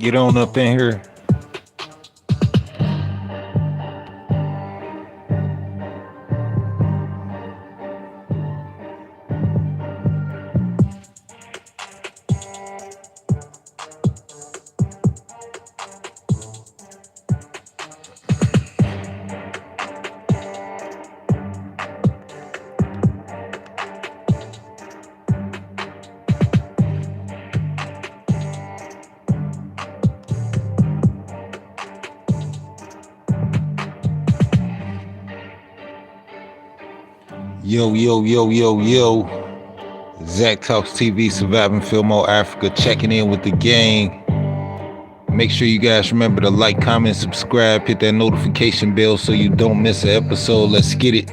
Get on up in here. Yo. Zach Talks TV, Surviving Fillmore Africa, checking in with the gang. Make sure you guys remember to like, comment, subscribe, hit that notification bell so you don't miss an episode. Let's get it.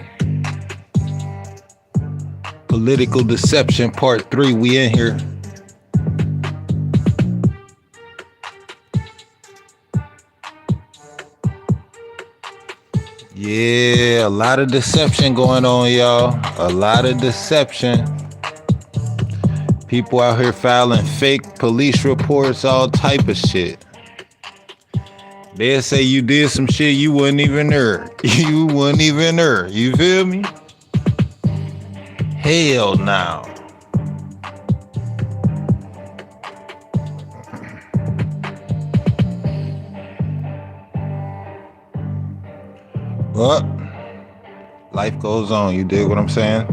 Political Deception Part 3, we in here. Yeah, a lot of deception going on, y'all. A lot of deception. People out here filing fake police reports, all type of shit. They'll say you did some shit you wasn't even there. You wasn't even there. You feel me? Hell no. But life goes on, you dig what I'm saying?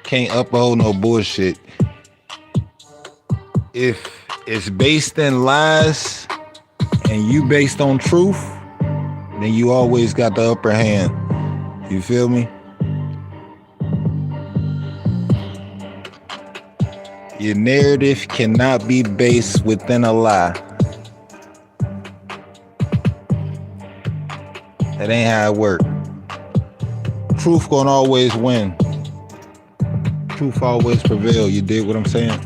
Can't uphold no bullshit. If it's based in lies and you based on truth, then you always got the upper hand. You feel me? Your narrative cannot be based within a lie. That ain't how it works. Truth gonna always win. Truth always prevail. You dig what I'm saying?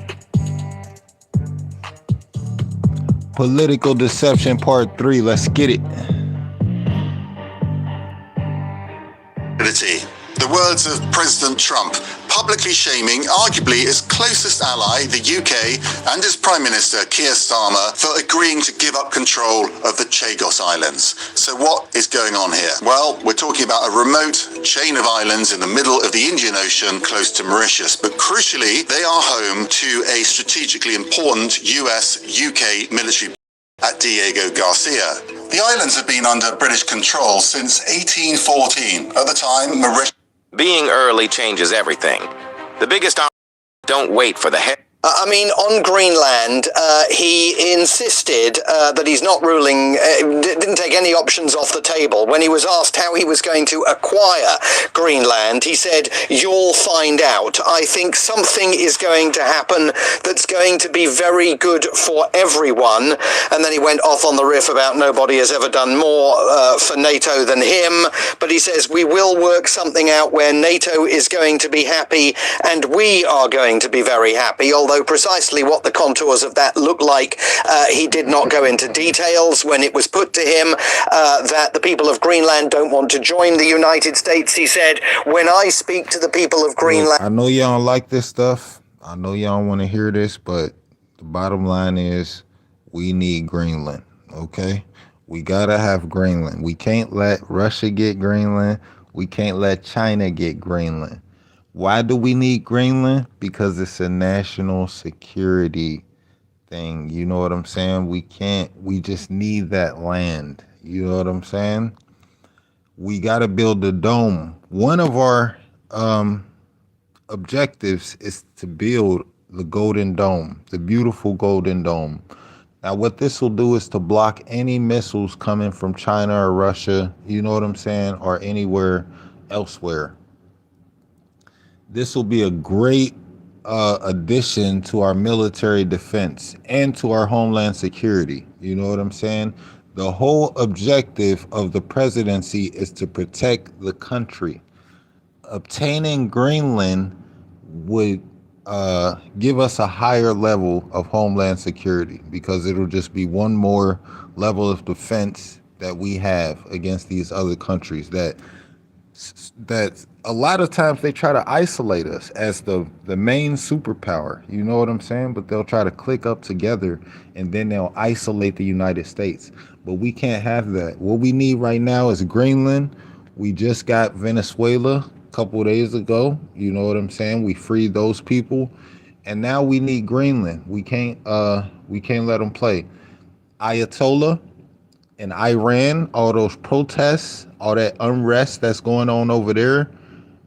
Political Deception Part 3. Let's get it. The words of President Trump, publicly shaming arguably his closest ally, the UK, and his Prime Minister, Keir Starmer, for agreeing to give up control of the Chagos Islands. So what is going on here? Well, we're talking about a remote chain of islands in the middle of the Indian Ocean, close to Mauritius. But crucially, they are home to a strategically important US-UK military at Diego Garcia. The islands have been under British control since 1814. At the time, Mauritius... Being early changes everything. The biggest... Don't wait for the head... I mean, on Greenland, he insisted that he's not ruling, didn't take any options off the table. When he was asked how he was going to acquire Greenland, he said, "You'll find out. I think something is going to happen that's going to be very good for everyone." And then he went off on the riff about nobody has ever done more for NATO than him. But he says, we will work something out where NATO is going to be happy and we are going to be very happy, although precisely what the contours of that look like, he did not go into details. When it was put to him that the people of Greenland don't want to join the United States, he said, "When I speak to the people of Greenland..." I know y'all don't like this stuff. I know y'all don't want to hear this, but the bottom line is we need Greenland, okay? We gotta have Greenland. We can't let Russia get Greenland. We can't let China get Greenland. Why do we need Greenland? Because it's a national security thing. You know what I'm saying? We just need that land. You know what I'm saying? We got to build a dome. One of our objectives is to build the Golden Dome, the beautiful Golden Dome. Now, what this will do is to block any missiles coming from China or Russia, you know what I'm saying, or anywhere elsewhere. This will be a great addition to our military defense and to our homeland security. You know what I'm saying? The whole objective of the presidency is to protect the country. Obtaining Greenland would give us a higher level of homeland security because it'll just be one more level of defense that we have against these other countries that a lot of times they try to isolate us as the main superpower. You know what I'm saying? But they'll try to click up together and then they'll isolate the United States. But we can't have that. What we need right now is Greenland. We just got Venezuela a couple of days ago. You know what I'm saying? We freed those people. And now we need Greenland. We can't let them play. Ayatollah in Iran, all those protests, all that unrest that's going on over there,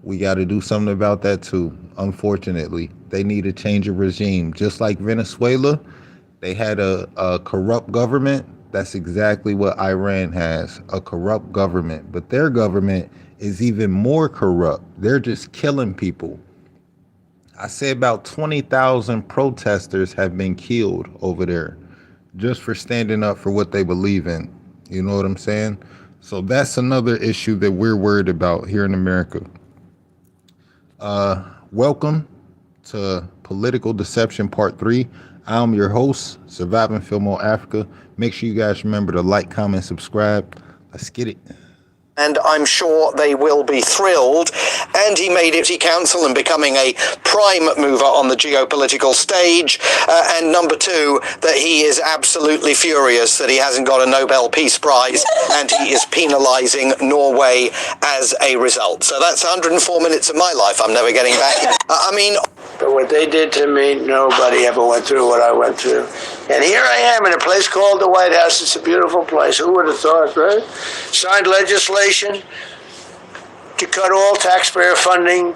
we got to do something about that too. Unfortunately, they need to change a regime. Just like Venezuela, they had a corrupt government. That's exactly what Iran has, a corrupt government. But their government is even more corrupt. They're just killing people. I say about 20,000 protesters have been killed over there just for standing up for what they believe in. You know what I'm saying? So that's another issue that we're worried about here in America. Welcome to Political Deception Part 3. I'm your host, Surviving Filmo Africa. Make sure you guys remember to like, comment, subscribe. Let's get it. And I'm sure they will be thrilled. And he made it to council and becoming a prime mover on the geopolitical stage. And number two, that he is absolutely furious that he hasn't got a Nobel Peace Prize and he is penalizing Norway as a result. So that's 104 minutes of my life I'm never getting back. But what they did to me, nobody ever went through what I went through. And here I am in a place called the White House. It's a beautiful place. Who would have thought, right? Signed legislation to cut all taxpayer funding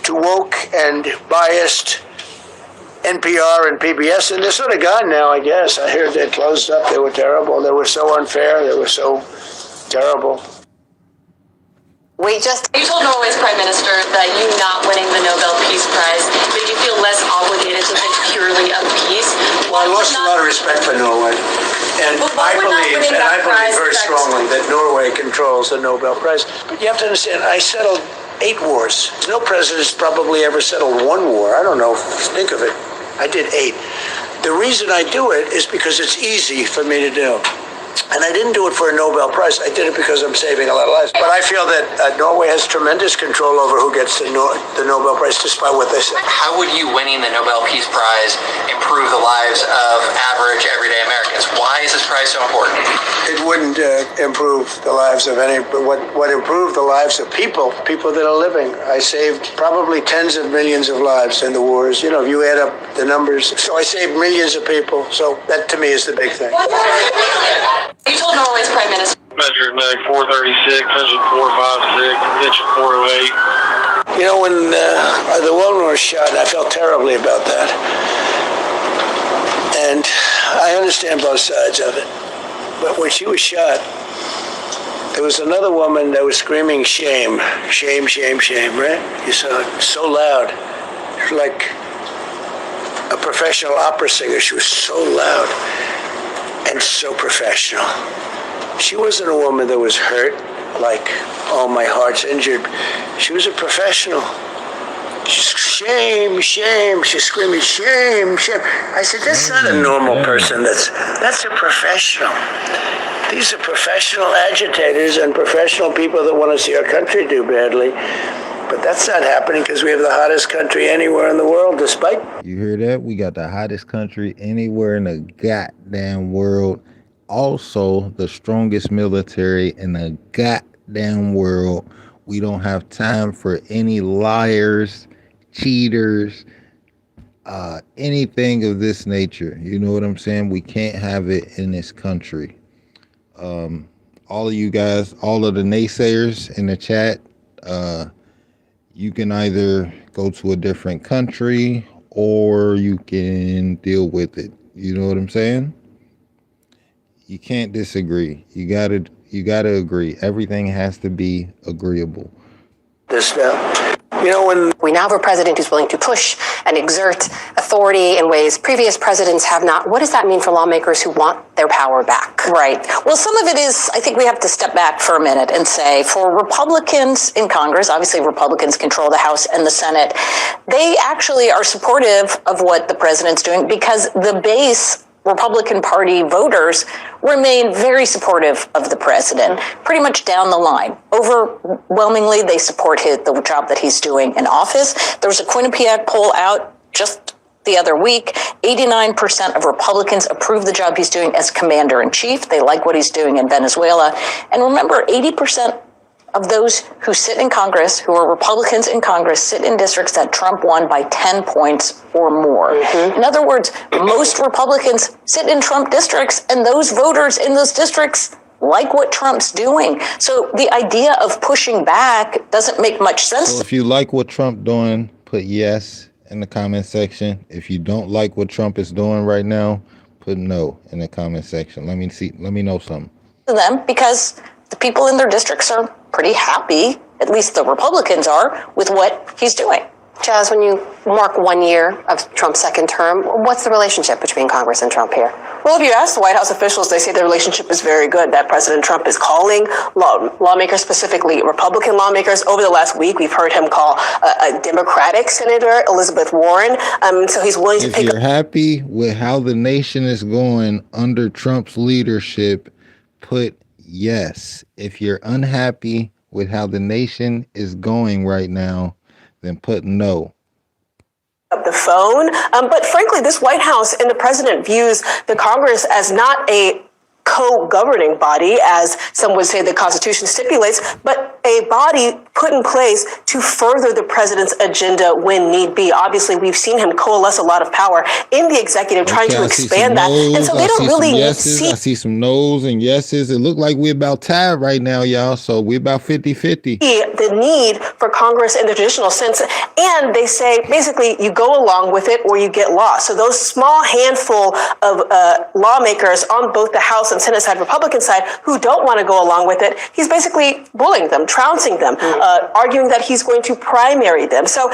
to woke and biased NPR and PBS. And they're sort of gone now, I guess. I heard they closed up. They were terrible. They were so unfair. They were so terrible. You told Norway's Prime Minister that you not winning the Nobel Peace Prize made you feel less obligated to think purely of peace. Well, I lost a lot of respect for Norway. And I believe very strongly that Norway controls the Nobel Prize. But you have to understand, I settled 8 wars. No president's probably ever settled 1 war. I don't know. Think of it. I did 8. The reason I do it is because it's easy for me to do. And I didn't do it for a Nobel Prize. I did it because I'm saving a lot of lives. But I feel that Norway has tremendous control over who gets the Nobel Prize, despite what they say. How would you winning the Nobel Peace Prize improve the lives of average, everyday Americans? Why is this prize so important? It wouldn't improve the lives of any, but what improved the lives of people that are living. I saved probably tens of millions of lives in the wars. You know, if you add up the numbers. So I saved millions of people. So that to me is the big thing. You told Norway's Prime Minister. Measured leg 436, measured 456, pitch 408. You know, when the woman was shot, I felt terribly about that. And I understand both sides of it. But when she was shot, there was another woman that was screaming shame, shame, shame, shame, right? You saw it so loud. It was like a professional opera singer. She was so loud and so professional. She wasn't a woman that was hurt, like, oh, my heart's injured. She was a professional. Shame, shame. She's screaming, shame, shame. I said, that's not a normal person. That's a professional. These are professional agitators and professional people that want to see our country do badly. But that's not happening because we have the hottest country anywhere in the world, despite... You hear that? We got the hottest country anywhere in the goddamn world. Also, the strongest military in the goddamn world. We don't have time for any liars, cheaters, anything of this nature. You know what I'm saying? We can't have it in this country. All of you guys, all of the naysayers in the chat, you can either go to a different country or you can deal with it. You know what I'm saying? You can't disagree. You gotta agree. Everything has to be agreeable. This now. You know, when we now have a president who's willing to push and exert authority in ways previous presidents have not. What does that mean for lawmakers who want their power back? Right. Well, some of it is, I think we have to step back for a minute and say, for Republicans in Congress, obviously Republicans control the House and the Senate, they actually are supportive of what the president's doing because the base Republican Party voters remain very supportive of the president, pretty much down the line. Overwhelmingly, they support the job that he's doing in office. There was a Quinnipiac poll out just the other week. 89% of Republicans approve the job he's doing as commander-in-chief. They like what he's doing in Venezuela. And remember, 80% of those who sit in Congress, who are Republicans in Congress, sit in districts that Trump won by 10 points or more. In other words, most Republicans sit in Trump districts, and those voters in those districts like what Trump's doing. So the idea of pushing back doesn't make much sense. So if you like what Trump doing, put yes in the comment section. If you don't like what Trump is doing right now, put no in the comment section. Let me know something. To them, because the people in their districts are pretty happy, at least the Republicans are, with what he's doing. Jazz, when you mark 1 year of Trump's second term, what's the relationship between Congress and Trump here? Well, if you ask the White House officials, they say the relationship is very good, that President Trump is calling lawmakers, specifically Republican lawmakers. Over the last week, we've heard him call a Democratic Senator, Elizabeth Warren. So he's willing to pick up. If you're happy with how the nation is going under Trump's leadership, put yes. If you're unhappy with how the nation is going right now, then put no. The phone. But frankly, this White House and the president views the Congress as not a co-governing body, as some would say the Constitution stipulates, but a body put in place to further the president's agenda when need be. Obviously, we've seen him coalesce a lot of power in the executive, trying to expand that. And so they don't really see. I see some no's and yeses. It look like we're about tied right now, y'all. So we're about 50-50. The need for Congress in the traditional sense. And they say, basically, you go along with it or you get lost. So those small handful of lawmakers on both the House and Senate side, Republican side, who don't want to go along with it, he's basically bullying them, trouncing them, arguing that he's going to primary them. So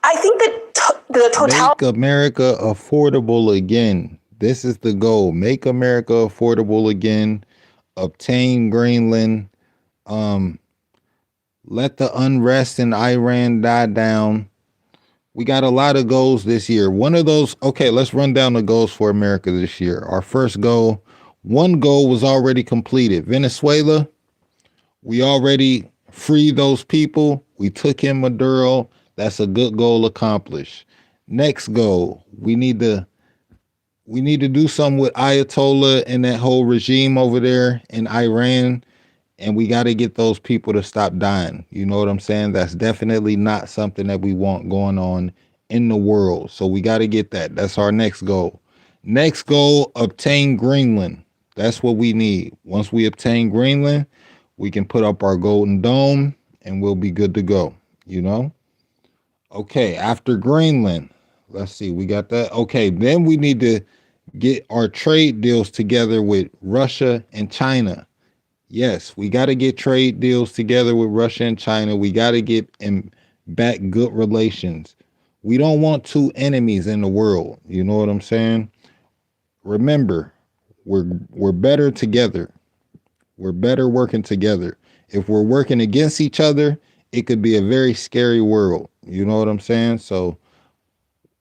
I think that the totality. Make America affordable again. This is the goal. Make America affordable again. Obtain Greenland. Let the unrest in Iran die down. We got a lot of goals this year. One of those, okay, let's run down the goals for America this year. Our first goal, one goal was already completed. Venezuela, we already freed those people. We took in Maduro. That's a good goal accomplished. Next goal, we need to do something with Ayatollah and that whole regime over there in Iran. And we got to get those people to stop dying. You know what I'm saying? That's definitely not something that we want going on in the world. So we got to get that. That's our next goal. Next goal, obtain Greenland. That's what we need. Once we obtain Greenland, we can put up our golden dome and we'll be good to go. You know? Okay, after Greenland, let's see, we got that. Okay, then we need to get our trade deals together with Russia and China. Yes, we got to get trade deals together with Russia and China. We got to get back good relations. We don't want two enemies in the world. You know what I'm saying? Remember, we're better together. We're better working together. If we're working against each other, it could be a very scary world. You know what I'm saying? So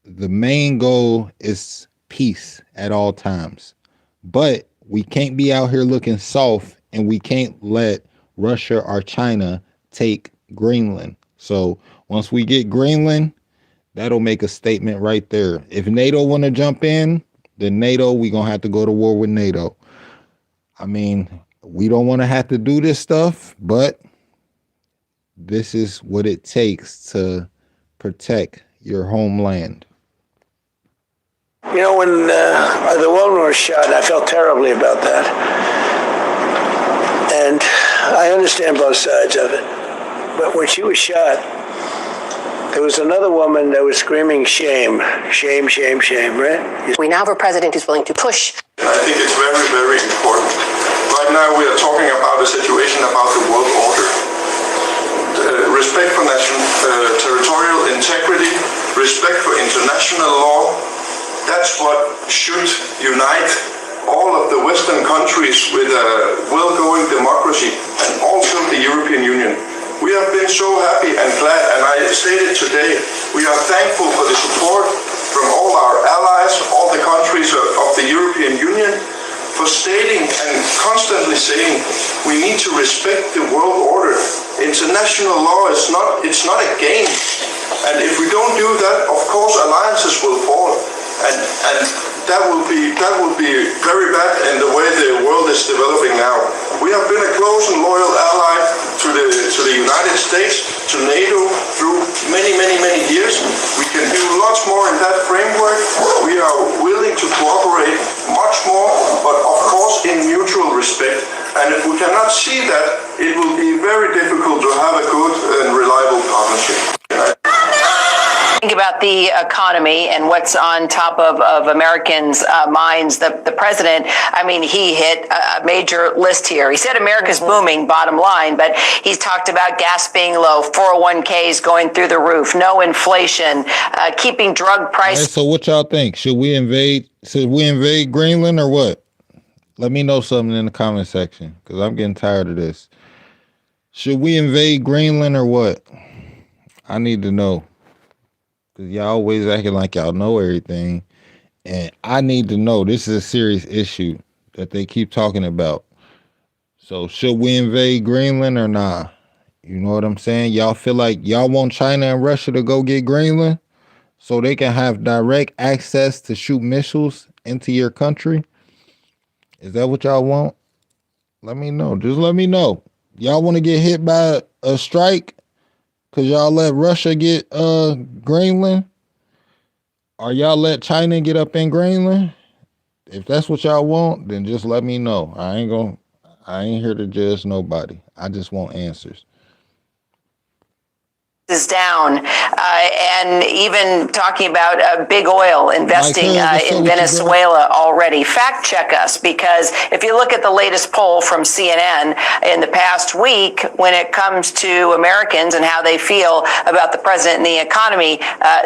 the main goal is peace at all times. But we can't be out here looking soft, and we can't let Russia or China take Greenland. So once we get Greenland, that'll make a statement right there. If NATO want to jump in, then NATO, we're going to have to go to war with NATO. I mean, we don't want to have to do this stuff, but this is what it takes to protect your homeland. You know, when the woman was shot, I felt terribly about that. And I understand both sides of it. But when she was shot, there was another woman that was screaming shame, shame, shame, shame, right? We now have a president who's willing to push. I think it's very, very important. Right now we are talking about a situation about the world order. Respect for territorial integrity, respect for international law, that's what should unite all of the Western countries with a well-going democracy, and also the European Union. We have been so happy and glad, and I stated today, we are thankful for the support from all our allies, all the countries of the European Union, for stating and constantly saying we need to respect the world order. International law is it's not a game. And if we don't do that, of course alliances will fall. And that will be very bad in the way the world is developing now. We have been a close and loyal ally to the United States, to NATO through many years. We can do lots more in that framework. We are willing to cooperate much more, but of course in mutual respect. And if we cannot see that, it will be very difficult to have a good and reliable partnership. Think about the economy and what's on top of Americans' minds. The president, I mean, he hit a major list here. He said America's booming, bottom line, but he's talked about gas being low, 401ks going through the roof, no inflation, keeping drug prices. Right, so what y'all think? Should we invade Greenland or what? Let me know something in the comment section, because I'm getting tired of this. Should we invade Greenland or what? I need to know. Because y'all always acting like y'all know everything. And I need to know. This is a serious issue that they keep talking about. So should we invade Greenland or not? You know what I'm saying? Y'all feel like y'all want China and Russia to go get Greenland so they can have direct access to shoot missiles into your country? Is that what y'all want? Let me know. Just let me know. Y'all want to get hit by a strike because y'all let Russia get Greenland? Or y'all let China get up in Greenland? If that's what y'all want, then just let me know. I ain't here to judge nobody. I just want answers. Is down, and even talking about big oil investing in Venezuela already. Fact check us, because if you look at the latest poll from CNN in the past week, when it comes to Americans and how they feel about the president and the economy,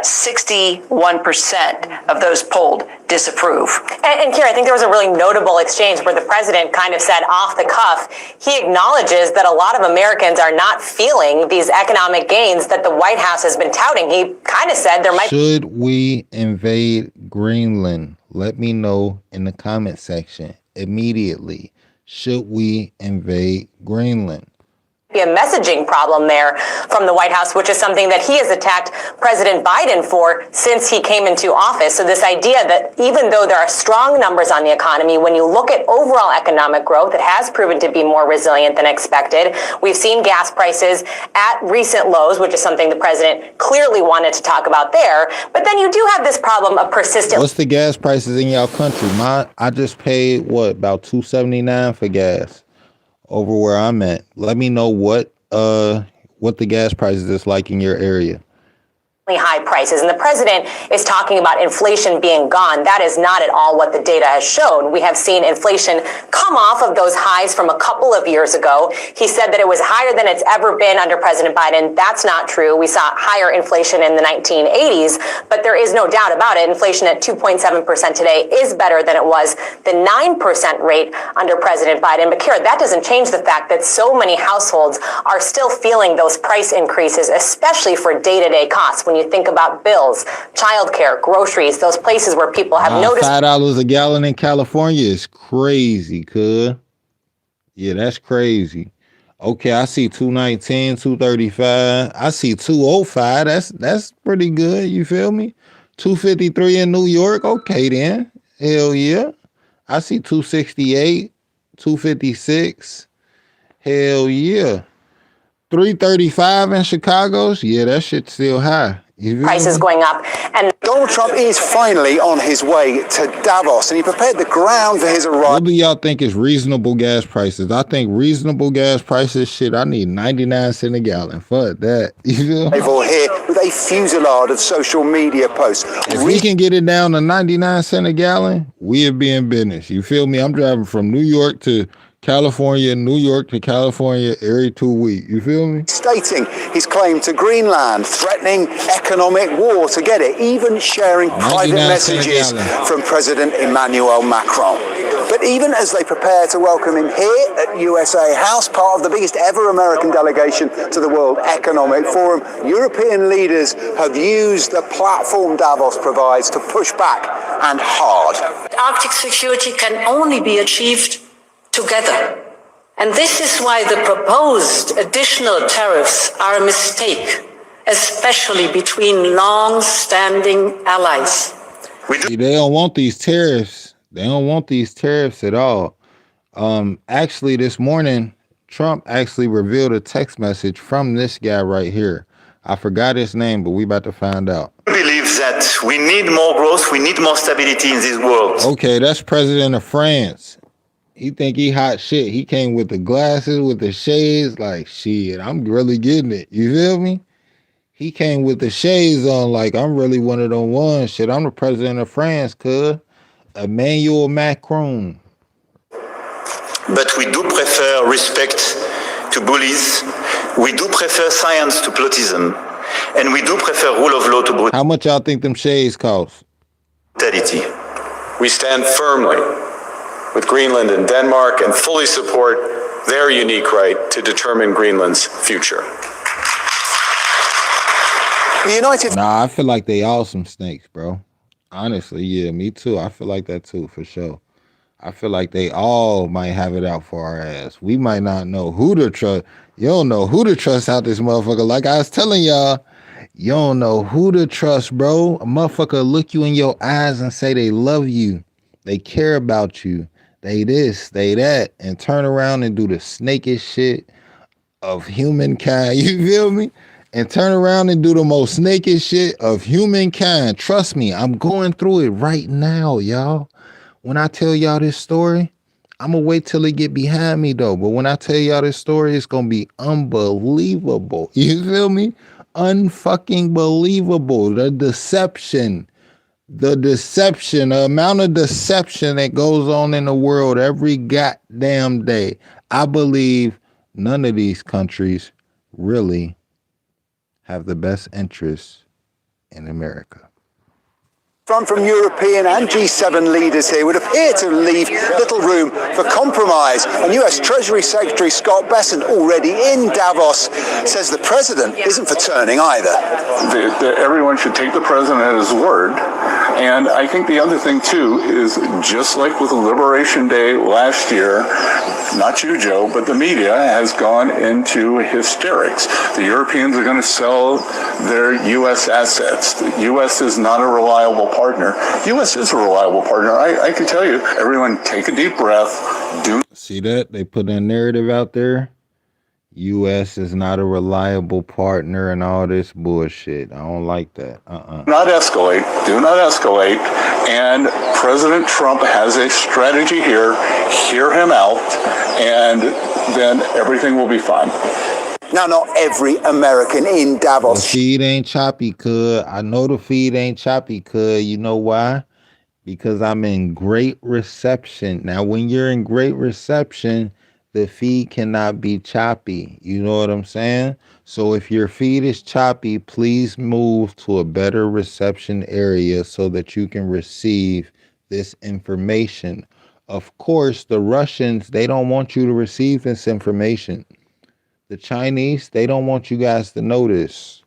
61% of those polled disapprove. And Kira, I think there was a really notable exchange where the president kind of said off the cuff, he acknowledges that a lot of Americans are not feeling these economic gains that the White House has been touting. He kind of said there might. Should we invade Greenland? Let me know in the comment section immediately. Should we invade Greenland? Be a messaging problem there from the White House, which is something that he has attacked President Biden for since he came into office. So this idea that even though there are strong numbers on the economy, when you look at overall economic growth, it has proven to be more resilient than expected. We've seen gas prices at recent lows, which is something the president clearly wanted to talk about there. But then you do have this problem of persistent. What's the gas prices in y'all country? I just paid about $2.79 for gas over where I'm at. Let me know what the gas prices is like in your area. High prices. And the president is talking about inflation being gone. That is not at all what the data has shown. We have seen inflation come off of those highs from a couple of years ago. He said that it was higher than it's ever been under President Biden. That's not true. We saw higher inflation in the 1980s, but there is no doubt about it. Inflation at 2.7% today is better than it was the 9% rate under President Biden. But Kira, that doesn't change the fact that so many households are still feeling those price increases, especially for day-to-day costs. When you think about bills, childcare, groceries, those places where people have noticed. $5 a gallon in California is crazy, cuz. Yeah, that's crazy. Okay, I see $2.19, $2.35. I see $2.05. That's pretty good. You feel me? $2.53 in New York. Okay, then. Hell yeah. I see $2.68, $2.56. Hell yeah. $3.35 in Chicago's. Yeah, that shit's still high. Prices going up. And Donald Trump is finally on his way to Davos, and he prepared the ground for his arrival. What do y'all think is reasonable gas prices? I think reasonable gas prices, shit, I need 99 cents a gallon. Fuck that. You feel me? Here with a fusillade of social media posts. If we can get it down to 99 cents a gallon, we'll be in business. You feel me? I'm driving from New York to California, New York to California every 2 weeks. You feel me? Stating his claim to Greenland, threatening economic war to get it, even sharing private messages from President Emmanuel Macron. But even as they prepare to welcome him here at USA House, part of the biggest ever American delegation to the World Economic Forum, European leaders have used the platform Davos provides to push back, and hard. Arctic security can only be achieved together. And this is why the proposed additional tariffs are a mistake, especially between long-standing allies. See, they don't want these tariffs. They don't want these tariffs at all. Actually, this morning, Trump actually revealed a text message from this guy right here. I forgot his name, but we about to find out. I believe that we need more growth, we need more stability in this world. Okay, that's President of France. He think he hot shit. He came with the glasses, with the shades, like, shit, I'm really getting it. You feel me? He came with the shades on, like, I'm really one of them ones. Shit, I'm the president of France, cuz. Emmanuel Macron. But we do prefer respect to bullies. We do prefer science to plotism. And we do prefer rule of law to brutality. How much y'all think them shades cost? We stand firmly with Greenland and Denmark and fully support their unique right to determine Greenland's future. Nah, I feel like they all some snakes, bro. Honestly, yeah, me too. I feel like that too, for sure. I feel like they all might have it out for our ass. We might not know who to trust. You don't know who to trust out this motherfucker. Like I was telling y'all, you don't know who to trust, bro. A motherfucker look you in your eyes and say they love you. They care about you. They this, they that, and turn around and do the snakish shit of humankind. You feel me? And turn around and do the most snakish shit of humankind. Trust me, I'm going through it right now, y'all. When I tell y'all this story, I'm going to wait till it get behind me, though. But when I tell y'all this story, it's going to be unbelievable. You feel me? Unfucking believable. The deception, the amount of deception that goes on in the world every goddamn day. I believe none of these countries really have the best interests in America. From European and G7 leaders here would appear to leave little room for compromise. And US Treasury Secretary Scott Bessent, already in Davos, says the president isn't for turning either. Everyone should take the president at his word. And I think the other thing, too, is just like with Liberation Day last year, not you, Joe, but the media has gone into hysterics. The Europeans are going to sell their U.S. assets. The U.S. is not a reliable partner. U.S. is a reliable partner. I can tell you, everyone take a deep breath. See that? They put a narrative out there. U.S. is not a reliable partner and all this bullshit. I don't like that. Not escalate. Do not escalate. And President Trump has a strategy here. Hear him out, and then everything will be fine. Now, not every American in Davos. The feed ain't choppy, cuz. I know the feed ain't choppy, cuz. You know why? Because I'm in great reception. Now, when you're in great reception, the feed cannot be choppy. You know what I'm saying? So if your feed is choppy, please move to a better reception area so that you can receive this information. Of course, the Russians, they don't want you to receive this information. The Chinese, they don't want you guys to know this.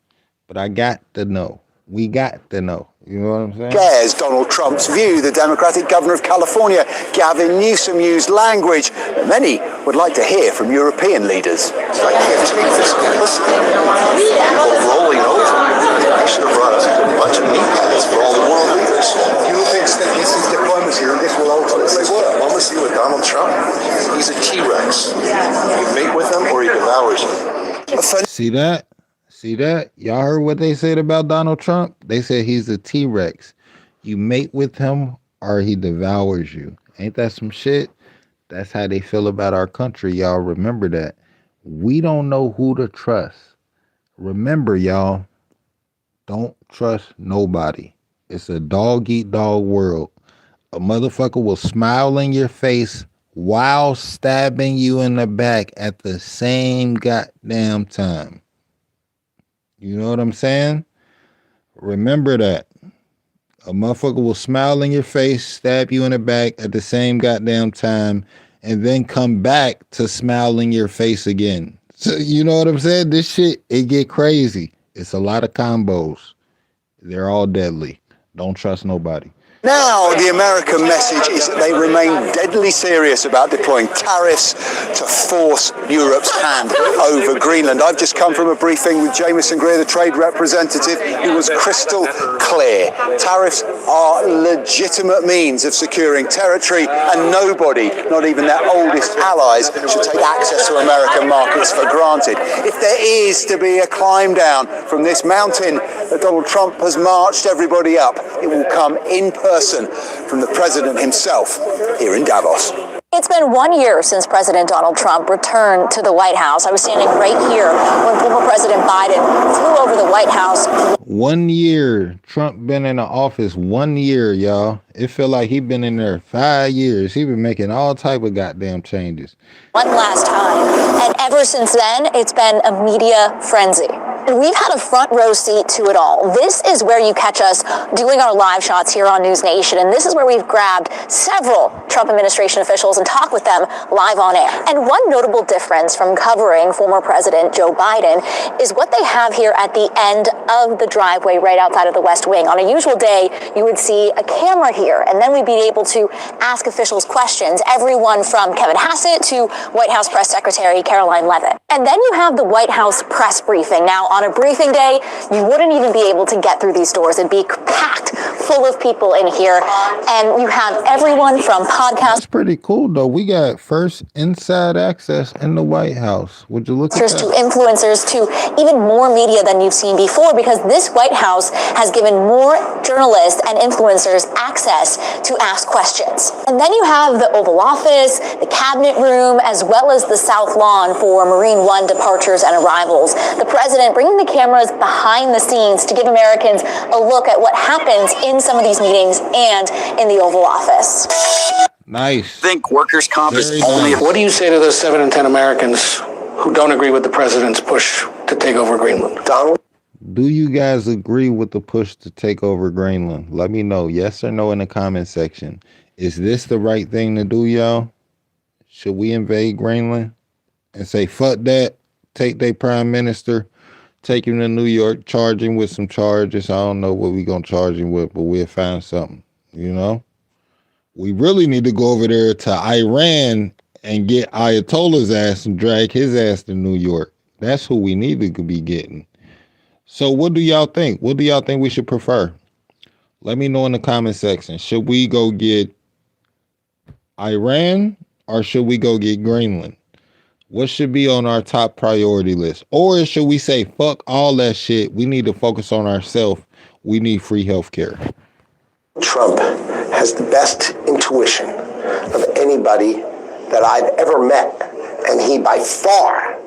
But I got to know. We got to know. You know what I'm saying? Shares Donald Trump's view. The Democratic governor of California, Gavin Newsom, used language that many would like to hear from European leaders. I can't take this. Listen, we're rolling over. I should have brought a bunch of meatballs for all the world leaders. You think that this is diplomacy and this will ultimately work? Diplomacy with Donald Trump? He's a T-Rex. You mate with him or he devours you. See that? See that? Y'all heard what they said about Donald Trump? They said he's a T-Rex. You mate with him or he devours you. Ain't that some shit? That's how they feel about our country, y'all. Remember that. We don't know who to trust. Remember, y'all, don't trust nobody. It's a dog-eat-dog world. A motherfucker will smile in your face while stabbing you in the back at the same goddamn time. You know what I'm saying? Remember that. A motherfucker will smile in your face, stab you in the back at the same goddamn time, and then come back to smile in your face again. So, you know what I'm saying? This shit, it get crazy. It's a lot of combos. They're all deadly. Don't trust nobody. Now, the American message is that they remain deadly serious about deploying tariffs to force Europe's hand over Greenland. I've just come from a briefing with Jameson Greer, the trade representative, who was crystal clear. Tariffs are legitimate means of securing territory, and nobody, not even their oldest allies, should take access to American markets for granted. If there is to be a climb down from this mountain that Donald Trump has marched everybody up, it will come in person from the president himself here in Davos. It's been 1 year since President Donald Trump returned to the White House. I was standing right here when former President Biden flew over the White House. 1 year. Trump been in the office 1 year, y'all. It feel like he been in there 5 years. He been making all type of goddamn changes. One last time. And ever since then, it's been a media frenzy. And we've had a front row seat to it all. This is where you catch us doing our live shots here on News Nation. And this is where we've grabbed several Trump administration officials and talked with them live on air. And one notable difference from covering former President Joe Biden is what they have here at the end of the driveway right outside of the West Wing. On a usual day, you would see a camera here, and then we'd be able to ask officials questions, everyone from Kevin Hassett to White House Press Secretary Caroline Leavitt. And then you have the White House press briefing. Now, on a briefing day, you wouldn't even be able to get through these doors. It'd be packed full of people in here, and you have everyone from podcasts. That's pretty cool, though. We got first inside access in the White House. Would you look at that? To influencers, to even more media than you've seen before, because this White House has given more journalists and influencers access to ask questions. And then you have the Oval Office, the Cabinet Room, as well as the South Lawn for Marine One departures and arrivals. The president bringing the cameras behind the scenes to give Americans a look at what happens in some of these meetings and in the Oval Office. Nice. I think workers' comp is only. What do you say to those 7 in 10 Americans who don't agree with the president's push to take over Greenland? Donald? Do you guys agree with the push to take over Greenland? Let me know, yes or no, in the comment section. Is this the right thing to do, y'all? Should we invade Greenland and say, fuck that, take their prime minister, take him to New York, charge him with some charges? I don't know what we going to charge him with, but we'll find something, you know? We really need to go over there to Iran and get Ayatollah's ass and drag his ass to New York. That's who we need to be getting. So what do y'all think? What do y'all think we should prefer? Let me know in the comment section. Should we go get Iran or should we go get Greenland? What should be on our top priority list? Or should we say, fuck all that shit. We need to focus on ourselves. We need free healthcare. Trump has the best intuition of anybody that I've ever met. And he by far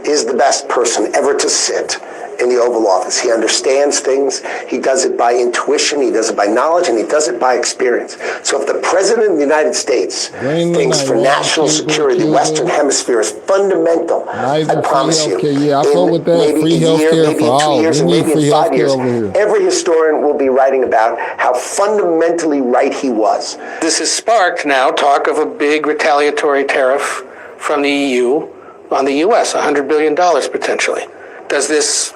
is the best person ever to sit in the Oval Office. He understands things. He does it by intuition. He does it by knowledge, and he does it by experience. So if the President of the United States thinks for national security, the Western Hemisphere is fundamental, I promise you, yeah, I fought with that. maybe Free a year, healthcare maybe for in 2 all. years, We and need maybe free in 5 healthcare years, over here. every historian will be writing about how fundamentally right he was. This has sparked now talk of a big retaliatory tariff from the EU on the U.S., $100 billion potentially. Does this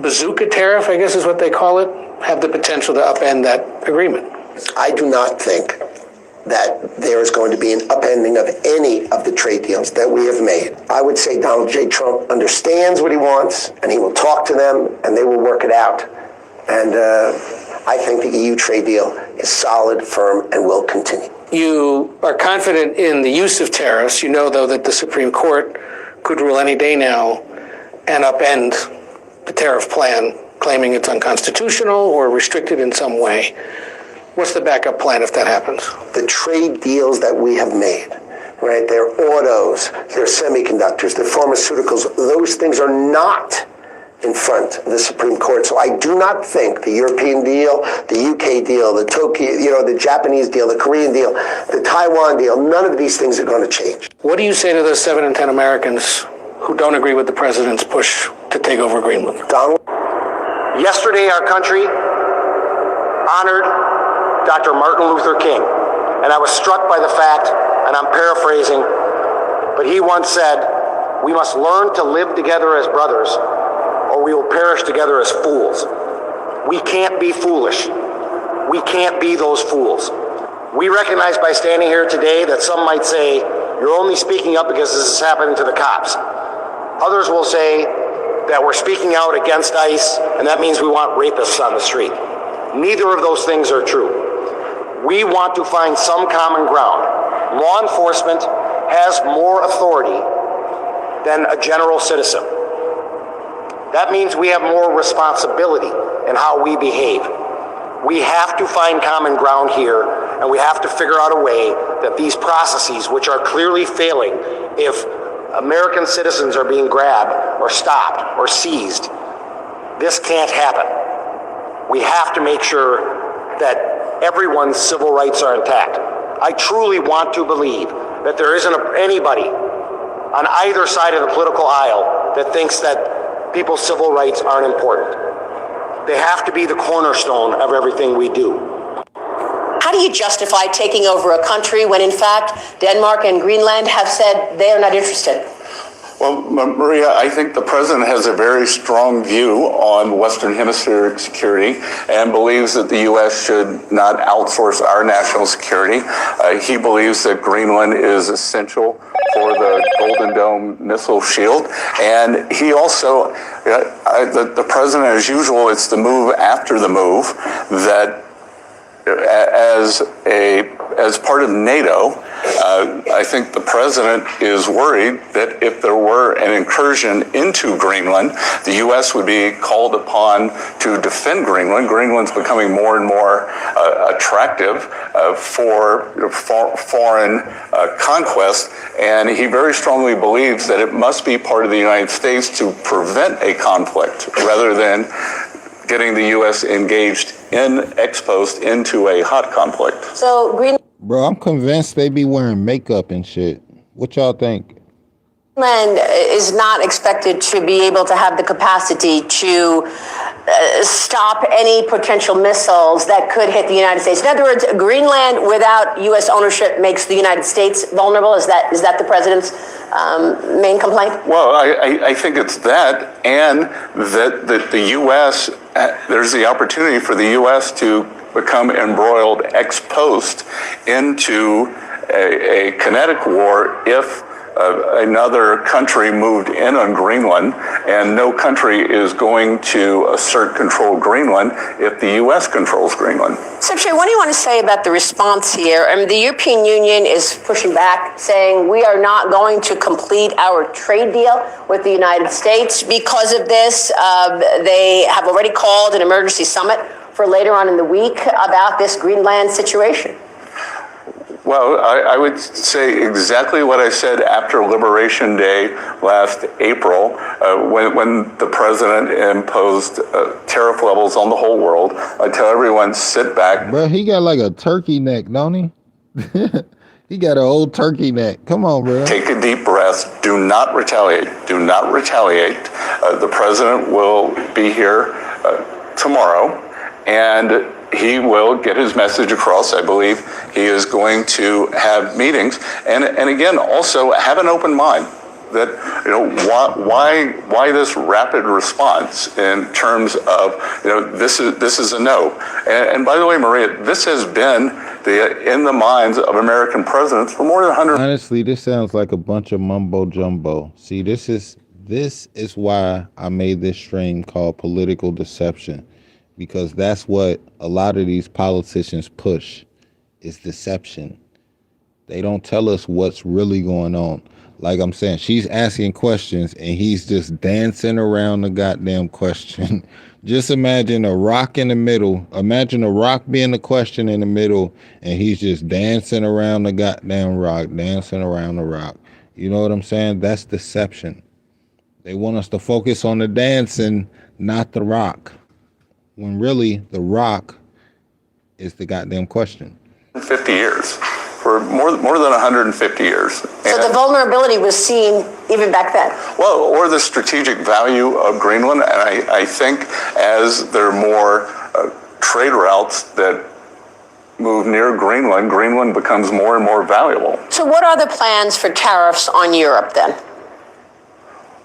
bazooka tariff, I guess is what they call it, have the potential to upend that agreement? I do not think that there is going to be an upending of any of the trade deals that we have made. I would say Donald J. Trump understands what he wants, and he will talk to them, and they will work it out. And I think the EU trade deal is solid, firm, and will continue. You are confident in the use of tariffs. You know, though, that the Supreme Court could rule any day now and upend the tariff plan, claiming it's unconstitutional or restricted in some way. What's the backup plan if that happens? The trade deals that we have made, right? They're autos, they're semiconductors, they're pharmaceuticals. Those things are not in front of the Supreme Court. So I do not think the European deal, the UK deal, the Tokyo, the Japanese deal, the Korean deal, the Taiwan deal, none of these things are going to change. What do you say to those 7 in 10 Americans who don't agree with the president's push to take over Greenland? Donald? Yesterday, our country honored Dr. Martin Luther King, and I was struck by the fact, and I'm paraphrasing, but he once said, "We must learn to live together as brothers, or we will perish together as fools." We can't be foolish. We can't be those fools. We recognize by standing here today that some might say, you're only speaking up because this is happening to the cops. Others will say that we're speaking out against ICE, and that means we want rapists on the street. Neither of those things are true. We want to find some common ground. Law enforcement has more authority than a general citizen. That means we have more responsibility in how we behave. We have to find common ground here, and we have to figure out a way that these processes, which are clearly failing, if American citizens are being grabbed or stopped or seized, this can't happen. We have to make sure that everyone's civil rights are intact. I truly want to believe that there isn't anybody on either side of the political aisle that thinks that people's civil rights aren't important. They have to be the cornerstone of everything we do. How do you justify taking over a country when, in fact, Denmark and Greenland have said they are not interested? Well, Maria, I think the president has a very strong view on Western Hemispheric security and believes that the U.S. should not outsource our national security. He believes that Greenland is essential for the Golden Dome missile shield. And he also, the president, as usual, it's the move after the move that as part of NATO, I think the president is worried that if there were an incursion into Greenland, the U.S. would be called upon to defend Greenland. Greenland's becoming more and more attractive for foreign conquest, and he very strongly believes that it must be part of the United States to prevent a conflict rather than getting the U.S. engaged ex post into a hot conflict. So Greenland Bro, I'm convinced they be wearing makeup and shit. What y'all think? is not expected to be able to have the capacity to stop any potential missiles that could hit the United States. In other words, Greenland without U.S. ownership makes the United States vulnerable. Is that the president's main complaint? Well, I think it's that, and that the U.S., there's the opportunity for the U.S. to become embroiled ex post into a kinetic war if another country moved in on Greenland, and no country is going to assert control of Greenland if the U.S. controls Greenland. Secretary, what do you want to say about the response here? I mean, the European Union is pushing back, saying we are not going to complete our trade deal with the United States because of this. They have already called an emergency summit for later on in the week about this Greenland situation. Well, I would say exactly what I said after Liberation Day last April, when the president imposed tariff levels on the whole world. I tell everyone, sit back. Bro, he got like a turkey neck, don't he? He got an old turkey neck. Come on, bro. Take a deep breath. Do not retaliate. Do not retaliate. The president will be here tomorrow, and he will get his message across. I believe he is going to have meetings, and again, also have an open mind. That, you know, why this rapid response in terms of, you know, this is a no. And by the way, Maria, this has been in the minds of American presidents for more than 100. Honestly, this sounds like a bunch of mumbo jumbo. See, this is why I made this stream called Political Deception. Because that's what a lot of these politicians push, is deception. They don't tell us what's really going on. Like I'm saying, she's asking questions and he's just dancing around the goddamn question. Just imagine a rock in the middle. Imagine a rock being the question in the middle and he's just dancing around the goddamn rock, dancing around the rock. You know what I'm saying? That's deception. They want us to focus on the dancing, not the rock. When really, the rock is the goddamn question. 50 years. For more than 150 years. So the vulnerability was seen even back then? Well, or the strategic value of Greenland. And I think as there are more trade routes that move near Greenland, Greenland becomes more and more valuable. So what are the plans for tariffs on Europe then?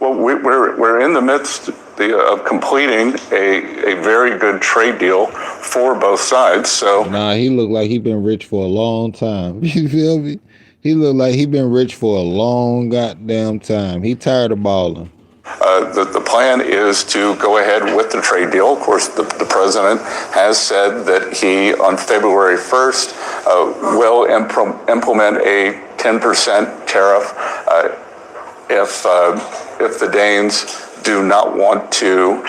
Well, we're in the midst of completing a very good trade deal for both sides. So nah, he looked like he been rich for a long time. You feel me? He looked like he been rich for a long goddamn time. He tired of balling. The plan is to go ahead with the trade deal. Of course, the president has said that he, on February 1st, will implement a 10% tariff if the Danes do not want to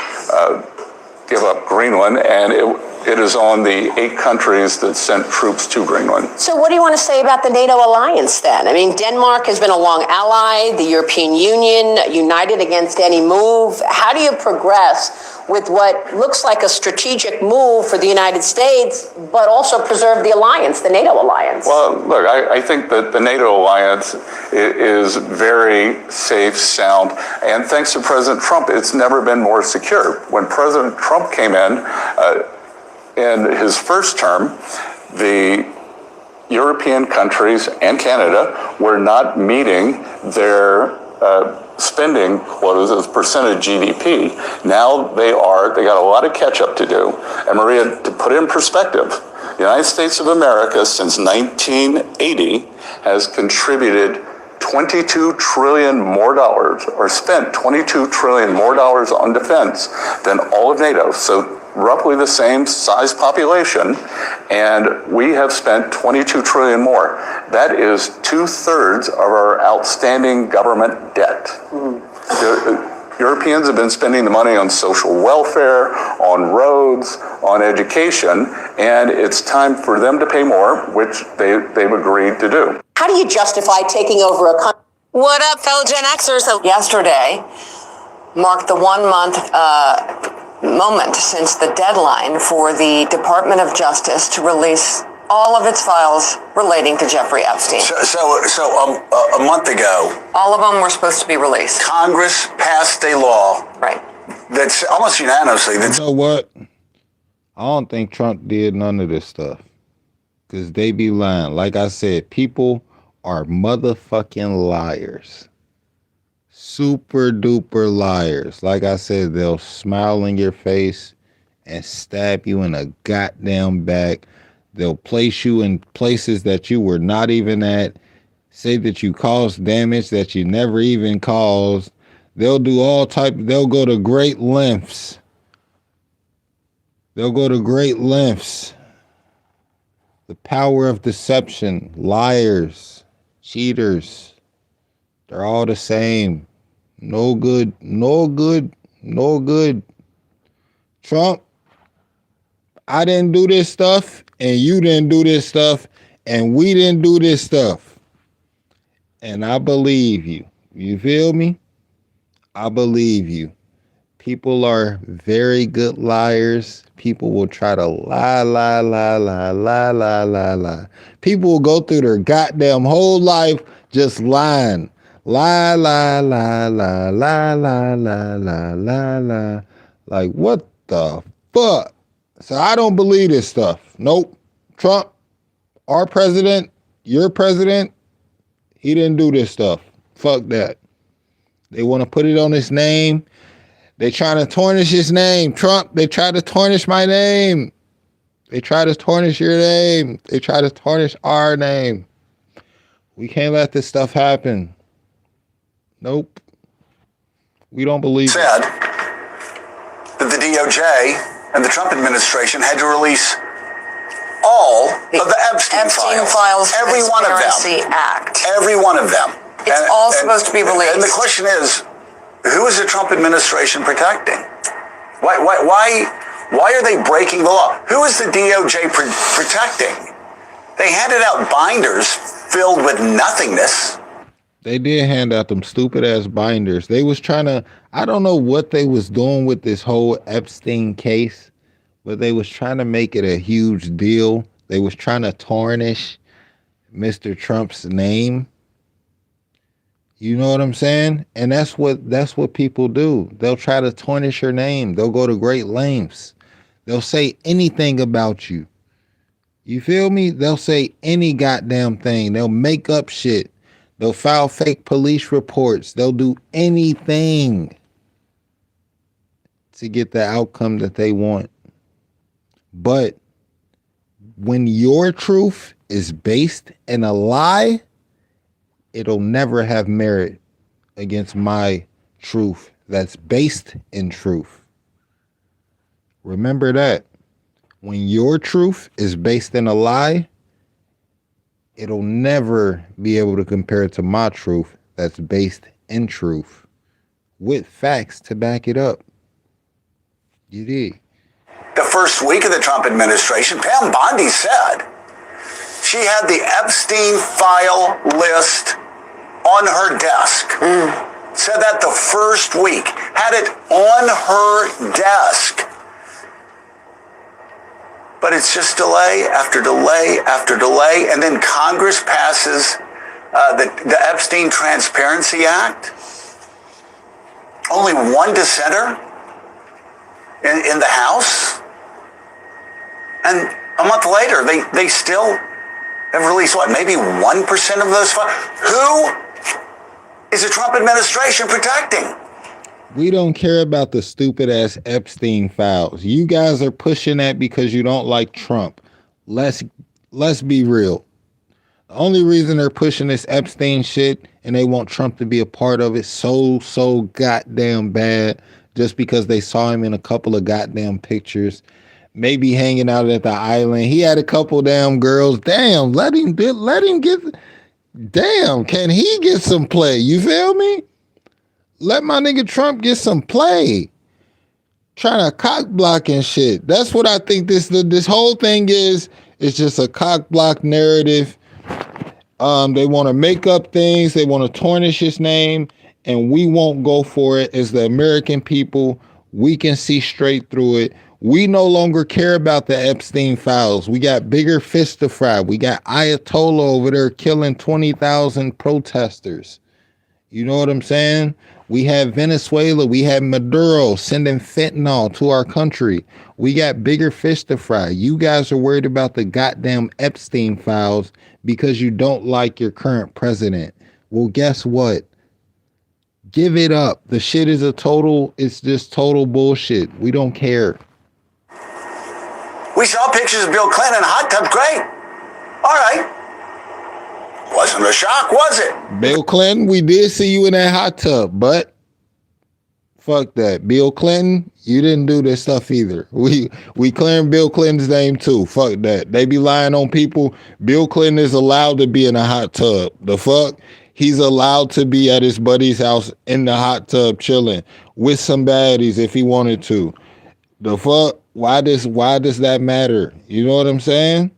give up Greenland, and it is on the 8 countries that sent troops to Greenland. So what do you want to say about the NATO alliance then? I mean, Denmark has been a long ally, the European Union united against any move. How do you progress with what looks like a strategic move for the United States, but also preserve the alliance, the NATO alliance? Well, look, I think that the NATO alliance is very safe, sound, and thanks to President Trump, it's never been more secure. When President Trump came in his first term, the European countries and Canada were not meeting their spending quotas as percent of GDP. Now they got a lot of catch up to do. And Maria, to put it in perspective, the United States of America since 1980 has contributed $22 trillion more dollars, or spent $22 trillion more dollars on defense than all of NATO. So roughly the same size population, and we have spent $22 trillion more. That is 2/3 of our outstanding government debt. The Europeans have been spending the money on social welfare, on roads, on education, and it's time for them to pay more, which they've agreed to do. How do you justify taking over a country? What up, fellow Gen Xers? Yesterday marked the 1 month moment since the deadline for the Department of Justice to release all of its files relating to Jeffrey Epstein. So a month ago, all of them were supposed to be released. Congress passed a law, right? That's almost unanimously. You know what? I don't think Trump did none of this stuff, because they be lying. Like I said, people are motherfucking liars. Super duper liars. Like I said, they'll smile in your face and stab you in the goddamn back. They'll place you in places that you were not even at, say that you caused damage that you never even caused. They'll do they'll go to great lengths. They'll go to great lengths. The power of deception, liars, cheaters, they're all the same. No good, no good, no good. Trump, I didn't do this stuff, and you didn't do this stuff, and we didn't do this stuff. And I believe you. You feel me? I believe you. People are very good liars. People will try to lie. People will go through their goddamn whole life just lying. Lie. Like, what the fuck? So I don't believe this stuff. Nope. Trump, our president, your president, he didn't do this stuff. Fuck that. They want to put it on his name. They trying to tarnish his name. Trump, they try to tarnish my name. They try to tarnish your name. They try to tarnish our name. We can't let this stuff happen. Nope. We don't believe it. Said that the DOJ and the Trump administration had to release all of the Epstein files. Every one of them. Act. Every one of them. It's all supposed to be released. And the question is, who is the Trump administration protecting? Why are they breaking the law? Who is the DOJ protecting? They handed out binders filled with nothingness. They did hand out them stupid ass binders. They was trying to, I don't know what they was doing with this whole Epstein case, but they was trying to make it a huge deal. They was trying to tarnish Mr. Trump's name. You know what I'm saying? And that's what people do. They'll try to tarnish your name. They'll go to great lengths. They'll say anything about you. You feel me? They'll say any goddamn thing. They'll make up shit. They'll file fake police reports. They'll do anything to get the outcome that they want. But when your truth is based in a lie, it'll never have merit against my truth that's based in truth. Remember that. When your truth is based in a lie, it'll never be able to compare to my truth that's based in truth with facts to back it up. You did. The first week of the Trump administration, Pam Bondi said she had the Epstein file list on her desk. Said that the first week, had it on her desk. But it's just delay after delay after delay, and then Congress passes the Epstein Transparency Act. Only one dissenter in the House, and a month later, they still have released what, maybe 1% of those files. Who is the Trump administration protecting? We don't care about the stupid ass Epstein files. You guys are pushing that because you don't like Trump. Let's be real. The only reason they're pushing this Epstein shit and they want Trump to be a part of it so goddamn bad just because they saw him in a couple of goddamn pictures, maybe hanging out at the island. He had a couple damn girls. Damn, let him get. Damn, can he get some play? You feel me? Let my nigga Trump get some play. Trying to cock block and shit. That's what I think this whole thing is. It's just a cock block narrative. They want to make up things. They want to tarnish his name. And we won't go for it as the American people. We can see straight through it. We no longer care about the Epstein files. We got bigger fish to fry. We got Ayatollah over there killing 20,000 protesters. You know what I'm saying? We have Venezuela. We have Maduro sending fentanyl to our country. We got bigger fish to fry. You guys are worried about the goddamn Epstein files because you don't like your current president. Well, guess what? Give it up. The shit is it's just total bullshit. We don't care. We saw pictures of Bill Clinton in a hot tub. Great. All right. Wasn't a shock, was it? Bill Clinton, we did see you in that hot tub, but fuck that. Bill Clinton, you didn't do this stuff either. We clearing Bill Clinton's name too. Fuck that. They be lying on people. Bill Clinton is allowed to be in a hot tub. The fuck? He's allowed to be at his buddy's house in the hot tub chilling with some baddies if he wanted to. The fuck? Why does that matter? You know what I'm saying?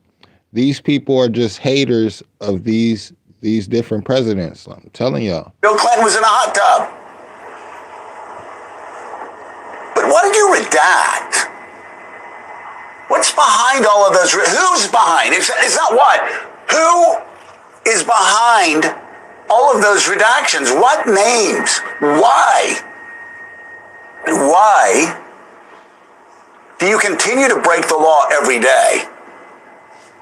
These people are just haters of these different presidents. I'm telling y'all. Bill Clinton was in a hot tub. But what did you redact? What's behind all of those? Who's behind? It's not what. Who is behind all of those redactions? What names? Why? And why do you continue to break the law every day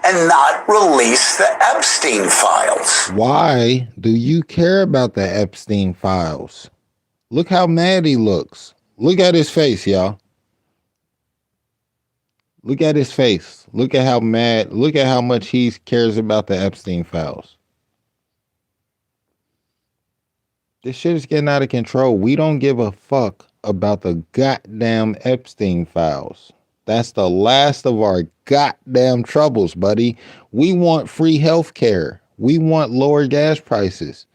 and not release the Epstein files? Why do you care about the Epstein files? Look how mad he looks. Look at his face, y'all. Look at his face. Look at how mad, look at how much he cares about the Epstein files. This shit is getting out of control. We don't give a fuck about the goddamn Epstein files. That's the last of our goddamn troubles, buddy. We want free health care. We want lower gas prices.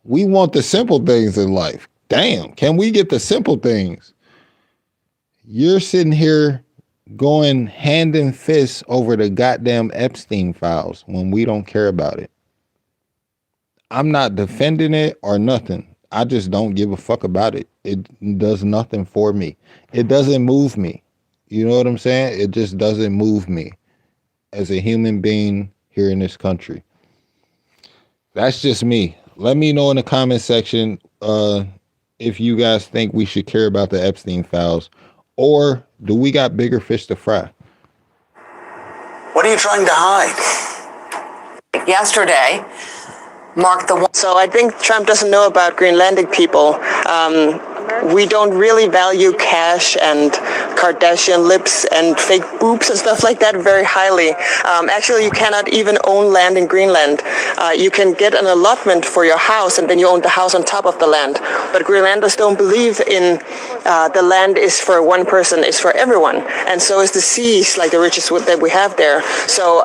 We want the simple things in life. Damn, can we get the simple things? You're sitting here going hand in fist over the goddamn Epstein files when we don't care about it. I'm not defending it or nothing. I just don't give a fuck about it. It does nothing for me. It doesn't move me. You know what I'm saying? It just doesn't move me as a human being here in this country. That's just me. Let me know in the comment section if you guys think we should care about the Epstein files, or do we got bigger fish to fry? What are you trying to hide? Yesterday marked the one. So I think Trump doesn't know about Greenlandic people. We don't really value cash and Kardashian lips and fake boobs and stuff like that very highly. Actually, you cannot even own land in Greenland. You can get an allotment for your house and then you own the house on top of the land. But Greenlanders don't believe in the land is for one person, it's for everyone. And so is the seas, like the riches that we have there. So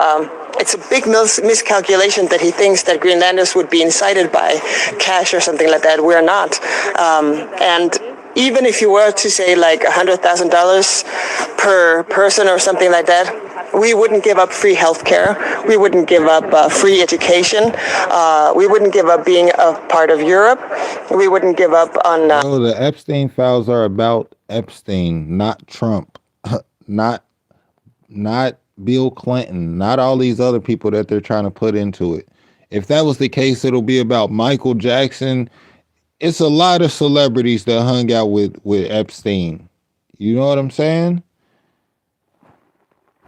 it's a big miscalculation that he thinks that Greenlanders would be incited by cash or something like that. We're not. And even if you were to say like $100,000 per person or something like that, we wouldn't give up free healthcare. We wouldn't give up free education. We wouldn't give up being a part of Europe. We wouldn't give up on... No, the Epstein files are about Epstein, not Trump, not Bill Clinton, not all these other people that they're trying to put into it. If that was the case, it'll be about Michael Jackson. It's a lot of celebrities that hung out with Epstein. You know what I'm saying?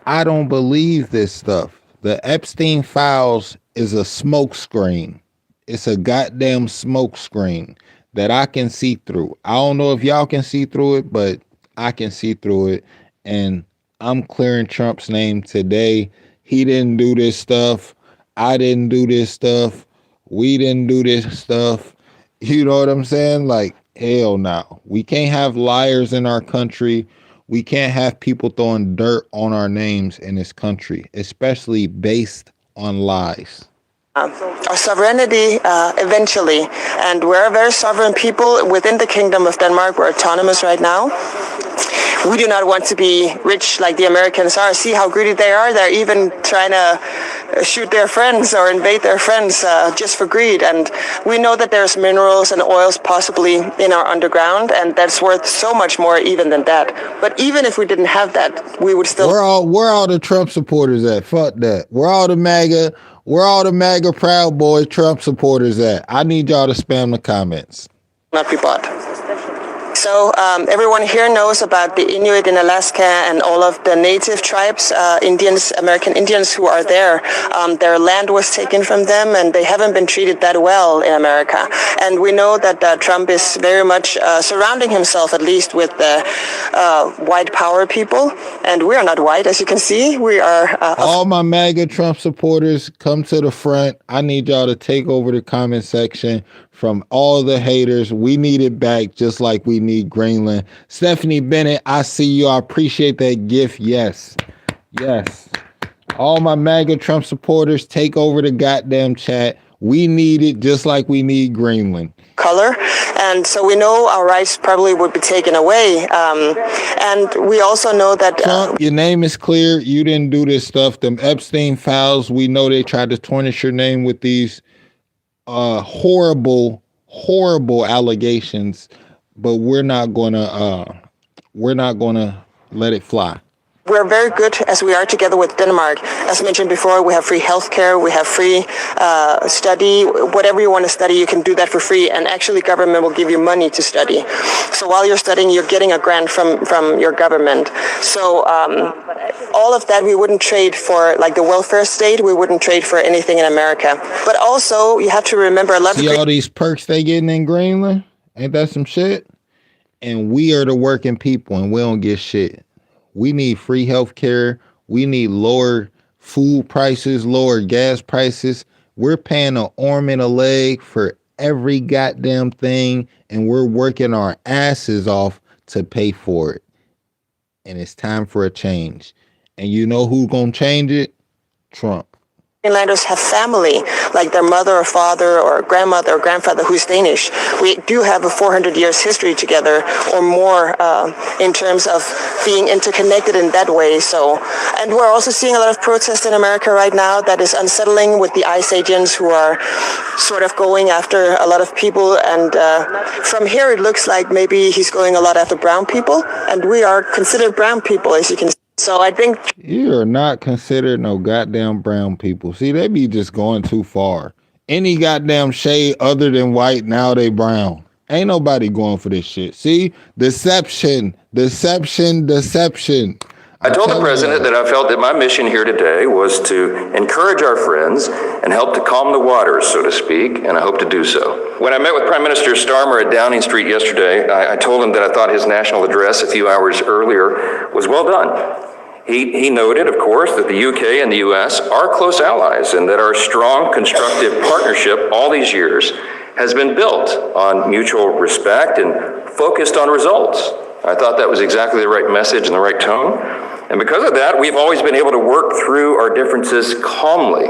I don't believe this stuff. The Epstein files is a smokescreen. It's a goddamn smokescreen that I can see through. I don't know if y'all can see through it, but I can see through it. And I'm clearing Trump's name today. He didn't do this stuff. I didn't do this stuff. We didn't do this stuff. You know what I'm saying? Like, hell no. We can't have liars in our country. We can't have people throwing dirt on our names in this country, especially based on lies. Our sovereignty eventually. And we're a very sovereign people within the Kingdom of Denmark. We're autonomous right now. We do not want to be rich like the Americans are. See how greedy they are? They're even trying to shoot their friends or invade their friends just for greed. And we know that there's minerals and oils possibly in our underground, and that's worth so much more even than that. But even if we didn't have that, we would still... Where all the Trump supporters at? Fuck that. Where all the MAGA Proud Boy Trump supporters at? I need y'all to spam the comments. Not be bought. So everyone here knows about the Inuit in Alaska and all of the native tribes, Indians, American Indians who are there. Their land was taken from them and they haven't been treated that well in America. And we know that Trump is very much surrounding himself, at least with the white power people. And we are not white, as you can see. We are... all my MAGA Trump supporters, come to the front. I need y'all to take over the comment section. From all the haters, we need it back just like we need Greenland. Stephanie Bennett, I see you. I appreciate that gift. Yes. Yes. All my MAGA Trump supporters, take over the goddamn chat. We need it just like we need Greenland. Color. And so we know our rights probably would be taken away. And we also know that... Trump, your name is clear. You didn't do this stuff. Them Epstein files, we know they tried to tarnish your name with these horrible allegations, but we're not gonna let it fly. We're very good as we are together with Denmark. As mentioned before, we have free healthcare, we have free study. Whatever you want to study, you can do that for free. And actually, government will give you money to study. So while you're studying, you're getting a grant from your government. So all of that we wouldn't trade for, like the welfare state. We wouldn't trade for anything in America. But also, you have to remember a lot. See all these perks they getting in Greenland? Ain't that some shit? And we are the working people, and we don't get shit. We need free health care. We need lower food prices, lower gas prices. We're paying an arm and a leg for every goddamn thing, and we're working our asses off to pay for it. And it's time for a change. And you know who's going to change it? Trump. Greenlanders have family, like their mother or father or grandmother or grandfather who's Danish. We do have a 400 years history together or more in terms of being interconnected in that way. So, and we're also seeing a lot of protests in America right now that is unsettling with the ICE agents who are sort of going after a lot of people. And from here, it looks like maybe he's going a lot after brown people, and we are considered brown people, as you can see. So I think you are not considered no goddamn brown people. See, they be just going too far. Any goddamn shade other than white, now they brown. Ain't nobody going for this shit. See, deception. I told the president that I felt that my mission here today was to encourage our friends and help to calm the waters, so to speak, and I hope to do so. When I met with Prime Minister Starmer at Downing Street yesterday, I told him that I thought his national address a few hours earlier was well done. He noted, of course, that the UK and the US are close allies and that our strong, constructive partnership all these years has been built on mutual respect and focused on results. I thought that was exactly the right message and the right tone. And because of that, we've always been able to work through our differences calmly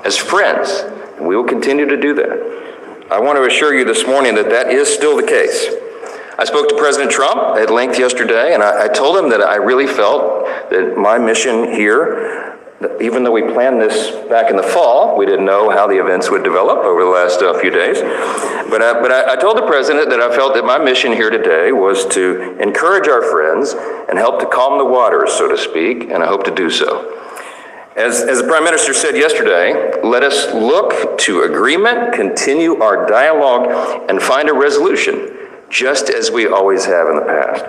as friends. And we will continue to do that. I want to assure you this morning that that is still the case. I spoke to President Trump at length yesterday, and I told him that I really felt that my mission here, even though we planned this back in the fall, we didn't know how the events would develop over the last few days. But I told the president that I felt that my mission here today was to encourage our friends and help to calm the waters, so to speak, and I hope to do so. As the Prime Minister said yesterday, let us look to agreement, continue our dialogue, and find a resolution, just as we always have in the past.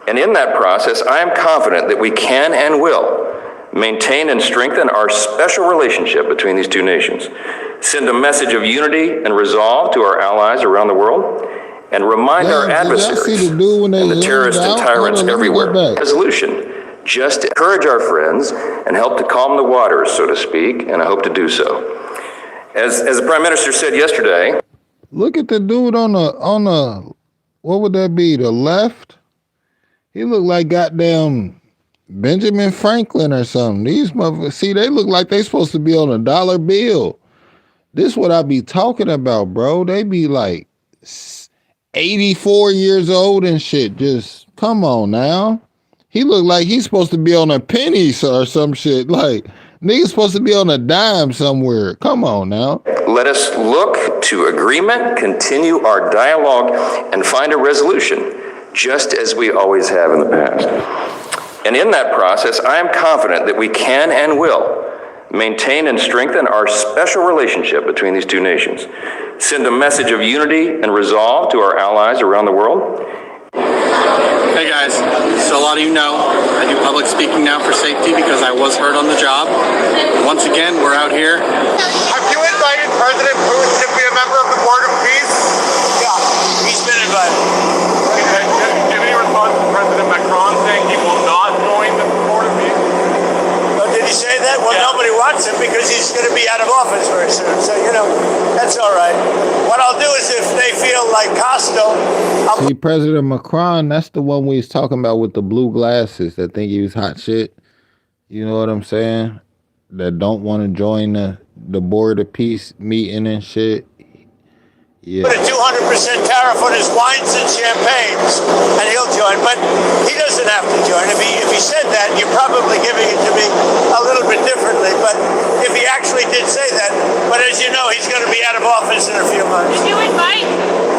And in that process, I am confident that we can and will maintain and strengthen our special relationship between these two nations, send a message of unity and resolve to our allies around the world, and remind our adversaries and the terrorists and tyrants everywhere. Resolution, just to encourage our friends and help to calm the waters, so to speak, and I hope to do so. As the Prime Minister said yesterday, look at the dude on the what would that be, the left? He looked like goddamn Benjamin Franklin or something. These motherfuckers, see, they look like they supposed to be on a dollar bill. This what I be talking about, bro. They be like 84 years old and shit. Just come on now. He look like he's supposed to be on a penny or some shit. Like, nigga's supposed to be on a dime somewhere. Come on now. Let us look to agreement, continue our dialogue, and find a resolution, just as we always have in the past. And in that process, I am confident that we can and will maintain and strengthen our special relationship between these two nations, send a message of unity and resolve to our allies around the world. Hey guys, so a lot of you know I do public speaking now for safety because I was hurt on the job. Once again, we're out here. Have you invited President Putin to be a member of the Board of Peace? Yeah, he's been invited. Okay, give me a response to President Macron saying he will not join the Board of Peace? Oh, did he say that? Well, nobody wants him because he's going to be out of office very soon. So, that's all right. What I'll do is if they feel like Costo, See, President Macron, that's the one we was talking about with the blue glasses that think he was hot shit. You know what I'm saying? That don't want to join the Board of Peace meeting and shit. Yeah. Put a 200% tariff on his wines and champagnes, and he'll join. But he doesn't have to join. If he said that, you're probably giving it to me a little bit differently. But if he actually did say that, but as you know, he's going to be out of office in a few months. Did you invite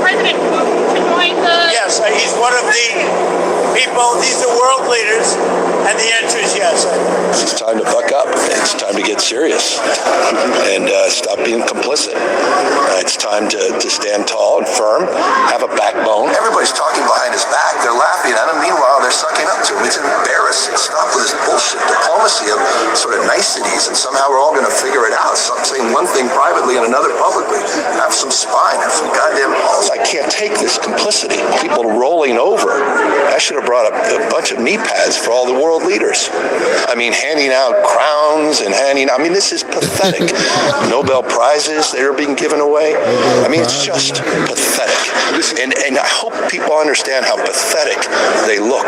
President Putin to join the... Yes, he's one of the people. These are world leaders, and the answer is yes. It's time to buck up. It's time to get serious and stop being complicit. It's time to stand tall and firm, have a backbone. Everybody's talking behind his back. They're laughing at him. Meanwhile, they're sucking up to him. It's embarrassing. Stop with this bullshit diplomacy of sort of niceties, and somehow we're all going to figure it out. Some saying one thing privately and another publicly. Have some spine. Have some goddamn balls. I can't take this complicity. People rolling over. I should have brought up a bunch of knee pads for all the world leaders. I mean, handing out crowns and this is pathetic. Nobel Prizes, they're being given away. I mean, it's just pathetic. And I hope people understand how pathetic they look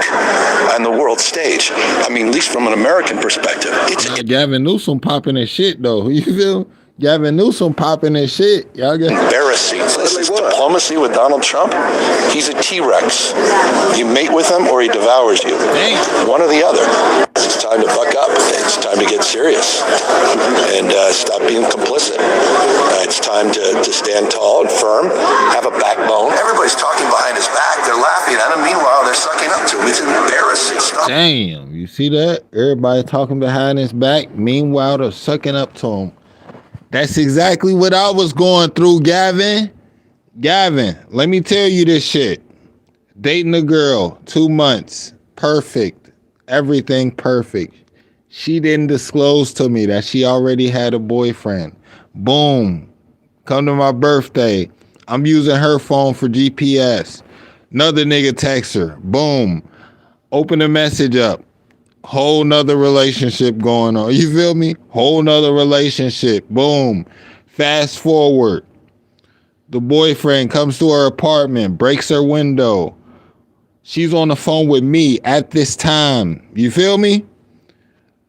on the world stage. I mean, at least from an American perspective. It's Gavin Newsom popping his shit, though. You feel? Gavin Newsom popping his shit. Y'all get embarrassing. This is diplomacy with Donald Trump. He's a T-Rex. You mate with him or he devours you. One or the other. It's time to buck up. It's time to get serious and stop being complicit. It's time to stand tall and firm, have a backbone. Everybody's talking behind his back. They're laughing at him. Meanwhile, they're sucking up to him. It's embarrassing stuff. Damn, you see that? Everybody talking behind his back. Meanwhile, they're sucking up to him. That's exactly what I was going through, Gavin. Gavin, let me tell you this shit. Dating a girl, 2 months, perfect. Everything perfect. She didn't disclose to me that she already had a boyfriend. Boom. Come to my birthday. I'm using her phone for GPS. Another nigga texts her. Boom. Open the message up. Whole nother relationship going on. You feel me? Whole nother relationship. Boom. Fast forward. The boyfriend comes to her apartment, breaks her window. She's on the phone with me at this time. You feel me?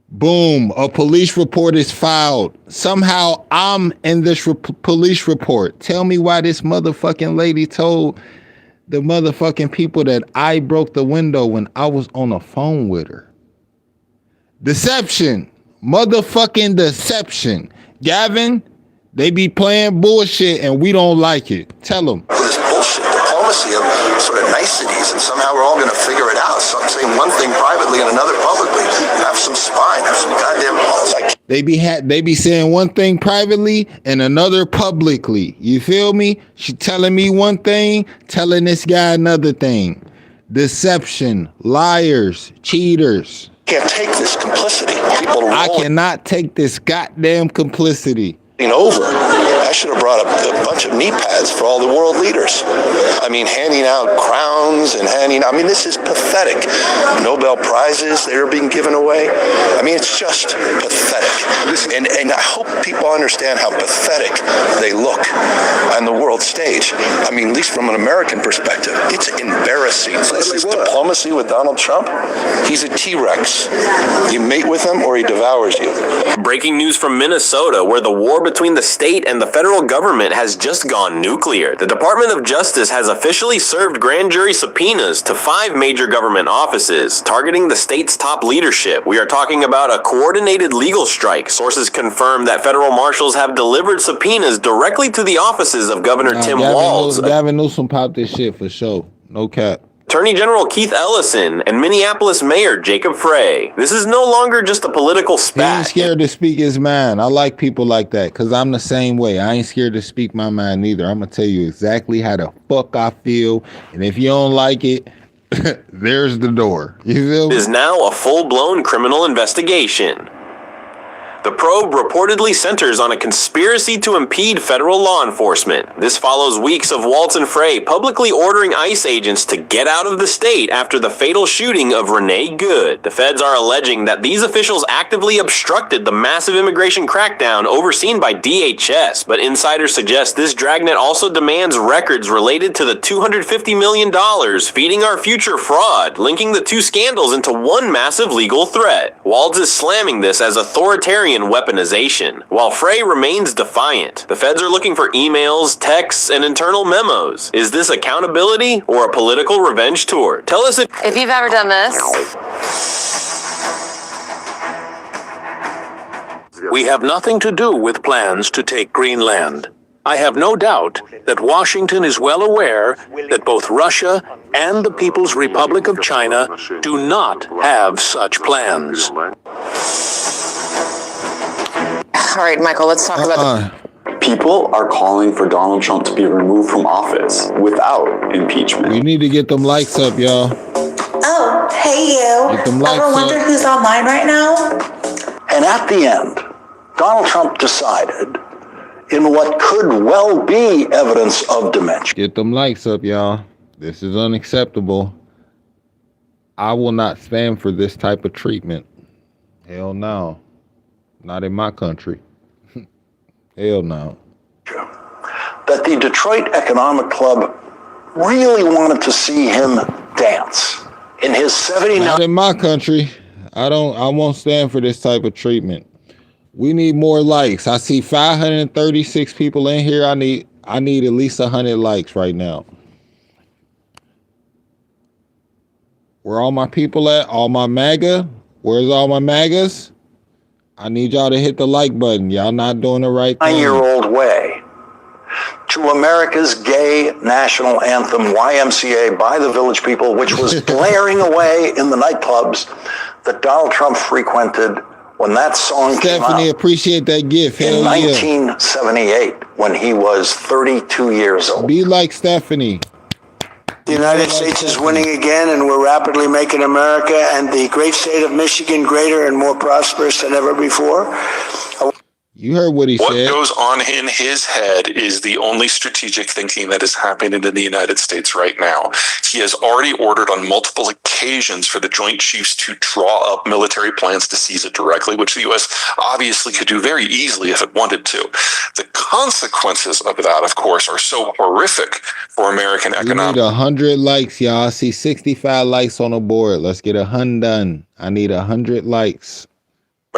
Boom. A police report is filed. Somehow I'm in this police report. Tell me why this motherfucking lady told the motherfucking people that I broke the window when I was on the phone with her. Deception. Motherfucking deception. Gavin, they be playing bullshit and we don't like it. Tell them. This bullshit diplomacy of sort of niceties, and somehow we're all going to figure it out. So I'm saying one thing privately and another publicly. Have some spine. Have some goddamn balls. They be saying one thing privately and another publicly. You feel me? She telling me one thing, telling this guy another thing. Deception, liars, cheaters. Can't take this complicity. I cannot take this goddamn complicity. Over. I should have brought up a bunch of knee pads for all the world leaders. I mean, handing out crowns and this is pathetic. Nobel Prizes, they're being given away. I mean, it's just pathetic. And I hope people understand how pathetic they look on the world stage. I mean, at least from an American perspective. It's embarrassing. This is diplomacy with Donald Trump. He's a T-Rex. You mate with him or he devours you. Breaking news from Minnesota, where the war between the state and the federal government has just gone nuclear. The Department of Justice has officially served grand jury subpoenas to 5 major government offices, targeting the state's top leadership. We are talking about a coordinated legal strike. Sources confirm that federal marshals have delivered subpoenas directly to the offices of Governor Tim Walz. Gavin Newsom popped this shit for sure. No cap. Attorney General Keith Ellison and Minneapolis Mayor Jacob Frey. This is no longer just a political spat. He ain't scared to speak his mind. I like people like that because I'm the same way. I ain't scared to speak my mind either. I'm going to tell you exactly how the fuck I feel. And if you don't like it, there's the door. You feel me? It is now a full-blown criminal investigation. The probe reportedly centers on a conspiracy to impede federal law enforcement. This follows weeks of Walz and Frey publicly ordering ICE agents to get out of the state after the fatal shooting of Renee Good. The feds are alleging that these officials actively obstructed the massive immigration crackdown overseen by DHS, but insiders suggest this dragnet also demands records related to the $250 million feeding our future fraud, linking the two scandals into one massive legal threat. Walz is slamming this as authoritarian weaponization, while Frey remains defiant. The feds are looking for emails, texts, and internal memos. Is this accountability or a political revenge tour? Tell us if you've ever done this. We have nothing to do with plans to take Greenland. I have no doubt that Washington is well aware that both Russia and the People's Republic of China do not have such plans. All right, Michael, let's talk about People are calling for Donald Trump to be removed from office without impeachment. We need to get them likes up, y'all. Oh, hey you. Get them likes Ever wonder up. who's online right now? And at the end, Donald Trump decided, in what could well be evidence of dementia. Get them likes up, y'all. This is unacceptable. I will not stand for this type of treatment. Hell no. Not in my country. Hell no. That the Detroit Economic Club really wanted to see him dance. In his 79... Not in my country. I won't stand for this type of treatment. We need more likes. I see 536 people in here. I need at least 100 likes right now. Where all my people at? All my MAGA? Where's all my MAGAs? I need y'all to hit the like button. Y'all not doing the right thing. 9-year-old way to America's gay national anthem, YMCA, by the Village People, which was blaring away in the nightclubs that Donald Trump frequented when that song came out. Stephanie, appreciate that gift. In 1978, when he was 32 years old. Be like Stephanie. The United States is winning again, and we're rapidly making America and the great state of Michigan greater and more prosperous than ever before. You heard what he said. What goes on in his head is the only strategic thinking that is happening in the United States right now. He has already ordered on multiple occasions for the Joint Chiefs to draw up military plans to seize it directly, which the U.S. obviously could do very easily if it wanted to. The consequences of that, of course, are so horrific for American economics. We need 100 likes, y'all. I see 65 likes on the board. Let's get 100 done. I need 100 likes.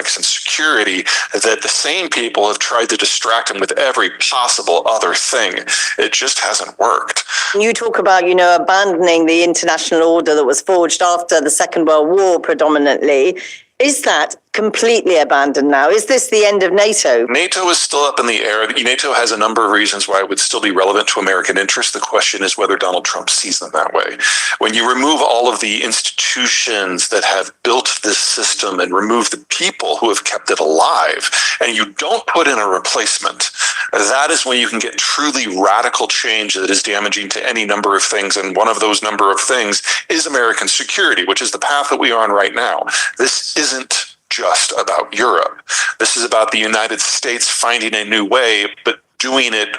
And security that the same people have tried to distract him with every possible other thing. It just hasn't worked. You talk about, abandoning the international order that was forged after the Second World War predominantly. Is that completely abandoned now? Is this the end of NATO? NATO is still up in the air. NATO has a number of reasons why it would still be relevant to American interests. The question is whether Donald Trump sees them that way. When you remove all of the institutions that have built this system and remove the people who have kept it alive, and you don't put in a replacement, that is when you can get truly radical change that is damaging to any number of things. And one of those number of things is American security, which is the path that we are on right now. This isn't just about Europe. This is about the United States finding a new way, but doing it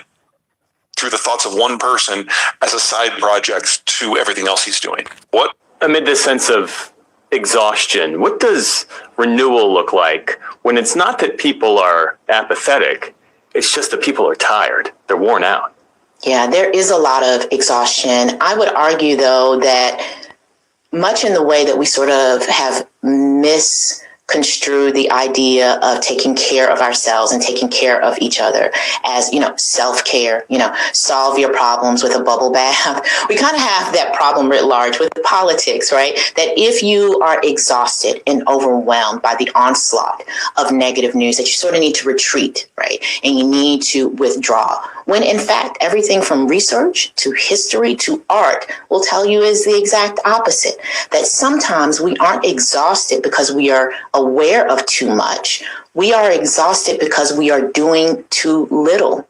through the thoughts of one person as a side project to everything else he's doing. What? Amid this sense of exhaustion, what does renewal look like when it's not that people are apathetic, it's just that people are tired, they're worn out? Yeah, there is a lot of exhaustion. I would argue, though, that much in the way that we sort of have misconstrued the idea of taking care of ourselves and taking care of each other as, self-care, solve your problems with a bubble bath. We kind of have that problem writ large with politics, right? That if you are exhausted and overwhelmed by the onslaught of negative news, that you sort of need to retreat, right? And you need to withdraw. When in fact, everything from research to history to art will tell you is the exact opposite. That sometimes we aren't exhausted because we are aware of too much. We are exhausted because we are doing too little.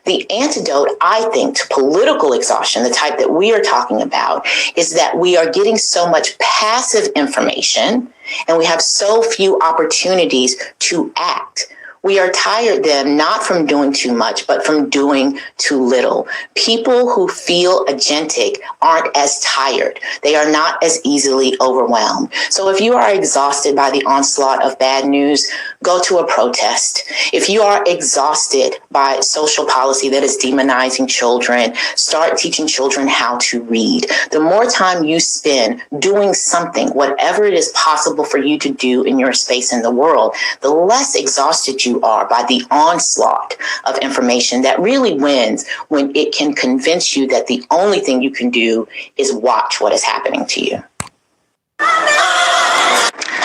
The antidote, I think, to political exhaustion, the type that we are talking about, is that we are getting so much passive information and we have so few opportunities to act. We are tired then, not from doing too much, but from doing too little. People who feel agentic aren't as tired. They are not as easily overwhelmed. So if you are exhausted by the onslaught of bad news, go to a protest. If you are exhausted by social policy that is demonizing children, start teaching children how to read. The more time you spend doing something, whatever it is possible for you to do in your space in the world, the less exhausted you are by the onslaught of information that really wins when it can convince you that the only thing you can do is watch what is happening to you.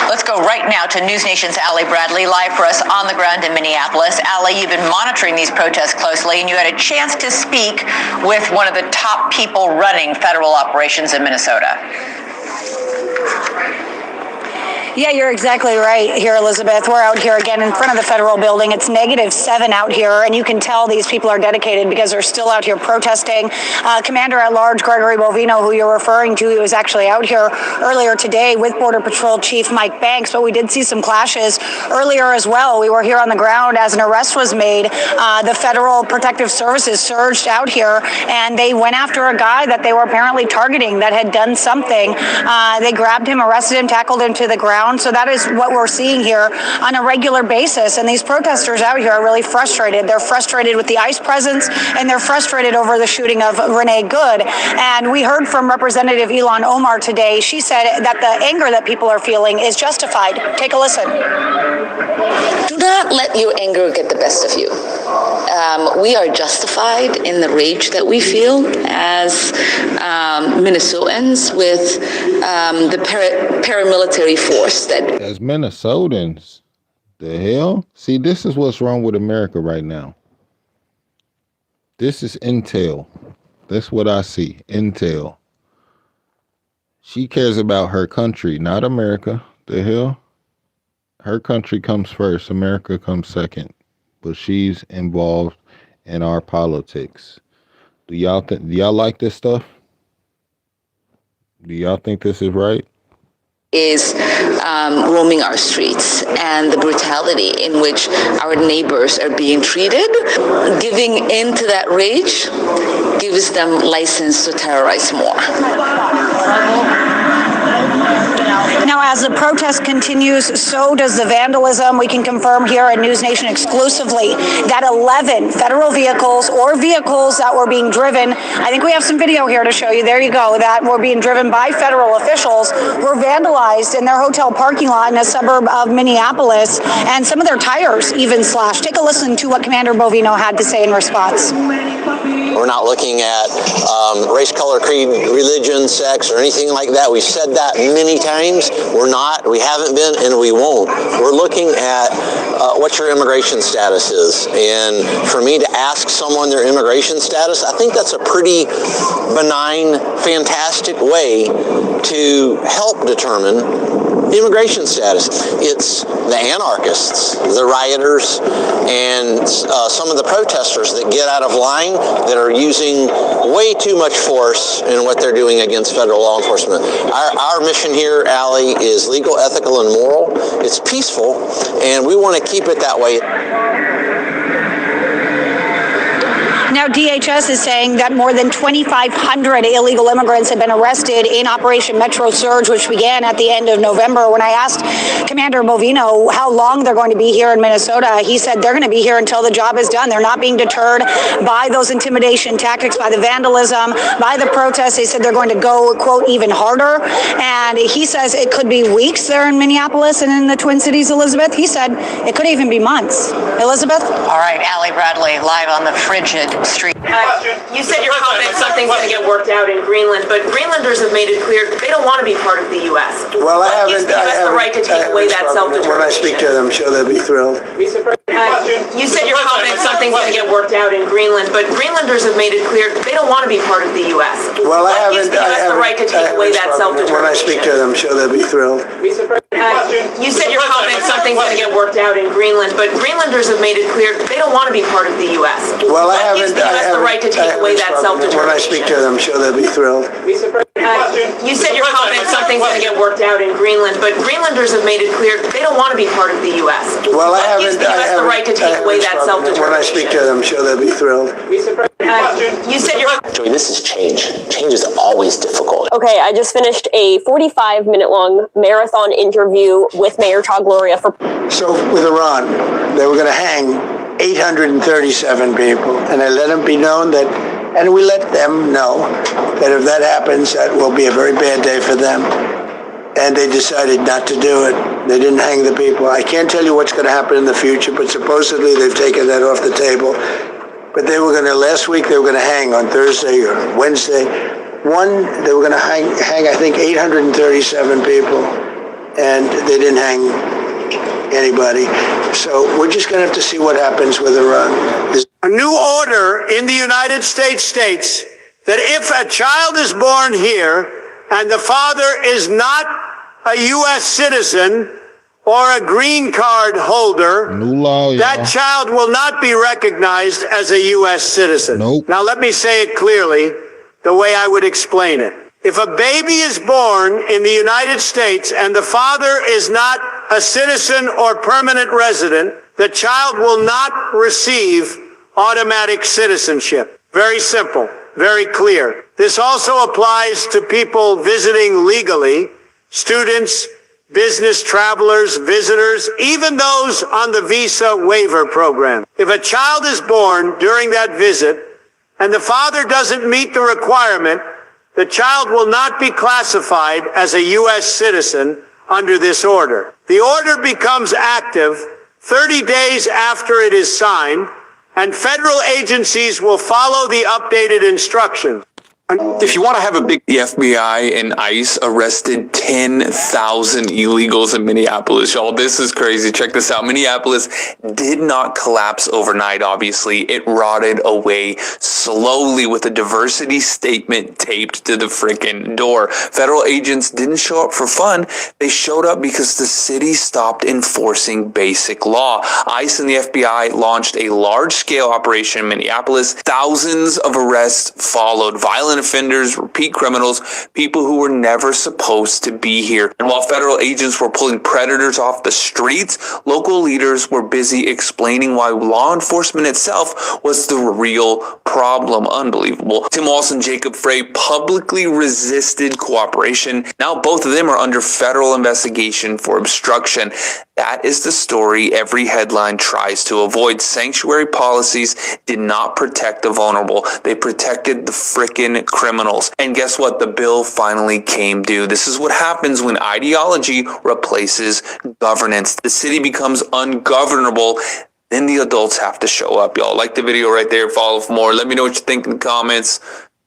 Let's go right now to News Nation's Allie Bradley, live for us on the ground in Minneapolis. Allie, you've been monitoring these protests closely, and you had a chance to speak with one of the top people running federal operations in Minnesota. Yeah, you're exactly right here, Elizabeth. We're out here again in front of the federal building. It's -7 out here, and you can tell these people are dedicated because they're still out here protesting. Commander-at-Large Gregory Bovino, who you're referring to, he was actually out here earlier today with Border Patrol Chief Mike Banks, but we did see some clashes earlier as well. We were here on the ground as an arrest was made. The Federal Protective Services surged out here, and they went after a guy that they were apparently targeting that had done something. They grabbed him, arrested him, tackled him to the ground. down. So that is what we're seeing here on a regular basis. And these protesters out here are really frustrated. They're frustrated with the ICE presence, and they're frustrated over the shooting of Renee Good. And we heard from Representative Ilhan Omar today. She said that the anger that people are feeling is justified. Take a listen. Do not let your anger get the best of you. We are justified in the rage that we feel as Minnesotans with the paramilitary force that... As Minnesotans, the hell? See, this is what's wrong with America right now. This is intel. That's what I see, intel. She cares about her country, not America. The hell? Her country comes first, America comes second. But she's involved in our politics. Do y'all like this stuff? Do y'all think this is right? Is roaming our streets and the brutality in which our neighbors are being treated. Giving in to that rage gives them license to terrorize more. Now, as the protest continues, so does the vandalism. We can confirm here at News Nation exclusively that 11 federal vehicles or vehicles that were being driven, I think we have some video here to show you, there you go, that were being driven by federal officials were vandalized in their hotel parking lot in a suburb of Minneapolis, and some of their tires even slashed. Take a listen to what Commander Bovino had to say in response. We're not looking at race, color, creed, religion, sex, or anything like that. We've said that many times. We're not, we haven't been, and we won't. We're looking at what your immigration status is. And for me to ask someone their immigration status, I think that's a pretty benign, fantastic way to help determine immigration status. It's the anarchists, the rioters, and some of the protesters that get out of line that are using way too much force in what they're doing against federal law enforcement. Our mission here, Allie, is legal, ethical, and moral. It's peaceful, and we want to keep it that way. Now, DHS is saying that more than 2,500 illegal immigrants have been arrested in Operation Metro Surge, which began at the end of November. When I asked Commander Bovino how long they're going to be here in Minnesota, he said they're going to be here until the job is done. They're not being deterred by those intimidation tactics, by the vandalism, by the protests. They said they're going to go, quote, even harder. And he says it could be weeks there in Minneapolis and in the Twin Cities, Elizabeth. He said it could even be months. Elizabeth? All right, Allie Bradley, live on the frigid street. You said you're confident something's going to get worked out in Greenland, but Greenlanders have made it clear they don't want to be part of the U.S. Well, I haven't. Gives the U.S. the right to take away that self-determination? When I speak to them, I'm sure they'll be thrilled. You said you're confident something's going to get worked out in Greenland, but Greenlanders have made it clear they don't want to be part of the U.S. Well, I haven't. Gives the U.S. the right to take away that self-determination? When I speak to them, I'm sure they'll be thrilled. You said you're confident something's going to get worked out in Greenland, but Greenlanders have made it clear they don't want to be part of the U.S. Well, I haven't. Gives the U.S. the right to take away that self-determination? When I speak to them, I'm sure they'll be thrilled. You said you're confident something's going to get worked out in Greenland, but Greenlanders have made it clear they don't want to be part of the U.S. Well, I haven't. Gives the U.S. the right to take away that self-determination? When I speak to them, I'm sure they'll be thrilled. You said you're... Joey, this is change. Change is always difficult. Okay, I just finished a 45-minute-long marathon interview with Mayor Todd Gloria for... So with Iran, they were going to hang 837 people, and I let them be known that, and we let them know that if that happens, that will be a very bad day for them. And they decided not to do it. They didn't hang the people. I can't tell you what's going to happen in the future, but supposedly they've taken that off the table. But they were going to, last week, they were going to hang on Thursday or Wednesday. They were going to hang, I think, 837 people, and they didn't hang anybody. So we're just going to have to see what happens with Iran. A new order in the United States states that if a child is born here and the father is not a U.S. citizen or a green card holder, New law, that child will not be recognized as a U.S. citizen. Nope. Now let me say it clearly the way I would explain it. If a baby is born in the United States and the father is not a citizen or permanent resident, the child will not receive automatic citizenship. Very simple, very clear. This also applies to people visiting legally, students, business travelers, visitors, even those on the visa waiver program. If a child is born during that visit and the father doesn't meet the requirement, the child will not be classified as a U.S. citizen under this order. The order becomes active 30 days after it is signed, and federal agencies will follow the updated instructions. If you want to have a big, the FBI and ICE arrested 10,000 illegals in Minneapolis, y'all. This is crazy. Check this out. Minneapolis did not collapse overnight, obviously. It rotted away slowly with a diversity statement taped to the freaking door. Federal agents didn't show up for fun. They showed up because the city stopped enforcing basic law. ICE and the FBI launched a large-scale operation in Minneapolis. Thousands of arrests followed. Violent offenders, repeat criminals, people who were never supposed to be here. And while federal agents were pulling predators off the streets, local leaders were busy explaining why law enforcement itself was the real problem. Unbelievable. Tim Walz and Jacob Frey publicly resisted cooperation. Now both of them are under federal investigation for obstruction. That is the story every headline tries to avoid. Sanctuary policies did not protect the vulnerable. They protected the frickin' criminals. And guess what? The bill finally came due. This is what happens when ideology replaces governance. The city becomes ungovernable. Then the adults have to show up, y'all. Like the video right there. Follow for more. Let me know what you think in the comments.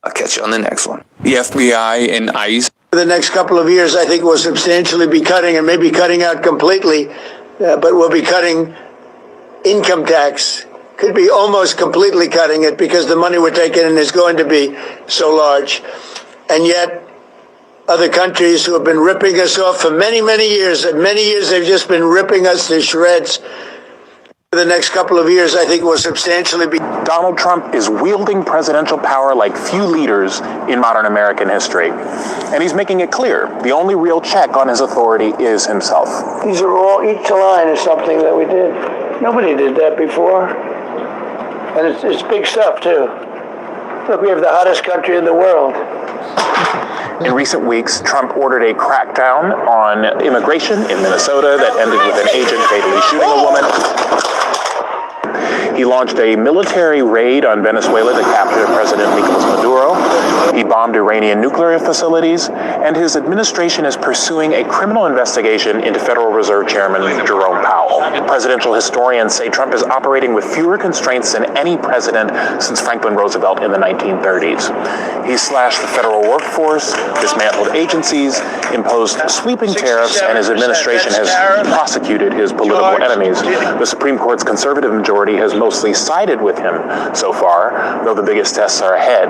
I'll catch you on the next one. The FBI and ICE. For the next couple of years, I think we'll substantially be cutting, and maybe cutting out completely, but we'll be cutting income tax. Could be almost completely cutting it because the money we're taking in is going to be so large. And yet, other countries who have been ripping us off for many, many years they've just been ripping us to shreds. For the next couple of years, I think we'll substantially be... Donald Trump is wielding presidential power like few leaders in modern American history. And he's making it clear the only real check on his authority is himself. These are all, each line is something that we did. Nobody did that before. And it's big stuff, too. Look, we have the hottest country in the world. In recent weeks, Trump ordered a crackdown on immigration in Minnesota that ended with an agent fatally shooting a woman. He launched a military raid on Venezuela to capture President Nicolas Maduro. He bombed Iranian nuclear facilities, and his administration is pursuing a criminal investigation into Federal Reserve Chairman Jerome Powell. Presidential historians say Trump is operating with fewer constraints than any president since Franklin Roosevelt in the 1930s. He slashed the federal workforce, dismantled agencies, imposed sweeping tariffs, and his administration has prosecuted his political enemies. The Supreme Court's conservative majority has mostly sided with him so far, though the biggest tests are ahead.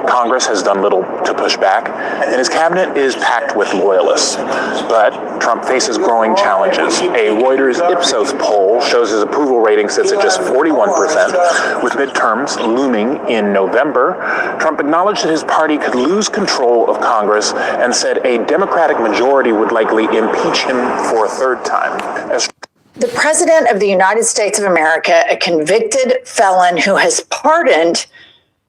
Congress has done little to push back, and his cabinet is packed with loyalists. But Trump faces growing challenges. A Reuters Ipsos poll shows his approval rating sits at just 41%. With midterms looming in November, Trump acknowledged that his party could lose control of Congress and said a Democratic majority would likely impeach him for a third time. The President of the United States of America, a convicted felon who has pardoned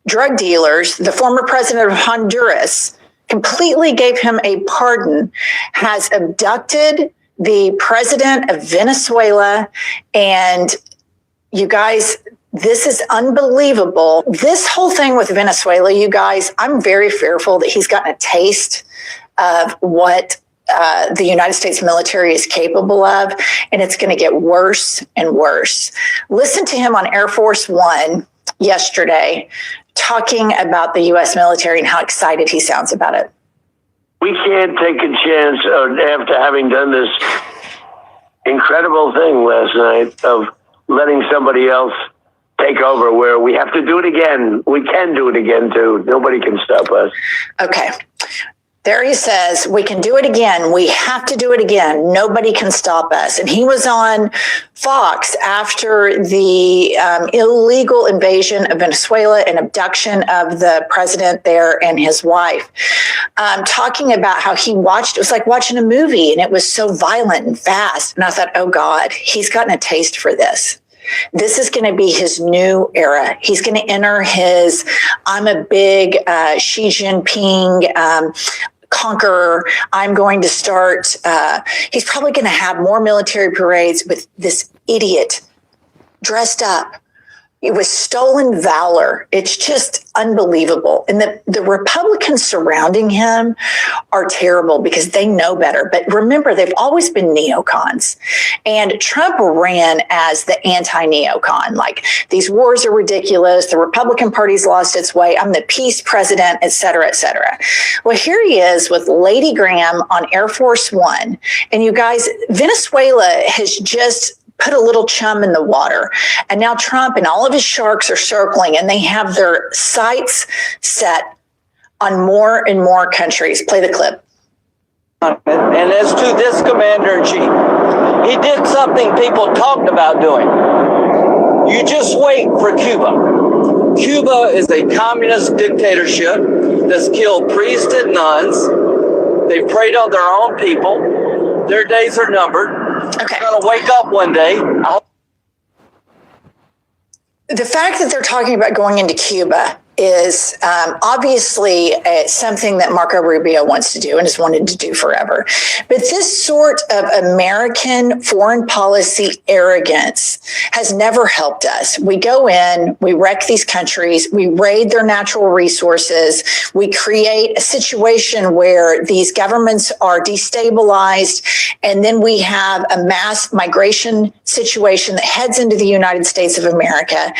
drug dealers, the former president of Honduras, completely gave him a pardon, has abducted the president of Venezuela. And you guys, this is unbelievable. This whole thing with Venezuela, you guys, I'm very fearful that he's gotten a taste of what the United States military is capable of, and it's going to get worse and worse. Listen to him on Air Force One yesterday talking about the U.S. military and how excited he sounds about it. We can't take a chance after having done this incredible thing last night of letting somebody else take over, where we have to do it again. We can do it again, too. Nobody can stop us. Okay. There he says, we can do it again. We have to do it again. Nobody can stop us. And he was on Fox after the illegal invasion of Venezuela and abduction of the president there and his wife, talking about how he watched, it was like watching a movie, and it was so violent and fast. And I thought, oh God, he's gotten a taste for this. This is going to be his new era. He's going to enter his, I'm a big Xi Jinping conqueror. I'm going to start, he's probably going to have more military parades with this idiot dressed up with stolen valor. It's just unbelievable. And the Republicans surrounding him are terrible because they know better. But remember, they've always been neocons. And Trump ran as the anti-neocon. Like, these wars are ridiculous. The Republican Party's lost its way. I'm the peace president, et cetera, et cetera. Well, here he is with Lady Graham on Air Force One. And you guys, Venezuela has just put a little chum in the water. And now Trump and all of his sharks are circling, and they have their sights set on more and more countries. Play the clip. And as to this commander-in-chief, he did something people talked about doing. You just wait for Cuba. Cuba is a communist dictatorship that's killed priests and nuns. They've preyed on their own people. Their days are numbered. Okay. They're going to wake up one day. The fact that they're talking about going into Cuba is obviously something that Marco Rubio wants to do and has wanted to do forever. But this sort of American foreign policy arrogance has never helped us. We go in, we wreck these countries, we raid their natural resources, we create a situation where these governments are destabilized, and then we have a mass migration situation that heads into the United States of America,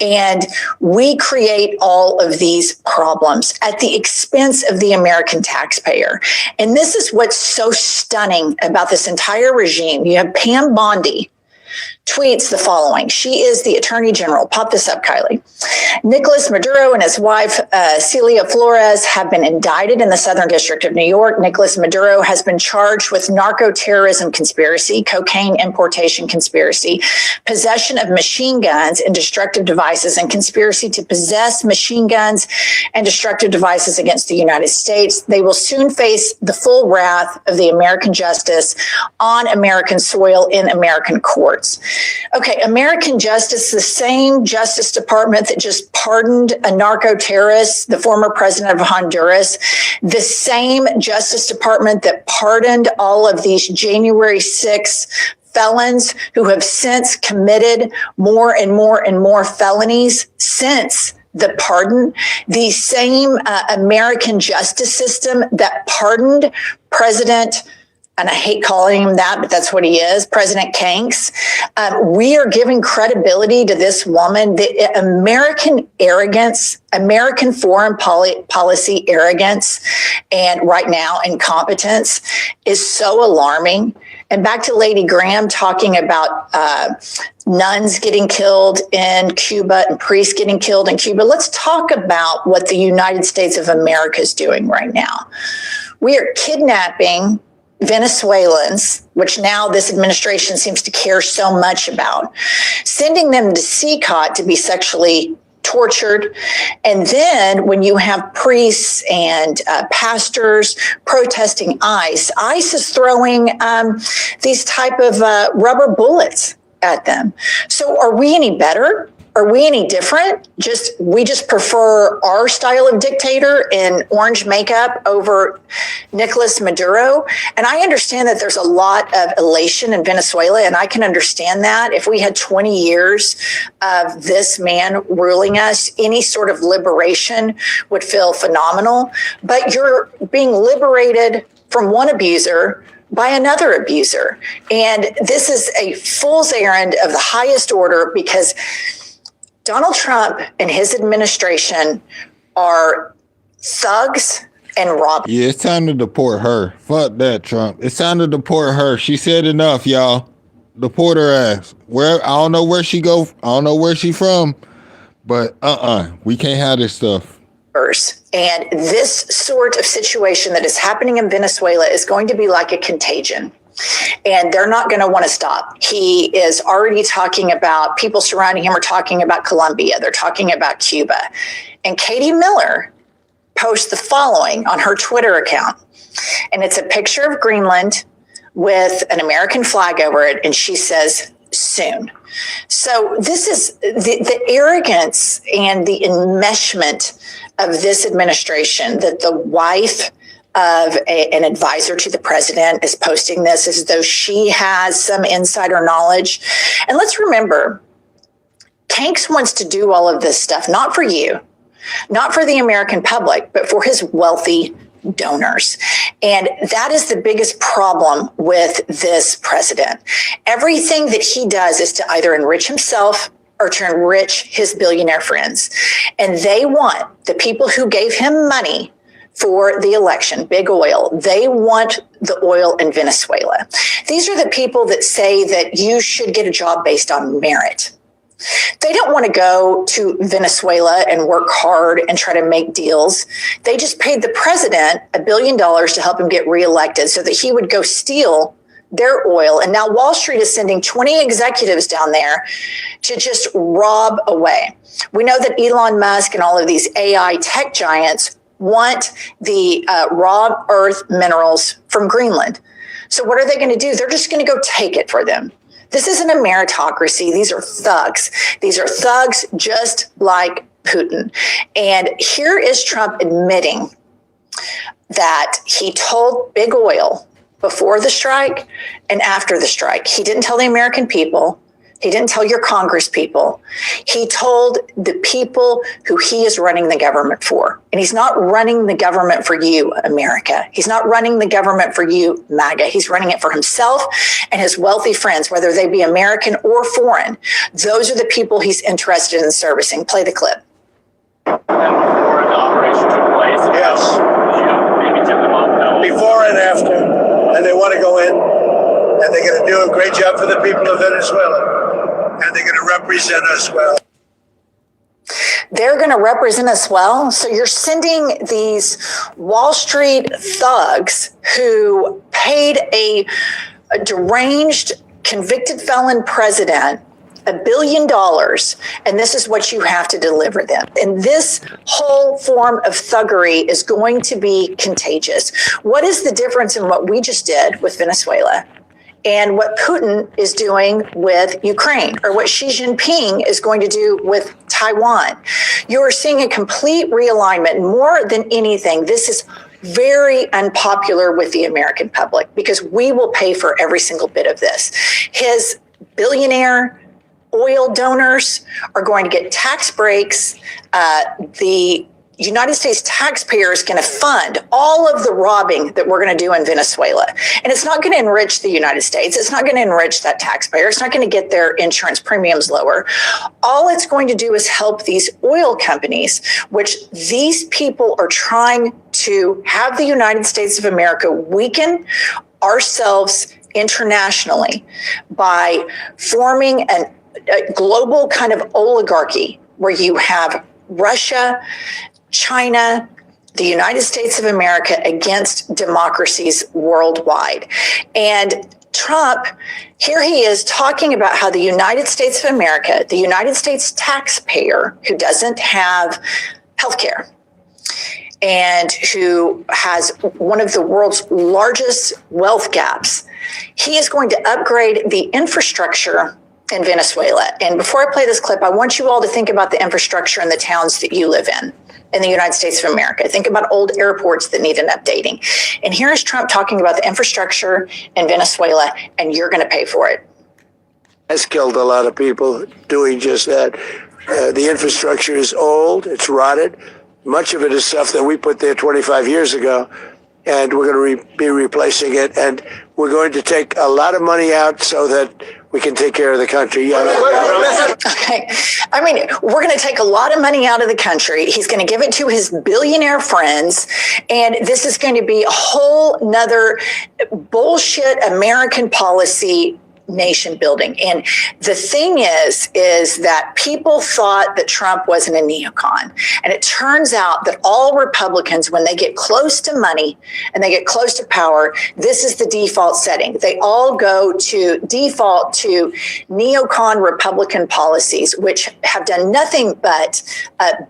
and we create all of these problems at the expense of the American taxpayer. And this is what's so stunning about this entire regime. You have Pam Bondi tweets the following. She is the Attorney General. Pop this up, Kylie. Nicolas Maduro and his wife, Celia Flores, have been indicted in the Southern District of New York. Nicolas Maduro has been charged with narco-terrorism conspiracy, cocaine importation conspiracy, possession of machine guns and destructive devices, and conspiracy to possess machine guns and destructive devices against the United States. They will soon face the full wrath of the American justice on American soil in American courts. Okay, American justice, the same Justice Department that just pardoned a narco-terrorist, the former president of Honduras, the same Justice Department that pardoned all of these January 6 felons who have since committed more and more and more felonies since the pardon, the same American justice system that pardoned President, and I hate calling him that, but that's what he is, President Kanks. We are giving credibility to this woman. The American arrogance, American foreign policy arrogance, and right now incompetence is so alarming. And back to Lady Graham talking about nuns getting killed in Cuba and priests getting killed in Cuba. Let's talk about what the United States of America is doing right now. We are kidnapping Venezuelans, which now this administration seems to care so much about, sending them to CCOT to be sexually tortured. And then when you have priests and pastors protesting ICE is throwing these type of rubber bullets at them. So are we any better? Are we any different? We just prefer our style of dictator in orange makeup over Nicolas Maduro. And I understand that there's a lot of elation in Venezuela, and I can understand that. If we had 20 years of this man ruling us, any sort of liberation would feel phenomenal. But you're being liberated from one abuser by another abuser. And this is a fool's errand of the highest order, because Donald Trump and his administration are thugs and robbers. Yeah, it's time to deport her. Fuck that, Trump. It's time to deport her. She said enough, y'all. Deport her ass. I don't know where she go. I don't know where she from. But we can't have this stuff. And this sort of situation that is happening in Venezuela is going to be like a contagion. And they're not going to want to stop. He is already talking about, people surrounding him are talking about Colombia. They're talking about Cuba. And Katie Miller posts the following on her Twitter account. And it's a picture of Greenland with an American flag over it. And she says, soon. So this is the arrogance and the enmeshment of this administration, that the wife of an advisor to the president is posting this as though she has some insider knowledge. And let's remember, Tanks wants to do all of this stuff, not for you, not for the American public, but for his wealthy donors. And that is the biggest problem with this president. Everything that he does is to either enrich himself or to enrich his billionaire friends. And they want the people who gave him money for the election, big oil, they want the oil in Venezuela. These are the people that say that you should get a job based on merit. They don't want to go to Venezuela and work hard and try to make deals. They just paid the president $1 billion to help him get reelected so that he would go steal their oil. And now Wall Street is sending 20 executives down there to just rob away. We know that Elon Musk and all of these AI tech giants want the raw earth minerals from Greenland. So what are they going to do? They're just going to go take it for them. This isn't a meritocracy. These are thugs. These are thugs just like Putin. And here is Trump admitting that he told big oil before the strike and after the strike. He didn't tell the American people. He didn't tell your Congress people. He told the people who he is running the government for. And he's not running the government for you, America. He's not running the government for you, MAGA. He's running it for himself and his wealthy friends, whether they be American or foreign. Those are the people he's interested in servicing. Play the clip. Yes. Before and after. And they want to go in, and they're going to do a great job for the people of Venezuela. And they're going to represent us well. They're going to represent us well. So you're sending these Wall Street thugs who paid a deranged, convicted felon president $1 billion, and this is what you have to deliver them. And this whole form of thuggery is going to be contagious. What is the difference in what we just did with Venezuela and what Putin is doing with Ukraine, or what Xi Jinping is going to do with Taiwan? You're seeing a complete realignment. More than anything, this is very unpopular with the American public because we will pay for every single bit of this. His billionaire oil donors are going to get tax breaks. The United States taxpayer is going to fund all of the robbing that we're going to do in Venezuela. And it's not going to enrich the United States. It's not going to enrich that taxpayer. It's not going to get their insurance premiums lower. All it's going to do is help these oil companies, which these people are trying to have the United States of America weaken ourselves internationally by forming a global kind of oligarchy where you have Russia, China, the United States of America against democracies worldwide. And Trump, here he is talking about how the United States of America, the United States taxpayer who doesn't have healthcare and who has one of the world's largest wealth gaps, he is going to upgrade the infrastructure in Venezuela. And before I play this clip, I want you all to think about the infrastructure in the towns that you live in the United States of America. Think about old airports that need an updating. And here's Trump talking about the infrastructure in Venezuela, and you're going to pay for it. Has killed a lot of people doing just that. The infrastructure is old, it's rotted. Much of it is stuff that we put there 25 years ago, and we're going to be replacing it. And we're going to take a lot of money out so that we can take care of the country. Okay. I mean, we're going to take a lot of money out of the country. He's going to give it to his billionaire friends. And this is going to be a whole nother bullshit American policy nation building. And the thing is that people thought that Trump wasn't a neocon. And it turns out that all Republicans, when they get close to money and they get close to power, this is the default setting. They all go to default to neocon Republican policies, which have done nothing but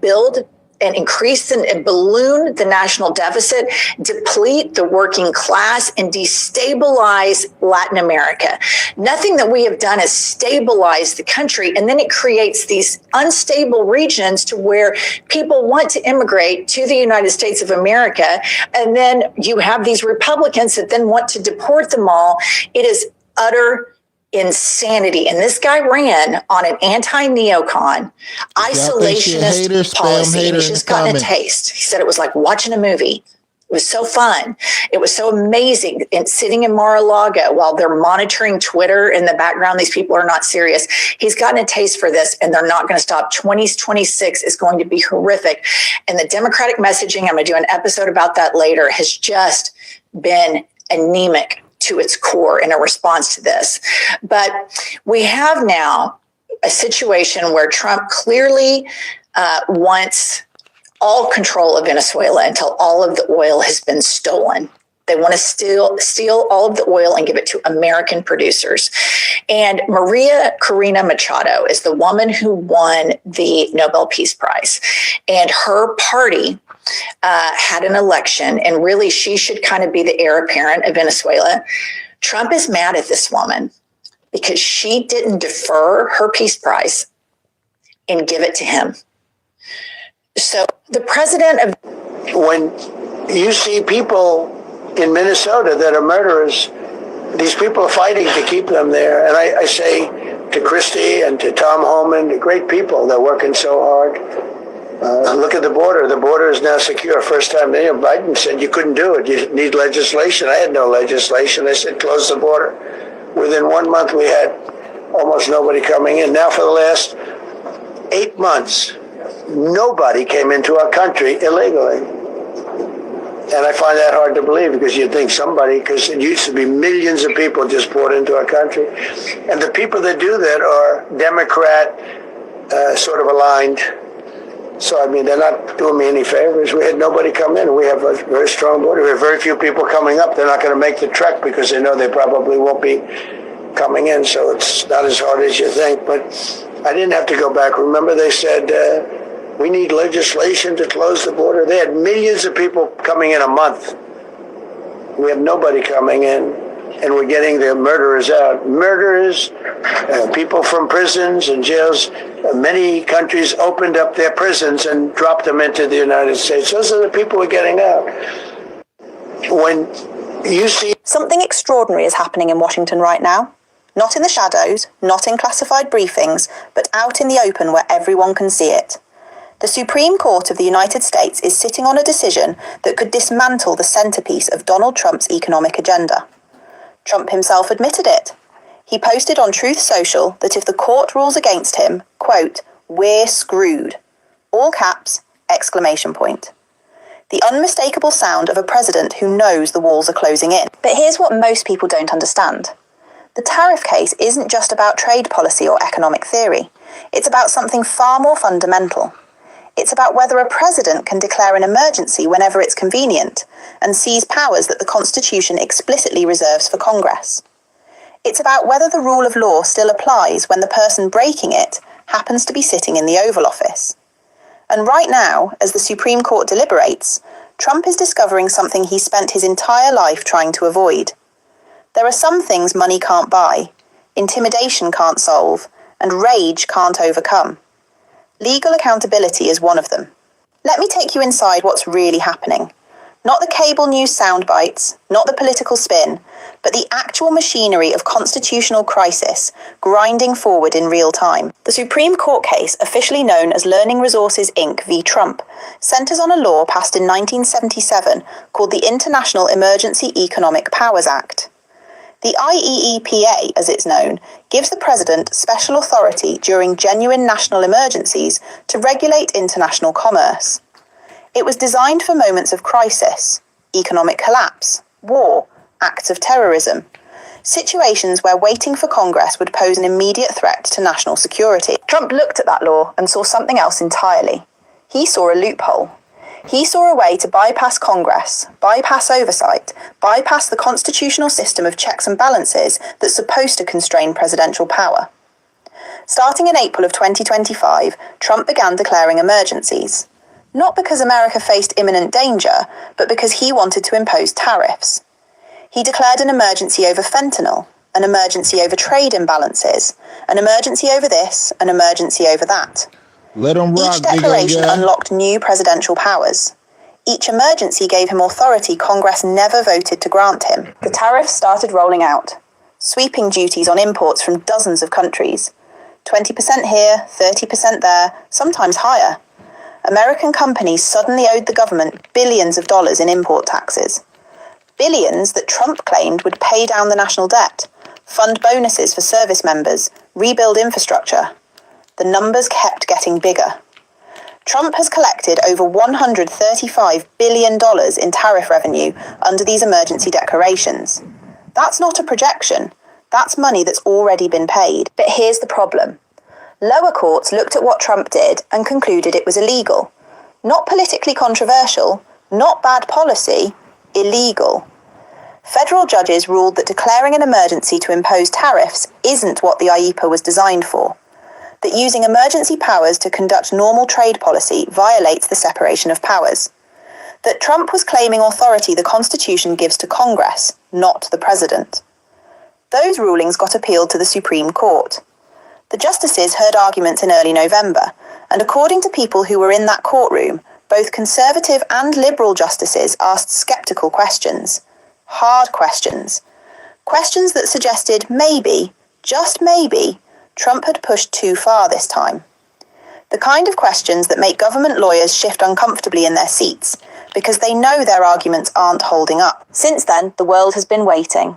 build and increase and balloon the national deficit, deplete the working class, and destabilize Latin America. Nothing that we have done is stabilize the country, and then it creates these unstable regions to where people want to immigrate to the United States of America, and then you have these Republicans that then want to deport them all. It is utter insanity. And this guy ran on an anti-neocon isolationist policy. And he's just gotten a taste. He said it was like watching a movie. It was so fun. It was so amazing. And sitting in Mar-a-Lago while they're monitoring Twitter in the background, these people are not serious. He's gotten a taste for this, and they're not going to stop. 2026 is going to be horrific. And the Democratic messaging, I'm going to do an episode about that later, has just been anemic to its core in a response to this. But we have now a situation where Trump clearly wants all control of Venezuela until all of the oil has been stolen. They want to steal all of the oil and give it to American producers. And Maria Corina Machado is the woman who won the Nobel Peace Prize. And her party had an election, and really she should kind of be the heir apparent of Venezuela. Trump is mad at this woman because she didn't defer her Peace Prize and give it to him. So the president of... When you see people in Minnesota that are murderers, these people are fighting to keep them there. And I say to Christie and to Tom Homan, the great people, they're working so hard. Look at the border. The border is now secure. First time Biden said you couldn't do it. You need legislation. I had no legislation. They said close the border. Within 1 month, we had almost nobody coming in. Now for the last 8 months, nobody came into our country illegally. And I find that hard to believe because you'd think somebody, because it used to be millions of people just poured into our country. And the people that do that are Democrat sort of aligned. So, I mean, they're not doing me any favors. We had nobody come in. We have a very strong border. We have very few people coming up. They're not going to make the trek because they know they probably won't be coming in. So it's not as hard as you think. But I didn't have to go back. Remember, they said we need legislation to close the border. They had millions of people coming in a month. We have nobody coming in. And we're getting the murderers out. Murderers, people from prisons and jails. Many countries opened up their prisons and dropped them into the United States. Those are the people we're getting out. When you see... Something extraordinary is happening in Washington right now. Not in the shadows, not in classified briefings, but out in the open where everyone can see it. The Supreme Court of the United States is sitting on a decision that could dismantle the centerpiece of Donald Trump's economic agenda. Trump himself admitted it. He posted on Truth Social that if the court rules against him, quote, "we're screwed." All caps, exclamation point. The unmistakable sound of a president who knows the walls are closing in. But here's what most people don't understand. The tariff case isn't just about trade policy or economic theory. It's about something far more fundamental. It's about whether a president can declare an emergency whenever it's convenient and seize powers that the Constitution explicitly reserves for Congress. It's about whether the rule of law still applies when the person breaking it happens to be sitting in the Oval Office. And right now, as the Supreme Court deliberates, Trump is discovering something he spent his entire life trying to avoid. There are some things money can't buy, intimidation can't solve, and rage can't overcome. Legal accountability is one of them. Let me take you inside what's really happening. Not the cable news sound bites, not the political spin, but the actual machinery of constitutional crisis grinding forward in real time. The Supreme Court case, officially known as Learning Resources Inc. v. Trump, centers on a law passed in 1977 called the International Emergency Economic Powers Act. The IEEPA, as it's known, gives the president special authority during genuine national emergencies to regulate international commerce. It was designed for moments of crisis, economic collapse, war, acts of terrorism, situations where waiting for Congress would pose an immediate threat to national security. Trump looked at that law and saw something else entirely. He saw a loophole. He saw a way to bypass Congress, bypass oversight, bypass the constitutional system of checks and balances that's supposed to constrain presidential power. Starting in April of 2025, Trump began declaring emergencies. Not because America faced imminent danger, but because he wanted to impose tariffs. He declared an emergency over fentanyl, an emergency over trade imbalances, an emergency over this, an emergency over that. Let him rock, Each declaration nigga, yeah. unlocked new presidential powers. Each emergency gave him authority Congress never voted to grant him. The tariffs started rolling out, sweeping duties on imports from dozens of countries. 20% here, 30% there, sometimes higher. American companies suddenly owed the government billions of dollars in import taxes. Billions that Trump claimed would pay down the national debt, fund bonuses for service members, rebuild infrastructure. The numbers kept getting bigger. Trump has collected over $135 billion in tariff revenue under these emergency declarations. That's not a projection. That's money that's already been paid. But here's the problem. Lower courts looked at what Trump did and concluded it was illegal. Not politically controversial, not bad policy, illegal. Federal judges ruled that declaring an emergency to impose tariffs isn't what the IEEPA was designed for. That using emergency powers to conduct normal trade policy violates the separation of powers. That Trump was claiming authority the Constitution gives to Congress, not the President. Those rulings got appealed to the Supreme Court. The justices heard arguments in early November, and according to people who were in that courtroom, both conservative and liberal justices asked skeptical questions. Hard questions. Questions that suggested maybe, just maybe, Trump had pushed too far this time. The kind of questions that make government lawyers shift uncomfortably in their seats, because they know their arguments aren't holding up. Since then, the world has been waiting.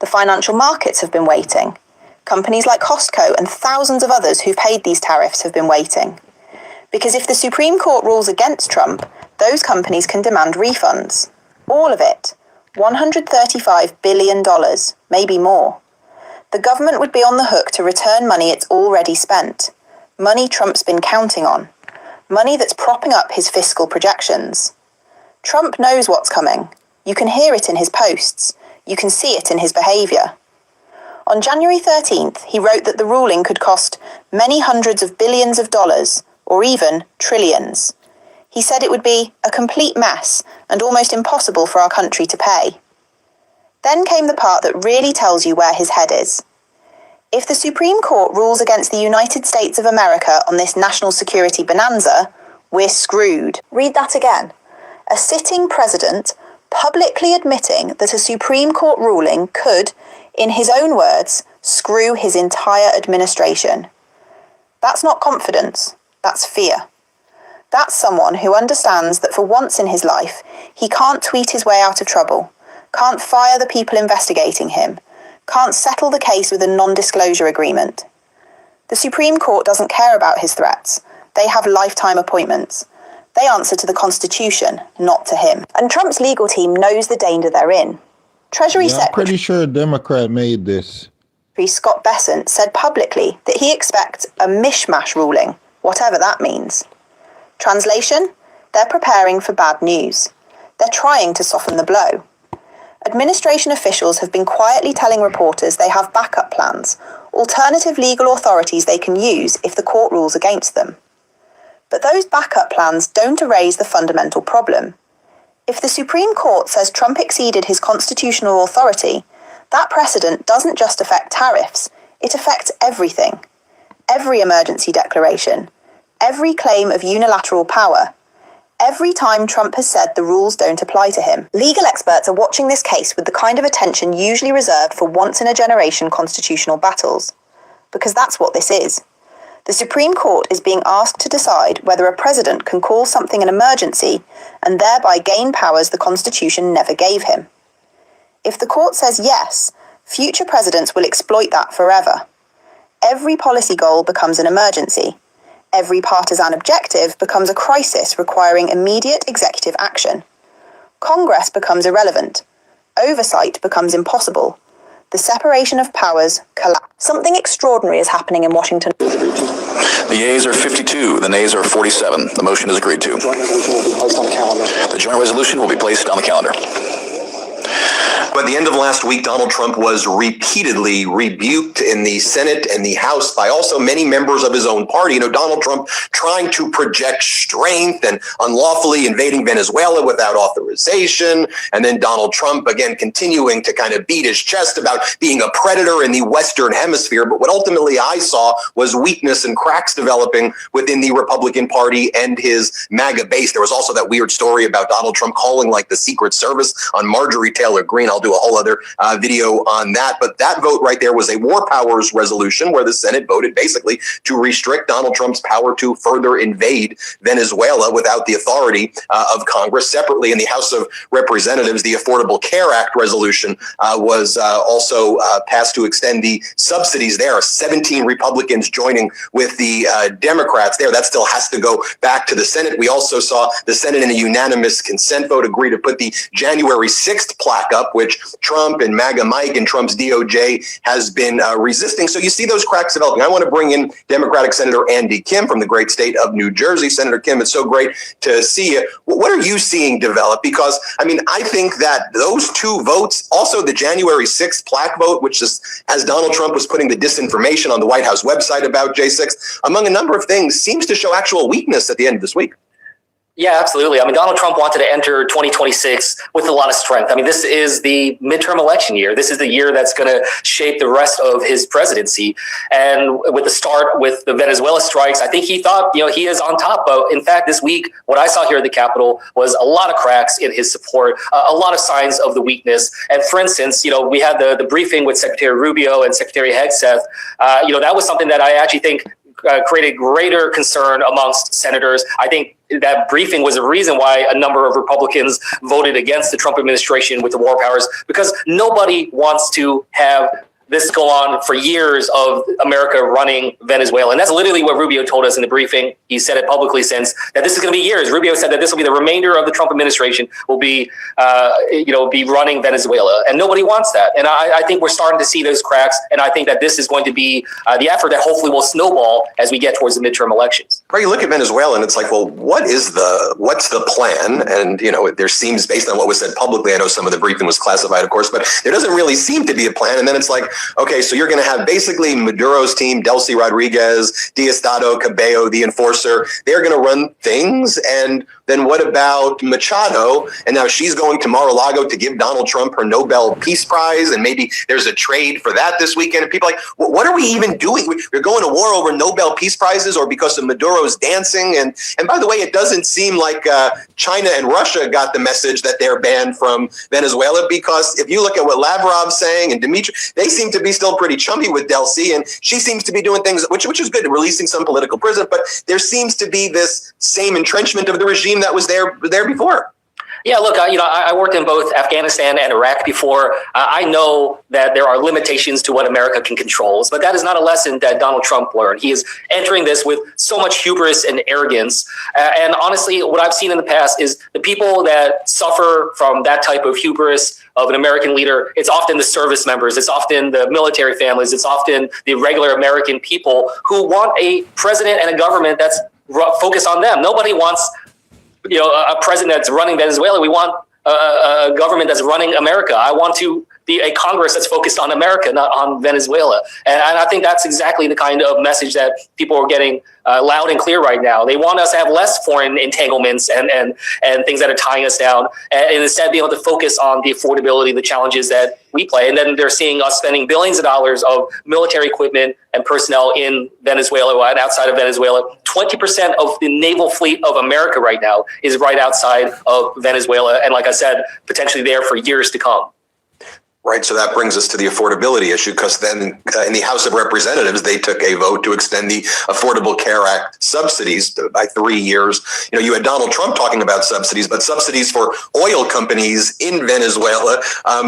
The financial markets have been waiting. Companies like Costco and thousands of others who paid these tariffs have been waiting. Because if the Supreme Court rules against Trump, those companies can demand refunds. All of it. $135 billion, maybe more. The government would be on the hook to return money it's already spent. Money Trump's been counting on. Money that's propping up his fiscal projections. Trump knows what's coming. You can hear it in his posts. You can see it in his behaviour. On January 13th, he wrote that the ruling could cost many hundreds of billions of dollars, or even trillions. He said it would be a complete mess and almost impossible for our country to pay. Then came the part that really tells you where his head is. If the Supreme Court rules against the United States of America on this national security bonanza, we're screwed. Read that again. A sitting president publicly admitting that a Supreme Court ruling could, in his own words, screw his entire administration. That's not confidence, that's fear. That's someone who understands that for once in his life, he can't tweet his way out of trouble, can't fire the people investigating him, can't settle the case with a non-disclosure agreement. The Supreme Court doesn't care about his threats. They have lifetime appointments. They answer to the Constitution, not to him. And Trump's legal team knows the danger they're in. Treasury I'm Secretary pretty sure a Democrat made this. Scott Bessent said publicly that he expects a mishmash ruling, whatever that means. Translation? They're preparing for bad news. They're trying to soften the blow. Administration officials have been quietly telling reporters they have backup plans, alternative legal authorities they can use if the court rules against them. But those backup plans don't erase the fundamental problem. If the Supreme Court says Trump exceeded his constitutional authority, that precedent doesn't just affect tariffs, it affects everything. Every emergency declaration, every claim of unilateral power, every time Trump has said the rules don't apply to him. Legal experts are watching this case with the kind of attention usually reserved for once-in-a-generation constitutional battles. Because that's what this is. The Supreme Court is being asked to decide whether a president can call something an emergency and thereby gain powers the Constitution never gave him. If the court says yes, future presidents will exploit that forever. Every policy goal becomes an emergency. Every partisan objective becomes a crisis requiring immediate executive action. Congress becomes irrelevant. Oversight becomes impossible. The separation of powers collapses. Something extraordinary is happening in Washington. The yeas are 52, the nays are 47. The motion is agreed to. The joint resolution will be placed on the calendar. But But at the end of last week, Donald Trump was repeatedly rebuked in the Senate and the House by also many members of his own party. You know, Donald Trump trying to project strength and unlawfully invading Venezuela without authorization. And then Donald Trump, again, continuing to kind of beat his chest about being a predator in the Western Hemisphere. But what ultimately I saw was weakness and cracks developing within the Republican Party and his MAGA base. There was also that weird story about Donald Trump calling like the Secret Service on Marjorie Taylor Greene. I'll do a whole other video on that. But that vote right there was a war powers resolution where the Senate voted basically to restrict Donald Trump's power to further invade Venezuela without the authority of Congress. Separately, in the House of Representatives, the Affordable Care Act resolution was also passed to extend the subsidies there. 17 Republicans joining with the Democrats there. That still has to go back to the Senate. We also saw the Senate in a unanimous consent vote agree to put the January 6th plaque up, which Trump and MAGA Mike and Trump's DOJ has been resisting. So you see those cracks developing. I want to bring in Democratic Senator Andy Kim from the great state of New Jersey. Senator Kim, it's so great to see you. What are you seeing develop? Because, I mean, I think that those two votes, also the January 6th plaque vote, which is as Donald Trump was putting the disinformation on the White House website about J6, among a number of things, seems to show actual weakness at the end of this week. Yeah, absolutely. I mean, Donald Trump wanted to enter 2026 with a lot of strength. I mean, this is the midterm election year. This is the year that's going to shape the rest of his presidency. And with the start with the Venezuela strikes, I think he thought, you know, he is on top. But in fact, this week, what I saw here at the Capitol was a lot of cracks in his support, a lot of signs of the weakness. And for instance, you know, we had the briefing with Secretary Rubio and Secretary Hegseth. You know, that was something that I actually think created greater concern amongst senators. I think that briefing was a reason why a number of Republicans voted against the Trump administration with the war powers, because nobody wants to have this go on for years of America running Venezuela. And that's literally what Rubio told us in the briefing. He said it publicly since that this is going to be years. Rubio said that this will be the remainder of the Trump administration will be, be running Venezuela. And nobody wants that. And I think we're starting to see those cracks. And I think that this is going to be the effort that hopefully will snowball as we get towards the midterm elections. Right. You look at Venezuela and it's like, well, what's the plan? And, you know, there seems, based on what was said publicly, I know some of the briefing was classified, of course, but there doesn't really seem to be a plan. And then it's like, okay, so you're going to have basically Maduro's team, Delcy Rodriguez, Diosdado Cabello, the enforcer. They're going to run things. And then what about Machado? And now she's going to Mar-a-Lago to give Donald Trump her Nobel Peace Prize. And maybe there's a trade for that this weekend. And people are like, well, what are we even doing? We're going to war over Nobel Peace Prizes or because of Maduro's dancing. And by the way, it doesn't seem like China and Russia got the message that they're banned from Venezuela, because if you look at what Lavrov's saying and Dmitry, they seem to be still pretty chummy with Delcy, and she seems to be doing things which is good, releasing some political prisoners, but there seems to be this same entrenchment of the regime that was there before. Yeah, look, I worked in both Afghanistan and Iraq before. I know that there are limitations to what America can control, but that is not a lesson that Donald Trump learned. He is entering this with so much hubris and arrogance. And honestly, what I've seen in the past is the people that suffer from that type of hubris of an American leader, it's often the service members, it's often the military families, it's often the regular American people who want a president and a government that's focused on them. Nobody wants a president that's running Venezuela. We want a government that's running America. I want to be a Congress that's focused on America, not on Venezuela. And I think that's exactly the kind of message that people are getting loud and clear right now. They want us to have less foreign entanglements and things that are tying us down, and instead be able to focus on the affordability, the challenges that we play. And then they're seeing us spending billions of dollars of military equipment and personnel in Venezuela and outside of Venezuela. 20% of the naval fleet of America right now is right outside of Venezuela. And like I said, potentially there for years to come. Right. So that brings us to the affordability issue, because then in the House of Representatives, they took a vote to extend the Affordable Care Act subsidies by 3 years. You had Donald Trump talking about subsidies, but subsidies for oil companies in Venezuela,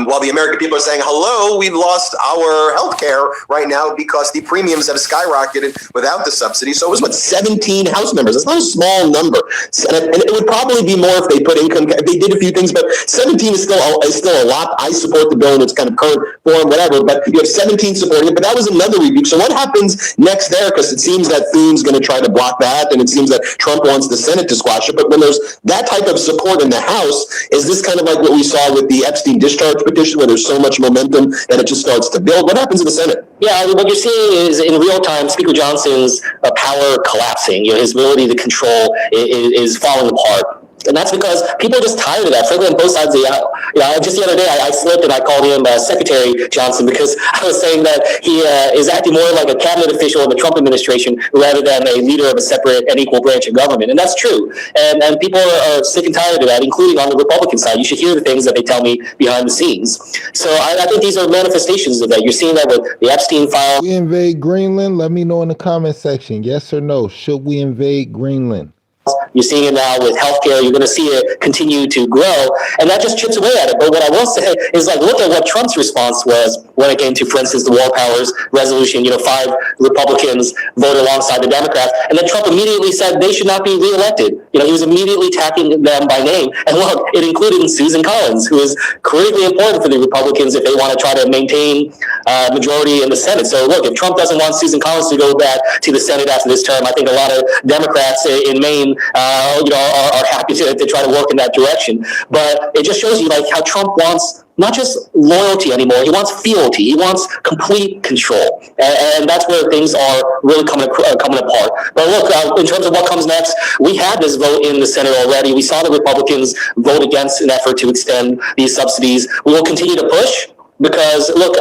while the American people are saying, hello, we've lost our health care right now because the premiums have skyrocketed without the subsidy. So it was 17 House members. It's not a small number. And it would probably be more if they put income, if they did a few things, but 17 is still a lot. I support the bill in in its kind of current form, whatever, but you have 17 supporting it, but that was another rebuke. So what happens next there? Because it seems that Thune's going to try to block that, and it seems that Trump wants the Senate to squash it, but when there's that type of support in the House, is this kind of like what we saw with the Epstein discharge petition, where there's so much momentum that it just starts to build? What happens in the Senate? Yeah, what you're seeing is in real time, Speaker Johnson's power collapsing. His ability to control is falling apart. And that's because people are just tired of that, frankly, on both sides of the aisle. Just the other day, I slipped and I called him Secretary Johnson because I was saying that he is acting more like a cabinet official in the Trump administration rather than a leader of a separate and equal branch of government. And that's true. And people are sick and tired of that, including on the Republican side. You should hear the things that they tell me behind the scenes. So I think these are manifestations of that. You're seeing that with the Epstein file. We invade Greenland? Let me know in the comment section. Yes or no? Should we invade Greenland? You're seeing it now with healthcare. You're going to see it continue to grow, and that just chips away at it. But what I will say is, look at what Trump's response was when it came to, for instance, the War Powers Resolution. 5 Republicans voted alongside the Democrats, and then Trump immediately said they should not be reelected. He was immediately attacking them by name. And look, it included Susan Collins, who is critically important for the Republicans if they want to try to maintain majority in the Senate. So look, if Trump doesn't want Susan Collins to go back to the Senate after this term, I think a lot of Democrats in Maine are happy to try to work in that direction. But it just shows you how Trump wants not just loyalty anymore. He wants fealty. He wants complete control. And that's where things are really coming apart. But look, in terms of what comes next, we had this vote in the Senate already. We saw the Republicans vote against an effort to extend these subsidies. We will continue to push. Because look,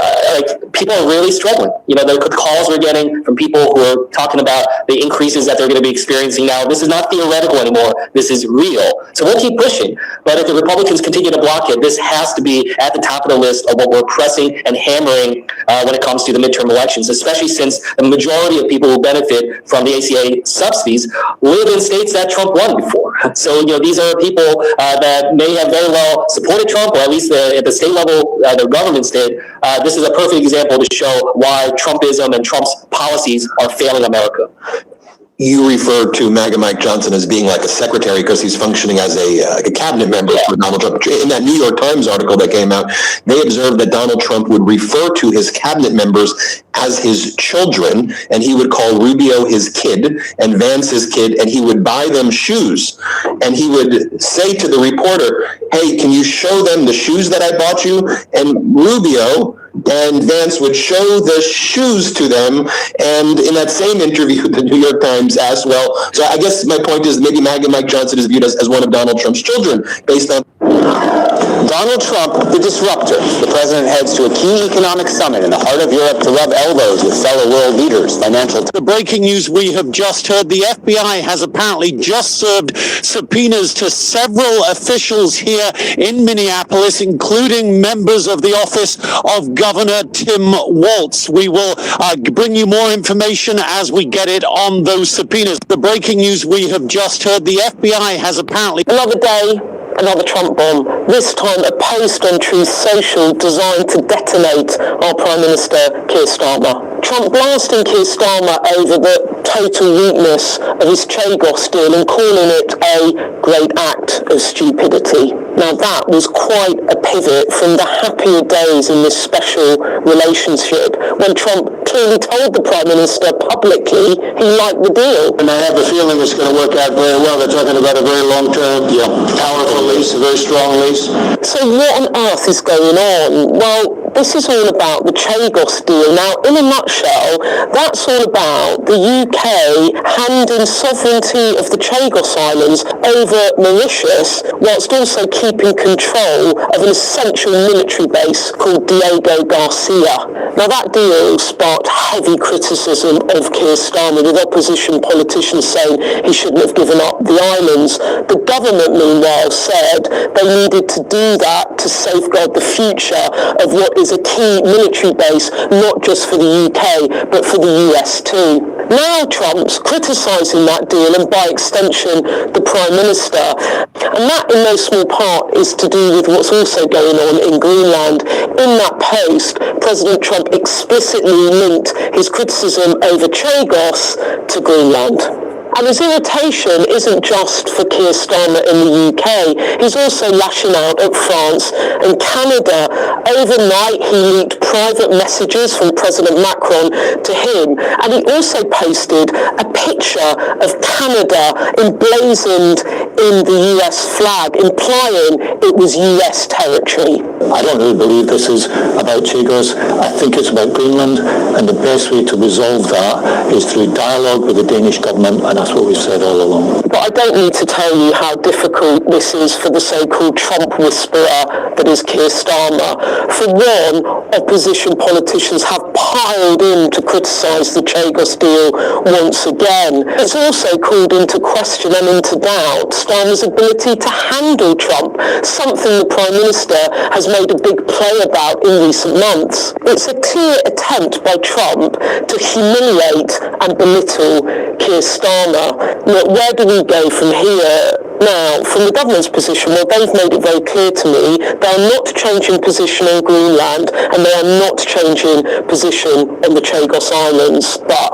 people are really struggling. The calls we're getting from people who are talking about the increases that they're going to be experiencing now. This is not theoretical anymore. This is real. So we'll keep pushing. But if the Republicans continue to block it, this has to be at the top of the list of what we're pressing and hammering when it comes to the midterm elections, especially since the majority of people who benefit from the ACA subsidies live in states that Trump won before. So these are people that may have very well supported Trump, or at least at the state level, their governments did. This is a perfect example to show why Trumpism and Trump's policies are failing America. You referred to MAGA Mike Johnson as being like a secretary because he's functioning as a cabinet member for Donald Trump. In that New York Times article that came out, they observed that Donald Trump would refer to his cabinet members as his children, and he would call Rubio his kid and Vance his kid, and he would buy them shoes. And he would say to the reporter, "Hey, can you show them the shoes that I bought you?" And Rubio and Vance would show the shoes to them. And in that same interview, the New York Times asked, so I guess my point is maybe MAGA Mike Johnson is viewed as one of Donald Trump's children based on... Donald Trump, the disruptor. The president heads to a key economic summit in the heart of Europe to rub elbows with fellow world leaders. The breaking news we have just heard, the FBI has apparently just served subpoenas to several officials here in Minneapolis, including members of the office of Governor Tim Walz. We will bring you more information as we get it on those subpoenas. The breaking news we have just heard, the FBI has apparently... Another day, another Trump bomb, this time a post on Truth Social designed to detonate our Prime Minister Keir Starmer. Trump blasting Keir Starmer over the total weakness of his Chagos deal and calling it a great act of stupidity. Now that was quite a pivot from the happier days in this special relationship when Trump clearly told the Prime Minister publicly he liked the deal. And I have a feeling it's going to work out very well. They're talking about a very long-term, powerful lease, a very strong lease. So what on earth is going on? Well, this is all about the Chagos deal. Now, in a nutshell, that's all about the UK handing sovereignty of the Chagos Islands over Mauritius, whilst also keeping control of an essential military base called Diego Garcia. Now, that deal sparked heavy criticism of Keir Starmer, with opposition politicians saying he shouldn't have given up the islands. The government, meanwhile, said they needed to do that to safeguard the future of what is a key military base, not just for the UK, but for the US too. Now Trump's criticising that deal and by extension the Prime Minister. And that in no small part is to do with what's also going on in Greenland. In that post, President Trump explicitly linked his criticism over Chagos to Greenland. And his irritation isn't just for Keir Starmer in the UK, he's also lashing out at France and Canada. Overnight, he leaked private messages from President Macron to him, and he also posted a picture of Canada emblazoned in the US flag, implying it was US territory. I don't really believe this is about Chagos. I think it's about Greenland, and the best way to resolve that is through dialogue with the Danish government, and that's what we've said all along. But I don't need to tell you how difficult this is for the so-called Trump whisperer that is Keir Starmer. For one, opposition politicians have piled in to criticise the Chagos deal once again. It's also called into question and into doubt Starmer's ability to handle Trump, something the Prime Minister has made a big play about in recent months. It's a clear attempt by Trump to humiliate and belittle Keir Starmer. Now, where do we go from here? Now, from the government's position, well, they've made it very clear to me they are not changing position on Greenland and they are not changing position on the Chagos Islands. But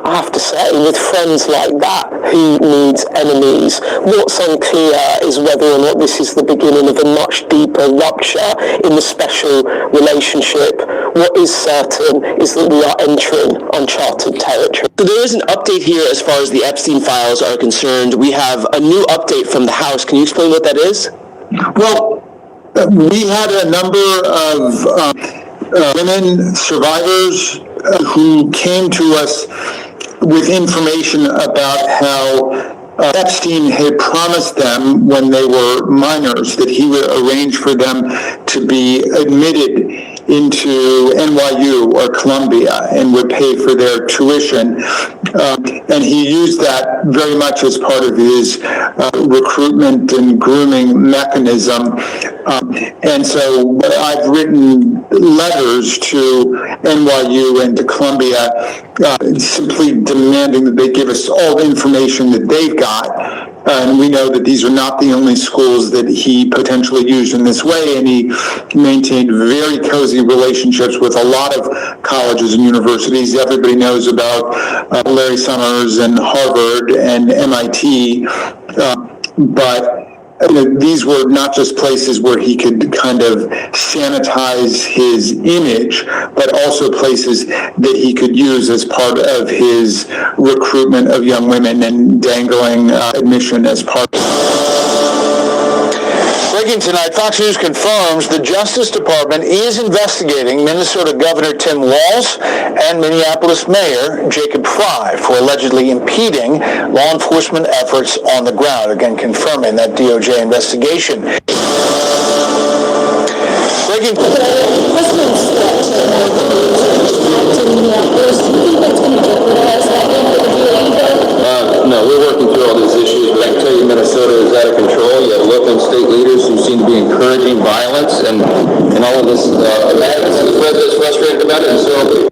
I have to say, with friends like that, who needs enemies? What's unclear is whether or not this is the beginning of a much deeper rupture in the special relationship. What is certain is that we are entering uncharted territory. So there is an update here as far as the Epstein files are concerned. We have a new update from the House. Can you explain what that is? Well, we had a number of women survivors who came to us with information about how Epstein had promised them when they were minors that he would arrange for them to be admitted into NYU or Columbia and would pay for their tuition. And he used that very much as part of his recruitment and grooming mechanism. And so I've written letters to NYU and to Columbia simply demanding that they give us all the information that they've got. And we know that these are not the only schools that he potentially used in this way, and he maintained very cozy relationships with a lot of colleges and universities. Everybody knows about Larry Summers and Harvard and MIT, but these were not just places where he could kind of sanitize his image, but also places that he could use as part of his recruitment of young women and dangling admission as part of Breaking tonight, Fox News confirms the Justice Department is investigating Minnesota Governor Tim Walz and Minneapolis Mayor Jacob Frey for allegedly impeding law enforcement efforts on the ground. Again, confirming that DOJ investigation. Breaking. No, we're working through all these issues, but I can tell you Minnesota is out of control. You have local and state leaders who seem to be encouraging violence and all of this. The president's frustrated about it, and so.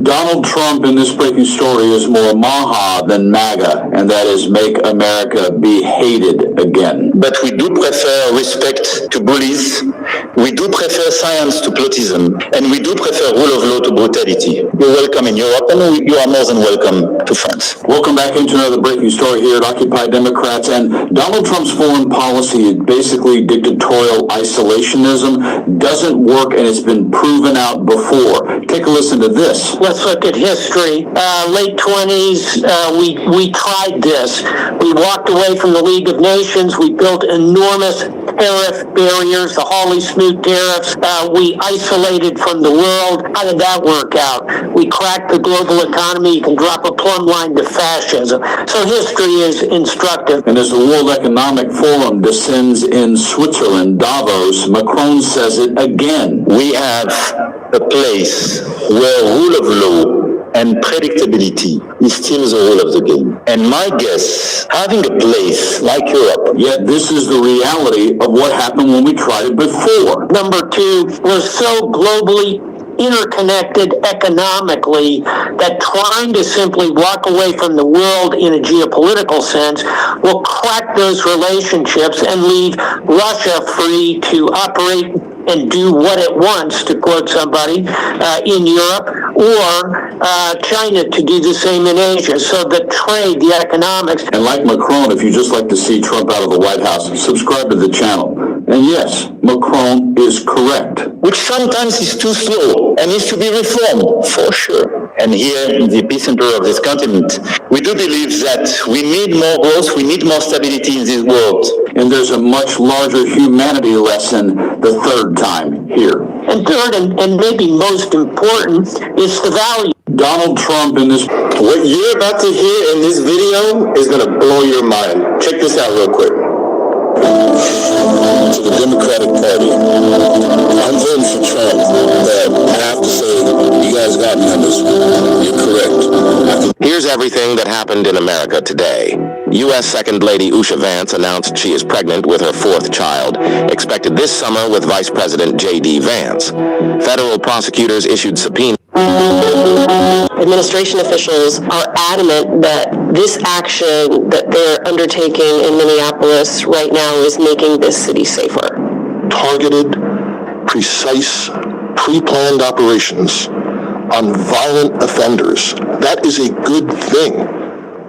Donald Trump in this breaking story is more Maha than MAGA, and that is make America be hated again. But we do prefer respect to bullies, we do prefer science to plotism, and we do prefer rule of law to brutality. You're welcome in Europe, and you are more than welcome to France. Welcome back into another breaking story here at Occupy Democrats. And Donald Trump's foreign policy, basically dictatorial isolationism, doesn't work, and it's been proven out before. Take a listen to this. Let's look at history. Late 20s, we tried this. We walked away from the League of Nations. We built enormous tariff barriers, the Hawley-Smoot tariffs. We isolated from the world. How did that work out? We cracked the global economy. You can drop a plumb line to fascism. So history is instructive. And as the World Economic Forum descends in Switzerland, Davos, Macron says it again. We have a place where rule of law and predictability is still the rule of the game. And my guess, having a place like Europe. Yet this is the reality of what happened when we tried it before. Number two, we're so globally interconnected economically that trying to simply walk away from the world in a geopolitical sense will crack those relationships and leave Russia free to operate and do what it wants to support somebody in Europe, or China to do the same in Asia. So the trade, the economics. And like Macron, if you just like to see Trump out of the White House, subscribe to the channel. And yes, Macron is correct. Which sometimes is too slow and needs to be reformed, for sure. And here, in the epicenter of this continent, we do believe that we need more growth, we need more stability in this world. And there's a much larger humanity lesson the third time here. And third, and maybe most important, is the value. Donald Trump in this... What you're about to hear in this video is going to blow your mind. Check this out real quick. To the Democratic Party, I'm voting for Trump, but I have to say, you guys got me on this one. You're correct. Here's everything that happened in America today. U.S. Second Lady Usha Vance announced she is pregnant with her fourth child, expected this summer with Vice President J.D. Vance. Federal prosecutors issued subpoenas. Administration officials are adamant that this action that they're undertaking in Minneapolis right now is making this city safer. Targeted, precise, pre-planned operations on violent offenders. That is a good thing.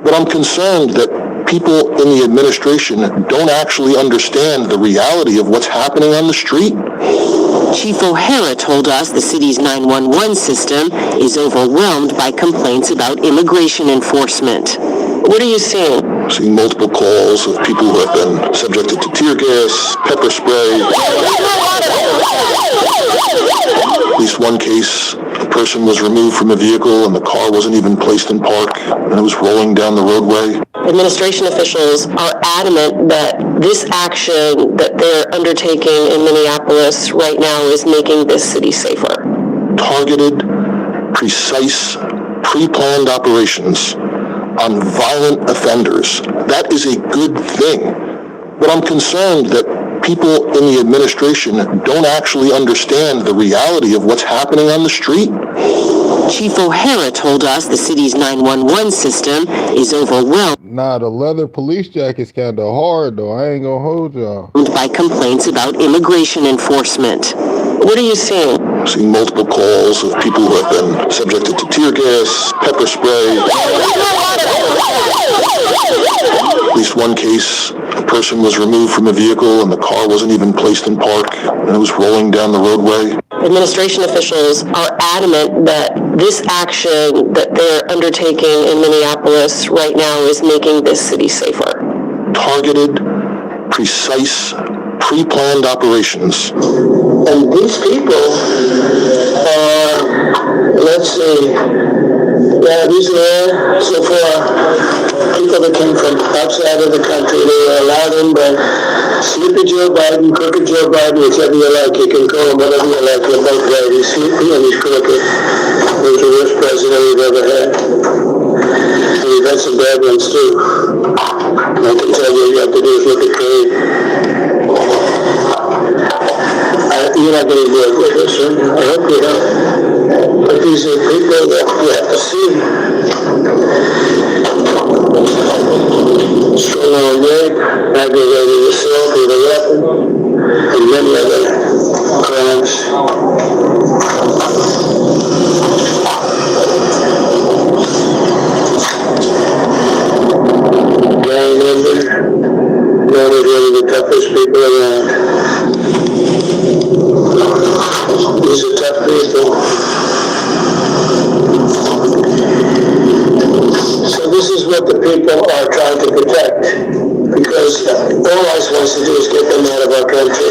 But I'm concerned that people in the administration don't actually understand the reality of what's happening on the street. Chief O'Hara told us the city's 911 system is overwhelmed by complaints about immigration enforcement. What are you seeing? Seeing multiple calls of people who have been subjected to tear gas, pepper spray. At least one case, the person was removed from a vehicle and the car wasn't even placed in park and it was rolling down the roadway. Administration officials are adamant that this action that they're undertaking in Minneapolis right now is making this city safer. Targeted, precise, pre-planned operations on violent offenders. That is a good thing. But I'm concerned that people in the administration don't actually understand the reality of what's happening on the street. Chief O'Hara told us the city's 911 system is overwhelmed. Nah, the leather police jacket's kind of hard, though. I ain't gonna hold y'all. By complaints about immigration enforcement. What are you seeing? Seeing multiple calls of people who have been subjected to tear gas, pepper spray. At least one case, a person was removed from a vehicle and the car wasn't even placed in park and it was rolling down the roadway. Administration officials are adamant that this action that they're undertaking in Minneapolis right now is making this city safer. Targeted, precise, pre-planned operations. And these people are, let's see, these are so far people that came from outside of the country. They were allowed in by Sleepy Joe Biden, Crooked Joe Biden, whichever you like. You can call him whatever you like. They're both right. He's sleepy and he's crooked. He's the worst president we've ever had. And we've had some bad ones too. I can tell you, you have to do is look at trade. You're not going to do it with us, sir. I hope you don't. But these are people that you have to see. Strong arm rape, aggravated assault with a weapon, and many other crimes. Gang member, one of really the toughest people around. These are tough people. So this is what the people are trying to protect, because all ICE wants to do is get them out of our country,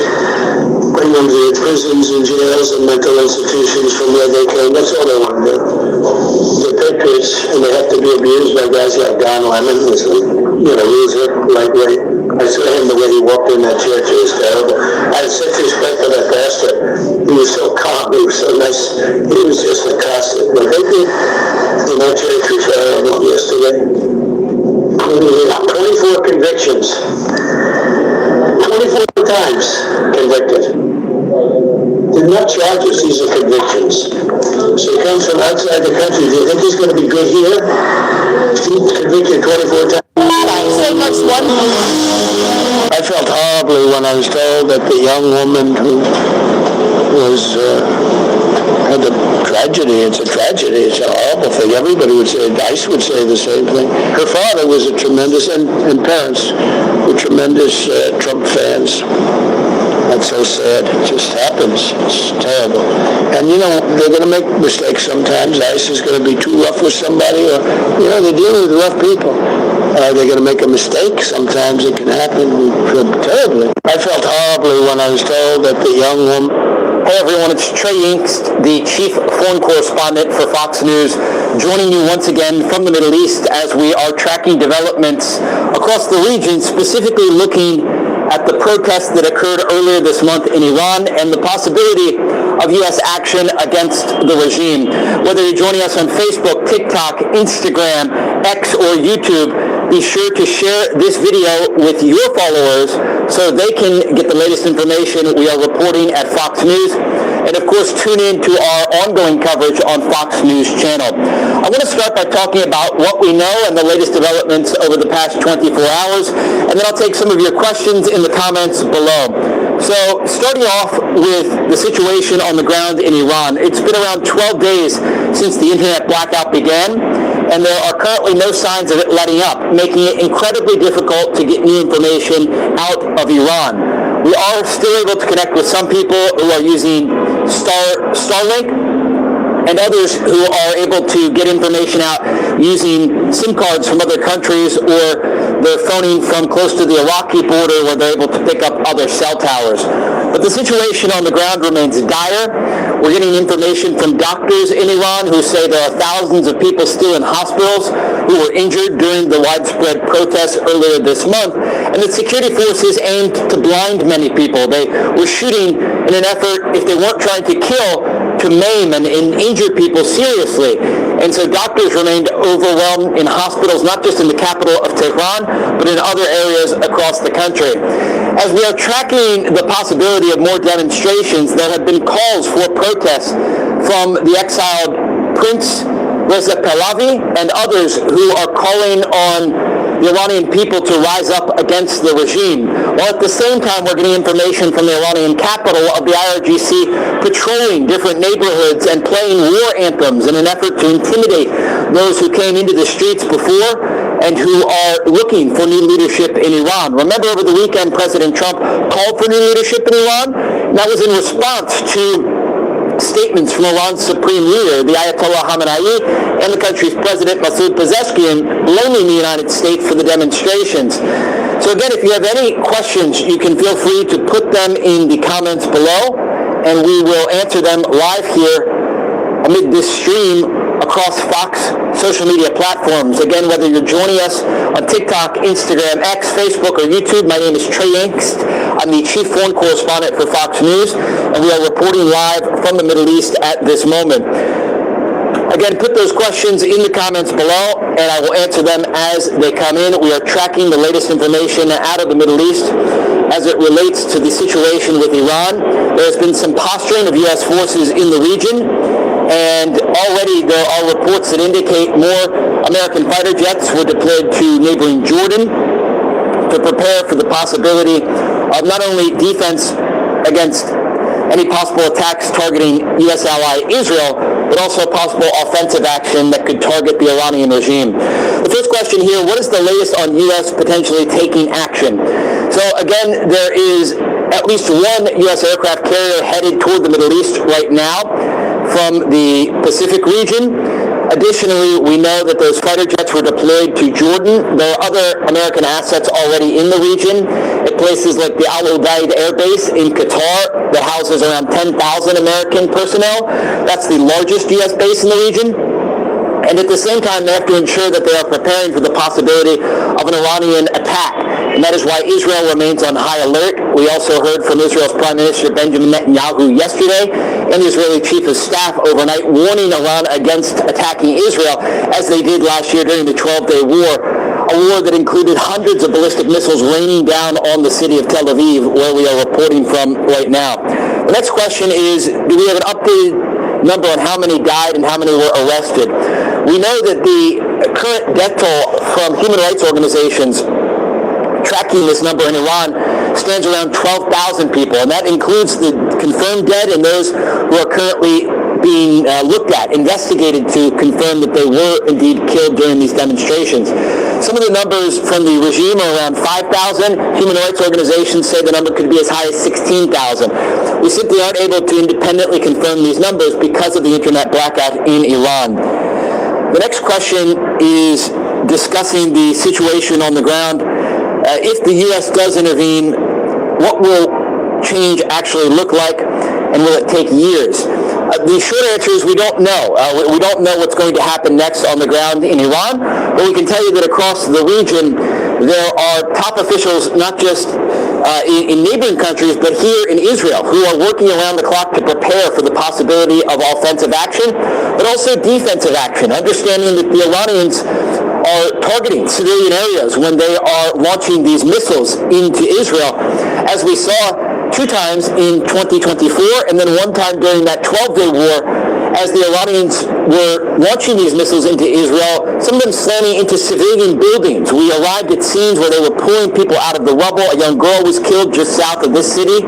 bring them to prisons and jails and mental institutions from where they came. That's all they want to do. They're patriots, and they have to be abused by guys like Don Lemon, who's a loser, lightweight. I saw him the way he walked in that church. It was terrible. I had such respect for that pastor. He was so calm. He was so nice. He was just accosted. What they did in that church was horrible yesterday. 24 convictions. 24 times convicted. They're not charges, these are convictions. So he comes from outside the country. Do you think he's going to be good here? He's convicted 24 times. I felt horribly when I was told that the young woman who was The tragedy, it's a tragedy. It's a horrible thing. Everybody would say, Dice would say the same thing. Her father was a tremendous, and parents were tremendous Trump fans. That's so sad. It just happens. It's terrible. And, they're going to make mistakes sometimes. ICE is going to be too rough with somebody, or, they're dealing with rough people. They're going to make a mistake. Sometimes it can happen terribly. I felt horribly when I was told that the young woman... Hey everyone, it's Trey Yingst, the chief foreign correspondent for Fox News, joining you once again from the Middle East as we are tracking developments across the region, specifically looking at the protests that occurred earlier this month in Iran and the possibility of U.S. action against the regime. Whether you're joining us on Facebook, TikTok, Instagram, X, or YouTube, be sure to share this video with your followers so they can get the latest information we are reporting at Fox News. And of course, tune in to our ongoing coverage on Fox News channel. I want to start by talking about what we know and the latest developments over the past 24 hours, and then I'll take some of your questions in the comments below. So, starting off with the situation on the ground in Iran, it's been around 12 days since the internet blackout began, and there are currently no signs of it letting up, making it incredibly difficult to get new information out of Iran. We are still able to connect with some people who are using Starlink, and others who are able to get information out using SIM cards from other countries, or they're phoning from close to the Iraqi border where they're able to pick up other cell towers. But the situation on the ground remains dire. We're getting information from doctors in Iran who say there are thousands of people still in hospitals who were injured during the widespread protests earlier this month, and that security forces aimed to blind many people. They were shooting in an effort, if they weren't trying to kill, to maim and injure people seriously. And so doctors remained overwhelmed in hospitals, not just in the capital of Tehran, but in other areas across the country. As we are tracking the possibility of more demonstrations, there have been calls for protests from the exiled Prince Reza Pahlavi and others who are calling on the Iranian people to rise up against the regime. While at the same time, we're getting information from the Iranian capital of the IRGC patrolling different neighborhoods and playing war anthems in an effort to intimidate those who came into the streets before and who are looking for new leadership in Iran. Remember, over the weekend, President Trump called for new leadership in Iran? And that was in response to statements from Iran's supreme leader, the Ayatollah Khamenei, and the country's president, Masoud Pezeshkian, blaming the United States for the demonstrations. So again, if you have any questions, you can feel free to put them in the comments below, and we will answer them live here amid this stream across Fox social media platforms. Again, whether you're joining us on TikTok, Instagram, X, Facebook, or YouTube, my name is Trey Yingst. I'm the chief foreign correspondent for Fox News, and we are reporting live from the Middle East at this moment. Again, put those questions in the comments below, and I will answer them as they come in. We are tracking the latest information out of the Middle East as it relates to the situation with Iran. There has been some posturing of U.S. forces in the region, and already there are reports that indicate more American fighter jets were deployed to neighboring Jordan to prepare for the possibility of not only defense against any possible attacks targeting U.S. ally Israel, but also possible offensive action that could target the Iranian regime. The first question here, what is the latest on U.S. potentially taking action? So again, there is at least one U.S. aircraft carrier headed toward the Middle East right now from the Pacific region. Additionally, we know that those fighter jets were deployed to Jordan. There are other American assets already in the region at places like the Al Ubaid Air Base in Qatar that houses around 10,000 American personnel. That's the largest U.S. base in the region. And at the same time, they have to ensure that they are preparing for the possibility of an Iranian attack. And that is why Israel remains on high alert. We also heard from Israel's Prime Minister Benjamin Netanyahu yesterday and the Israeli Chief of Staff overnight warning Iran against attacking Israel as they did last year during the 12-day war, a war that included hundreds of ballistic missiles raining down on the city of Tel Aviv, where we are reporting from right now. The next question is, do we have an updated number on how many died and how many were arrested? We know that the current death toll from human rights organizations tracking this number in Iran stands around 12,000 people, and that includes the confirmed dead and those who are currently being looked at, investigated to confirm that they were indeed killed during these demonstrations. Some of the numbers from the regime are around 5,000. Human rights organizations say the number could be as high as 16,000. We simply aren't able to independently confirm these numbers because of the internet blackout in Iran. The next question is discussing the situation on the ground. If the U.S. does intervene, what will change actually look like, and will it take years? The short answer is we don't know. We don't know what's going to happen next on the ground in Iran, but we can tell you that across the region there are top officials, not just in neighboring countries, but here in Israel, who are working around the clock to prepare for the possibility of offensive action, but also defensive action, understanding that the Iranians are targeting civilian areas when they are launching these missiles into Israel, as we saw 2 times in 2024, and then 1 time during that 12-day war, as the Iranians were launching these missiles into Israel, some of them slamming into civilian buildings. We arrived at scenes where they were pulling people out of the rubble. A young girl was killed just south of this city.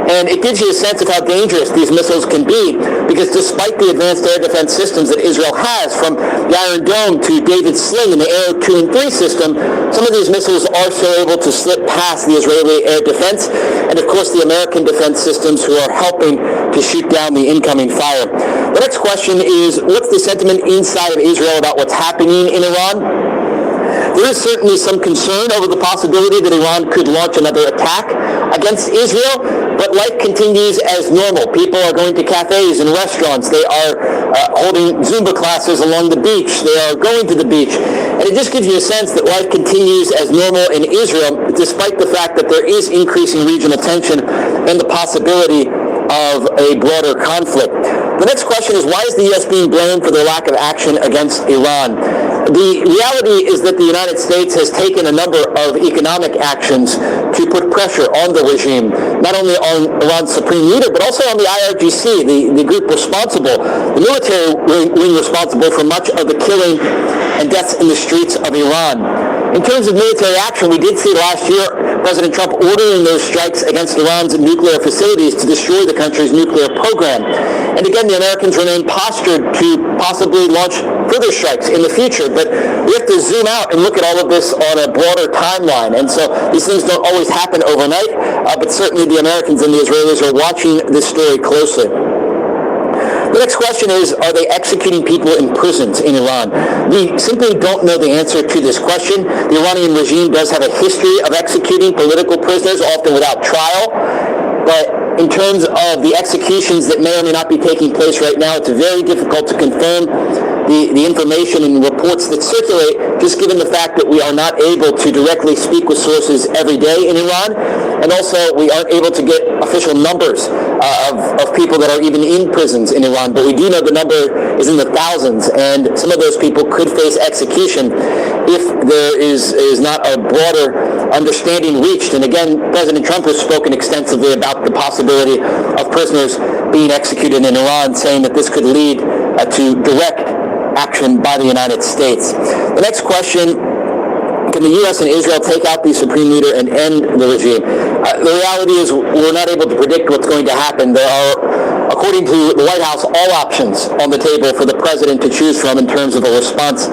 And it gives you a sense of how dangerous these missiles can be, because despite the advanced air defense systems that Israel has, from the Iron Dome to David's Sling and the Arrow 2 and 3 system, some of these missiles are still able to slip past the Israeli air defense, and of course the American defense systems who are helping to shoot down the incoming fire. The next question is, what's the sentiment inside of Israel about what's happening in Iran? There is certainly some concern over the possibility that Iran could launch another attack against Israel, but life continues as normal. People are going to cafes and restaurants. They are holding Zumba classes along the beach. They are going to the beach. And it just gives you a sense that life continues as normal in Israel, despite the fact that there is increasing regional tension and the possibility of a broader conflict. The next question is, why is the U.S. being blamed for their lack of action against Iran? The reality is that the United States has taken a number of economic actions to put pressure on the regime, not only on Iran's supreme leader, but also on the IRGC, the group responsible, the military wing responsible for much of the killing and deaths in the streets of Iran. In terms of military action, we did see last year President Trump ordering those strikes against Iran's nuclear facilities to destroy the country's nuclear program. And again, the Americans remain postured to possibly launch further strikes in the future, but we have to zoom out and look at all of this on a broader timeline. And so these things don't always happen overnight, but certainly the Americans and the Israelis are watching this story closely. The next question is, are they executing people in prisons in Iran? We simply don't know the answer to this question. The Iranian regime does have a history of executing political prisoners, often without trial. But in terms of the executions that may or may not be taking place right now, it's very difficult to confirm the information and reports that circulate, just given the fact that we are not able to directly speak with sources every day in Iran, and also we aren't able to get official numbers of people that are even in prisons in Iran. But we do know the number is in the thousands, and some of those people could face execution if there is not a broader understanding reached. And again, President Trump has spoken extensively about the possibility of prisoners being executed in Iran, saying that this could lead to direct action by the United States. The next question, can the U.S. and Israel take out the supreme leader and end the regime? The reality is we're not able to predict what's going to happen. There are, according to the White House, all options on the table for the president to choose from in terms of a response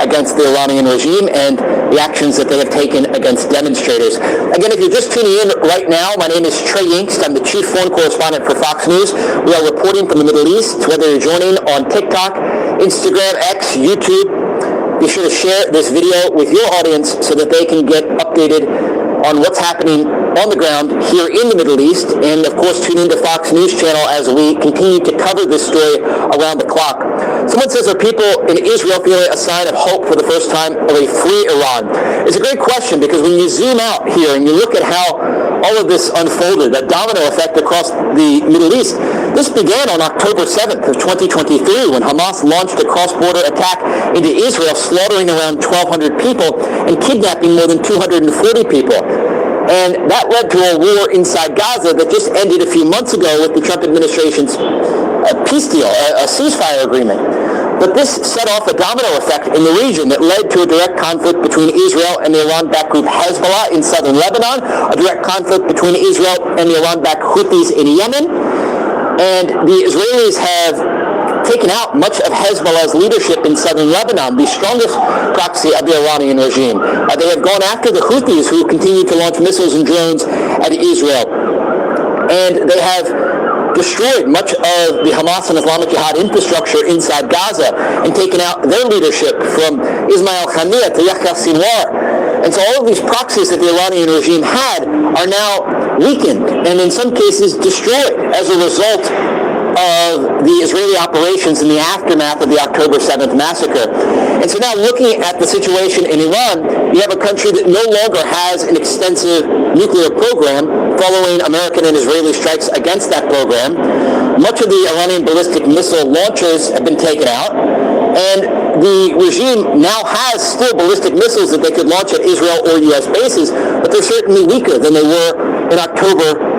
against the Iranian regime and the actions that they have taken against demonstrators. Again, if you're just tuning in right now, my name is Trey Yingst. I'm the chief foreign correspondent for Fox News. We are reporting from the Middle East. Whether you're joining on TikTok, Instagram, X, YouTube, be sure to share this video with your audience so that they can get updated on what's happening on the ground here in the Middle East, and of course tune into Fox News Channel as we continue to cover this story around the clock. Someone says, are people in Israel feeling a sign of hope for the first time of a free Iran? It's a great question, because when you zoom out here and you look at how all of this unfolded, that domino effect across the Middle East, this began on October 7th of 2023 when Hamas launched a cross-border attack into Israel, slaughtering around 1,200 people and kidnapping more than 240 people. And that led to a war inside Gaza that just ended a few months ago with the Trump administration's peace deal, a ceasefire agreement. But this set off a domino effect in the region that led to a direct conflict between Israel and the Iran-backed group Hezbollah in southern Lebanon, a direct conflict between Israel and the Iran-backed Houthis in Yemen. And the Israelis have taken out much of Hezbollah's leadership in southern Lebanon, the strongest proxy of the Iranian regime. They have gone after the Houthis, who continue to launch missiles and drones at Israel. And they have destroyed much of the Hamas and Islamic Jihad infrastructure inside Gaza and taken out their leadership from Ismail Haniyeh to Yahya Sinwar. And so all of these proxies that the Iranian regime had are now weakened and in some cases destroyed as a result of the Israeli operations in the aftermath of the October 7th massacre. And so now looking at the situation in Iran, you have a country that no longer has an extensive nuclear program following American and Israeli strikes against that program. Much of the Iranian ballistic missile launchers have been taken out, and the regime now has still ballistic missiles that they could launch at Israel or U.S. bases, but they're certainly weaker than they were in October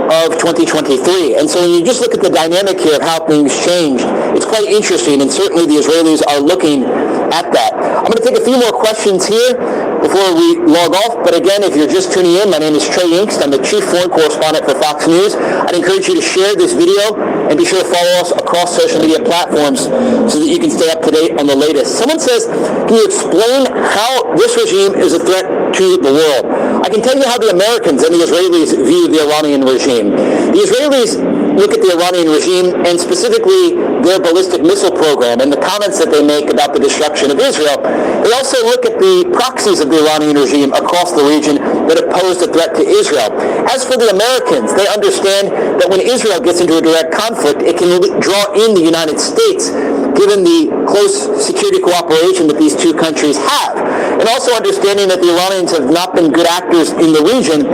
of 2023. And so when you just look at the dynamic here of how things changed, it's quite interesting, and certainly the Israelis are looking at that. I'm going to take a few more questions here before we log off, but again, if you're just tuning in, my name is Trey Inkst. I'm the chief foreign correspondent for Fox News. I'd encourage you to share this video and be sure to follow us across social media platforms so that you can stay up to date on the latest. Someone says, can you explain how this regime is a threat to the world? I can tell you how the Americans and the Israelis view the Iranian regime. The Israelis look at the Iranian regime and specifically their ballistic missile program and the comments that they make about the destruction of Israel. They also look at the proxies of the Iranian regime across the region that have posed a threat to Israel. As for the Americans, they understand that when Israel gets into a direct conflict, it can draw in the United States, given the close security cooperation that these two countries have. And also understanding that the Iranians have not been good actors in the region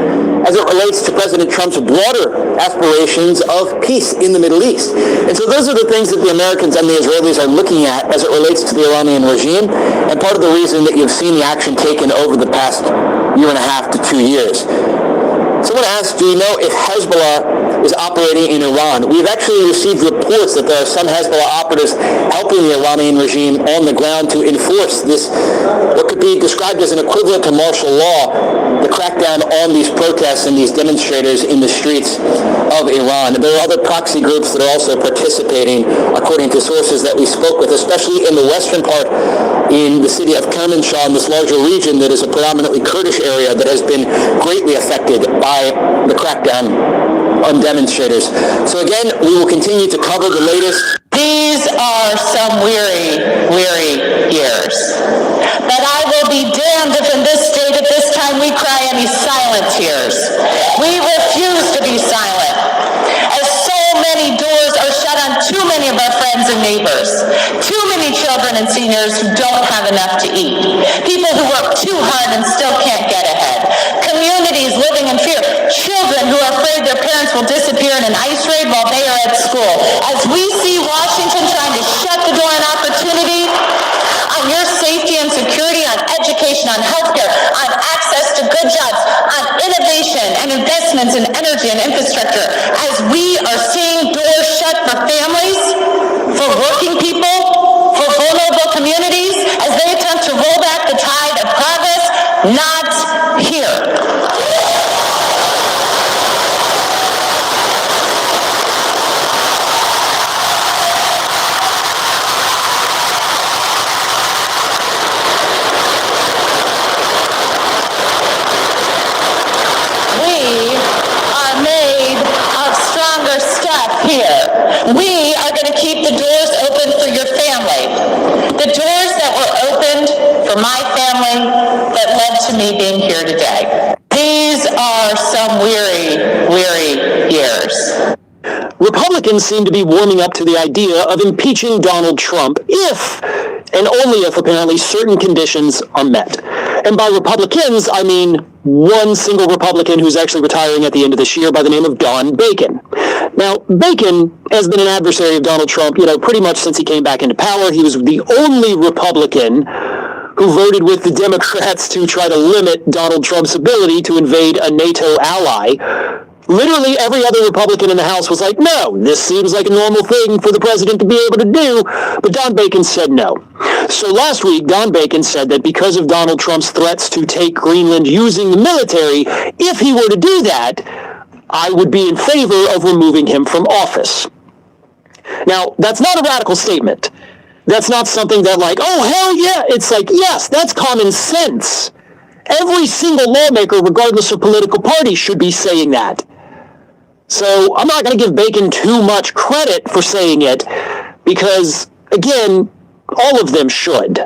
as it relates to President Trump's broader aspirations of peace in the Middle East. And so those are the things that the Americans and the Israelis are looking at as it relates to the Iranian regime, and part of the reason that you've seen the action taken over the past year and a half to 2 years. Someone asked, do you know if Hezbollah is operating in Iran? We've actually received reports that there are some Hezbollah operatives helping the Iranian regime on the ground to enforce this, what could be described as an equivalent to martial law, the crackdown on these protests and these demonstrators in the streets of Iran. There are other proxy groups that are also participating, according to sources that we spoke with, especially in the western part in the city of Kermanshah, in this larger region that is a predominantly Kurdish area that has been greatly affected by the crackdown on demonstrators. So again, we will continue to cover the latest. These are some weary years. But I will be damned if in this state at this time we cry any silent tears. We refuse to be silent, as so many doors are shut on too many of our friends and neighbors, too many children and seniors who don't have enough to eat, people who work too hard and still can't get ahead, communities living in fear, children who are afraid their parents will disappear in an ice raid while they are at school. As we see Washington trying to shut the door on opportunity, on your safety and security, on education, on healthcare, on access to good jobs, on innovation and investments in energy and infrastructure, as we are seeing doors shut for families, for working people, for vulnerable communities, as they attempt to roll back the tide of progress, not here. We are going to keep the doors open for your family. The doors that were opened for my family that led to me being here today. These are some weary years. Republicans seem to be warming up to the idea of impeaching Donald Trump if, and only if apparently, certain conditions are met. And by Republicans, I mean one single Republican who's actually retiring at the end of this year by the name of Don Bacon. Now, Bacon has been an adversary of Donald Trump, pretty much since he came back into power. He was the only Republican who voted with the Democrats to try to limit Donald Trump's ability to invade a NATO ally. Literally every other Republican in the House was like, no, this seems like a normal thing for the president to be able to do, but Don Bacon said no. So last week, Don Bacon said that because of Donald Trump's threats to take Greenland using the military, if he were to do that, I would be in favor of removing him from office. Now, that's not a radical statement. That's not something that like, oh, hell yeah. It's like, yes, that's common sense. Every single lawmaker, regardless of political party, should be saying that. So I'm not going to give Bacon too much credit for saying it because, again, all of them should.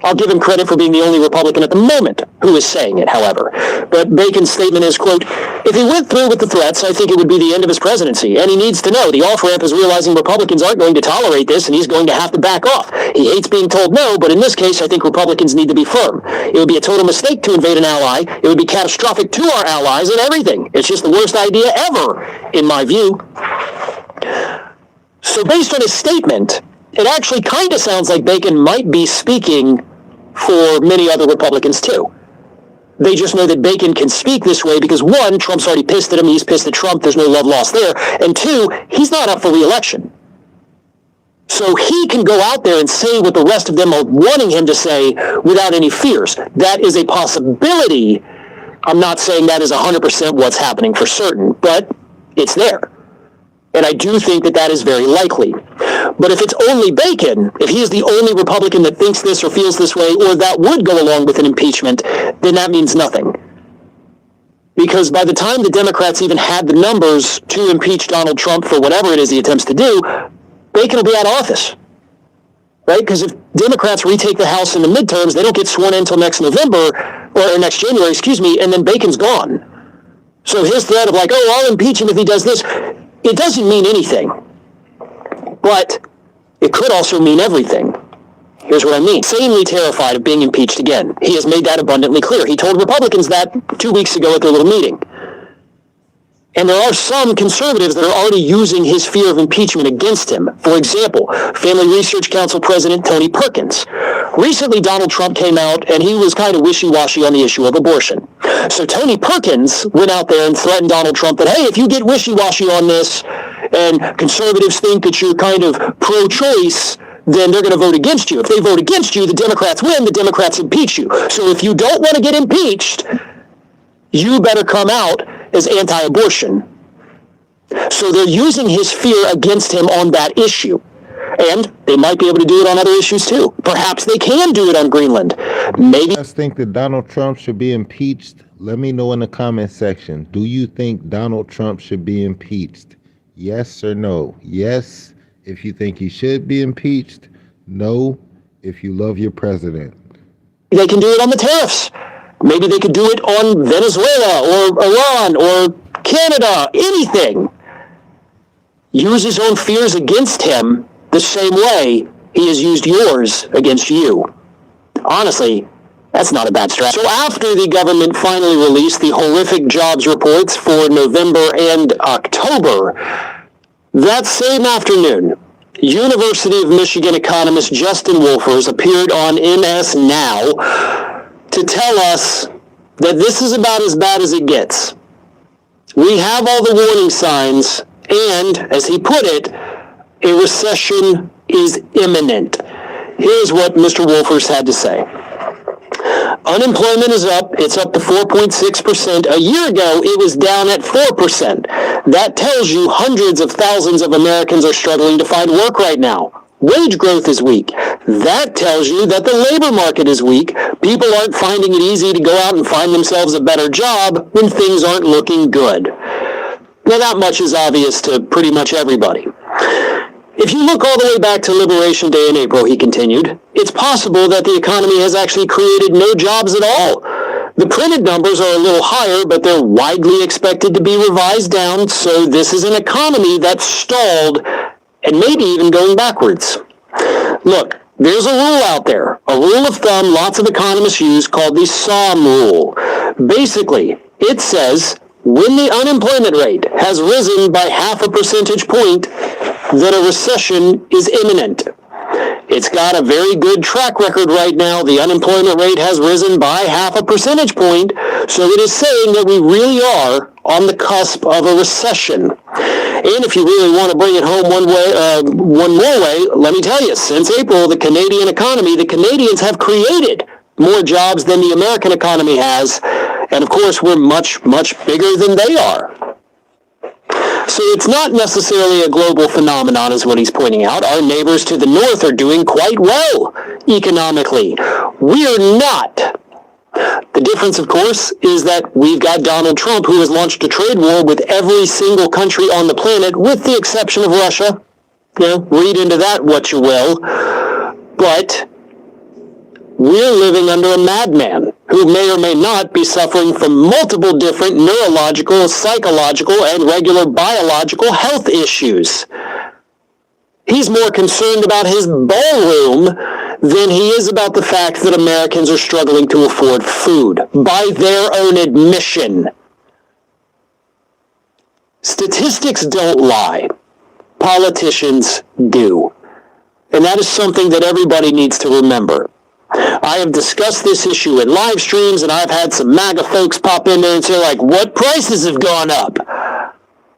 I'll give him credit for being the only Republican at the moment who is saying it, however. But Bacon's statement is, quote, if he went through with the threats, I think it would be the end of his presidency. And he needs to know the off-ramp is realizing Republicans aren't going to tolerate this and he's going to have to back off. He hates being told no, but in this case, I think Republicans need to be firm. It would be a total mistake to invade an ally. It would be catastrophic to our allies and everything. It's just the worst idea ever, in my view. So based on his statement, it actually kind of sounds like Bacon might be speaking for many other Republicans too. They just know that Bacon can speak this way because, one, Trump's already pissed at him, he's pissed at Trump, there's no love lost there, and two, he's not up for re-election. So he can go out there and say what the rest of them are wanting him to say without any fears. That is a possibility. I'm not saying that is 100% what's happening for certain, but it's there. And I do think that that is very likely. But if it's only Bacon, if he is the only Republican that thinks this or feels this way, or that would go along with an impeachment, then that means nothing. Because by the time the Democrats even had the numbers to impeach Donald Trump for whatever it is he attempts to do, Bacon will be out of office. Right? Because if Democrats retake the House in the midterms, they don't get sworn in until next November, or next January, and then Bacon's gone. So his threat of like, oh, I'll impeach him if he does this, it doesn't mean anything. But it could also mean everything. Here's what I mean. Insanely terrified of being impeached again. He has made that abundantly clear. He told Republicans that 2 weeks ago at their little meeting. And there are some conservatives that are already using his fear of impeachment against him. For example, Family Research Council President Tony Perkins. Recently, Donald Trump came out and he was kind of wishy-washy on the issue of abortion. So Tony Perkins went out there and threatened Donald Trump that, hey, if you get wishy-washy on this and conservatives think that you're kind of pro-choice, then they're going to vote against you. If they vote against you, the Democrats win, the Democrats impeach you. So if you don't want to get impeached, you better come out as anti-abortion. So they're using his fear against him on that issue. And they might be able to do it on other issues too. Perhaps they can do it on Greenland. Maybe. You guys think that Donald Trump should be impeached? Let me know in the comment section. Do you think Donald Trump should be impeached? Yes or no? Yes, if you think he should be impeached. No, if you love your president. They can do it on the tariffs. Maybe they could do it on Venezuela or Iran or Canada, anything. Use his own fears against him the same way he has used yours against you. Honestly, that's not a bad strategy. So after the government finally released the horrific jobs reports for November and October, that same afternoon, University of Michigan economist Justin Wolfers appeared on MS Now to tell us that this is about as bad as it gets. We have all the warning signs, and, as he put it, a recession is imminent. Here's what Mr. Wolfers had to say. Unemployment is up. It's up to 4.6%. A year ago, it was down at 4%. That tells you hundreds of thousands of Americans are struggling to find work right now. Wage growth is weak. That tells you that the labor market is weak. People aren't finding it easy to go out and find themselves a better job when things aren't looking good. Now, that much is obvious to pretty much everybody. If you look all the way back to Liberation Day in April, he continued, it's possible that the economy has actually created no jobs at all. The printed numbers are a little higher, but they're widely expected to be revised down, so this is an economy that's stalled and maybe even going backwards. Look, there's a rule out there, a rule of thumb lots of economists use called the SOM rule. Basically, it says when the unemployment rate has risen by 0.5 percentage point, then a recession is imminent. It's got a very good track record right now. The unemployment rate has risen by 0.5 percentage point, so it is saying that we really are on the cusp of a recession. And if you really want to bring it home one more way, let me tell you, since April, the Canadian economy, the Canadians have created more jobs than the American economy has. And of course, we're much, much bigger than they are. So it's not necessarily a global phenomenon, is what he's pointing out. Our neighbors to the north are doing quite well economically. We're not. The difference, of course, is that we've got Donald Trump, who has launched a trade war with every single country on the planet, with the exception of Russia. Read into that what you will. But we're living under a madman who may or may not be suffering from multiple different neurological, psychological, and regular biological health issues. He's more concerned about his ballroom than he is about the fact that Americans are struggling to afford food, by their own admission. Statistics don't lie. Politicians do. And that is something that everybody needs to remember. I have discussed this issue in live streams, and I've had some MAGA folks pop in there and say, like, what prices have gone up?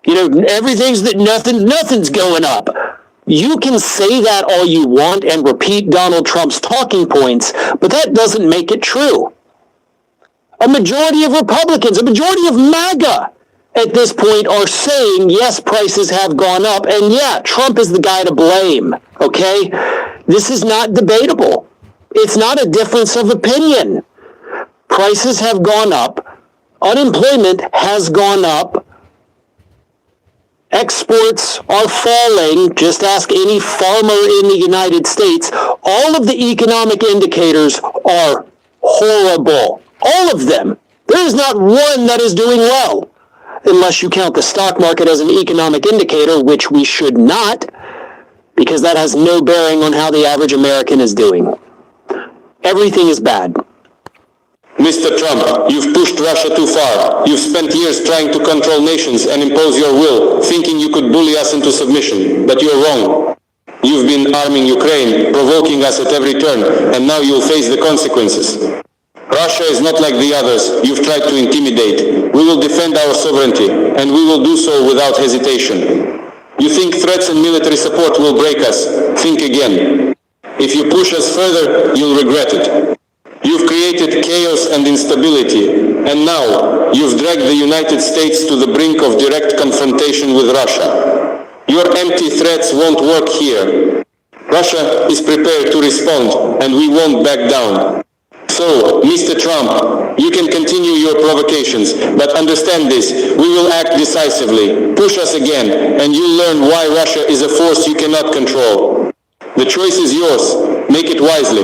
Everything's that nothing's going up. You can say that all you want and repeat Donald Trump's talking points, but that doesn't make it true. A majority of Republicans, a majority of MAGA at this point are saying, yes, prices have gone up, and yeah, Trump is the guy to blame, okay? This is not debatable. It's not a difference of opinion. Prices have gone up. Unemployment has gone up. Exports are falling. Just ask any farmer in the United States. All of the economic indicators are horrible. All of them. There is not one that is doing well, unless you count the stock market as an economic indicator, which we should not, because that has no bearing on how the average American is doing. Everything is bad. Mr. Trump, you've pushed Russia too far. You've spent years trying to control nations and impose your will, thinking you could bully us into submission. But you're wrong. You've been arming Ukraine, provoking us at every turn, and now you'll face the consequences. Russia is not like the others you've tried to intimidate. We will defend our sovereignty, and we will do so without hesitation. You think threats and military support will break us? Think again. If you push us further, you'll regret it. You've created chaos and instability, and now you've dragged the United States to the brink of direct confrontation with Russia. Your empty threats won't work here. Russia is prepared to respond, and we won't back down. So, Mr. Trump, you can continue your provocations, but understand this, we will act decisively. Push us again, and you'll learn why Russia is a force you cannot control. The choice is yours. Make it wisely.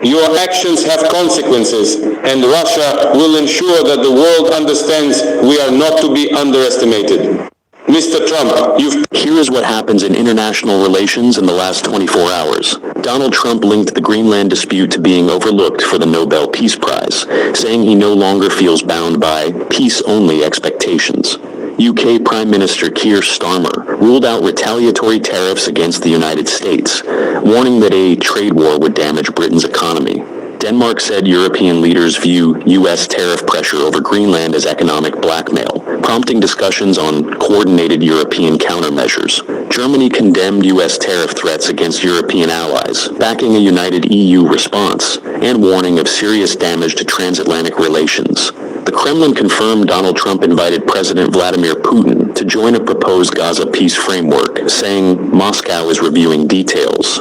Your actions have consequences, and Russia will ensure that the world understands we are not to be underestimated. Mr. Trump, Here is what happens in international relations in the last 24 hours. Donald Trump linked the Greenland dispute to being overlooked for the Nobel Peace Prize, saying he no longer feels bound by peace-only expectations. UK Prime Minister Keir Starmer ruled out retaliatory tariffs against the United States, warning that a trade war would damage Britain's economy. Denmark said European leaders view U.S. tariff pressure over Greenland as economic blackmail, prompting discussions on coordinated European countermeasures. Germany condemned U.S. tariff threats against European allies, backing a united EU response, and warning of serious damage to transatlantic relations. The Kremlin confirmed Donald Trump invited President Vladimir Putin to join a proposed Gaza peace framework, saying Moscow is reviewing details.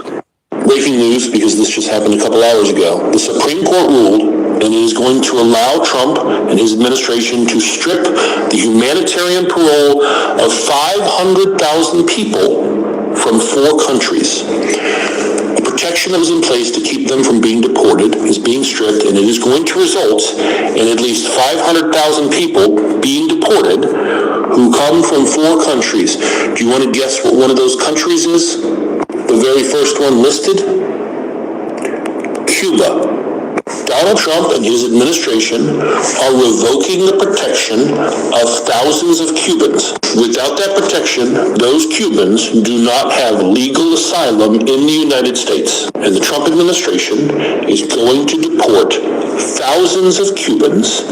Breaking news, because this just happened a couple hours ago. The Supreme Court ruled, and it is going to allow Trump and his administration to strip the humanitarian parole of 500,000 people from 4 countries. The protection that was in place to keep them from being deported is being stripped, and it is going to result in at least 500,000 people being deported who come from 4 countries. Do you want to guess what one of those countries is? The very first one listed? Cuba. Donald Trump and his administration are revoking the protection of thousands of Cubans. Without that protection, those Cubans do not have legal asylum in the United States. And the Trump administration is going to deport thousands of Cubans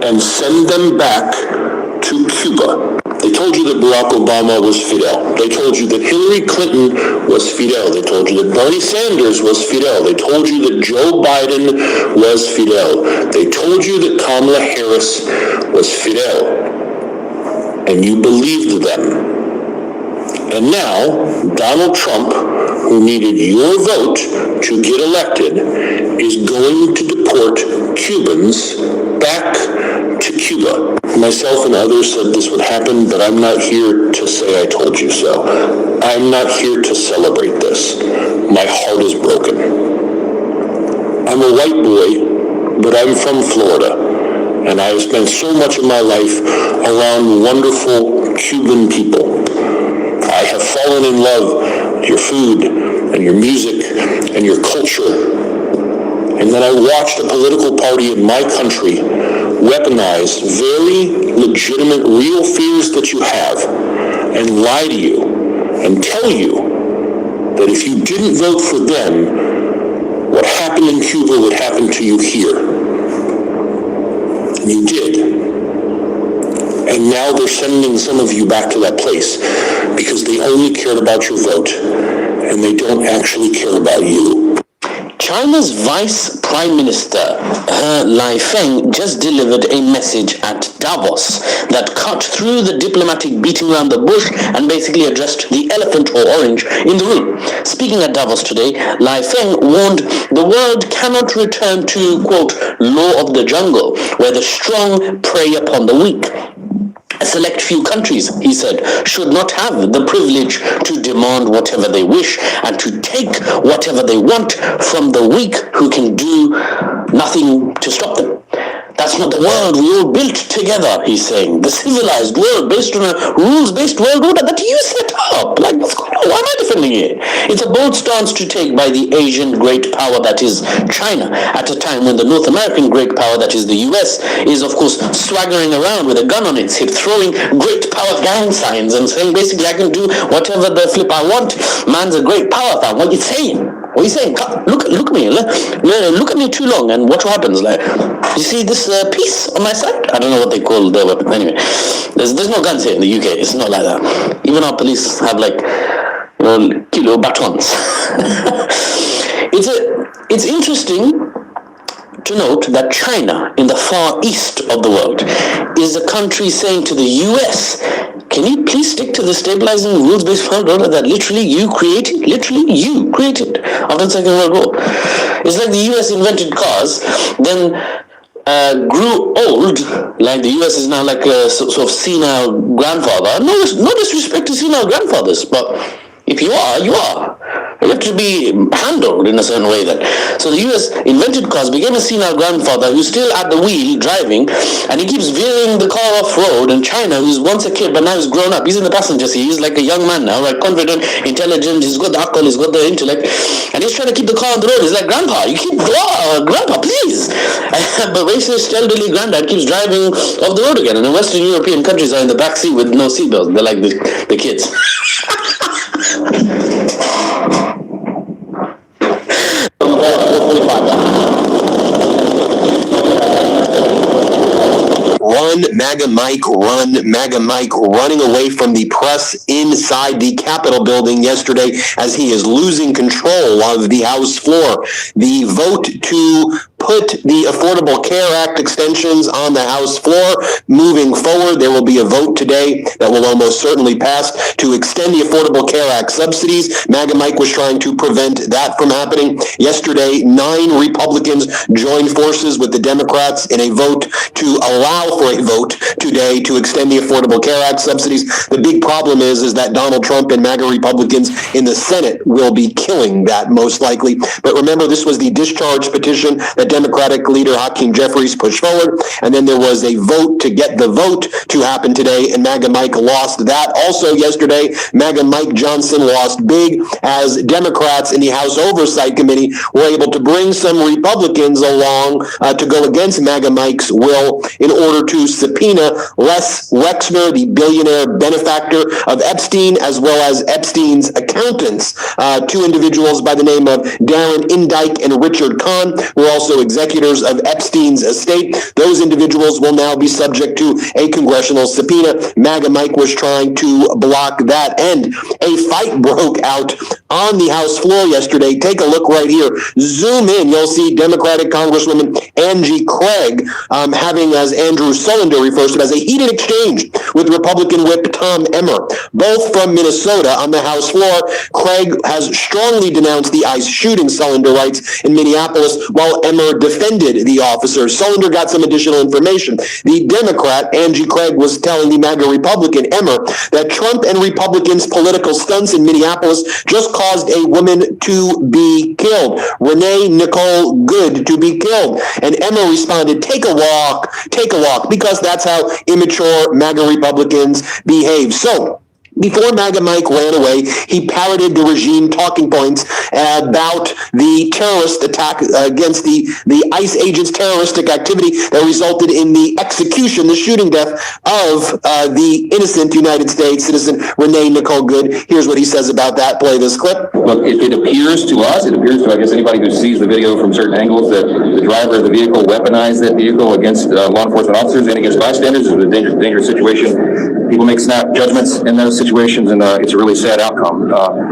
and send them back to Cuba. They told you that Barack Obama was Fidel. They told you that Hillary Clinton was Fidel. They told you that Bernie Sanders was Fidel. They told you that Joe Biden was Fidel. They told you that Kamala Harris was Fidel. And you believed them. And now, Donald Trump, who needed your vote to get elected, is going to deport Cubans back to Cuba. Myself and others said this would happen, but I'm not here to say I told you so. I'm not here to celebrate this. My heart is broken. I'm a white boy, but I'm from Florida, and I have spent so much of my life around wonderful Cuban people. I have fallen in love with your food and your music and your culture. And then I watched a political party in my country weaponize very legitimate, real fears that you have and lie to you and tell you that if you didn't vote for them, what happened in Cuba would happen to you here. And you did. And now they're sending some of you back to that place because they only cared about your vote and they don't actually care about you. China's Vice Prime Minister, Lai Feng, just delivered a message at Davos that cut through the diplomatic beating around the bush and basically addressed the elephant or orange in the room. Speaking at Davos today, Lai Feng warned the world cannot return to, quote, law of the jungle, where the strong prey upon the weak. A select few countries, he said, should not have the privilege to demand whatever they wish and to take whatever they want from the weak who can do nothing to stop them. That's not the world we all built together, he's saying. The civilized world based on a rules-based world order that you set up. Like, what's going on? Why am I defending it? It's a bold stance to take by the Asian great power that is China, at a time when the North American great power that is the US is, of course, swaggering around with a gun on its hip, throwing great power gang signs and saying, basically, I can do whatever the flip I want. Man's a great power fan. What are you saying? What are you saying? Look at me. Look at me too long and watch what happens. Like, you see this piece on my side? I don't know what they call the weapon. Anyway, there's no guns here in the UK. It's not like that. Even our police have like, kilo batons. It's interesting to note that China, in the far east of the world, is a country saying to the US, can you please stick to the stabilizing rules-based world order that literally you created after the Second World War? It's like the US invented cars, then grew old, like the US is now like a sort of senile grandfather. No disrespect to senile grandfathers, but if you are, you are. You have to be handled in a certain way then. So the US invented cars, became a senile grandfather who's still at the wheel driving, and he keeps veering the car off road. And China, who's once a kid but now he's grown up, he's in the passenger seat, he's like a young man now, right? Confident, intelligent, he's got the akal, he's got the intellect, and he's trying to keep the car on the road. He's like, Grandpa, you keep Grandpa, please. But racist elderly granddad keeps driving off the road again. And the Western European countries are in the back seat with no seatbelts. They're like the kids. Run, MAGA Mike, run, MAGA Mike, running away from the press inside the Capitol building yesterday as he is losing control of the House floor. The vote to put the Affordable Care Act extensions on the House floor moving forward. There will be a vote today that will almost certainly pass to extend the Affordable Care Act subsidies. MAGA Mike was trying to prevent that from happening. Yesterday, 9 Republicans joined forces with the Democrats in a vote to allow for a vote today to extend the Affordable Care Act subsidies. The big problem is that Donald Trump and MAGA Republicans in the Senate will be killing that most likely. But remember, this was the discharge petition that Democratic leader Hakeem Jeffries pushed forward, and then there was a vote to get the vote to happen today, and MAGA Mike lost that. Also yesterday, MAGA Mike Johnson lost big as Democrats in the House Oversight Committee were able to bring some Republicans along to go against MAGA Mike's will in order to subpoena Les Wexner, the billionaire benefactor of Epstein, as well as Epstein's accountants, 2 individuals by the name of Darren Indyke and Richard Kahn, who are also executors of Epstein's estate. Those individuals will now be subject to a congressional subpoena. MAGA Mike was trying to block that, and a fight broke out on the House floor yesterday. Take a look right here. Zoom in. You'll see Democratic Congresswoman Angie Craig having, as Andrew Sullender refers to it, as a heated exchange with Republican Whip Tom Emmer, both from Minnesota on the House floor. Craig has strongly denounced the ICE shooting, Sullender writes, in Minneapolis, while Emmer defended the officer. Sullender got some additional information. The Democrat, Angie Craig, was telling the MAGA Republican, Emmer, that Trump and Republicans' political stunts in Minneapolis just caused a woman to be killed. Renee Nicole Good to be killed. And Emmer responded, take a walk, because that's how immature MAGA Republicans behave. So, before MAGA Mike ran away, he parroted the regime talking points about the terrorist attack against the ICE agents' terroristic activity that resulted in the execution, the shooting death of the innocent United States citizen Renee Nicole Good. Here's what he says about that. Play this clip. Look, it appears to us, I guess, anybody who sees the video from certain angles, that the driver of the vehicle weaponized that vehicle against law enforcement officers and against bystanders. It was a dangerous situation. People make snap judgments in those situations, and it's a really sad outcome.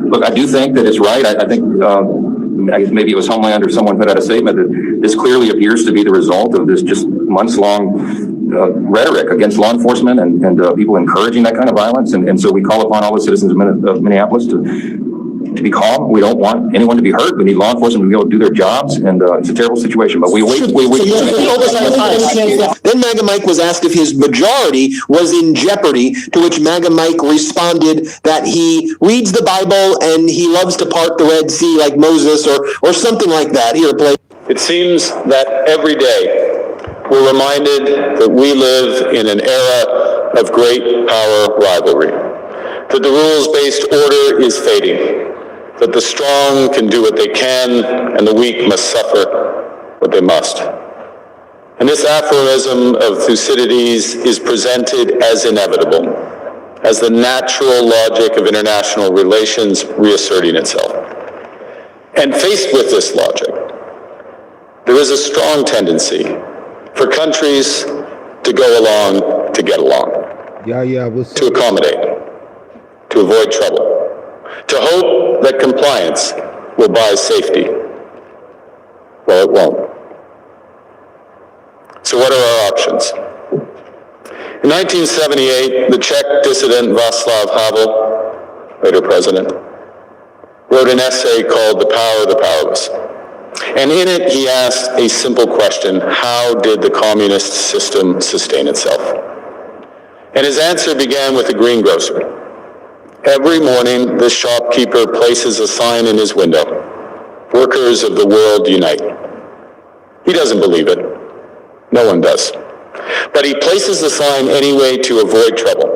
Look, I do think that it's right. I think I guess maybe it was Homeland or someone put out a statement that this clearly appears to be the result of this just months-long rhetoric against law enforcement and people encouraging that kind of violence. And so we call upon all the citizens of Minneapolis to be calm. We don't want anyone to be hurt. We need law enforcement to be able to do their jobs, and it's a terrible situation. But we wait. Then MAGA Mike was asked if his majority was in jeopardy, to which MAGA Mike responded that he reads the Bible and he loves to part the Red Sea like Moses or something like that. Here, play. It seems that every day we're reminded that we live in an era of great power rivalry, that the rules-based order is fading, that the strong can do what they can and the weak must suffer what they must. And this aphorism of Thucydides is presented as inevitable, as the natural logic of international relations reasserting itself. And faced with this logic, there is a strong tendency for countries to go along to get along, to accommodate, to avoid trouble, to hope that compliance will buy safety. Well, it won't. So what are our options? In 1978, the Czech dissident Václav Havel, later president, wrote an essay called The Power of the Powerless. And in it, he asked a simple question: how did the communist system sustain itself? And his answer began with a greengrocer. Every morning, this shopkeeper places a sign in his window: "Workers of the world unite." He doesn't believe it. No one does. But he places the sign anyway to avoid trouble,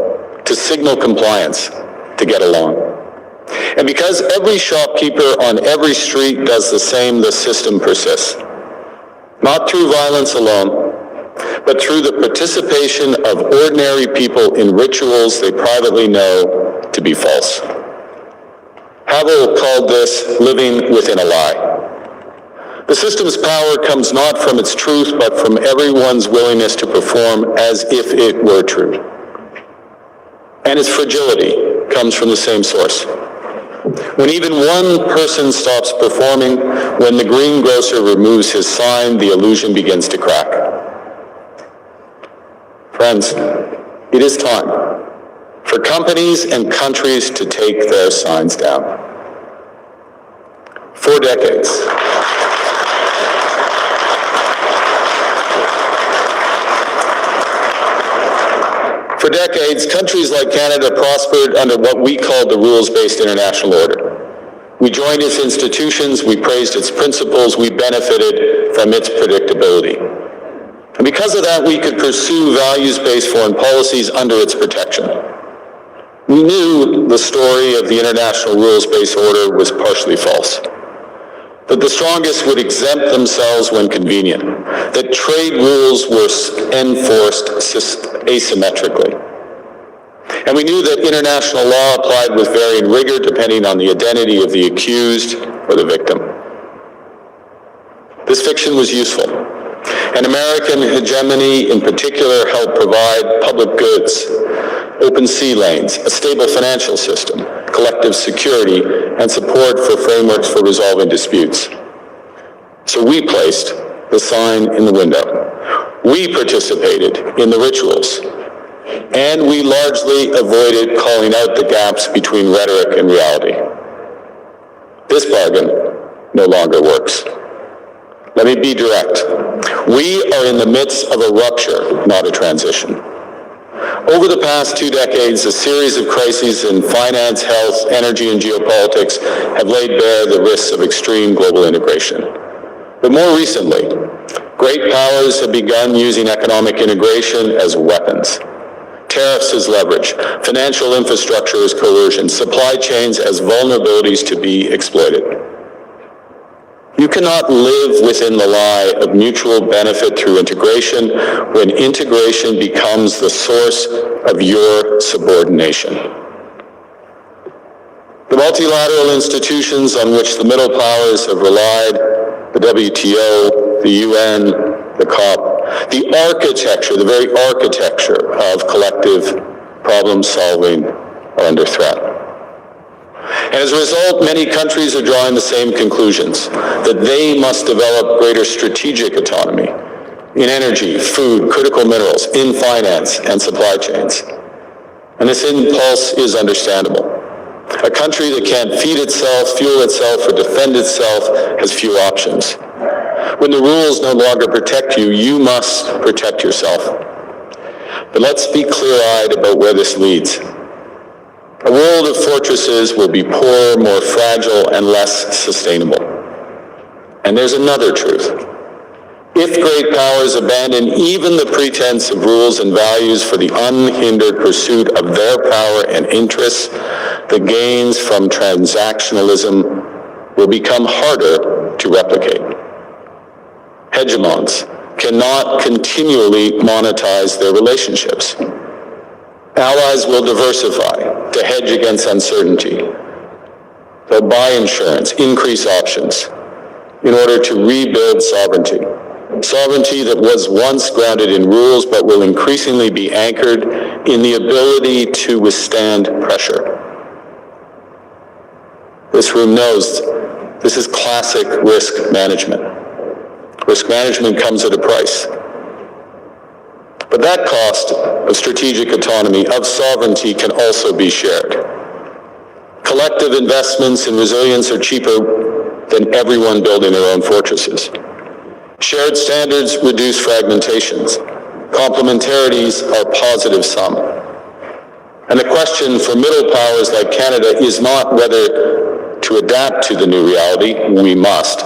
to signal compliance, to get along. And because every shopkeeper on every street does the same, the system persists. Not through violence alone, but through the participation of ordinary people in rituals they privately know to be false. Havel called this living within a lie. The system's power comes not from its truth, but from everyone's willingness to perform as if it were true. And its fragility comes from the same source. When even one person stops performing, when the greengrocer removes his sign, the illusion begins to crack. Friends, it is time for companies and countries to take their signs down. For decades, countries like Canada prospered under what we called the rules-based international order. We joined its institutions, we praised its principles, we benefited from its predictability. And because of that, we could pursue values-based foreign policies under its protection. We knew the story of the international rules-based order was partially false, that the strongest would exempt themselves when convenient, that trade rules were enforced asymmetrically. And we knew that international law applied with varying rigor depending on the identity of the accused or the victim. This fiction was useful, and American hegemony in particular helped provide public goods open sea lanes, a stable financial system, collective security, and support for frameworks for resolving disputes. So we placed the sign in the window. We participated in the rituals. And we largely avoided calling out the gaps between rhetoric and reality. This bargain no longer works. Let me be direct. We are in the midst of a rupture, not a transition. Over the past 2 decades, a series of crises in finance, health, energy, and geopolitics have laid bare the risks of extreme global integration. But more recently, great powers have begun using economic integration as weapons. Tariffs as leverage, financial infrastructure as coercion, supply chains as vulnerabilities to be exploited. You cannot live within the lie of mutual benefit through integration when integration becomes the source of your subordination. The multilateral institutions on which the middle powers have relied, the WTO, the UN, the COP, the architecture, the very architecture of collective problem solving are under threat. And as a result, many countries are drawing the same conclusions, that they must develop greater strategic autonomy in energy, food, critical minerals, in finance, and supply chains. And this impulse is understandable. A country that can't feed itself, fuel itself, or defend itself has few options. When the rules no longer protect you, you must protect yourself. But let's be clear-eyed about where this leads. A world of fortresses will be poorer, more fragile, and less sustainable. And there's another truth. If great powers abandon even the pretense of rules and values for the unhindered pursuit of their power and interests, the gains from transactionalism will become harder to replicate. Hegemons cannot continually monetize their relationships. Allies will diversify to hedge against uncertainty. They'll buy insurance, increase options in order to rebuild sovereignty. Sovereignty that was once grounded in rules but will increasingly be anchored in the ability to withstand pressure. This room knows this is classic risk management. Risk management comes at a price. But that cost of strategic autonomy, of sovereignty, can also be shared. Collective investments in resilience are cheaper than everyone building their own fortresses. Shared standards reduce fragmentations. Complementarities are positive sum. And the question for middle powers like Canada is not whether to adapt to the new reality. We must.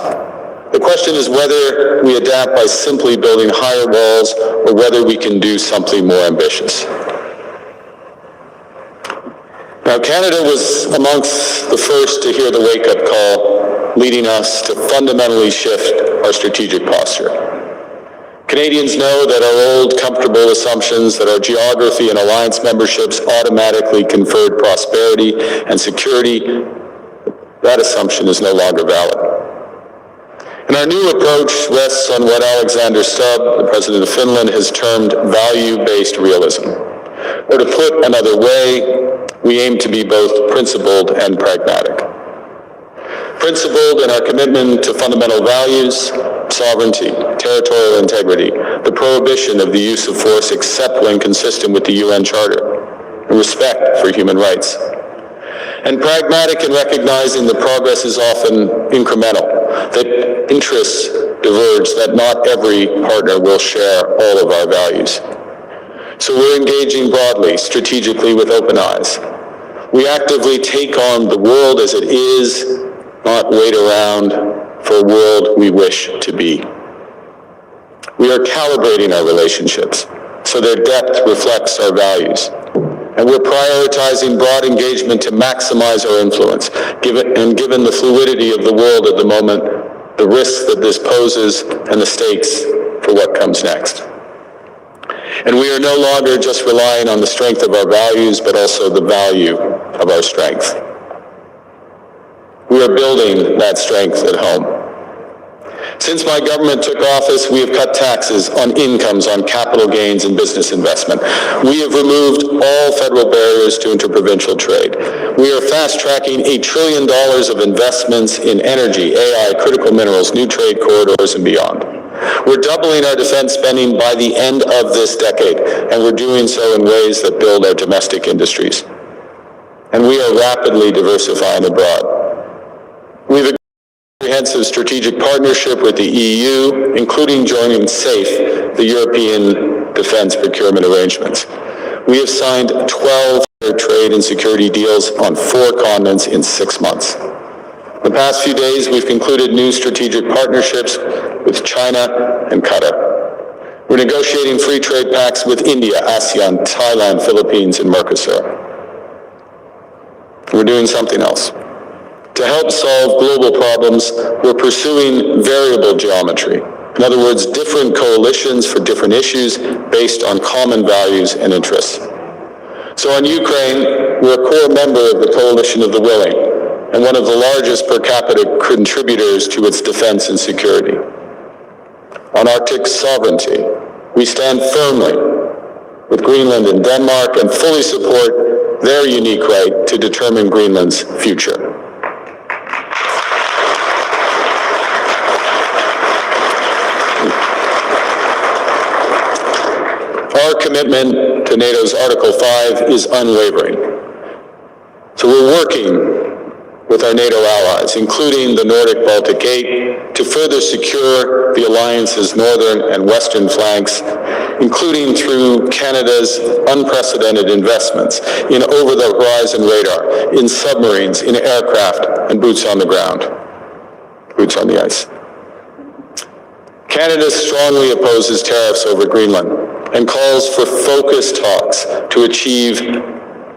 The question is whether we adapt by simply building higher walls or whether we can do something more ambitious. Now, Canada was amongst the first to hear the wake-up call, leading us to fundamentally shift our strategic posture. Canadians know that our old, comfortable assumptions that our geography and alliance memberships automatically conferred prosperity and security, that assumption is no longer valid. And our new approach rests on what Alexander Stubb, the President of Finland, has termed value-based realism. Or to put another way, we aim to be both principled and pragmatic. Principled in our commitment to fundamental values, sovereignty, territorial integrity, the prohibition of the use of force except when consistent with the UN Charter, and respect for human rights. And pragmatic in recognizing that progress is often incremental, that interests diverge, that not every partner will share all of our values. So we're engaging broadly, strategically with open eyes. We actively take on the world as it is, not wait around for a world we wish to be. We are calibrating our relationships so their depth reflects our values. And we're prioritizing broad engagement to maximize our influence. Given the fluidity of the world at the moment, the risks that this poses and the stakes for what comes next. And we are no longer just relying on the strength of our values, but also the value of our strength. We are building that strength at home. Since my government took office, we have cut taxes on incomes, on capital gains and business investment. We have removed all federal barriers to interprovincial trade. We are fast-tracking $1 trillion of investments in energy, AI, critical minerals, new trade corridors, and beyond. We're doubling our defense spending by the end of this decade, and we're doing so in ways that build our domestic industries. And we are rapidly diversifying abroad. We've a comprehensive strategic partnership with the EU, including joining SAFE, the European Defence Procurement Arrangements. We have signed 12 trade and security deals on 4 continents in 6 months. In the past few days, we've concluded new strategic partnerships with China and Qatar. We're negotiating free trade pacts with India, ASEAN, Thailand, Philippines, and Mercosur. We're doing something else. To help solve global problems, we're pursuing variable geometry. In other words, different coalitions for different issues based on common values and interests. So on Ukraine, we're a core member of the Coalition of the Willing and one of the largest per capita contributors to its defense and security. On Arctic sovereignty, we stand firmly with Greenland and Denmark and fully support their unique right to determine Greenland's future. Our commitment to NATO's Article 5 is unwavering. So we're working with our NATO allies, including the Nordic-Baltic Gate, to further secure the alliance's northern and western flanks, including through Canada's unprecedented investments in over-the-horizon radar, in submarines, in aircraft, and boots on the ground, boots on the ice. Canada strongly opposes tariffs over Greenland and calls for focused talks to achieve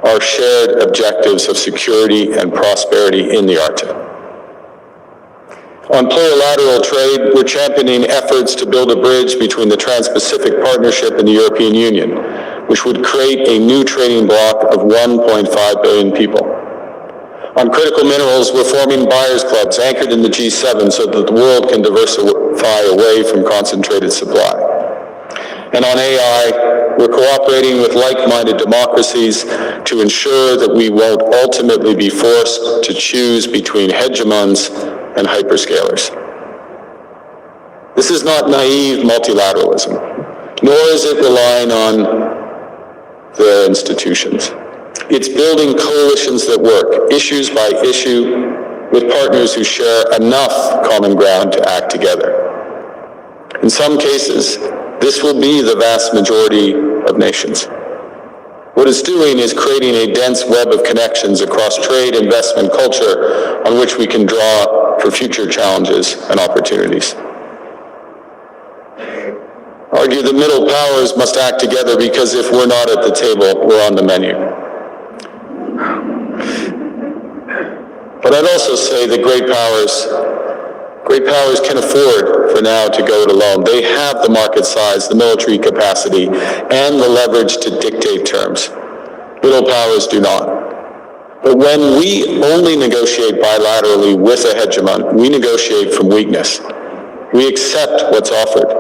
our shared objectives of security and prosperity in the Arctic. On plurilateral trade, we're championing efforts to build a bridge between the Trans-Pacific Partnership and the European Union, which would create a new trading bloc of 1.5 billion people. On critical minerals, we're forming buyers clubs anchored in the G7 so that the world can diversify away from concentrated supply. And on AI, we're cooperating with like-minded democracies to ensure that we won't ultimately be forced to choose between hegemons and hyperscalers. This is not naive multilateralism, nor is it relying on their institutions. It's building coalitions that work, issues by issue, with partners who share enough common ground to act together. In some cases, this will be the vast majority of nations. What it's doing is creating a dense web of connections across trade, investment, culture, on which we can draw for future challenges and opportunities. I argue the middle powers must act together because if we're not at the table, we're on the menu. But I'd also say that great powers can afford for now to go it alone. They have the market size, the military capacity, and the leverage to dictate terms. Middle powers do not. But when we only negotiate bilaterally with a hegemon, we negotiate from weakness. We accept what's offered.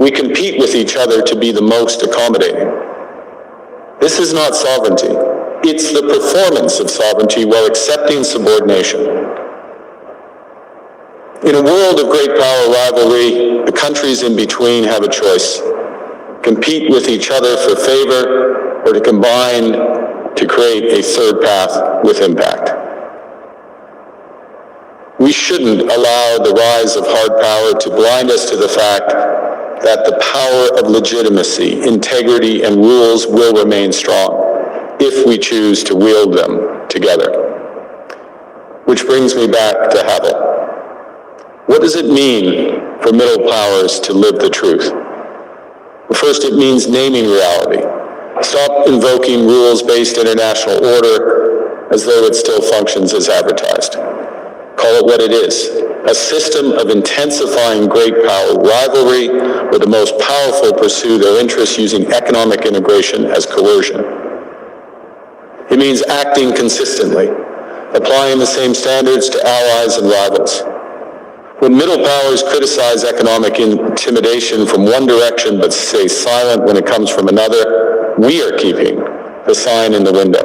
We compete with each other to be the most accommodating. This is not sovereignty. It's the performance of sovereignty while accepting subordination. In a world of great power rivalry, the countries in between have a choice: compete with each other for favor, or to combine to create a third path with impact. We shouldn't allow the rise of hard power to blind us to the fact that the power of legitimacy, integrity, and rules will remain strong if we choose to wield them together. Which brings me back to Havel. What does it mean for middle powers to live the truth? Well, first, it means naming reality. Stop invoking rules-based international order as though it still functions as advertised. Call it what it is: a system of intensifying great power rivalry where the most powerful pursue their interests using economic integration as coercion. It means acting consistently, applying the same standards to allies and rivals. When middle powers criticize economic intimidation from one direction but stay silent when it comes from another, we are keeping the sign in the window.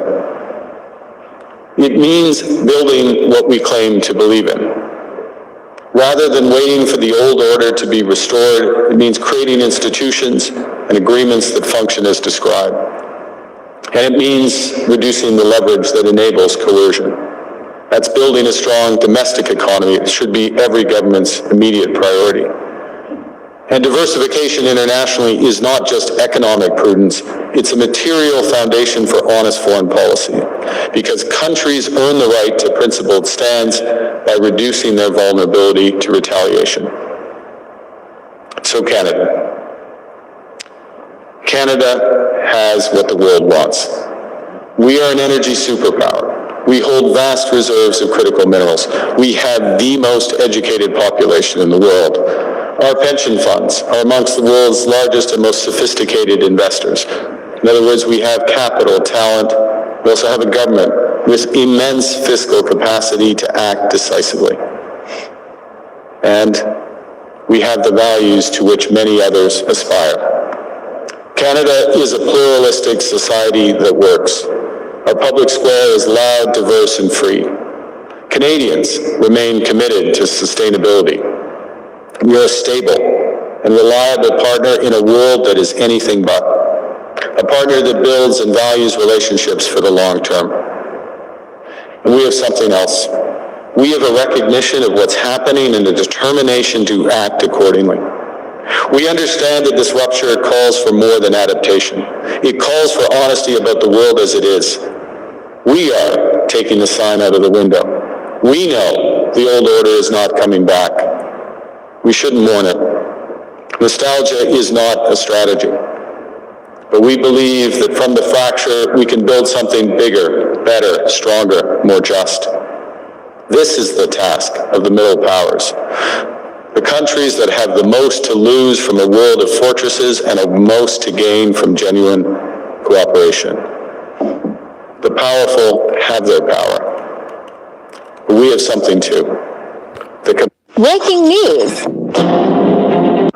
It means building what we claim to believe in. Rather than waiting for the old order to be restored, it means creating institutions and agreements that function as described. And it means reducing the leverage that enables coercion. That's building a strong domestic economy. It should be every government's immediate priority. And diversification internationally is not just economic prudence, it's a material foundation for honest foreign policy, because countries earn the right to principled stands by reducing their vulnerability to retaliation. So Canada. Canada has what the world wants. We are an energy superpower. We hold vast reserves of critical minerals. We have the most educated population in the world. Our pension funds are amongst the world's largest and most sophisticated investors. In other words, we have capital, talent. We also have a government with immense fiscal capacity to act decisively. And we have the values to which many others aspire. Canada is a pluralistic society that works. Our public square is loud, diverse, and free. Canadians remain committed to sustainability. We are a stable and reliable partner in a world that is anything but. A partner that builds and values relationships for the long term. And we have something else. We have a recognition of what's happening and a determination to act accordingly. We understand that this rupture calls for more than adaptation. It calls for honesty about the world as it is. We are taking the sign out of the window. We know the old order is not coming back. We shouldn't mourn it. Nostalgia is not a strategy. But we believe that from the fracture, we can build something bigger, better, stronger, more just. This is the task of the middle powers. The countries that have the most to lose from a world of fortresses and the most to gain from genuine cooperation. The powerful have their power. But we have something too. Breaking news.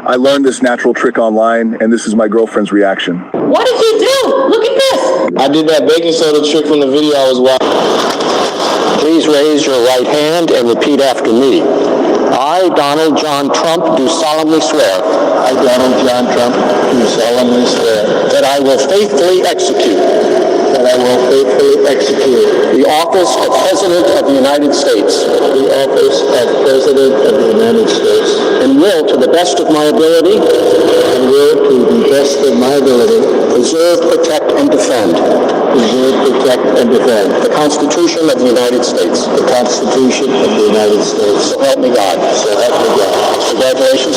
I learned this natural trick online, and this is my girlfriend's reaction. What did you do? Look at this. I did that baking soda trick from the video I was watching. Please raise your right hand and repeat after me. I, Donald John Trump, do solemnly swear. I, Donald John Trump, do solemnly swear. That I will faithfully execute. That I will faithfully execute. The office of President of the United States. The office of President of the United States. And will, to the best of my ability. And will, to the best of my ability. Preserve, protect, and defend. Preserve, protect, and defend. The Constitution of the United States. The Constitution of the United States. So help me God. So help me God. Congratulations.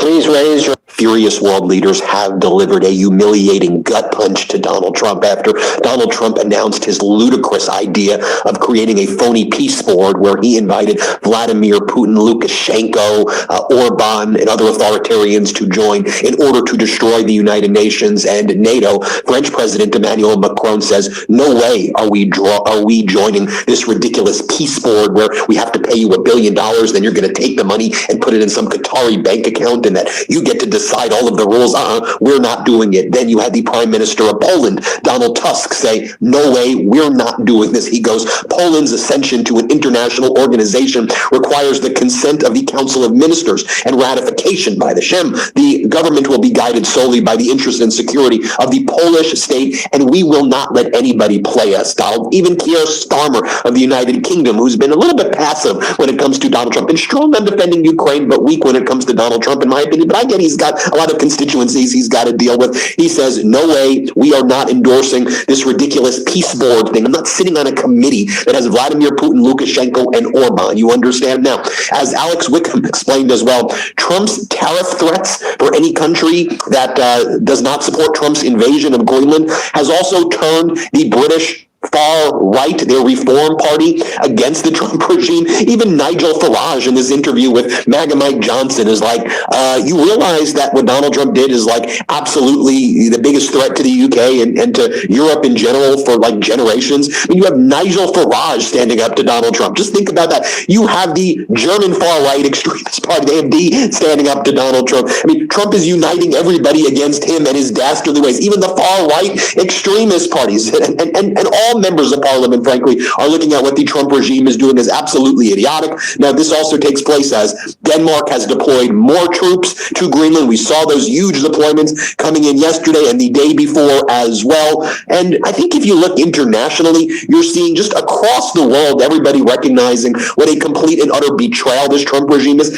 Please raise your... Furious world leaders have delivered a humiliating gut punch to Donald Trump after Donald Trump announced his ludicrous idea of creating a phony peace board where he invited Vladimir Putin, Lukashenko, Orban, and other authoritarians to join in order to destroy the United Nations and NATO. French President Emmanuel Macron says, no way are we joining this ridiculous peace board where we have to pay you $1 billion, then you're going to take the money and put it in some Qatari bank account and that you get to decide all of the rules. We're not doing it. Then you had the Prime Minister of Poland, Donald Tusk, say, no way, we're not doing this. He goes, Poland's ascension to an international organization requires the consent of the Council of Ministers and ratification by the Sejm. The government will be guided solely by the interest and security of the Polish state, and we will not let anybody play us, Donald. Even Keir Starmer of the United Kingdom, who's been a little bit passive when it comes to Donald Trump, and strong on defending Ukraine, but weak when it comes to Donald Trump, in my opinion. But I get he's got a lot of constituencies he's got to deal with. He says, no way, we are not endorsing this ridiculous peace board thing. I'm not sitting on a committee that has Vladimir Putin, Lukashenko, and Orban. You understand? Now, as Alex Wickham explained as well, Trump's tariff threats for any country that does not support Trump's invasion of Greenland has also turned the British far right, their Reform Party, against the Trump regime. Even Nigel Farage in this interview with MAGA Mike Johnson is like, you realize that what Donald Trump did is like absolutely the biggest threat to the UK and to Europe in general for like generations. I mean, you have Nigel Farage standing up to Donald Trump. Just think about that. You have the German far-right extremist party, the AfD, standing up to Donald Trump. I mean, Trump is uniting everybody against him and his dastardly ways. Even the far-right extremist parties and all members of parliament, frankly, are looking at what the Trump regime is doing as absolutely idiotic. Now, this also takes place as Denmark has deployed more troops to Greenland. We saw those huge deployments coming in yesterday and the day before as well. And I think if you look internationally, you're seeing just across the world, everybody recognizing what a complete and utter betrayal this Trump regime is.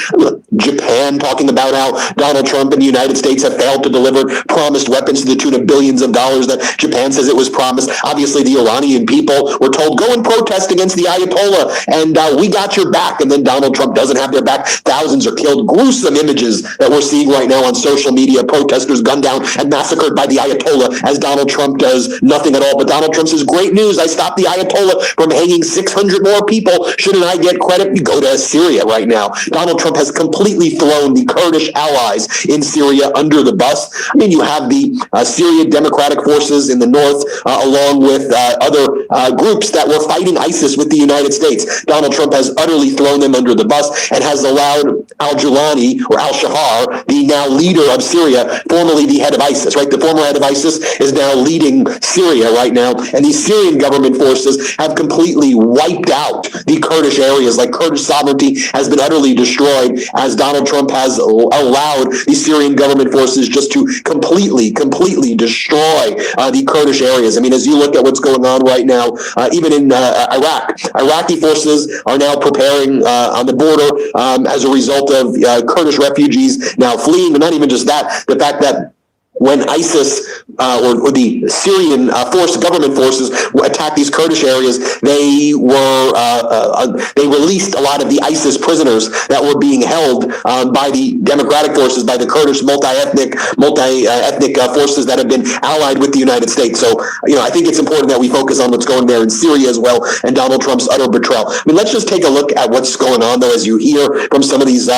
Japan talking about how Donald Trump and the United States have failed to deliver promised weapons to the tune of billions of dollars that Japan says it was promised. Obviously, the Iranian people were told, go and protest against the Ayatollah, and we got your back. And then Donald Trump doesn't have their back. Thousands are killed. Gruesome images that we're seeing right now on social media. Protesters gunned down and massacred by the Ayatollah as Donald Trump does nothing at all. But Donald Trump says, great news. I stopped the Ayatollah from hanging 600 more people. Shouldn't I get credit? You go to Syria right now. Donald Trump has completely thrown the Kurdish allies in Syria under the bus. I mean, you have the Syrian Democratic Forces in the north, along with other groups that were fighting ISIS with the United States. Donald Trump has utterly thrown them under the bus and has allowed al-Julani, or al-Shahar, the now leader of Syria, formerly the head of ISIS, right? The former head of ISIS is now leading Syria right now, and the Syrian government forces have completely wiped out the Kurdish areas. Like, Kurdish sovereignty has been utterly destroyed as Donald Trump has allowed the Syrian government forces just to completely destroy the Kurdish areas. I mean, as you look at what's going on right now, even in Iraq, Iraqi forces are now preparing on the border as a result of Kurdish refugees now fleeing. But not even just that, the fact that when ISIS or the Syrian government forces attacked these Kurdish areas, they released a lot of the ISIS prisoners that were being held by the democratic forces, by the Kurdish multi-ethnic forces that have been allied with the United States. So, I think it's important that we focus on what's going there in Syria as well, and Donald Trump's utter betrayal. I mean, let's just take a look at what's going on, though, as you hear from some of these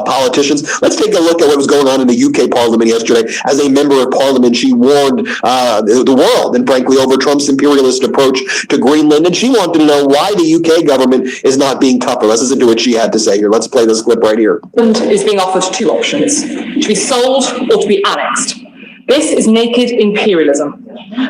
politicians. Let's take a look at what was going on in the UK Parliament yesterday. As a member of Parliament, she warned the world and frankly over Trump's imperialist approach to Greenland, and she wanted to know why the UK government is not being tougher. Let's listen to what she had to say here. Let's play this clip right here. Greenland is being offered two options: to be sold or to be annexed. This is naked imperialism.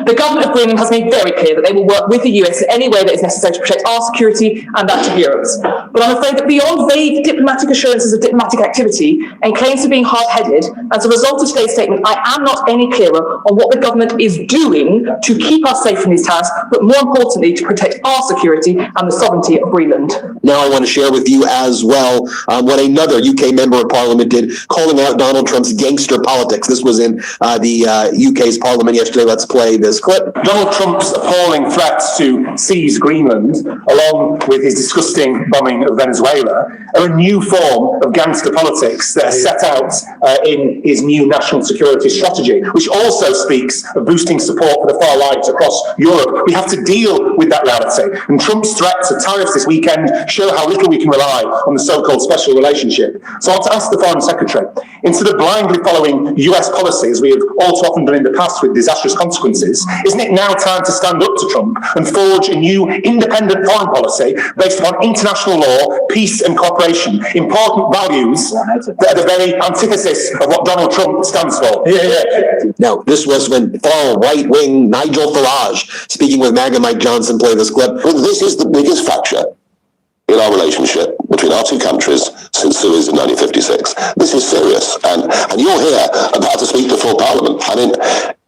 The government of Greenland has made very clear that they will work with the US in any way that is necessary to protect our security and that of Europe's. But I'm afraid that beyond vague diplomatic assurances of diplomatic activity and claims of being hard-headed, as a result of today's statement, I am not any clearer on what the government is doing to keep us safe from these tariffs, but more importantly, to protect our security and the sovereignty of Greenland. Now I want to share with you as well what another UK member of Parliament did, calling out Donald Trump's gangster politics. This was in the UK's Parliament yesterday. Let's play this clip. Donald Trump's appalling threats to seize Greenland, along with his disgusting bombing of Venezuela, are a new form of gangster politics that are set out in his new national security strategy, which also speaks of boosting support for the far right across Europe. We have to deal with that reality. And Trump's threats of tariffs this weekend show how little we can rely on the so-called special relationship. So I want to ask the Foreign Secretary, instead of blindly following US policy, as we have all too often done in the past with disastrous consequences, isn't it now time to stand up to Trump and forge a new independent foreign policy based upon international law, peace and cooperation, important values that are the very antithesis of what Donald Trump stands for? Now, this was when far right-wing Nigel Farage, speaking with MAGA Mike Johnson, played this clip. Well, this is the biggest fracture in our relationship between our two countries since Suez in 1956. This is serious, and you're here about to speak to full Parliament. I mean,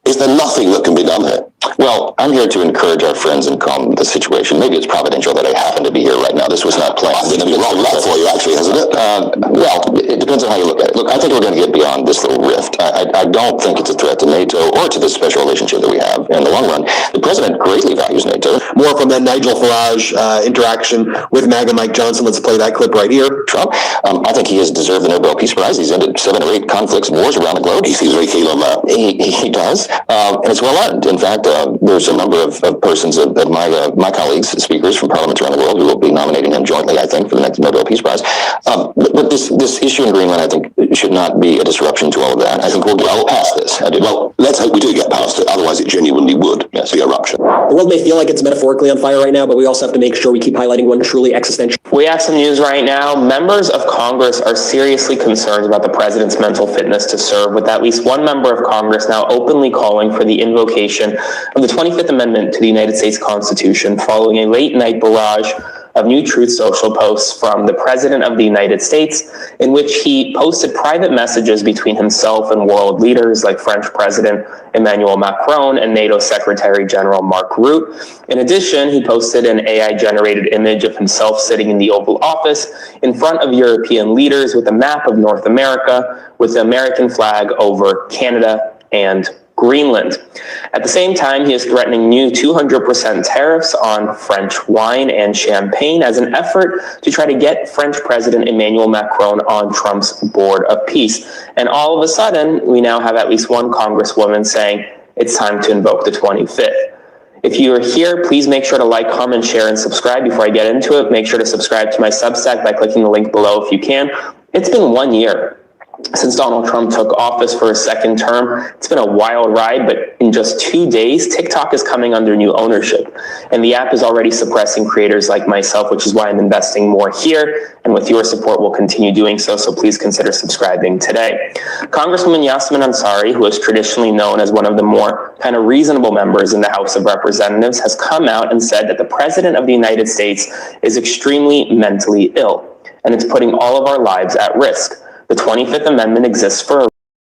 is there nothing that can be done here? Well, I'm here to encourage our friends and calm the situation. Maybe it's providential that I happen to be here right now. This was not planned. It's going to be a long night for you, actually, hasn't it? Well, it depends on how you look at it. Look, I think we're going to get beyond this little rift. I don't think it's a threat to NATO or to the special relationship that we have in the long run. The president greatly values NATO. More from that Nigel Farage interaction with MAGA Mike Johnson. Let's play that clip right here. Trump, I think he has deserved the Nobel Peace Prize. He's ended 7 or 8 conflicts and wars around the globe. He seems very keen on that. He does, and it's well earned. In fact, there's a number of persons of my colleagues, speakers from parliaments around the world, who will be nominating him jointly, I think, for the next Nobel Peace Prize. But this issue in Greenland, I think, should not be a disruption to all of that. I think we'll get past this. Well, let's hope we do get past it. Otherwise, it genuinely would be a rupture. The world may feel like it's metaphorically on fire right now, but we also have to make sure we keep highlighting one truly existential. We have some news right now. Members of Congress are seriously concerned about the president's mental fitness to serve, with at least one member of Congress now openly calling for the invocation of the 25th Amendment to the United States Constitution following a late-night barrage of new Truth Social posts from the President of the United States, in which he posted private messages between himself and world leaders like French President Emmanuel Macron and NATO Secretary General Mark Rutte. In addition, he posted an AI-generated image of himself sitting in the Oval Office in front of European leaders with a map of North America with the American flag over Canada and Greenland. At the same time, he is threatening new 200% tariffs on French wine and champagne as an effort to try to get French President Emmanuel Macron on Trump's board of peace. And all of a sudden, we now have at least one congresswoman saying it's time to invoke the 25th. If you are here, please make sure to like, comment, share, and subscribe. Before I get into it, make sure to subscribe to my Substack by clicking the link below if you can. It's been 1 year since Donald Trump took office for a second term. It's been a wild ride, but in just 2 days, TikTok is coming under new ownership. And the app is already suppressing creators like myself, which is why I'm investing more here. And with your support, we'll continue doing so. So please consider subscribing today. Congresswoman Yasmin Ansari, who is traditionally known as one of the more kind of reasonable members in the House of Representatives, has come out and said that the President of the United States is extremely mentally ill, and it's putting all of our lives at risk. The 25th Amendment exists for a reason.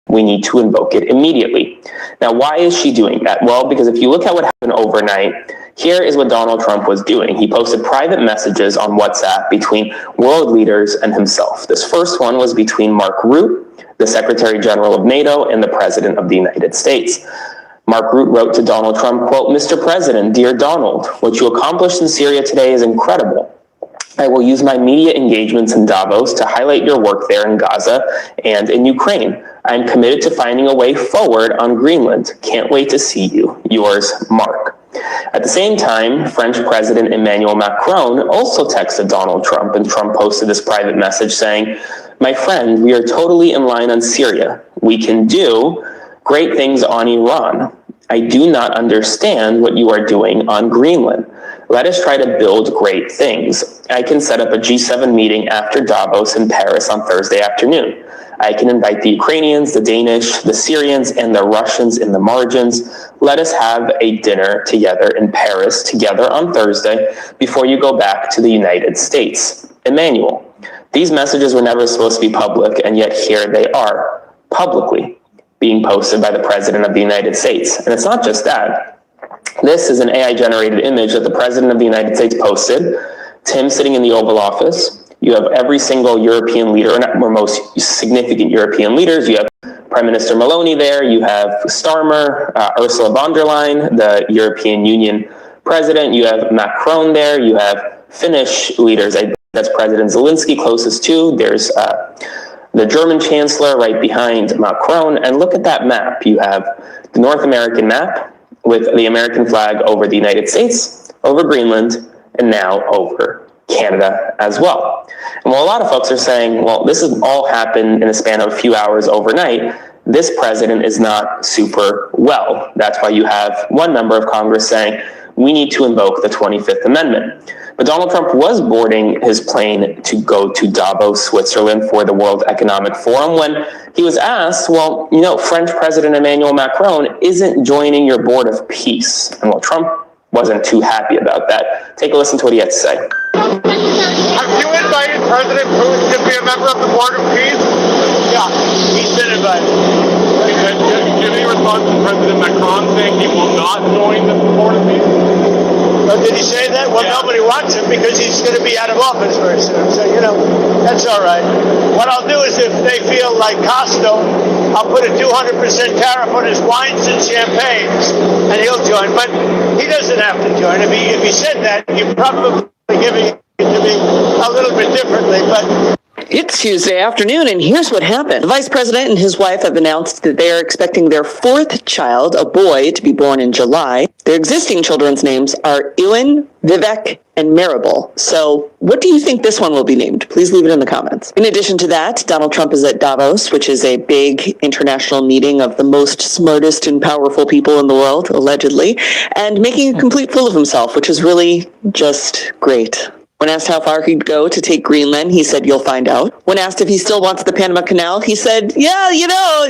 We need to invoke it immediately. Now, why is she doing that? Well, because if you look at what happened overnight, here is what Donald Trump was doing. He posted private messages on WhatsApp between world leaders and himself. This first one was between Mark Rutte, the Secretary General of NATO, and the President of the United States. Mark Rutte wrote to Donald Trump, quote, "Mr. President, dear Donald, what you accomplished in Syria today is incredible. I will use my media engagements in Davos to highlight your work there in Gaza and in Ukraine. I am committed to finding a way forward on Greenland. Can't wait to see you. Yours, Mark." At the same time, French President Emmanuel Macron also texted Donald Trump, and Trump posted this private message saying, "My friend, we are totally in line on Syria. We can do great things on Iran. I do not understand what you are doing on Greenland. Let us try to build great things. I can set up a G7 meeting after Davos in Paris on Thursday afternoon. I can invite the Ukrainians, the Danish, the Syrians, and the Russians in the margins. Let us have a dinner together in Paris together on Thursday before you go back to the United States. Emmanuel." These messages were never supposed to be public, and yet here they are, publicly being posted by the President of the United States. And it's not just that. This is an AI-generated image that the President of the United States posted. It's him sitting in the Oval Office. You have every single European leader, or most significant European leaders. You have Prime Minister Meloni there. You have Starmer, Ursula von der Leyen, the European Union President. You have Macron there. You have Finnish leaders. That's President Zelensky closest to. There's the German Chancellor right behind Macron. And look at that map. You have the North American map with the American flag over the United States, over Greenland, and now over Canada as well. And while a lot of folks are saying, well, this has all happened in a span of a few hours overnight, this president is not super well. That's why you have one member of Congress saying, we need to invoke the 25th Amendment. But Donald Trump was boarding his plane to go to Davos, Switzerland for the World Economic Forum when he was asked, well, you know, French President Emmanuel Macron isn't joining your board of peace. And well, Trump wasn't too happy about that. Take a listen to what he had to say. Have you invited President Putin to be a member of the board of peace? Yeah, he's been invited. Do you have any response to President Macron saying he will not join the board of peace? Oh, did he say that? Well, nobody wants him because he's going to be out of office very soon. So, that's all right. What I'll do is if they feel like Costo, I'll put a 200% tariff on his wines and champagnes, and he'll join. But he doesn't have to join. If he said that, you're probably giving it to me a little bit differently. But it's Tuesday afternoon, and here's what happened. The vice president and his wife have announced that they are expecting their fourth child, a boy, to be born in July. Their existing children's names are Ewan, Vivek, and Maribel. So what do you think this one will be named? Please leave it in the comments. In addition to that, Donald Trump is at Davos, which is a big international meeting of the most smartest and powerful people in the world, allegedly, and making a complete fool of himself, which is really just great. When asked how far he'd go to take Greenland, he said, "You'll find out." When asked if he still wants the Panama Canal, he said, "Yeah, you know."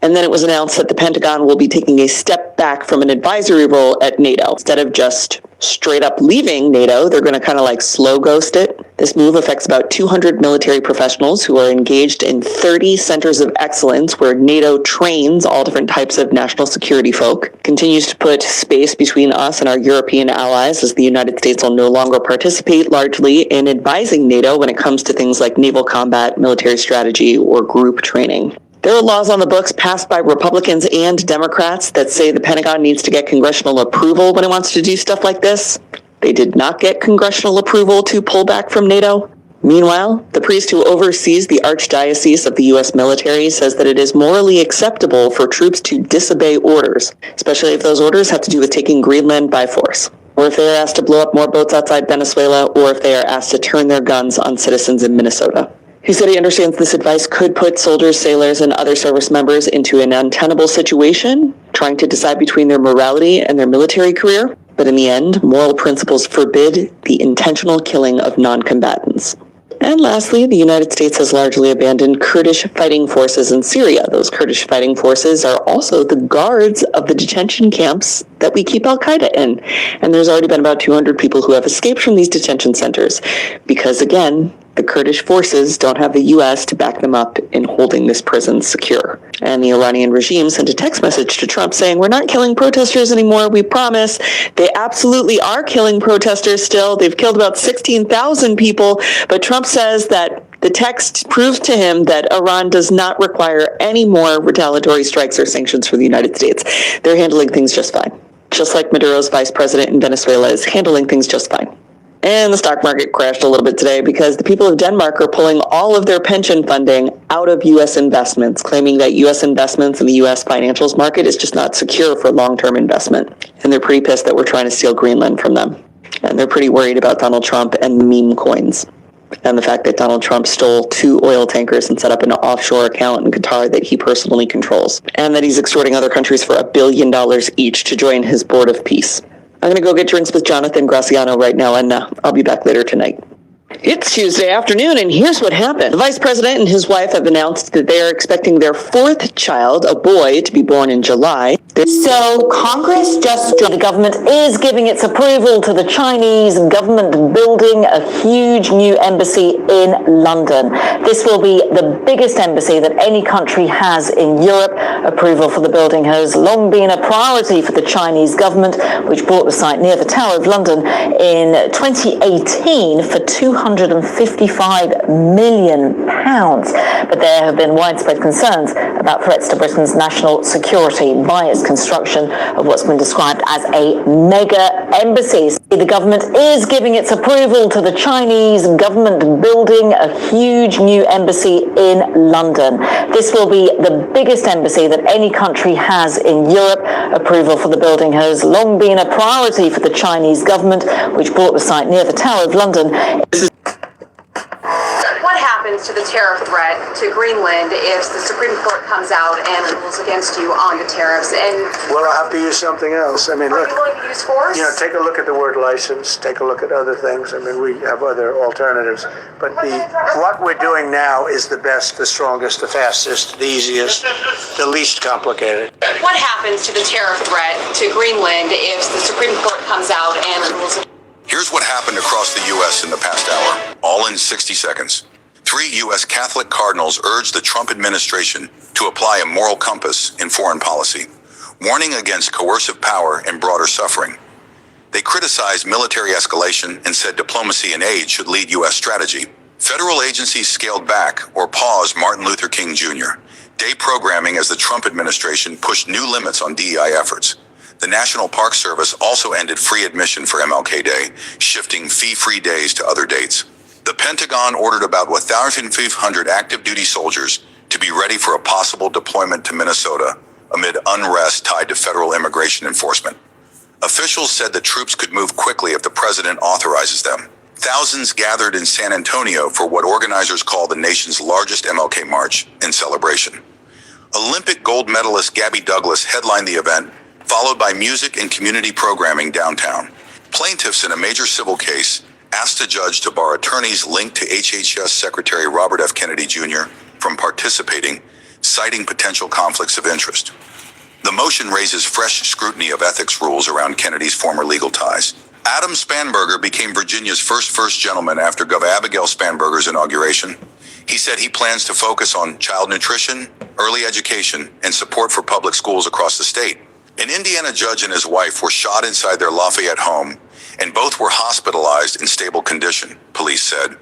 And then it was announced that the Pentagon will be taking a step back from an advisory role at NATO. Instead of just straight up leaving NATO, they're going to kind of like slow ghost it. This move affects about 200 military professionals who are engaged in 30 centers of excellence where NATO trains all different types of national security folk, continues to put space between us and our European allies as the United States will no longer participate largely in advising NATO when it comes to things like naval combat, military strategy, or group training. There are laws on the books passed by Republicans and Democrats that say the Pentagon needs to get congressional approval when it wants to do stuff like this. They did not get congressional approval to pull back from NATO. Meanwhile, the priest who oversees the Archdiocese of the U.S. military says that it is morally acceptable for troops to disobey orders, especially if those orders have to do with taking Greenland by force, or if they are asked to blow up more boats outside Venezuela, or if they are asked to turn their guns on citizens in Minnesota. He said he understands this advice could put soldiers, sailors, and other service members into an untenable situation, trying to decide between their morality and their military career. But in the end, moral principles forbid the intentional killing of non-combatants. And lastly, the United States has largely abandoned Kurdish fighting forces in Syria. Those Kurdish fighting forces are also the guards of the detention camps that we keep Al-Qaeda in. And there's already been about 200 people who have escaped from these detention centers because, again, the Kurdish forces don't have the U.S. to back them up in holding this prison secure. And the Iranian regime sent a text message to Trump saying, "We're not killing protesters anymore, we promise." They absolutely are killing protesters still. They've killed about 16,000 people, but Trump says that the text proves to him that Iran does not require any more retaliatory strikes or sanctions from the United States. They're handling things just fine. Just like Maduro's vice president in Venezuela is handling things just fine. And the stock market crashed a little bit today because the people of Denmark are pulling all of their pension funding out of U.S. investments, claiming that U.S. investments in the U.S. financials market is just not secure for long-term investment. And they're pretty pissed that we're trying to steal Greenland from them. And they're pretty worried about Donald Trump and meme coins. And the fact that Donald Trump stole 2 oil tankers and set up an offshore account in Qatar that he personally controls. And that he's extorting other countries for $1 billion each to join his board of peace. I'm going to go get drinks with Jonathan Graciano right now, and I'll be back later tonight. It's Tuesday afternoon, and here's what happened. The vice president and his wife have announced that they are expecting their fourth child, a boy, to be born in July. So Congress the government is giving its approval to the Chinese government building a huge new embassy in London. This will be the biggest embassy that any country has in Europe. Approval for the building has long been a priority for the Chinese government, which bought the site near the Tower of London in 2018 for £255 million. But there have been widespread concerns about threats to Britain's national security by its construction of what's been described as a mega embassy. The government is giving its approval to the Chinese government building a huge new embassy in London. This will be the biggest embassy that any country has in Europe. Approval for the building has long been a priority for the Chinese government, which bought the site near the Tower of London. What happens to the tariff threat to Greenland if the Supreme Court comes out and rules against you on the tariffs? And well, I'll have to use something else. I mean, are look, you going to use force? Take a look at the word license. Take a look at other things. I mean, we have other alternatives. But what we're doing now is the best, the strongest, the fastest, the easiest, the least complicated. What happens to the tariff threat to Greenland if the Supreme Court comes out and rules? Here's what happened across the U.S. in the past hour, all in 60 seconds. 3 U.S. Catholic cardinals urged the Trump administration to apply a moral compass in foreign policy. warning against coercive power and broader suffering. They criticized military escalation and said diplomacy and aid should lead U.S. strategy. Federal agencies scaled back or paused Martin Luther King Jr. Day programming as the Trump administration pushed new limits on DEI efforts. The National Park Service also ended free admission for MLK Day, shifting fee-free days to other dates. The Pentagon ordered about 1,500 active duty soldiers to be ready for a possible deployment to Minnesota amid unrest tied to federal immigration enforcement. Officials said the troops could move quickly if the president authorizes them. Thousands gathered in San Antonio for what organizers call the nation's largest MLK March in celebration. Olympic gold medalist Gabby Douglas headlined the event, followed by music and community programming downtown. Plaintiffs in a major civil case asked a judge to bar attorneys linked to HHS Secretary Robert F. Kennedy Jr. from participating, citing potential conflicts of interest. The motion raises fresh scrutiny of ethics rules around Kennedy's former legal ties. Adam Spanberger became Virginia's first gentleman after Gov. Abigail Spanberger's inauguration. He said he plans to focus on child nutrition, early education, and support for public schools across the state. An Indiana judge and his wife were shot inside their Lafayette home, and both were hospitalized in stable condition, police said.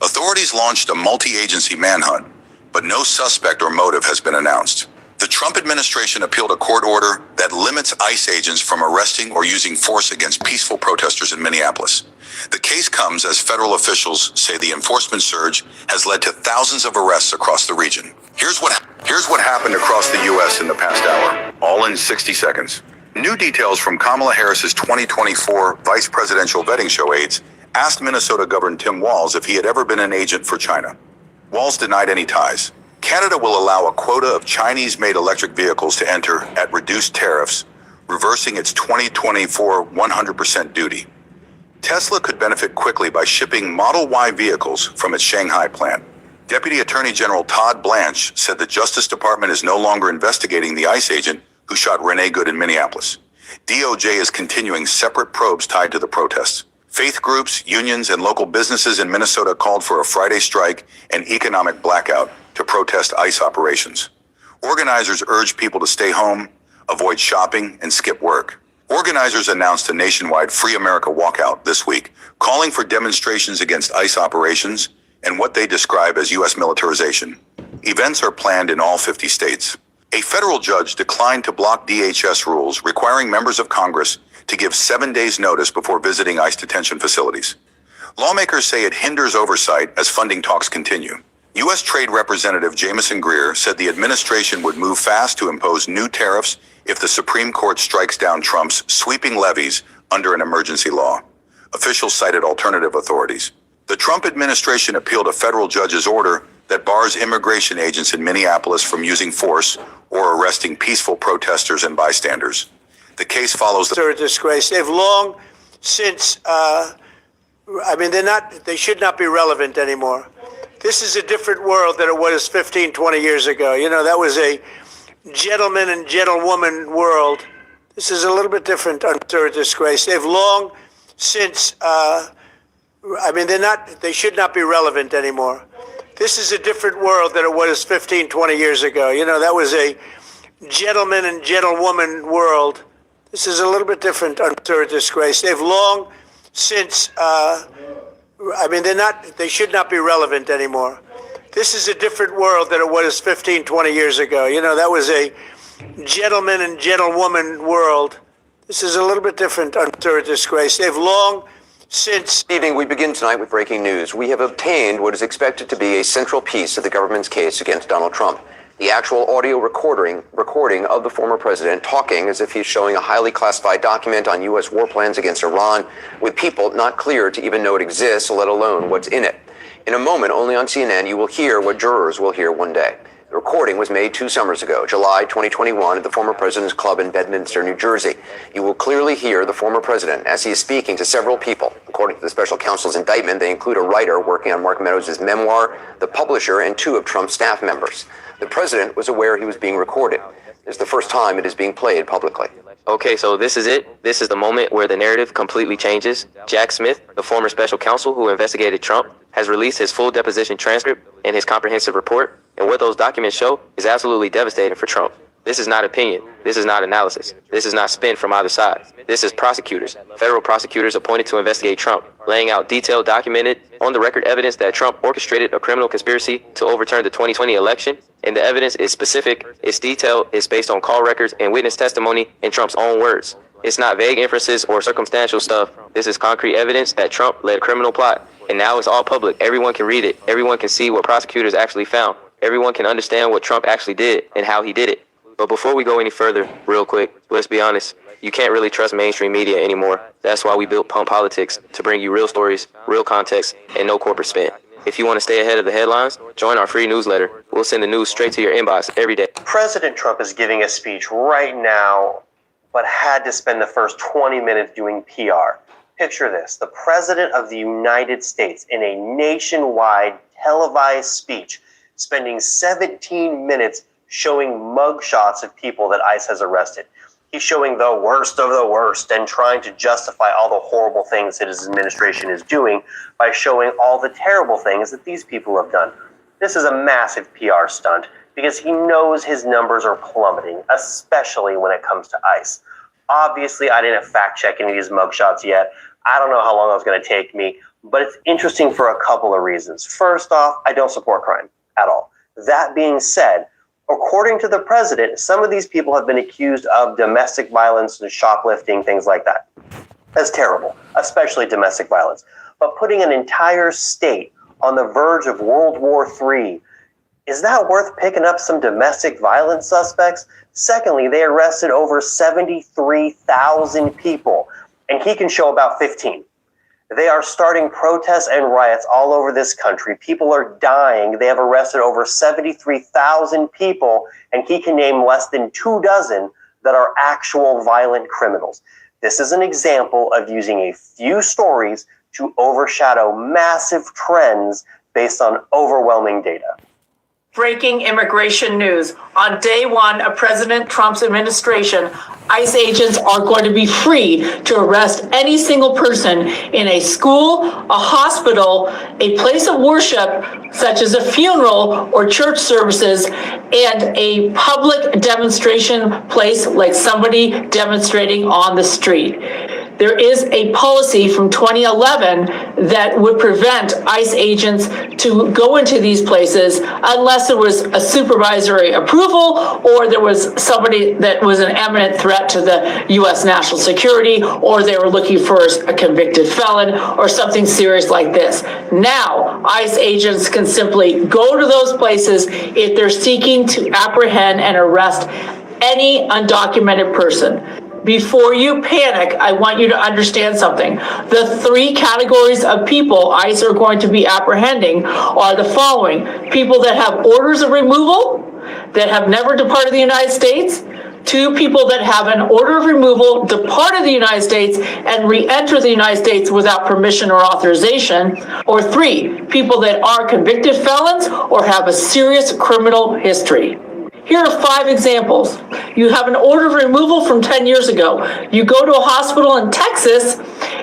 Authorities launched a multi-agency manhunt, but no suspect or motive has been announced. The Trump administration appealed a court order that limits ICE agents from arresting or using force against peaceful protesters in Minneapolis. The case comes as federal officials say the enforcement surge has led to thousands of arrests across the region. Here's what happened across the U.S. in the past hour, all in 60 seconds. New details from Kamala Harris's 2024 vice presidential vetting show aides asked Minnesota Governor Tim Walz if he had ever been an agent for China. Walz denied any ties. Canada will allow a quota of Chinese-made electric vehicles to enter at reduced tariffs, reversing its 2024 100% duty. Tesla could benefit quickly by shipping Model Y vehicles from its Shanghai plant. Deputy Attorney General Todd Blanche said the Justice Department is no longer investigating the ICE agent who shot Renee Good in Minneapolis. DOJ is continuing separate probes tied to the protests. Faith groups, unions, and local businesses in Minnesota called for a Friday strike and economic blackout to protest ICE operations. Organizers urged people to stay home, avoid shopping, and skip work. Organizers announced a nationwide Free America walkout this week, calling for demonstrations against ICE operations and what they describe as U.S. militarization. Events are planned in all 50 states. A federal judge declined to block DHS rules requiring members of Congress to give 7 days notice before visiting ICE detention facilities. Lawmakers say it hinders oversight as funding talks continue. U.S. Trade Representative Jamieson Greer said the administration would move fast to impose new tariffs if the Supreme Court strikes down Trump's sweeping levies under an emergency law. Officials cited alternative authorities. The Trump administration appealed a federal judge's order that bars immigration agents in Minneapolis from using force or arresting peaceful protesters and bystanders. The case follows the... They're a disgrace. They've long since, they should not be relevant anymore. This is a different world than it was 15, 20 years ago. You know, that was a gentleman and gentlewoman world. This is a little bit different under a disgrace. They've long since, they should not be relevant anymore. This is a different world than it was 15, 20 years ago. You know, that was a gentleman and gentlewoman world. This is a little bit different under a disgrace. They've long since, they should not be relevant anymore. This is a different world than it was 15, 20 years ago. You know, that was a gentleman and gentlewoman world. This is a little bit different under a disgrace. They've long since... Evening, we begin tonight with breaking news. We have obtained what is expected to be a central piece of the government's case against Donald Trump. The actual audio recording of the former president talking as if he's showing a highly classified document on U.S. war plans against Iran with people not clear to even know it exists, let alone what's in it. In a moment, only on CNN, you will hear what jurors will hear one day. The recording was made 2 summers ago, July 2021, at the former president's club in Bedminster, New Jersey. You will clearly hear the former president as he is speaking to several people. According to the special counsel's indictment, they include a writer working on Mark Meadows' memoir, the publisher, and 2 of Trump's staff members. The president was aware he was being recorded. It's the first time it is being played publicly. Okay, so this is it. This is the moment where the narrative completely changes. Jack Smith, the former special counsel who investigated Trump, has released his full deposition transcript and his comprehensive report. And what those documents show is absolutely devastating for Trump. This is not opinion. This is not analysis. This is not spin from either side. This is prosecutors, federal prosecutors appointed to investigate Trump, laying out detailed, documented, on-the-record evidence that Trump orchestrated a criminal conspiracy to overturn the 2020 election. And the evidence is specific, it's detailed, it's based on call records and witness testimony in Trump's own words. It's not vague inferences or circumstantial stuff. This is concrete evidence that Trump led a criminal plot. And now it's all public. Everyone can read it. Everyone can see what prosecutors actually found. Everyone can understand what Trump actually did and how he did it. But before we go any further, real quick, let's be honest. You can't really trust mainstream media anymore. That's why we built Pump Politics, to bring you real stories, real context, and no corporate spin. If you want to stay ahead of the headlines, join our free newsletter. We'll send the news straight to your inbox every day. President Trump is giving a speech right now, but had to spend the first 20 minutes doing PR. Picture this, the President of the United States in a nationwide televised speech, spending 17 minutes showing mugshots of people that ICE has arrested. He's showing the worst of the worst and trying to justify all the horrible things that his administration is doing by showing all the terrible things that these people have done. This is a massive PR stunt because he knows his numbers are plummeting, especially when it comes to ICE. Obviously, I didn't fact check any of these mugshots yet. I don't know how long it's going to take me, but it's interesting for a couple of reasons. First off, I don't support crime at all. That being said, according to the president, some of these people have been accused of domestic violence and shoplifting, things like that. That's terrible, especially domestic violence. But putting an entire state on the verge of World War III, is that worth picking up some domestic violence suspects? Secondly, they arrested over 73,000 people, and he can show about 15. They are starting protests and riots all over this country. People are dying. They have arrested over 73,000 people, and he can name less than 24 that are actual violent criminals. This is an example of using a few stories to overshadow massive trends based on overwhelming data. Breaking immigration news. On day one of President Trump's administration, ICE agents are going to be free to arrest any single person in a school, a hospital, a place of worship, such as a funeral or church services, and a public demonstration place like somebody demonstrating on the street. There is a policy from 2011 that would prevent ICE agents to go into these places unless there was a supervisory approval or there was somebody that was an imminent threat to the U.S. national security, or they were looking for a convicted felon or something serious like this. Now, ICE agents can simply go to those places if they're seeking to apprehend and arrest any undocumented person. Before you panic, I want you to understand something. The three categories of people ICE are going to be apprehending are the following: people that have orders of removal, that have never departed the United States; two, people that have an order of removal, departed the United States, and re-enter the United States without permission or authorization; or three, people that are convicted felons or have a serious criminal history. Here are 5 examples. You have an order of removal from 10 years ago. You go to a hospital in Texas,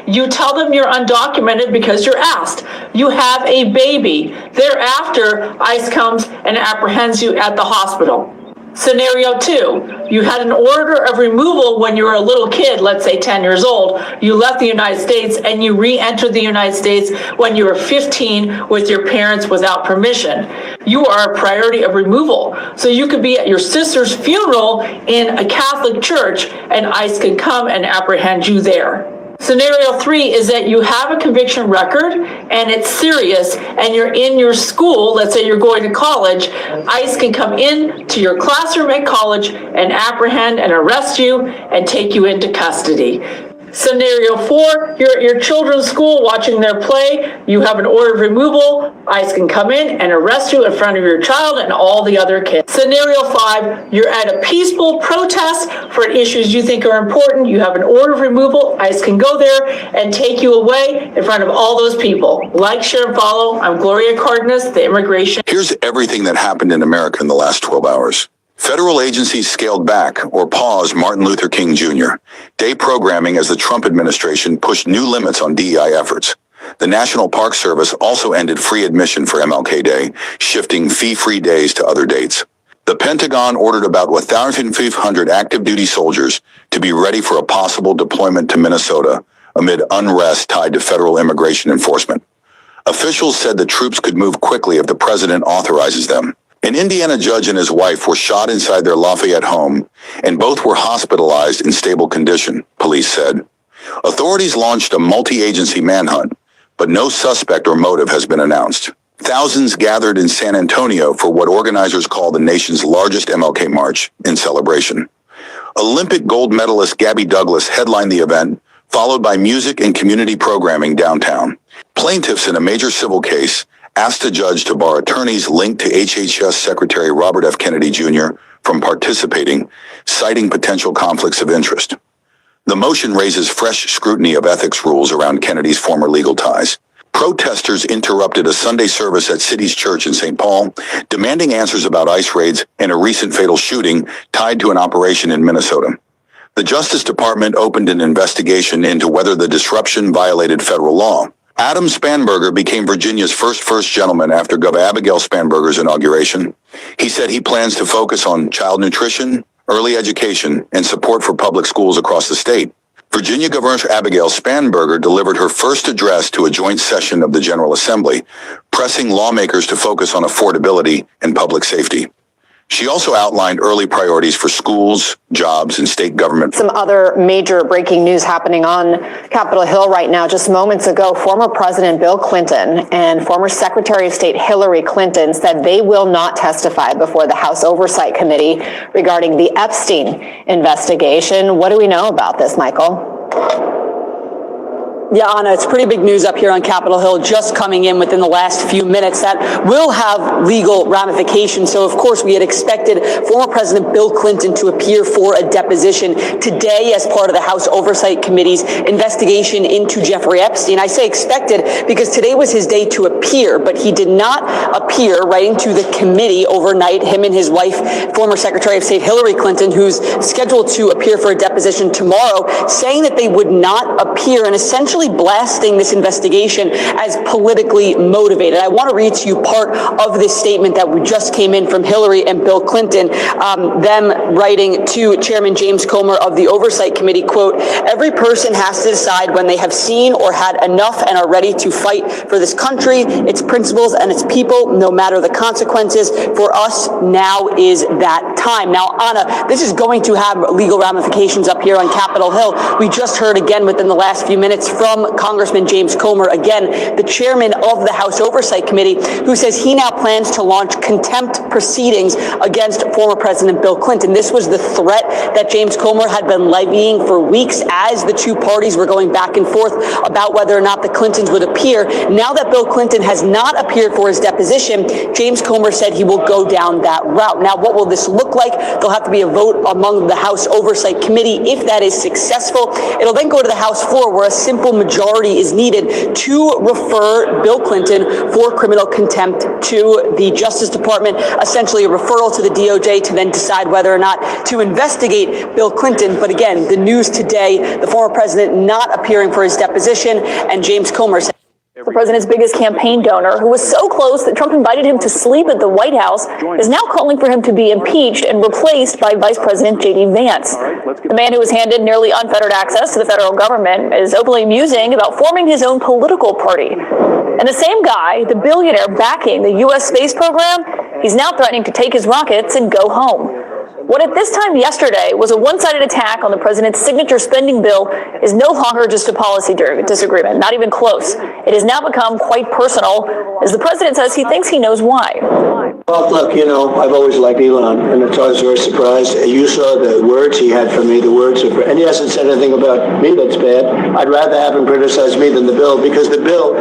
you tell them you're undocumented because you're asked. You have a baby. Thereafter, ICE comes and apprehends you at the hospital. Scenario 2, you had an order of removal when you were a little kid, let's say 10 years old. You left the United States and you re-entered the United States when you were 15 with your parents without permission. You are a priority of removal. So you could be at your sister's funeral in a Catholic church and ICE can come and apprehend you there. Scenario 3 is that you have a conviction record and it's serious and you're in your school, let's say you're going to college, ICE can come in to your classroom at college and apprehend and arrest you and take you into custody. Scenario 4, you're at your children's school watching their play, you have an order of removal, ICE can come in and arrest you in front of your child and all the other kids. Scenario 5, you're at a peaceful protest for issues you think are important, you have an order of removal, ICE can go there and take you away in front of all those people. Like, share, and follow. I'm Gloria Cardenas, the immigration. Here's everything that happened in America in the last 12 hours. Federal agencies scaled back or paused Martin Luther King Jr. Day programming as the Trump administration pushed new limits on DEI efforts. The National Park Service also ended free admission for MLK Day, shifting fee-free days to other dates. The Pentagon ordered about 1,500 active duty soldiers to be ready for a possible deployment to Minnesota amid unrest tied to federal immigration enforcement. Officials said the troops could move quickly if the president authorizes them. An Indiana judge and his wife were shot inside their Lafayette home, and both were hospitalized in stable condition, police said. Authorities launched a multi-agency manhunt, but no suspect or motive has been announced. Thousands gathered in San Antonio for what organizers call the nation's largest MLK March in celebration. Olympic gold medalist Gabby Douglas headlined the event, followed by music and community programming downtown. Plaintiffs in a major civil case asked a judge to bar attorneys linked to HHS Secretary Robert F. Kennedy Jr. from participating, citing potential conflicts of interest. The motion raises fresh scrutiny of ethics rules around Kennedy's former legal ties. Protesters interrupted a Sunday service at City's Church in St. Paul, demanding answers about ICE raids and a recent fatal shooting tied to an operation in Minnesota. The Justice Department opened an investigation into whether the disruption violated federal law. Adam Spanberger became Virginia's first gentleman after Gov. Abigail Spanberger's inauguration. He said he plans to focus on child nutrition, early education, and support for public schools across the state. Virginia Governor Abigail Spanberger delivered her first address to a joint session of the General Assembly, pressing lawmakers to focus on affordability and public safety. She also outlined early priorities for schools, jobs, and state government. Some other major breaking news happening on Capitol Hill right now. Just moments ago, former President Bill Clinton and former Secretary of State Hillary Clinton said they will not testify before the House Oversight Committee regarding the Epstein investigation. What do we know about this, Michael? Yeah, Anna, it's pretty big news up here on Capitol Hill, just coming in within the last few minutes that will have legal ramifications. So, of course, we had expected former President Bill Clinton to appear for a deposition today as part of the House Oversight Committee's investigation into Jeffrey Epstein. I say expected because today was his day to appear, but he did not appear, writing to the committee overnight, him and his wife, former Secretary of State Hillary Clinton, who's scheduled to appear for a deposition tomorrow, saying that they would not appear and essentially blasting this investigation as politically motivated. I want to read to you part of this statement that we just came in from Hillary and Bill Clinton, them writing to Chairman James Comer of the Oversight Committee, quote, "Every person has to decide when they have seen or had enough and are ready to fight for this country, its principles, and its people, no matter the consequences. For us, now is that time." Now, Anna, this is going to have legal ramifications up here on Capitol Hill. We just heard again within the last few minutes from Congressman James Comer, again, the chairman of the House Oversight Committee, who says he now plans to launch contempt proceedings against former President Bill Clinton. This was the threat that James Comer had been levying for weeks as the two parties were going back and forth about whether or not the Clintons would appear. Now that Bill Clinton has not appeared for his deposition, James Comer said he will go down that route. Now, what will this look like? There'll have to be a vote among the House Oversight Committee. If that is successful, it'll then go to the House floor where a simple majority is needed to refer Bill Clinton for criminal contempt to the Justice Department, essentially a referral to the DOJ to then decide whether or not to investigate Bill Clinton. But again, the news today, the former president not appearing for his deposition, and James Comer said the president's biggest campaign donor, who was so close that Trump invited him to sleep at the White House, is now calling for him to be impeached and replaced by Vice President J.D. Vance. The man who was handed nearly unfettered access to the federal government is openly musing about forming his own political party. And the same guy, the billionaire backing the U.S. space program, he's now threatening to take his rockets and go home. What at this time yesterday was a one-sided attack on the president's signature spending bill is no longer just a policy disagreement, not even close. It has now become quite personal, as the president says he thinks he knows why. Well, look, I've always liked Elon, and I was very surprised. You saw the words he had for me, and he hasn't said anything about me that's bad. I'd rather have him criticize me than the bill, because the bill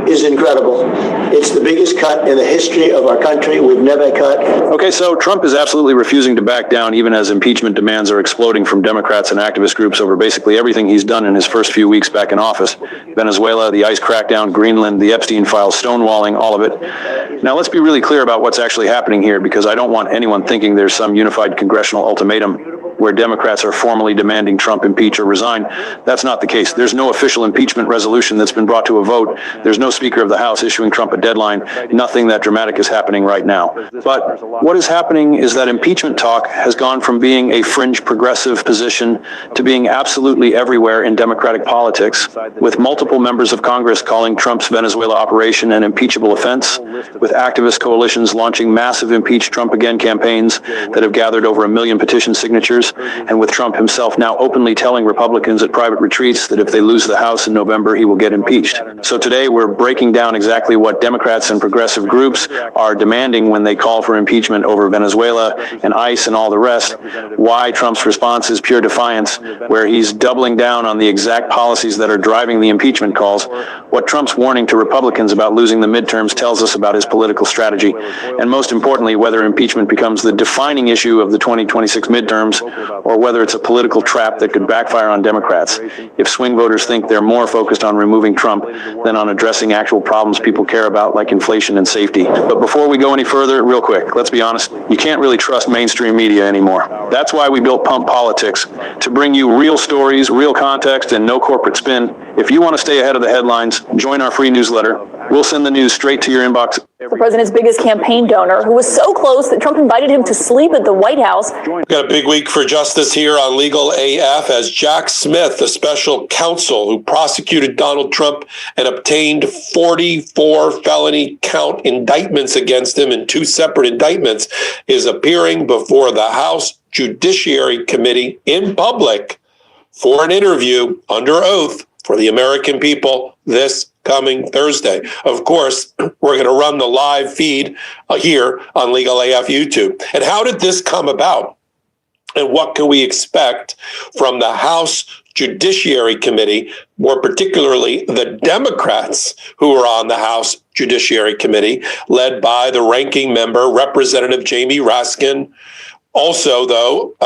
is incredible. It's the biggest cut in the history of our country. We've never cut. Okay, so Trump is absolutely refusing to back down, even as impeachment demands are exploding from Democrats and activist groups over basically everything he's done in his first few weeks back in office. Venezuela, the ICE crackdown, Greenland, the Epstein files, stonewalling, all of it. Now, let's be really clear about what's actually happening here, because I don't want anyone thinking there's some unified congressional ultimatum where Democrats are formally demanding Trump impeach or resign. That's not the case. There's no official impeachment resolution that's been brought to a vote. There's no Speaker of the House issuing Trump a deadline. Nothing that dramatic is happening right now. But what is happening is that impeachment talk has gone from being a fringe progressive position to being absolutely everywhere in Democratic politics, with multiple members of Congress calling Trump's Venezuela operation an impeachable offense, with activist coalitions launching massive impeach Trump again campaigns that have gathered over 1 million petition signatures, and with Trump himself now openly telling Republicans at private retreats that if they lose the House in November, he will get impeached. So today we're breaking down exactly what Democrats and progressive groups are demanding when they call for impeachment over Venezuela and ICE and all the rest, why Trump's response is pure defiance, where he's doubling down on the exact policies that are driving the impeachment calls, what Trump's warning to Republicans about losing the midterms tells us about his political strategy, and most importantly, whether impeachment becomes the defining issue of the 2026 midterms or whether it's a political trap that could backfire on Democrats if swing voters think they're more focused on removing Trump than on addressing actual problems people care about like inflation and safety. But before we go any further, real quick, let's be honest, you can't really trust mainstream media anymore. That's why we built Pump Politics, to bring you real stories, real context, and no corporate spin. If you want to stay ahead of the headlines, join our free newsletter. We'll send the news straight to your inbox. The president's biggest campaign donor, who was so close that Trump invited him to sleep at the White House. Got a big week for justice here on Legal AF as Jack Smith, the special counsel who prosecuted Donald Trump and obtained 44 felony count indictments against him in 2 separate indictments, is appearing before the House Judiciary Committee in public for an interview under oath for the American people this coming Thursday. Of course, we're going to run the live feed here on Legal AF YouTube. And how did this come about? And what can we expect from the House Judiciary Committee, more particularly the Democrats who are on the House Judiciary Committee, led by the ranking member, Representative Jamie Raskin. Also, though,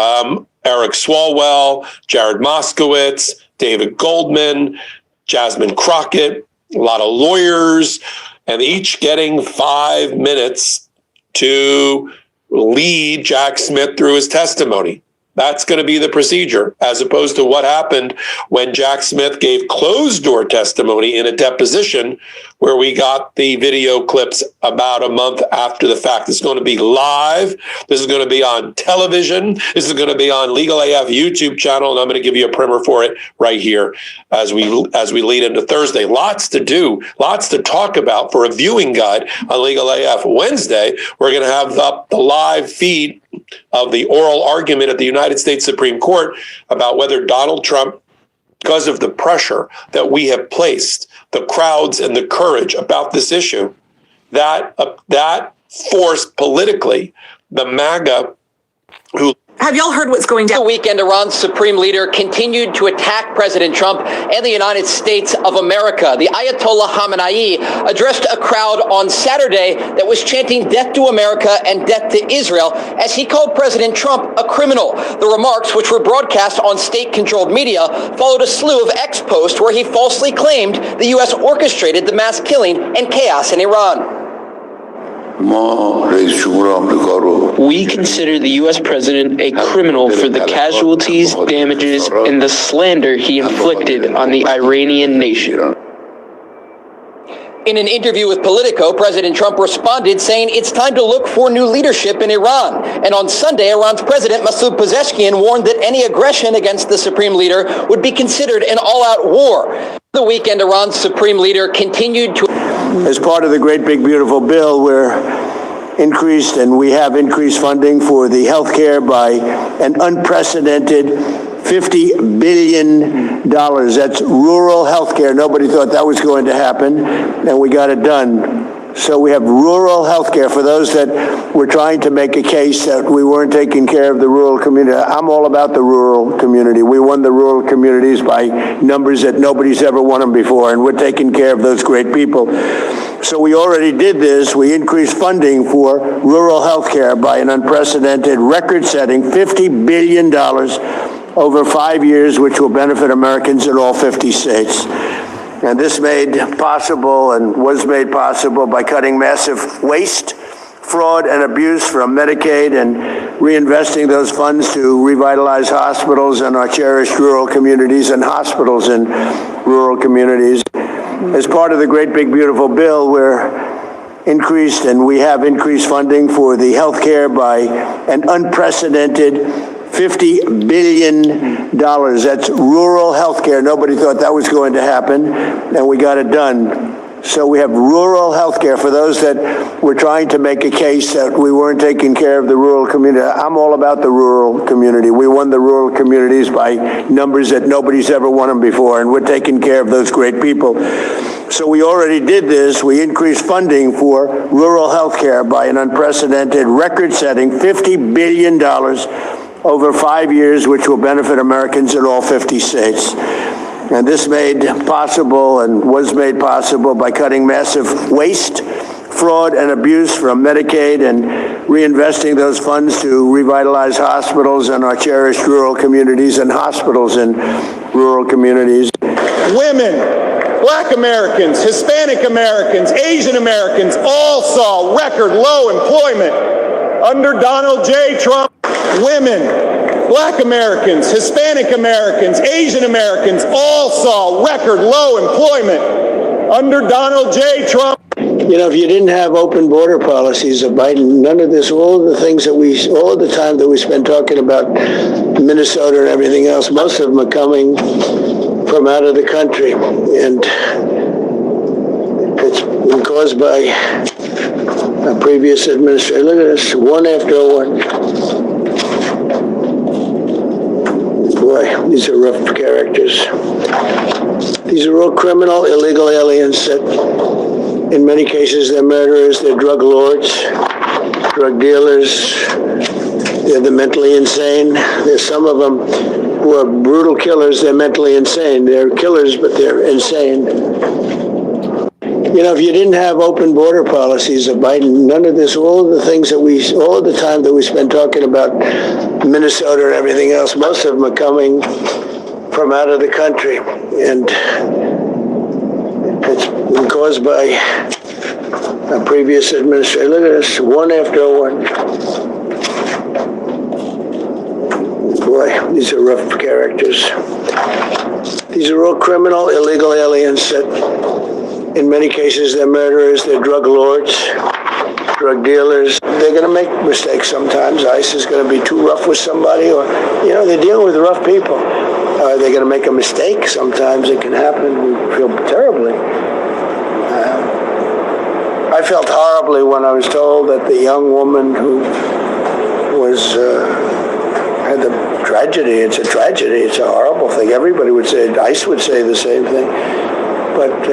Eric Swalwell, Jared Moskowitz, David Goldman, Jasmine Crockett, a lot of lawyers, and each getting 5 minutes to lead Jack Smith through his testimony. That's going to be the procedure, as opposed to what happened when Jack Smith gave closed-door testimony in a deposition where we got the video clips about a month after the fact. It's going to be live. This is going to be on television. This is going to be on Legal AF YouTube channel, and I'm going to give you a primer for it right here as we lead into Thursday. Lots to do, lots to talk about for a viewing guide on Legal AF. Wednesday, we're going to have the live feed of the oral argument at the United States Supreme Court about whether Donald Trump, because of the pressure that we have placed, the crowds and the courage about this issue, that forced politically the MAGA who... Have y'all heard what's going down? The weekend, Iran's supreme leader continued to attack President Trump and the United States of America. The Ayatollah Khamenei addressed a crowd on Saturday that was chanting death to America and death to Israel as he called President Trump a criminal. The remarks, which were broadcast on state-controlled media, followed a slew of X posts where he falsely claimed the U.S. orchestrated the mass killing and chaos in Iran. We consider the U.S. president a criminal for the casualties, damages, and the slander he inflicted on the Iranian nation. In an interview with Politico, President Trump responded saying it's time to look for new leadership in Iran. And on Sunday, Iran's President Masoud Pezeshkian warned that any aggression against the supreme leader would be considered an all-out war. The weekend, Iran's supreme leader continued to... As part of the great big beautiful bill, we have increased funding for the health care by an unprecedented $50 billion. That's rural health care. Nobody thought that was going to happen, and we got it done. So we have rural health care for those that were trying to make a case that we weren't taking care of the rural community. I'm all about the rural community. We won the rural communities by numbers that nobody's ever won them before, and we're taking care of those great people. So we already did this. We increased funding for rural health care by an unprecedented, record-setting $50 billion over 5 years, which will benefit Americans in all 50 states. And this was made possible by cutting massive waste fraud and abuse from Medicaid and reinvesting those funds to revitalize hospitals in our cherished rural communities and hospitals in rural communities. As part of the great big beautiful bill, we have increased funding for the health care by an unprecedented $50 billion. That's rural health care. Nobody thought that was going to happen, and we got it done. So we have rural health care for those that were trying to make a case that we weren't taking care of the rural community. I'm all about the rural community. We won the rural communities by numbers that nobody's ever won them before, and we're taking care of those great people. So we already did this. We increased funding for rural health care by an unprecedented, record-setting $50 billion over 5 years, which will benefit Americans in all 50 states. And this was made possible by cutting massive waste, fraud, and abuse from Medicaid and reinvesting those funds to revitalize hospitals in our cherished rural communities and hospitals in rural communities. Women, Black Americans, Hispanic Americans, Asian Americans all saw record low employment under Donald J. Trump. Women, Black Americans, Hispanic Americans, Asian Americans all saw record low employment under Donald J. Trump. You know, if you didn't have open border policies of Biden, none of this, all of the time that we spent talking about Minnesota and everything else, most of them are coming from out of the country. And it's been caused by a previous administration. Look at this, one after one. Boy, these are rough characters. These are all criminal, illegal aliens that, in many cases, they're murderers, they're drug lords, drug dealers, they're the mentally insane. There's some of them who are brutal killers, they're mentally insane. They're killers, but they're insane. You know, if you didn't have open border policies of Biden, none of this, all of the time that we spent talking about Minnesota and everything else, most of them are coming from out of the country. And it's been caused by a previous administration. Look at this, one after one. Boy, these are rough characters. These are all criminal, illegal aliens that, in many cases, they're murderers, they're drug lords, drug dealers. They're going to make mistakes sometimes. ICE is going to be too rough with somebody, or, you know, they're dealing with rough people. Are they going to make a mistake? Sometimes it can happen. We feel terribly. I felt horribly when I was told that the young woman who had the tragedy, it's a tragedy, it's a horrible thing. Everybody would say, ICE would say the same thing. But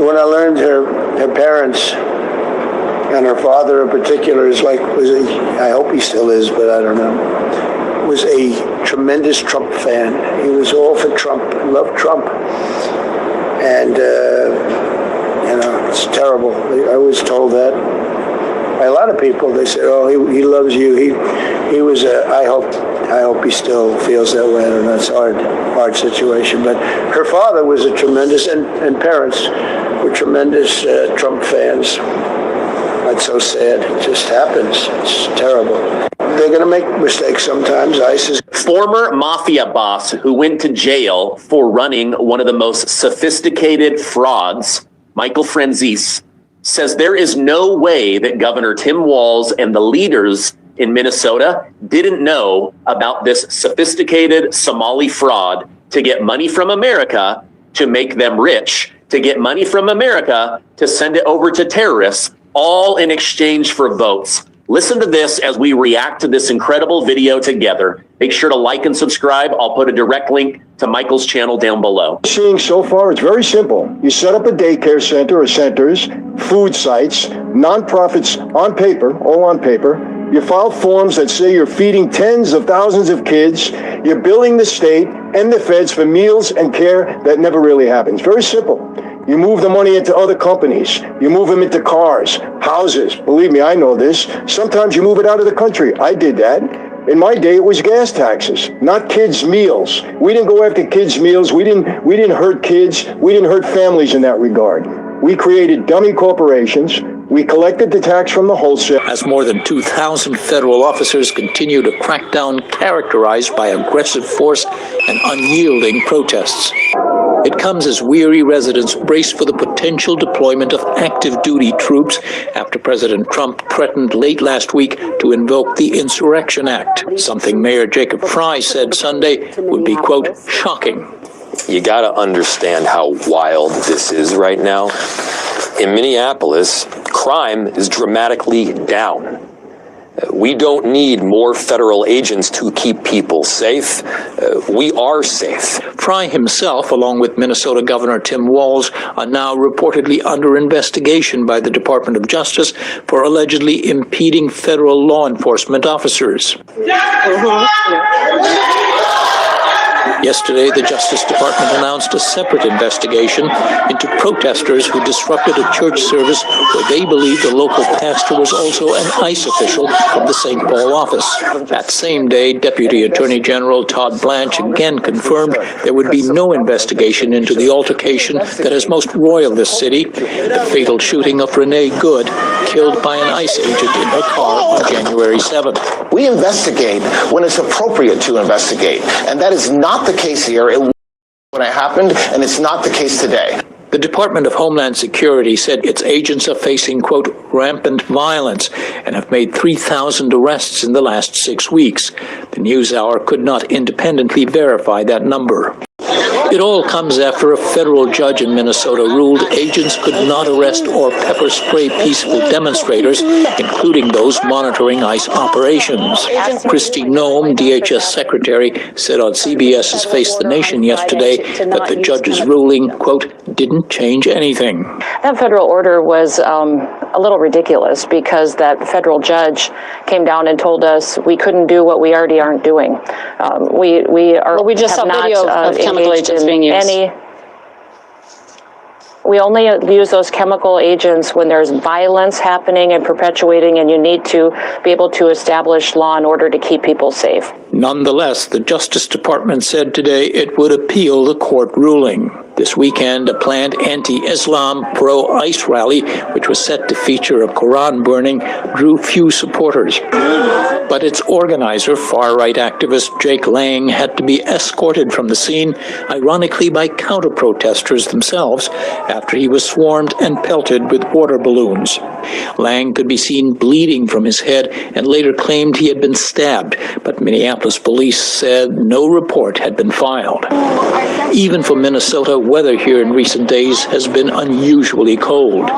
when I learned her parents and her father in particular I hope he still is, but I don't know, was a tremendous Trump fan. He was all for Trump, loved Trump. And, it's terrible. I was told that by a lot of people. They said, oh, he loves you. He was I hope he still feels that way. I don't know, it's a hard situation. But her father was a tremendous, and parents were tremendous Trump fans. That's so sad. It just happens. It's terrible. They're going to make mistakes sometimes. ISIS. Former mafia boss who went to jail for running one of the most sophisticated frauds, Michael Franzese, says there is no way that Governor Tim Walz and the leaders in Minnesota didn't know about this sophisticated Somali fraud to get money from America to make them rich, to get money from America to send it over to terrorists, all in exchange for votes. Listen to this as we react to this incredible video together. Make sure to like and subscribe. I'll put a direct link to Michael's channel down below. Seeing so far, it's very simple. You set up a daycare center or centers, food sites, nonprofits on paper, all on paper. You file forms that say you're feeding tens of thousands of kids. You're billing the state and the feds for meals and care that never really happens. Very simple. You move the money into other companies. You move them into cars, houses. Believe me, I know this. Sometimes you move it out of the country. I did that. In my day, it was gas taxes, not kids' meals. We didn't go after kids' meals. We didn't hurt kids. We didn't hurt families in that regard. We created dummy corporations, We collected the tax from the wholesale. As more than 2,000 federal officers continue to crack down, characterized by aggressive force and unyielding protests. It comes as weary residents brace for the potential deployment of active duty troops after President Trump threatened late last week to invoke the Insurrection Act, something Mayor Jacob Fry said Sunday would be, quote, shocking. You got to understand how wild this is right now. In Minneapolis, crime is dramatically down. We don't need more federal agents to keep people safe. We are safe. Fry himself, along with Minnesota Governor Tim Walz, are now reportedly under investigation by the Department of Justice for allegedly impeding federal law enforcement officers. Yesterday, the Justice Department announced a separate investigation into protesters who disrupted a church service where they believe the local pastor was also an ICE official from the St. Paul office. That same day, Deputy Attorney General Todd Blanche again confirmed there would be no investigation into the altercation that has most roiled this city, the fatal shooting of Renee Good, killed by an ICE agent in her car on January 7th. We investigate when it's appropriate to investigate, and that is not the case here. It was when it happened, and it's not the case today. The Department of Homeland Security said its agents are facing, quote, rampant violence and have made 3,000 arrests in the last 6 weeks. The NewsHour could not independently verify that number. It all comes after a federal judge in Minnesota ruled agents could not arrest or pepper spray peaceful demonstrators, including those monitoring ICE operations. Kristi Noem, DHS secretary, said on CBS's Face the Nation yesterday that the judge's ruling, quote, didn't change anything. That federal order was a little ridiculous because that federal judge came down and told us we couldn't do what we already aren't doing. We just saw video of chemical agents being used. We only use those chemical agents when there's violence happening and perpetuating, and you need to be able to establish law and order to keep people safe. Nonetheless, the Justice Department said today it would appeal the court ruling. This weekend, a planned anti-Islam pro-ICE rally, which was set to feature a Quran burning, drew few supporters. But its organizer, far-right activist Jake Lang, had to be escorted from the scene, ironically by counter-protesters themselves, after he was swarmed and pelted with water balloons. Lang could be seen bleeding from his head and later claimed he had been stabbed, but Minneapolis police said no report had been filed. Even for Minnesota, weather here in recent days has been unusually cold.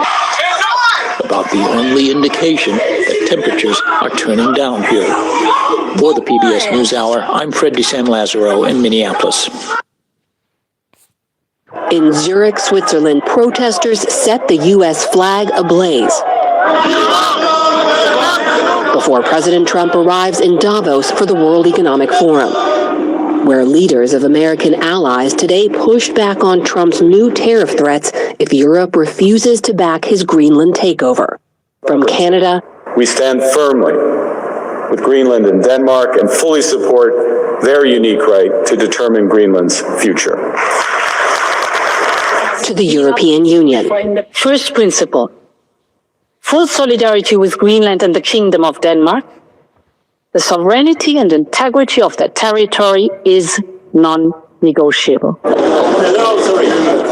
About the only indication that temperatures are turning down here. For the PBS NewsHour, I'm Fred DeSan Lazaro in Minneapolis. In Zurich, Switzerland, protesters set the U.S. flag ablaze before President Trump arrives in Davos for the World Economic Forum, where leaders of American allies today pushed back on Trump's new tariff threats if Europe refuses to back his Greenland takeover. From Canada, we stand firmly with Greenland and Denmark and fully support their unique right to determine Greenland's future. To the European Union. First principle, full solidarity with Greenland and the Kingdom of Denmark. The sovereignty and integrity of that territory is non-negotiable.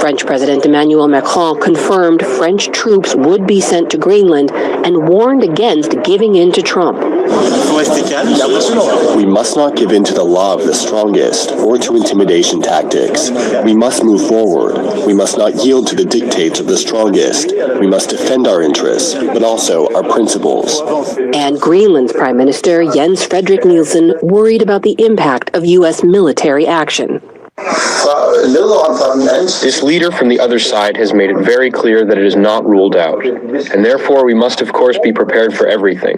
French President Emmanuel Macron confirmed French troops would be sent to Greenland and warned against giving in to Trump. We must not give in to the law of the strongest or to intimidation tactics. We must move forward. We must not yield to the dictates of the strongest. We must defend our interests, but also our principles. And Greenland's Prime Minister Jens Frederik Nielsen worried about the impact of U.S. military action. This leader from the other side has made it very clear that it is not ruled out, and therefore we must of course be prepared for everything.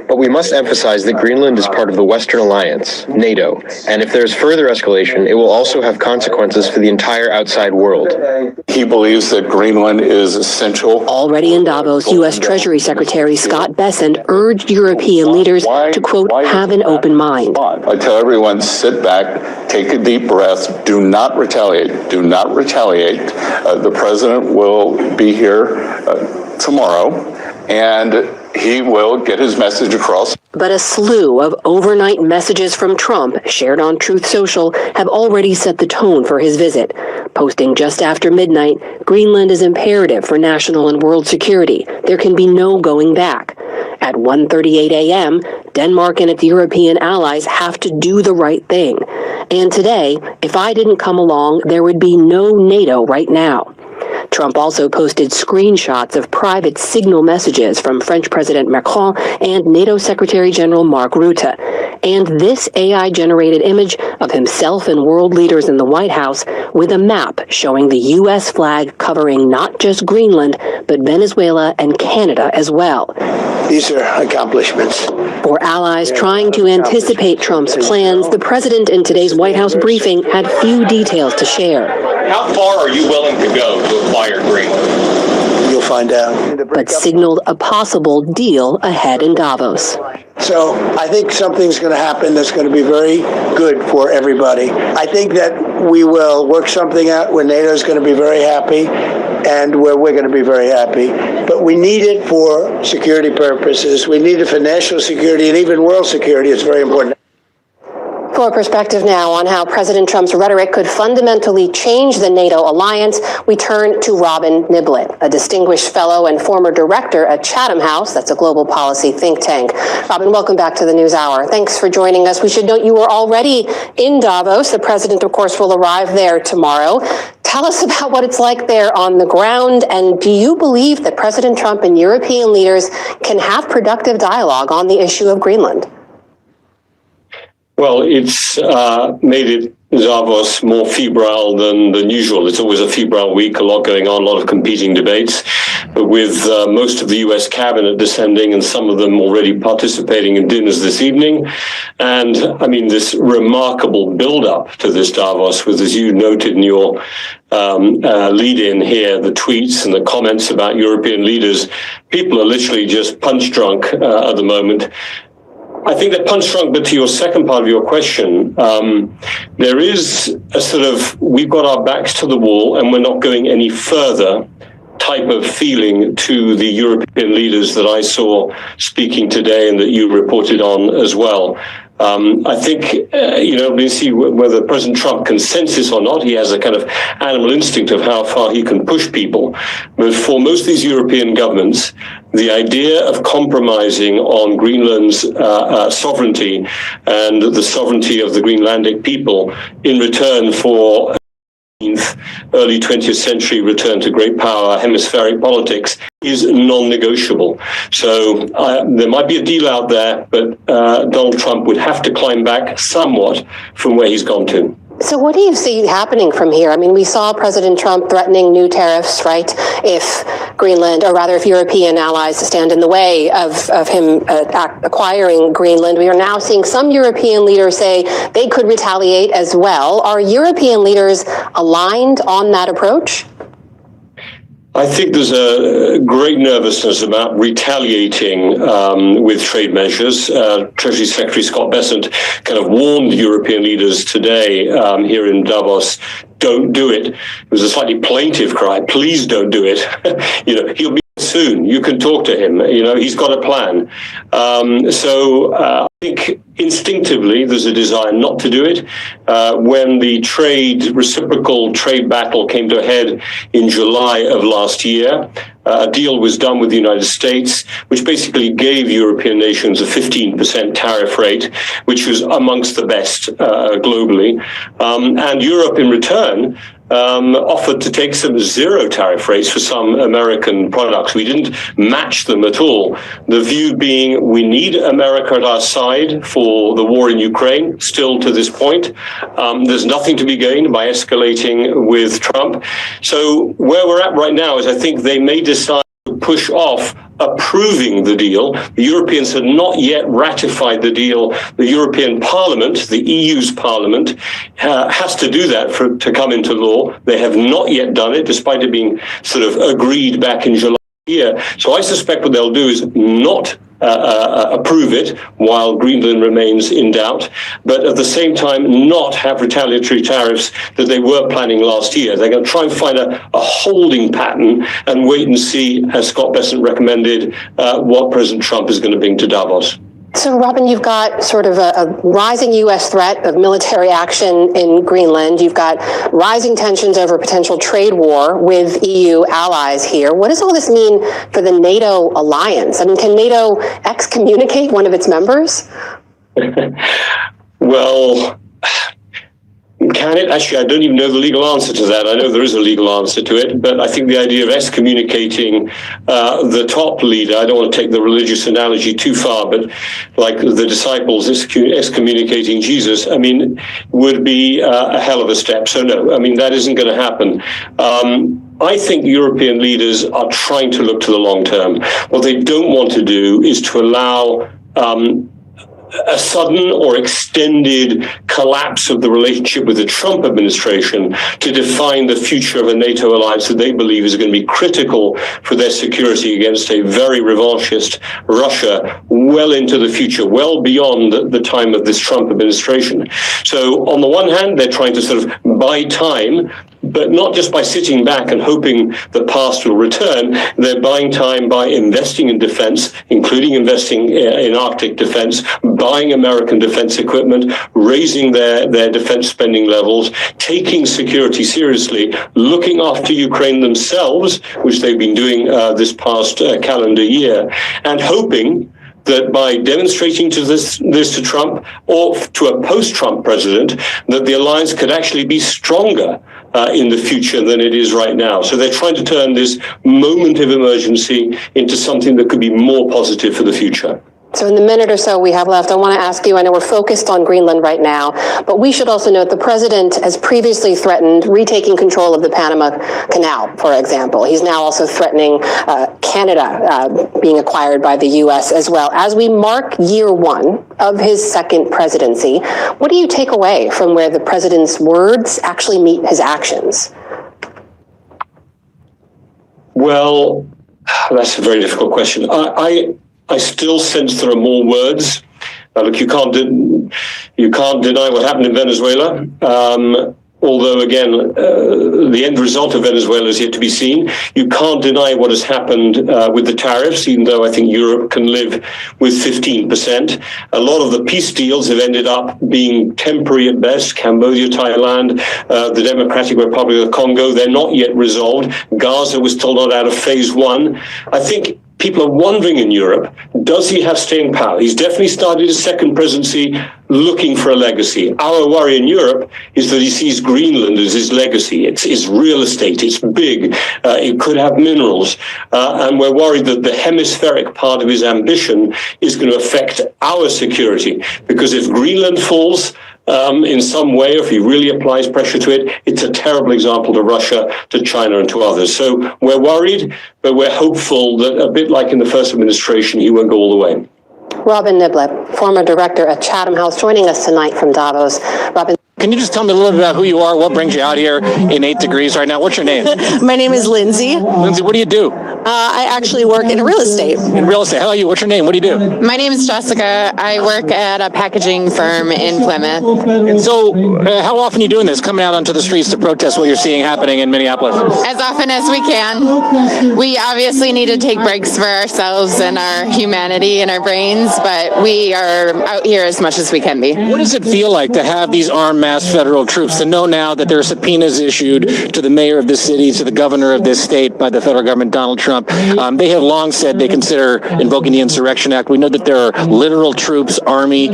But we must emphasize that Greenland is part of the Western Alliance, NATO, and if there is further escalation, it will also have consequences for the entire outside world. He believes that Greenland is essential. Already in Davos, U.S. Treasury Secretary Scott Bessent urged European leaders to, quote, have an open mind. I tell everyone, sit back, take a deep breath, do not retaliate. Do not retaliate. The president will be here tomorrow, and he will get his message across. But a slew of overnight messages from Trump, shared on Truth Social, have already set the tone for his visit. Posting just after midnight, Greenland is imperative for national and world security. There can be no going back. At 1:38 a.m., Denmark and its European allies have to do the right thing. And today, if I didn't come along, there would be no NATO right now. Trump also posted screenshots of private signal messages from French President Macron and NATO Secretary General Mark Rutte. And this AI-generated image of himself and world leaders in the White House with a map showing the U.S. flag covering not just Greenland, but Venezuela and Canada as well. These are accomplishments. For allies trying to anticipate Trump's plans, the president in today's White House briefing had few details to share. How far are you willing to go to acquire Greenland? You'll find out. But signaled a possible deal ahead in Davos. So I think something's going to happen that's going to be very good for everybody. I think that we will work something out where NATO is going to be very happy and where we're going to be very happy. But we need it for security purposes. We need it for national security and even world security. It's very important. For perspective now on how President Trump's rhetoric could fundamentally change the NATO alliance, we turn to Robin Niblett, a distinguished fellow and former director at Chatham House, that's a global policy think tank. Robin, welcome back to the NewsHour. Thanks for joining us. We should note you were already in Davos. The president, of course, will arrive there tomorrow. Tell us about what it's like there on the ground, and do you believe that President Trump and European leaders can have productive dialogue on the issue of Greenland? Well, it's made it Davos more febrile than usual. It's always a febrile week, a lot going on, a lot of competing debates. But with most of the U.S. cabinet descending and some of them already participating in dinners this evening, and I mean this remarkable build-up to this Davos, with, as you noted in your lead-in here, the tweets and the comments about European leaders, people are literally just punch-drunk at the moment. I think they're punch-drunk, but to your second part of your question, there is a sort of, we've got our backs to the wall and we're not going any further type of feeling to the European leaders that I saw speaking today and that you reported on as well. I think, we'll see whether President Trump consensus or not. He has a kind of animal instinct of how far he can push people. But for most of these European governments, the idea of compromising on Greenland's sovereignty and the sovereignty of the Greenlandic people in return for early 20th century return to great power, hemispheric politics, is non-negotiable. So there might be a deal out there, but Donald Trump would have to climb back somewhat from where he's gone to. So what do you see happening from here? I mean, we saw President Trump threatening new tariffs, right, if Greenland, or rather if European allies stand in the way of him acquiring Greenland. We are now seeing some European leaders say they could retaliate as well. Are European leaders aligned on that approach? I think there's a great nervousness about retaliating with trade measures. Treasury Secretary Scott Bessent kind of warned European leaders today here in Davos, don't do it. It was a slightly plaintive cry, please don't do it. He'll be soon. You can talk to him. He's got a plan. I think instinctively there's a desire not to do it. When the reciprocal trade battle came to a head in July of last year, a deal was done with the United States, which basically gave European nations a 15% tariff rate, which was amongst the best globally. And Europe, in return, offered to take some zero tariff rates for some American products. We didn't match them at all. The view being we need America at our side for the war in Ukraine, still to this point. There's nothing to be gained by escalating with Trump. So where we're at right now is I think they may decide to push off approving the deal. The Europeans had not yet ratified the deal. The European Parliament, the EU's Parliament, has to do that to come into law. They have not yet done it, despite it being sort of agreed back in July here. So I suspect what they'll do is not approve it while Greenland remains in doubt, but at the same time not have retaliatory tariffs that they were planning last year. They're going to try and find a holding pattern and wait and see, as Scott Bessent recommended, what President Trump is going to bring to Davos. So, Robin, you've got sort of a rising U.S. threat of military action in Greenland. You've got rising tensions over potential trade war with EU allies here. What does all this mean for the NATO alliance? I mean, can NATO excommunicate one of its members? Well, can it? Actually, I don't even know the legal answer to that. I know there is a legal answer to it, but I think the idea of excommunicating the top leader, I don't want to take the religious analogy too far, but like the disciples excommunicating Jesus, I mean, would be a hell of a step. So no, I mean, that isn't going to happen. I think European leaders are trying to look to the long term. What they don't want to do is to allow a sudden or extended collapse of the relationship with the Trump administration to define the future of a NATO alliance that they believe is going to be critical for their security against a very revanchist Russia well into the future, well beyond the time of this Trump administration. So on the one hand, they're trying to sort of buy time, but not just by sitting back and hoping the past will return. They're buying time by investing in defense, including investing in Arctic defense, buying American defense equipment, raising their defense spending levels, taking security seriously, looking after Ukraine themselves, which they've been doing this past calendar year, and hoping that by demonstrating this to Trump or to a post-Trump president, that the alliance could actually be stronger in the future than it is right now. So they're trying to turn this moment of emergency into something that could be more positive for the future. So in the minute or so we have left, I want to ask you, I know we're focused on Greenland right now, but we should also note the president has previously threatened retaking control of the Panama Canal, for example. He's now also threatening Canada being acquired by the U.S. as well. As we mark year one of his second presidency, what do you take away from where the president's words actually meet his actions? Well, that's a very difficult question. I still sense there are more words. Look, you can't deny what happened in Venezuela. Although, again, the end result of Venezuela is yet to be seen. You can't deny what has happened with the tariffs, even though I think Europe can live with 15%. A lot of the peace deals have ended up being temporary at best. Cambodia, Thailand, the Democratic Republic of the Congo, they're not yet resolved. Gaza was still not out of phase one. I think people are wondering in Europe, does he have staying power? He's definitely started his second presidency looking for a legacy. Our worry in Europe is that he sees Greenland as his legacy. It's real estate, it's big, it could have minerals. And we're worried that the hemispheric part of his ambition is going to affect our security. Because if Greenland falls, in some way, if he really applies pressure to it, it's a terrible example to Russia, to China, and to others. So we're worried, but we're hopeful that, a bit like in the first administration, he won't go all the way. Robin Niblett, former director at Chatham House, joining us tonight from Davos. Robin, can you just tell me a little bit about who you are, what brings you out here in 8 degrees right now? What's your name? My name is Lindsay. Lindsay, what do you do? I actually work in real estate. In real estate? How are you? What's your name? What do you do? My name is Jessica. I work at a packaging firm in Plymouth. And so, how often are you doing this, coming out onto the streets to protest what you're seeing happening in Minneapolis? As often as we can. We obviously need to take breaks for ourselves and our humanity and our brains, but we are out here as much as we can be. What does it feel like to have these armed mass federal troops, to know now that there are subpoenas issued to the mayor of this city, to the governor of this state by the federal government, Donald Trump? They have long said they consider invoking the Insurrection Act. We know that there are literal troops, army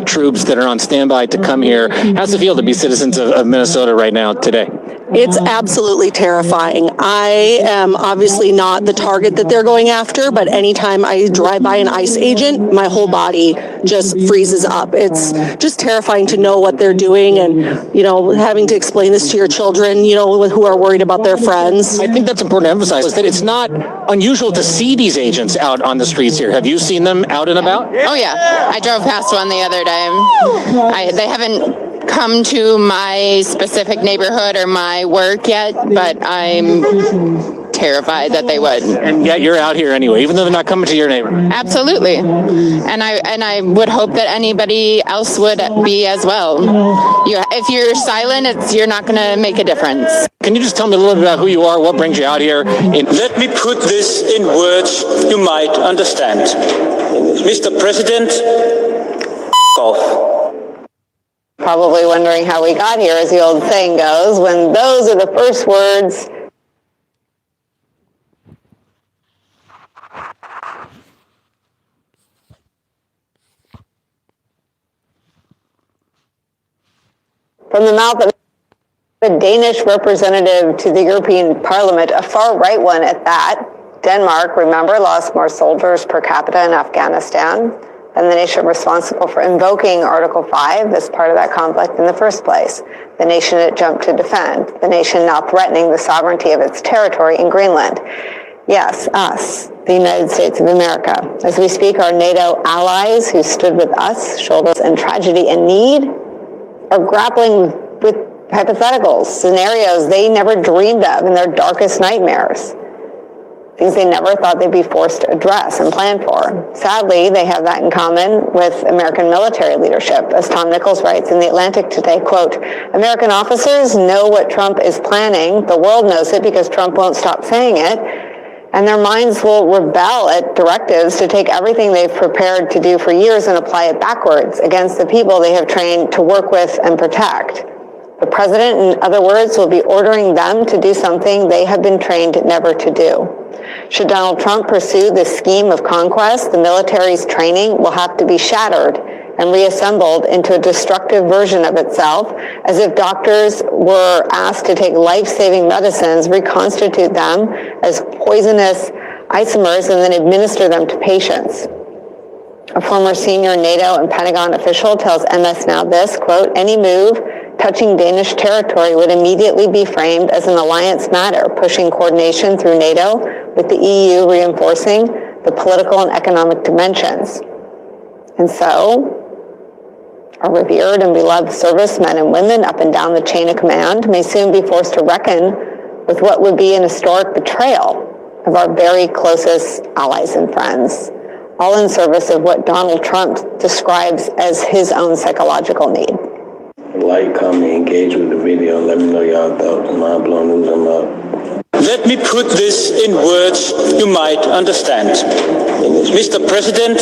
troops that are on standby to come here. How's it feel to be citizens of Minnesota right now today? It's absolutely terrifying. I am obviously not the target that they're going after, but anytime I drive by an ICE agent, my whole body just freezes up. It's just terrifying to know what they're doing and, you know, having to explain this to your children, you know, who are worried about their friends. I think that's important to emphasize, that it's not unusual to see these agents out on the streets here. Have you seen them out and about? Oh, yeah. I drove past one the other day. They haven't come to my specific neighborhood or my work yet, but I'm terrified that they would. And yet you're out here anyway, even though they're not coming to your neighborhood. Absolutely. And I would hope that anybody else would be as well. If you're silent, you're not going to make a difference. Can you just tell me a little bit about who you are, what brings you out here? Let me put this in words you might understand. Mr. President, off. Probably wondering how we got here, as the old saying goes, when those are the first words from the mouth of the Danish representative to the European Parliament, a far-right one at that. Denmark, remember, lost more soldiers per capita in Afghanistan than the nation responsible for invoking Article 5 as part of that conflict in the first place. The nation it jumped to defend. The nation now threatening the sovereignty of its territory in Greenland. Yes, us, the United States of America. As we speak, our NATO allies who stood with us, shoulders in tragedy and need, are grappling with hypotheticals, scenarios they never dreamed of in their darkest nightmares. Things they never thought they'd be forced to address and plan for. Sadly, they have that in common with American military leadership. As Tom Nichols writes in The Atlantic today, quote, American officers know what Trump is planning. The world knows it because Trump won't stop saying it. And their minds will rebel at directives to take everything they've prepared to do for years and apply it backwards against the people they have trained to work with and protect. The president, in other words, will be ordering them to do something they have been trained never to do. Should Donald Trump pursue this scheme of conquest, the military's training will have to be shattered and reassembled into a destructive version of itself, as if doctors were asked to take life-saving medicines, reconstitute them as poisonous isomers, and then administer them to patients. A former senior NATO and Pentagon official tells MS Now this, quote, any move touching Danish territory would immediately be framed as an alliance matter, pushing coordination through NATO with the EU reinforcing the political and economic dimensions. And so, our revered and beloved servicemen and women up and down the chain of command may soon be forced to reckon with what would be an historic betrayal of our very closest allies and friends, all in service of what Donald Trump describes as his own psychological need. Like, comment, engage with the video, let me know y'all thoughts. Mind blown, lose them up. Let me put this in words you might understand. Mr. President,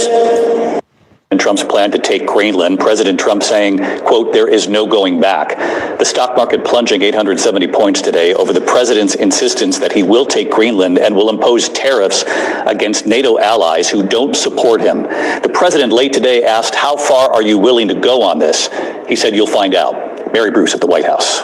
Trump's plan to take Greenland, President Trump saying, quote, there is no going back. The stock market plunging 870 points today over the president's insistence that he will take Greenland and will impose tariffs against NATO allies who don't support him. The president late today asked, how far are you willing to go on this? He said, you'll find out. Mary Bruce at the White House.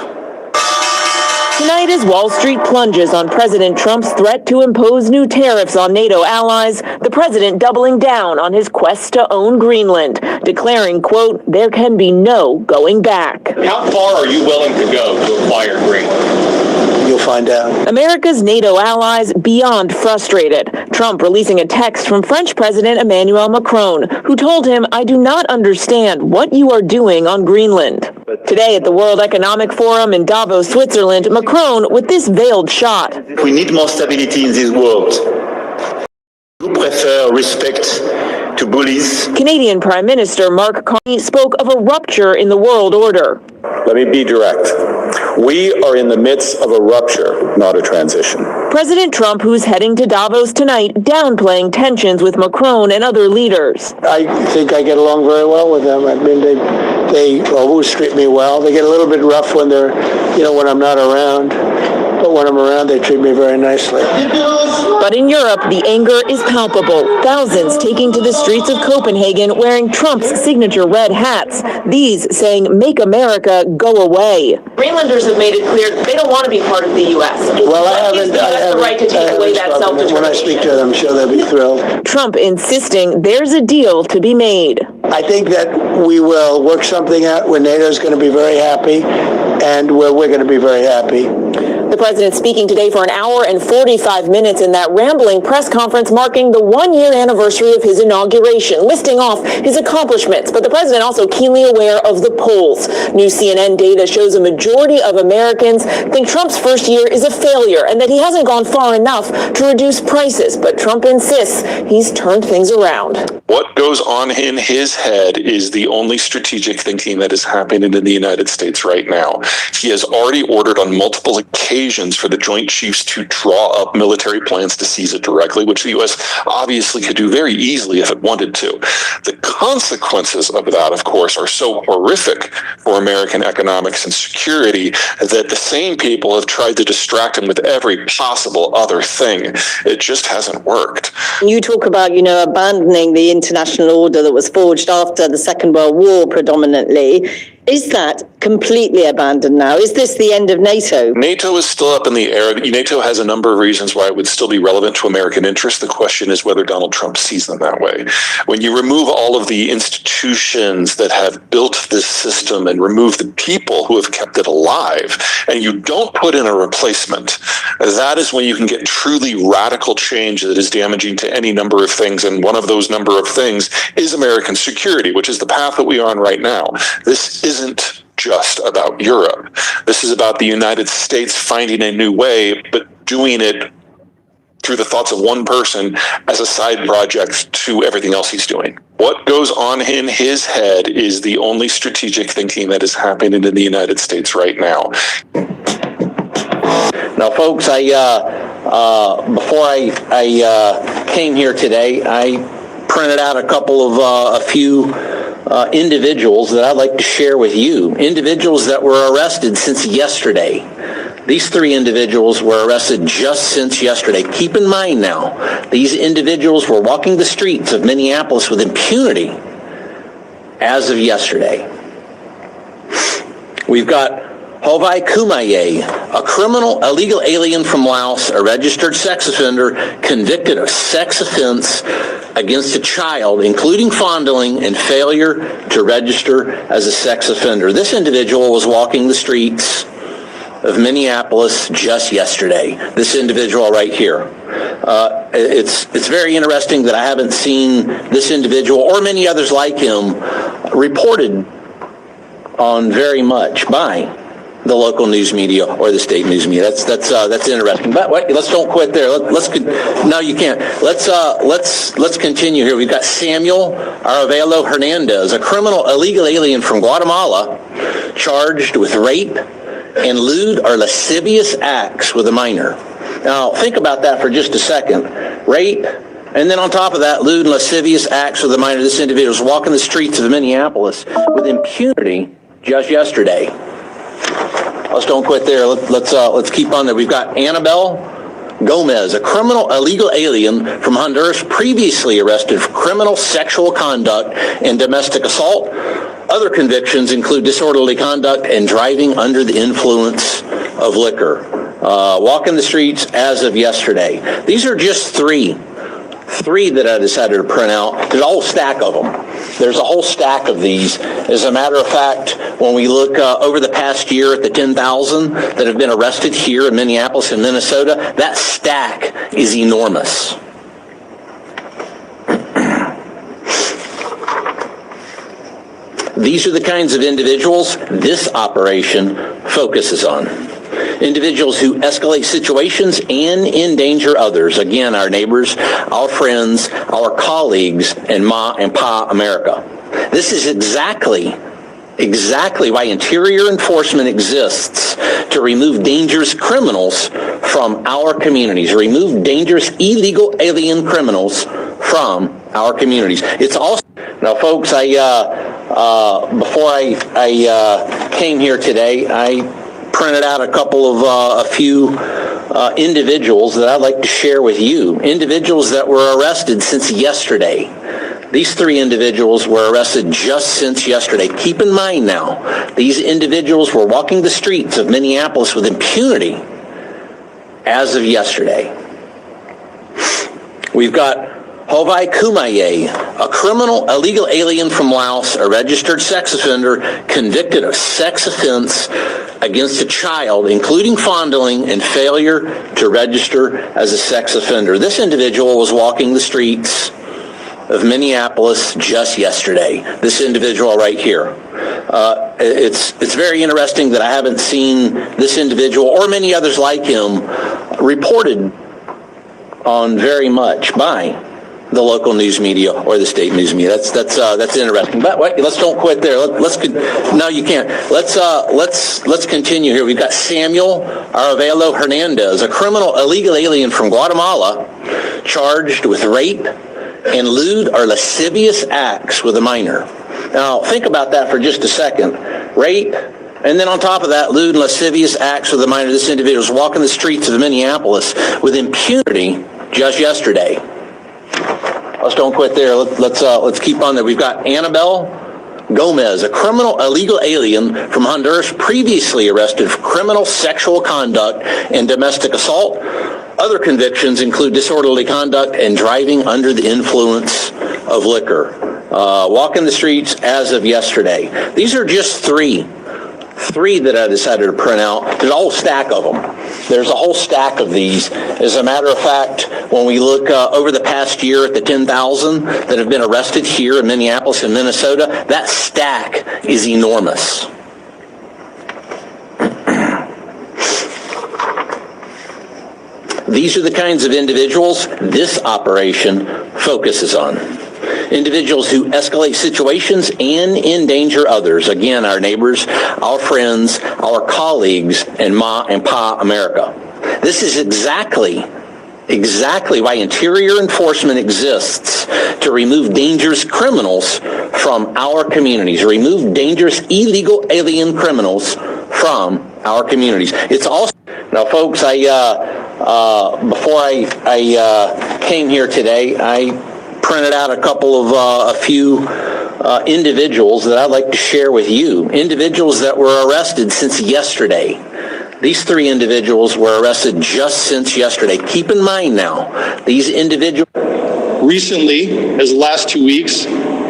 Tonight, as Wall Street plunges on President Trump's threat to impose new tariffs on NATO allies, the president doubling down on his quest to own Greenland, declaring, quote, there can be no going back. How far are you willing to go to acquire Greenland? You'll find out. America's NATO allies beyond frustrated. Trump releasing a text from French President Emmanuel Macron, who told him, I do not understand what you are doing on Greenland. Today at the World Economic Forum in Davos, Switzerland, Macron with this veiled shot. We need more stability in this world. You prefer respect to bullies? Canadian Prime Minister Mark Carney spoke of a rupture in the world order. Let me be direct. We are in the midst of a rupture, not a transition. President Trump, who's heading to Davos tonight, downplaying tensions with Macron and other leaders. I think I get along very well with them. I mean, they always treat me well. They get a little bit rough when they're, when I'm not around. But when I'm around, they treat me very nicely. But in Europe, the anger is palpable. Thousands taking to the streets of Copenhagen wearing Trump's signature red hats. These saying, make America go away. Greenlanders have made it clear they don't want to be part of the U.S. Well, I haven't the right to take away that self-determination. When I speak to them, I'm sure they'll be thrilled. Trump insisting there's a deal to be made. I think that we will work something out where NATO's going to be very happy and where we're going to be very happy. The president speaking today for an hour and 45 minutes in that rambling press conference marking the one-year anniversary of his inauguration, listing off his accomplishments. But the president also keenly aware of the polls. New CNN data shows a majority of Americans think Trump's first year is a failure and that he hasn't gone far enough to reduce prices. But Trump insists he's turned things around. What goes on in his head is the only strategic thinking that is happening in the United States right now. He has already ordered on multiple occasions for the Joint Chiefs to draw up military plans to seize it directly, which the U.S. obviously could do very easily if it wanted to. The consequences of that, of course, are so horrific for American economics and security that the same people have tried to distract him with every possible other thing. It just hasn't worked. You talk about, abandoning the international order that was forged after the Second World War predominantly. Is that completely abandoned now? Is this the end of NATO? NATO is still up in the air. NATO has a number of reasons why it would still be relevant to American interests. The question is whether Donald Trump sees them that way. When you remove all of the institutions that have built this system and remove the people who have kept it alive, and you don't put in a replacement, that is when you can get truly radical change that is damaging to any number of things. And one of those number of things is American security, which is the path that we are on right now. This isn't just about Europe. This is about the United States finding a new way, but doing it through the thoughts of one person as a side project to everything else he's doing. What goes on in his head is the only strategic thinking that is happening in the United States right now. Now, folks, before I came here today, I printed out a few individuals that I'd like to share with you. Individuals that were arrested since yesterday. These three individuals were arrested just since yesterday. Keep in mind now, these individuals were walking the streets of Minneapolis with impunity as of yesterday. We've got Hovai Kumaye, a illegal alien from Laos, a registered sex offender, convicted of sex offense against a child, including fondling and failure to register as a sex offender. This individual was walking the streets of Minneapolis just yesterday. This individual right here. It's very interesting that I haven't seen this individual or many others like him reported on very much by the local news media or the state news media. That's interesting. But wait, let's don't quit there. No, you can't. Let's continue here. We've got Samuel Aravelo Hernandez, a illegal alien from Guatemala, charged with rape and lewd or lascivious acts with a minor. Now, think about that for just a second. Rape, and then on top of that, lewd and lascivious acts with a minor. This individual was walking the streets of Minneapolis with impunity just yesterday. Let's don't quit there. Let's keep on there. We've got Annabelle Gomez, a illegal alien from Honduras, previously arrested for criminal sexual conduct and domestic assault. Other convictions include disorderly conduct and driving under the influence of liquor. Walking the streets as of yesterday. These are just three that I decided to print out. There's a whole stack of them. There's a whole stack of these. As a matter of fact, when we look over the past year at the 10,000 that have been arrested here in Minneapolis and Minnesota, that stack is enormous. These are the kinds of individuals this operation focuses on. Individuals who escalate situations and endanger others. Again, our neighbors, our friends, our colleagues, and Ma and Pa America. This is exactly why interior enforcement exists, to remove dangerous criminals from our communities, remove dangerous illegal alien criminals from our communities. It's also, now folks, before I came here today, I printed out a few individuals that I'd like to share with you. Individuals that were arrested since yesterday. These three individuals were arrested just since yesterday. Keep in mind now, these individuals were walking the streets of Minneapolis with impunity as of yesterday. We've got Hovai Kumaye, a criminal illegal alien from Laos, a registered sex offender convicted of sex offense against a child, including fondling and failure to register as a sex offender. This individual was walking the streets of Minneapolis just yesterday. This individual right here. It's very interesting that I haven't seen this individual or many others like him reported on very much by the local news media or the state news media. That's interesting. But wait, let's don't quit there. No, you can't. Let's continue here. We've got Samuel Aravelo Hernandez, a criminal illegal alien from Guatemala, charged with rape and lewd or lascivious acts with a minor. Now, think about that for just a second. Rape, and then on top of that, lewd and lascivious acts with a minor. This individual was walking the streets of Minneapolis with impunity just yesterday. Let's don't quit there. Let's keep on there. We've got Annabelle Gomez, a criminal illegal alien from Honduras, previously arrested for criminal sexual conduct and domestic assault. Other convictions include disorderly conduct and driving under the influence of liquor. Walking the streets as of yesterday. These are just three that I decided to print out. There's a whole stack of them. There's a whole stack of these. As a matter of fact, when we look over the past year at the 10,000 that have been arrested here in Minneapolis and Minnesota, that stack is enormous. These are the kinds of individuals this operation focuses on. Individuals who escalate situations and endanger others. Again, our neighbors, our friends, our colleagues, and Ma and Pa America. This is exactly why interior enforcement exists, to remove dangerous criminals from our communities, remove dangerous illegal alien criminals from our communities. It's also, now folks, before I came here today, I printed out a few individuals that I'd like to share with you. Individuals that were arrested since yesterday. These three individuals were arrested just since yesterday. Keep in mind now, these individuals. Recently, as the last 2 weeks,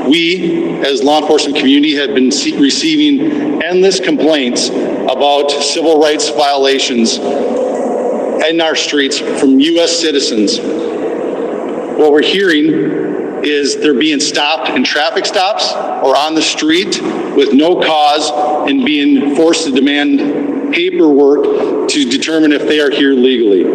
we, as law enforcement community, have been receiving endless complaints about civil rights violations in our streets from U.S. citizens. What we're hearing is they're being stopped in traffic stops or on the street with no cause and being forced to demand paperwork to determine if they are here legally.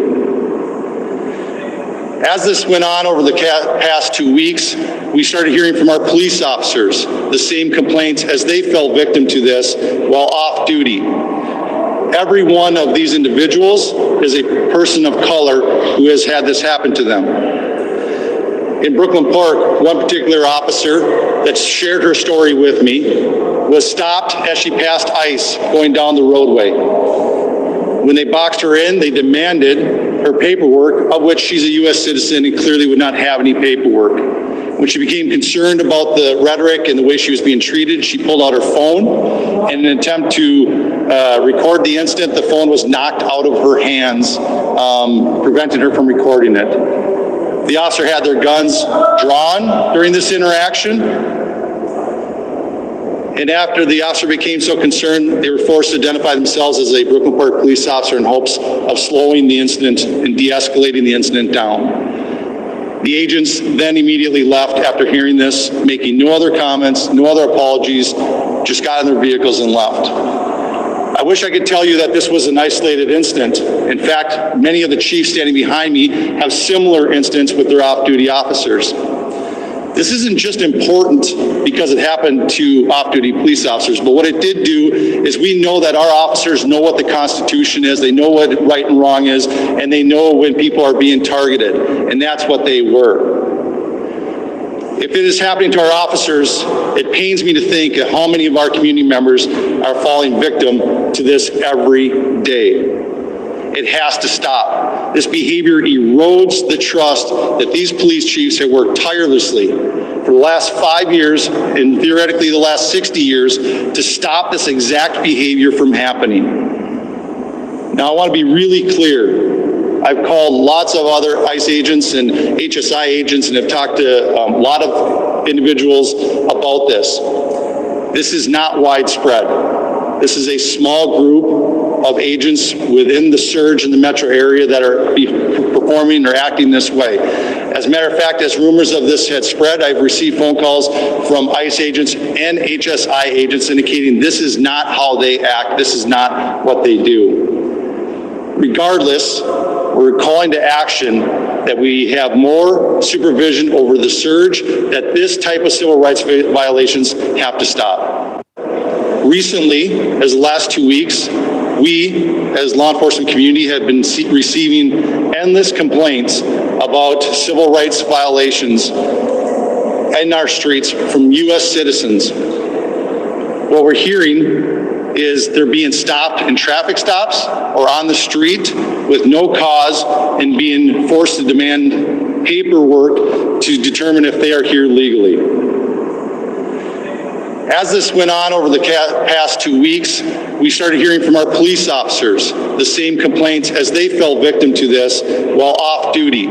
As this went on over the past 2 weeks, we started hearing from our police officers the same complaints as they fell victim to this while off duty. Every one of these individuals is a person of color who has had this happen to them. In Brooklyn Park, one particular officer that shared her story with me was stopped as she passed ICE going down the roadway. When they boxed her in, they demanded her paperwork, of which she's a U.S. citizen and clearly would not have any paperwork. When she became concerned about the rhetoric and the way she was being treated, she pulled out her phone. In an attempt to record the incident, the phone was knocked out of her hands, prevented her from recording it. The officer had their guns drawn during this interaction. And after the officer became so concerned, they were forced to identify themselves as a Brooklyn Park police officer in hopes of slowing the incident and de-escalating the incident down. The agents then immediately left after hearing this, making no other comments, no other apologies, just got in their vehicles and left. I wish I could tell you that this was an isolated incident. In fact, many of the chiefs standing behind me have similar incidents with their off-duty officers. This isn't just important because it happened to off-duty police officers, but what it did do is we know that our officers know what the Constitution is, they know what right and wrong is, and they know when people are being targeted, and that's what they were. If it is happening to our officers, it pains me to think of how many of our community members are falling victim to this every day. It has to stop. This behavior erodes the trust that these police chiefs have worked tirelessly for the last 5 years and theoretically the last 60 years to stop this exact behavior from happening. Now, I want to be really clear. I've called lots of other ICE agents and HSI agents and have talked to a lot of individuals about this. This is not widespread. This is a small group of agents within the surge in the metro area that are performing or acting this way. As a matter of fact, as rumors of this had spread, I've received phone calls from ICE agents and HSI agents indicating this is not how they act, this is not what they do. Regardless, we're calling to action that we have more supervision over the surge, that this type of civil rights violations have to stop. Recently, as the last 2 weeks, we, as law enforcement community, have been receiving endless complaints about civil rights violations in our streets from U.S. citizens. What we're hearing is they're being stopped in traffic stops or on the street with no cause and being forced to demand paperwork to determine if they are here legally. As this went on over the past 2 weeks, we started hearing from our police officers the same complaints as they fell victim to this while off duty.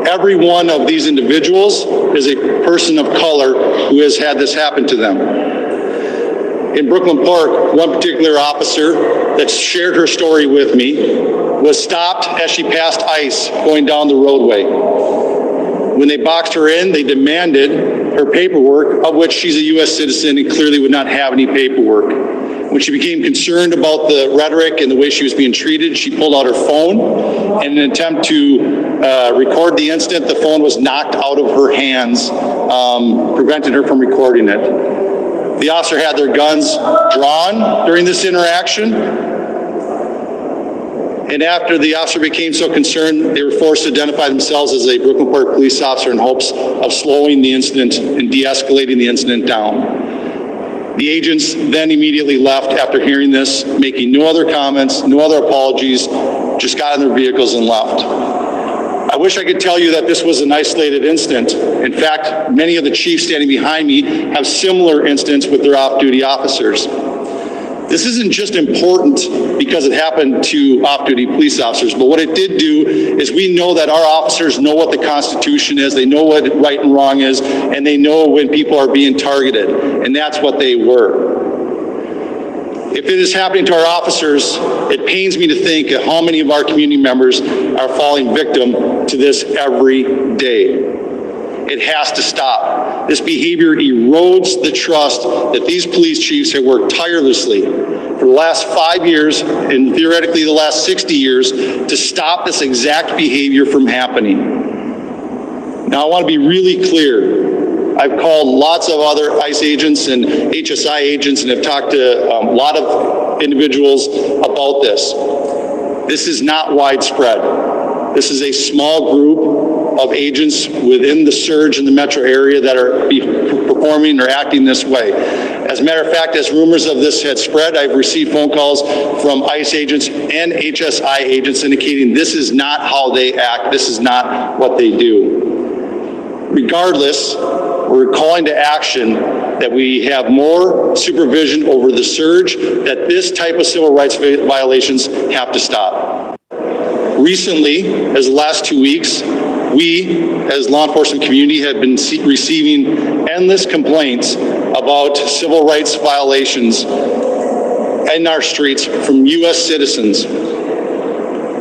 Every one of these individuals is a person of color who has had this happen to them. In Brooklyn Park, one particular officer that shared her story with me was stopped as she passed ICE going down the roadway. When they boxed her in, they demanded her paperwork, of which she's a U.S. citizen and clearly would not have any paperwork. When she became concerned about the rhetoric and the way she was being treated, she pulled out her phone. In an attempt to record the incident, the phone was knocked out of her hands, preventing her from recording it. The officer had their guns drawn during this interaction. And after the officer became so concerned, they were forced to identify themselves as a Brooklyn Park police officer in hopes of slowing the incident and de-escalating the incident down. The agents then immediately left after hearing this, making no other comments, no other apologies, just got in their vehicles and left. I wish I could tell you that this was an isolated incident. In fact, many of the chiefs standing behind me have similar incidents with their off-duty officers. This isn't just important because it happened to off-duty police officers, but what it did do is we know that our officers know what the Constitution is, they know what right and wrong is, and they know when people are being targeted, and that's what they were. If it is happening to our officers, it pains me to think of how many of our community members are falling victim to this every day. It has to stop. This behavior erodes the trust that these police chiefs have worked tirelessly for the last 5 years and theoretically the last 60 years to stop this exact behavior from happening. Now, I want to be really clear. I've called lots of other ICE agents and HSI agents and have talked to a lot of individuals about this. This is not widespread. This is a small group of agents within the surge in the metro area that are performing or acting this way. As a matter of fact, as rumors of this had spread, I've received phone calls from ICE agents and HSI agents indicating this is not how they act, this is not what they do. Regardless, we're calling to action that we have more supervision over the surge, that this type of civil rights violations have to stop. Recently, as the last 2 weeks, we, as law enforcement community, have been receiving endless complaints about civil rights violations in our streets from U.S. citizens.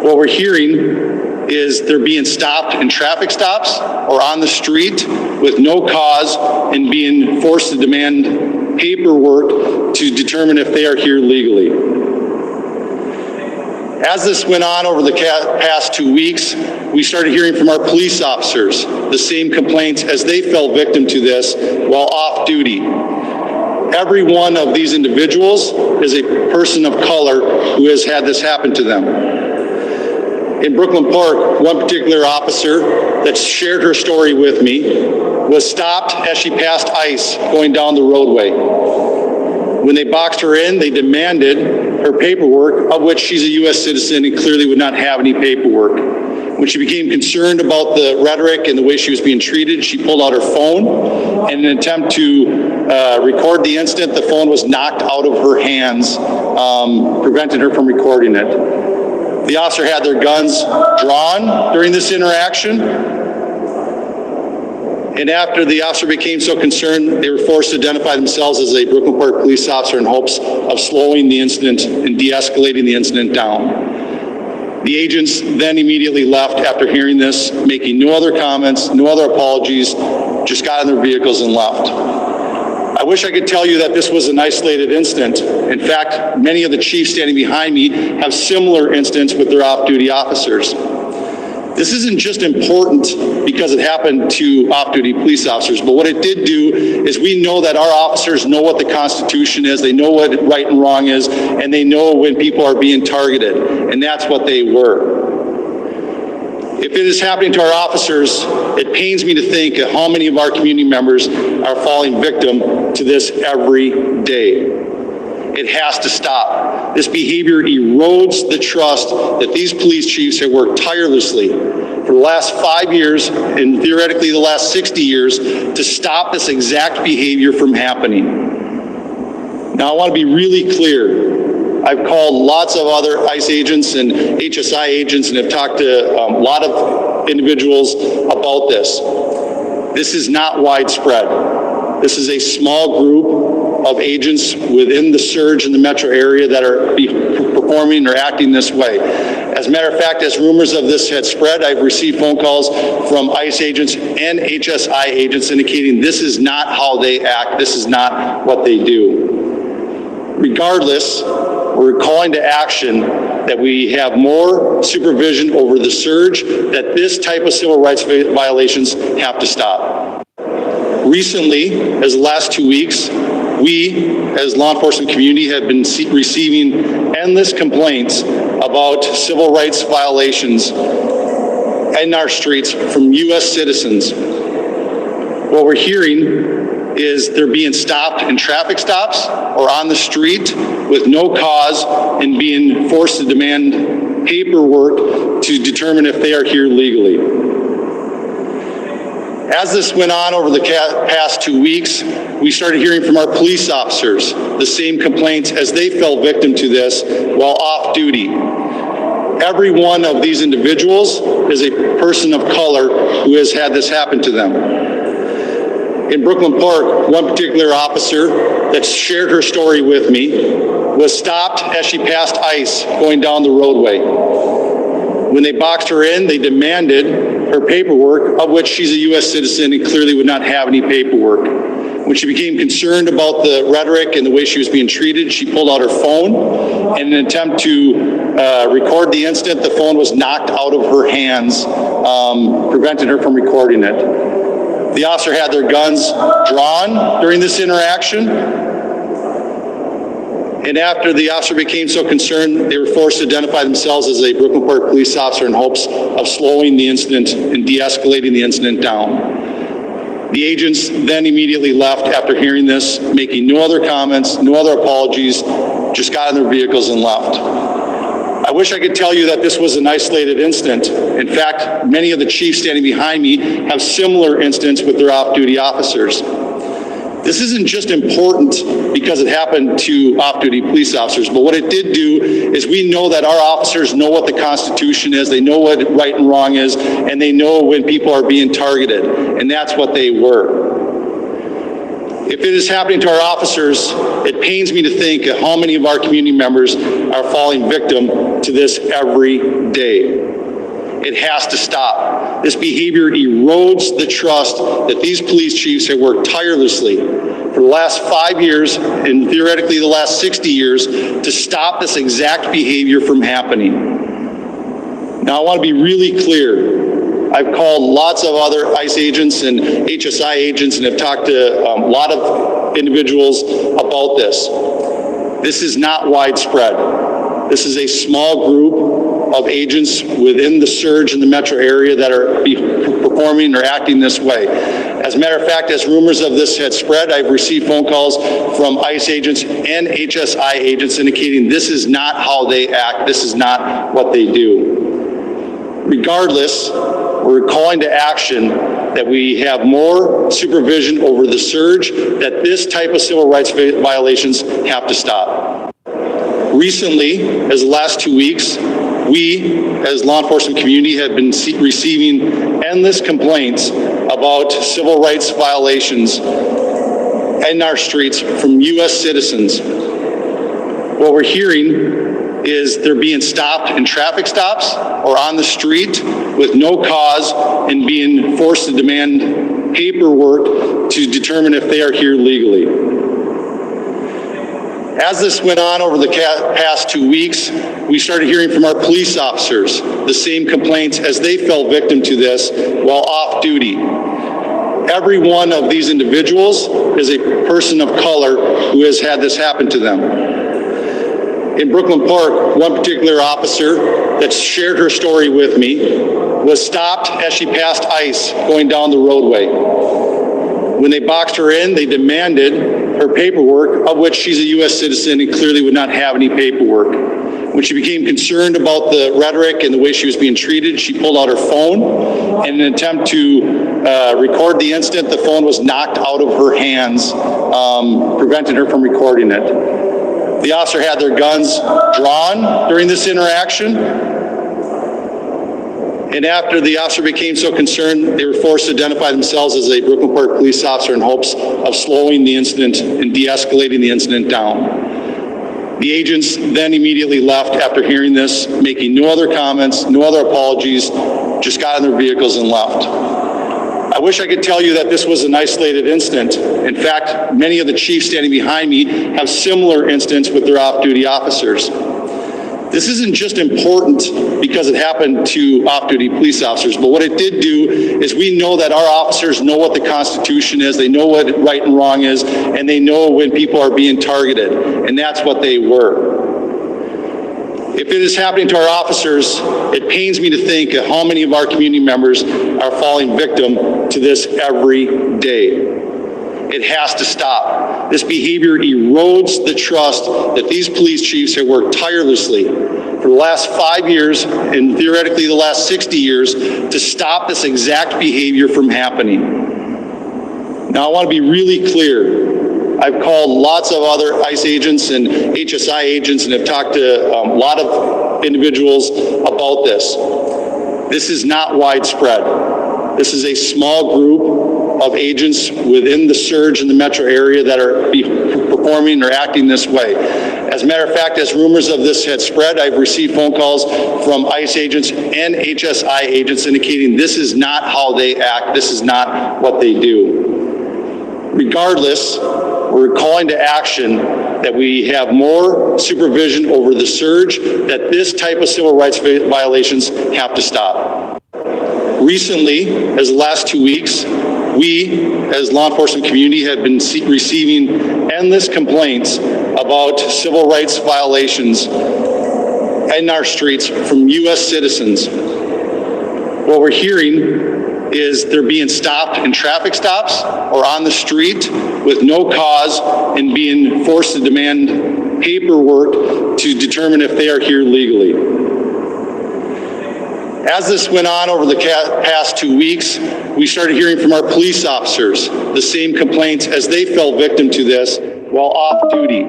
What we're hearing is they're being stopped in traffic stops or on the street with no cause and being forced to demand paperwork to determine if they are here legally. As this went on over the past 2 weeks, we started hearing from our police officers the same complaints as they fell victim to this while off duty. Every one of these individuals is a person of color who has had this happen to them. In Brooklyn Park, one particular officer that shared her story with me was stopped as she passed ICE going down the roadway. When they boxed her in, they demanded her paperwork, of which she's a U.S. citizen and clearly would not have any paperwork. When she became concerned about the rhetoric and the way she was being treated, she pulled out her phone. In an attempt to record the incident, the phone was knocked out of her hands, preventing her from recording it. The officer had their guns drawn during this interaction. And after the officer became so concerned, they were forced to identify themselves as a Brooklyn Park police officer in hopes of slowing the incident and de-escalating the incident down. The agents then immediately left after hearing this, making no other comments, no other apologies, just got in their vehicles and left. I wish I could tell you that this was an isolated incident. In fact, many of the chiefs standing behind me have similar incidents with their off-duty officers. This isn't just important because it happened to off-duty police officers, but what it did do is we know that our officers know what the Constitution is, they know what right and wrong is, and they know when people are being targeted, and that's what they were. If it is happening to our officers, it pains me to think of how many of our community members are falling victim to this every day. It has to stop. This behavior erodes the trust that these police chiefs have worked tirelessly for the last 5 years and theoretically the last 60 years to stop this exact behavior from happening. Now, I want to be really clear. I've called lots of other ICE agents and HSI agents and have talked to a lot of individuals about this. This is not widespread. This is a small group of agents within the surge in the metro area that are performing or acting this way. As a matter of fact, as rumors of this had spread, I've received phone calls from ICE agents and HSI agents indicating this is not how they act, this is not what they do. Regardless, we're calling to action that we have more supervision over the surge, that this type of civil rights violations have to stop. Recently, as the last 2 weeks, we, as law enforcement community, have been receiving endless complaints about civil rights violations in our streets from U.S. citizens. What we're hearing is they're being stopped in traffic stops or on the street with no cause and being forced to demand paperwork to determine if they are here legally. As this went on over the past 2 weeks, we started hearing from our police officers the same complaints as they fell victim to this while off duty. Every one of these individuals is a person of color who has had this happen to them. In Brooklyn Park, one particular officer that shared her story with me was stopped as she passed ICE going down the roadway. When they boxed her in, they demanded her paperwork, of which she's a U.S. citizen and clearly would not have any paperwork. When she became concerned about the rhetoric and the way she was being treated, she pulled out her phone. In an attempt to record the incident, the phone was knocked out of her hands, preventing her from recording it. The officer had their guns drawn during this interaction. And after the officer became so concerned, they were forced to identify themselves as a Brooklyn Park police officer in hopes of slowing the incident and de-escalating the incident down. The agents then immediately left after hearing this, making no other comments, no other apologies, just got in their vehicles and left. I wish I could tell you that this was an isolated incident. In fact, many of the chiefs standing behind me have similar incidents with their off-duty officers. This isn't just important because it happened to off-duty police officers, but what it did do is we know that our officers know what the Constitution is, they know what right and wrong is, and they know when people are being targeted, and that's what they were. If it is happening to our officers, it pains me to think of how many of our community members are falling victim to this every day. It has to stop. This behavior erodes the trust that these police chiefs have worked tirelessly for the last 5 years and theoretically the last 60 years to stop this exact behavior from happening. Now, I want to be really clear. I've called lots of other ICE agents and HSI agents and have talked to a lot of individuals about this. This is not widespread. This is a small group of agents within the surge in the metro area that are performing or acting this way. As a matter of fact, as rumors of this had spread, I've received phone calls from ICE agents and HSI agents indicating this is not how they act, this is not what they do. Regardless, we're calling to action that we have more supervision over the surge, that this type of civil rights violations have to stop. Recently, as the last 2 weeks, we, as law enforcement community, have been receiving endless complaints about civil rights violations in our streets from U.S. citizens. What we're hearing is they're being stopped in traffic stops or on the street with no cause and being forced to demand paperwork to determine if they are here legally. As this went on over the past 2 weeks, we started hearing from our police officers the same complaints as they fell victim to this while off duty. Every one of these individuals is a person of color who has had this happen to them. In Brooklyn Park, one particular officer that shared her story with me was stopped as she passed ICE going down the roadway. When they boxed her in, they demanded her paperwork, of which she's a U.S. citizen and clearly would not have any paperwork. When she became concerned about the rhetoric and the way she was being treated, she pulled out her phone. In an attempt to record the incident, the phone was knocked out of her hands, prevented her from recording it. The officer had their guns drawn during this interaction. And after the officer became so concerned, they were forced to identify themselves as a Brooklyn Park police officer in hopes of slowing the incident and de-escalating the incident down. The agents then immediately left after hearing this, making no other comments, no other apologies, just got in their vehicles and left. I wish I could tell you that this was an isolated incident. In fact, many of the chiefs standing behind me have similar incidents with their off-duty officers. This isn't just important because it happened to off-duty police officers, but what it did do is we know that our officers know what the Constitution is, they know what right and wrong is, and they know when people are being targeted, and that's what they were. If it is happening to our officers, it pains me to think of how many of our community members are falling victim to this every day. It has to stop. This behavior erodes the trust that these police chiefs have worked tirelessly for the last 5 years and theoretically the last 60 years to stop this exact behavior from happening. Now, I want to be really clear. I've called lots of other ICE agents and HSI agents and have talked to a lot of individuals about this. This is not widespread. This is a small group of agents within the surge in the metro area that are performing or acting this way. As a matter of fact, as rumors of this had spread, I've received phone calls from ICE agents and HSI agents indicating this is not how they act, this is not what they do. Regardless, we're calling to action that we have more supervision over the surge, that this type of civil rights violations have to stop. Recently, as the last 2 weeks, we, as law enforcement community, have been receiving endless complaints about civil rights violations in our streets from U.S. citizens. What we're hearing is they're being stopped in traffic stops or on the street with no cause and being forced to demand paperwork to determine if they are here legally. As this went on over the past 2 weeks, we started hearing from our police officers the same complaints as they fell victim to this while off duty.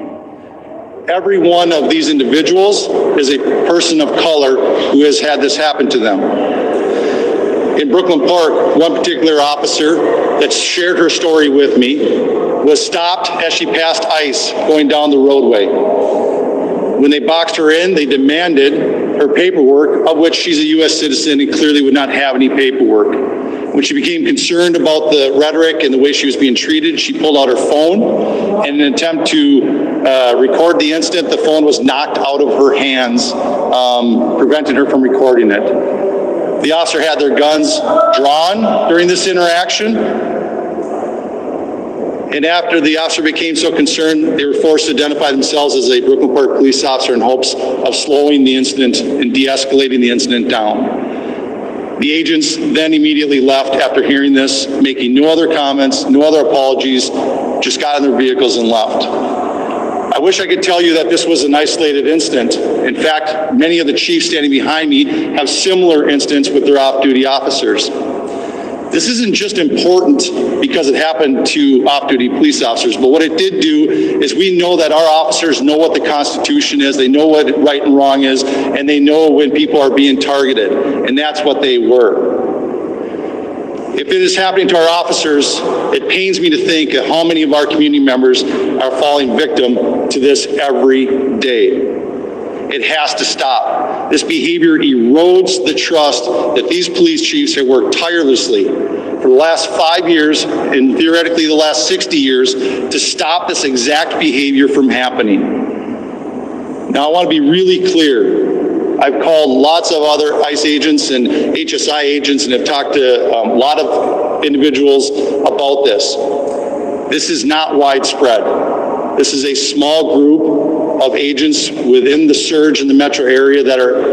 Every one of these individuals is a person of color who has had this happen to them. In Brooklyn Park, one particular officer that shared her story with me was stopped as she passed ICE going down the roadway. When they boxed her in, they demanded her paperwork, of which she's a U.S. citizen and clearly would not have any paperwork. When she became concerned about the rhetoric and the way she was being treated, she pulled out her phone. In an attempt to record the incident, the phone was knocked out of her hands, prevented her from recording it. The officer had their guns drawn during this interaction. And after the officer became so concerned, they were forced to identify themselves as a Brooklyn Park police officer in hopes of slowing the incident and de-escalating the incident down. The agents then immediately left after hearing this, making no other comments, no other apologies, just got in their vehicles and left. I wish I could tell you that this was an isolated incident. In fact, many of the chiefs standing behind me have similar incidents with their off-duty officers. This isn't just important because it happened to off-duty police officers, but what it did do is we know that our officers know what the Constitution is, they know what right and wrong is, and they know when people are being targeted, and that's what they were. If it is happening to our officers, it pains me to think of how many of our community members are falling victim to this every day. It has to stop. This behavior erodes the trust that these police chiefs have worked tirelessly for the last 5 years and theoretically the last 60 years to stop this exact behavior from happening. Now, I want to be really clear. I've called lots of other ICE agents and HSI agents and have talked to a lot of individuals about this. This is not widespread. This is a small group of agents within the surge in the metro area that are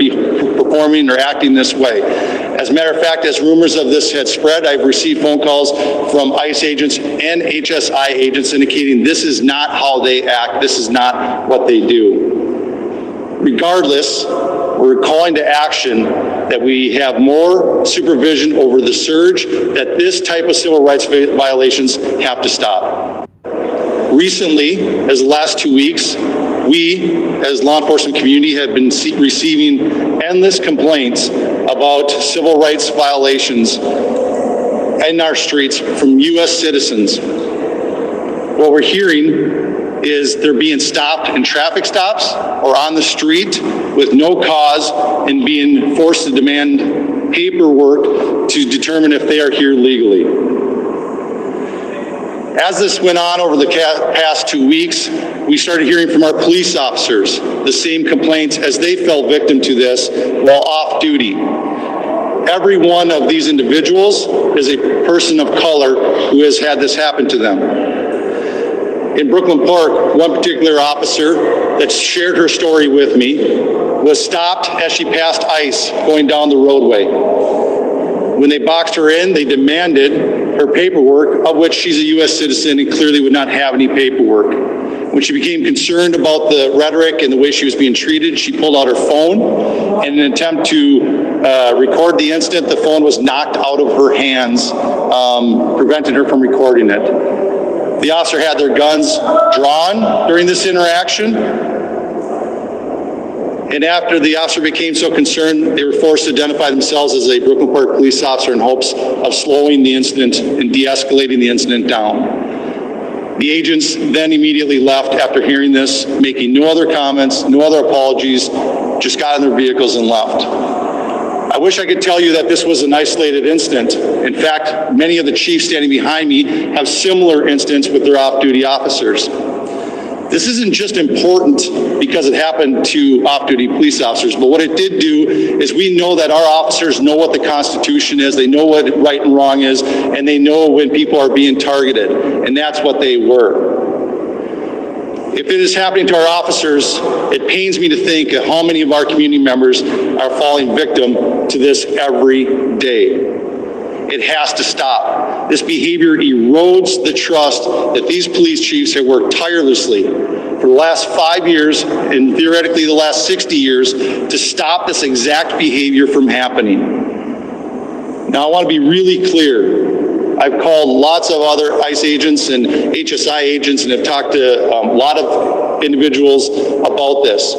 performing or acting this way. As a matter of fact, as rumors of this had spread, I've received phone calls from ICE agents and HSI agents indicating this is not how they act, this is not what they do. Regardless, we're calling to action that we have more supervision over the surge, that this type of civil rights violations have to stop. Recently, as the last 2 weeks, we, as law enforcement community, have been receiving endless complaints about civil rights violations in our streets from U.S. citizens. What we're hearing is they're being stopped in traffic stops or on the street with no cause and being forced to demand paperwork to determine if they are here legally. As this went on over the past 2 weeks, we started hearing from our police officers the same complaints as they fell victim to this while off duty. Every one of these individuals is a person of color who has had this happen to them. In Brooklyn Park, one particular officer that shared her story with me was stopped as she passed ICE going down the roadway. When they boxed her in, they demanded her paperwork, of which she's a U.S. citizen and clearly would not have any paperwork. When she became concerned about the rhetoric and the way she was being treated, she pulled out her phone. In an attempt to record the incident, the phone was knocked out of her hands, prevented her from recording it. The officer had their guns drawn during this interaction. And after the officer became so concerned, they were forced to identify themselves as a Brooklyn Park police officer in hopes of slowing the incident and de-escalating the incident down. The agents then immediately left after hearing this, making no other comments, no other apologies, just got in their vehicles and left. I wish I could tell you that this was an isolated incident. In fact, many of the chiefs standing behind me have similar incidents with their off-duty officers. This isn't just important because it happened to off-duty police officers, but what it did do is we know that our officers know what the Constitution is, they know what right and wrong is, and they know when people are being targeted, and that's what they were. If it is happening to our officers, it pains me to think of how many of our community members are falling victim to this every day. It has to stop. This behavior erodes the trust that these police chiefs have worked tirelessly for the last 5 years and theoretically the last 60 years to stop this exact behavior from happening. Now, I want to be really clear. I've called lots of other ICE agents and HSI agents and have talked to a lot of individuals about this.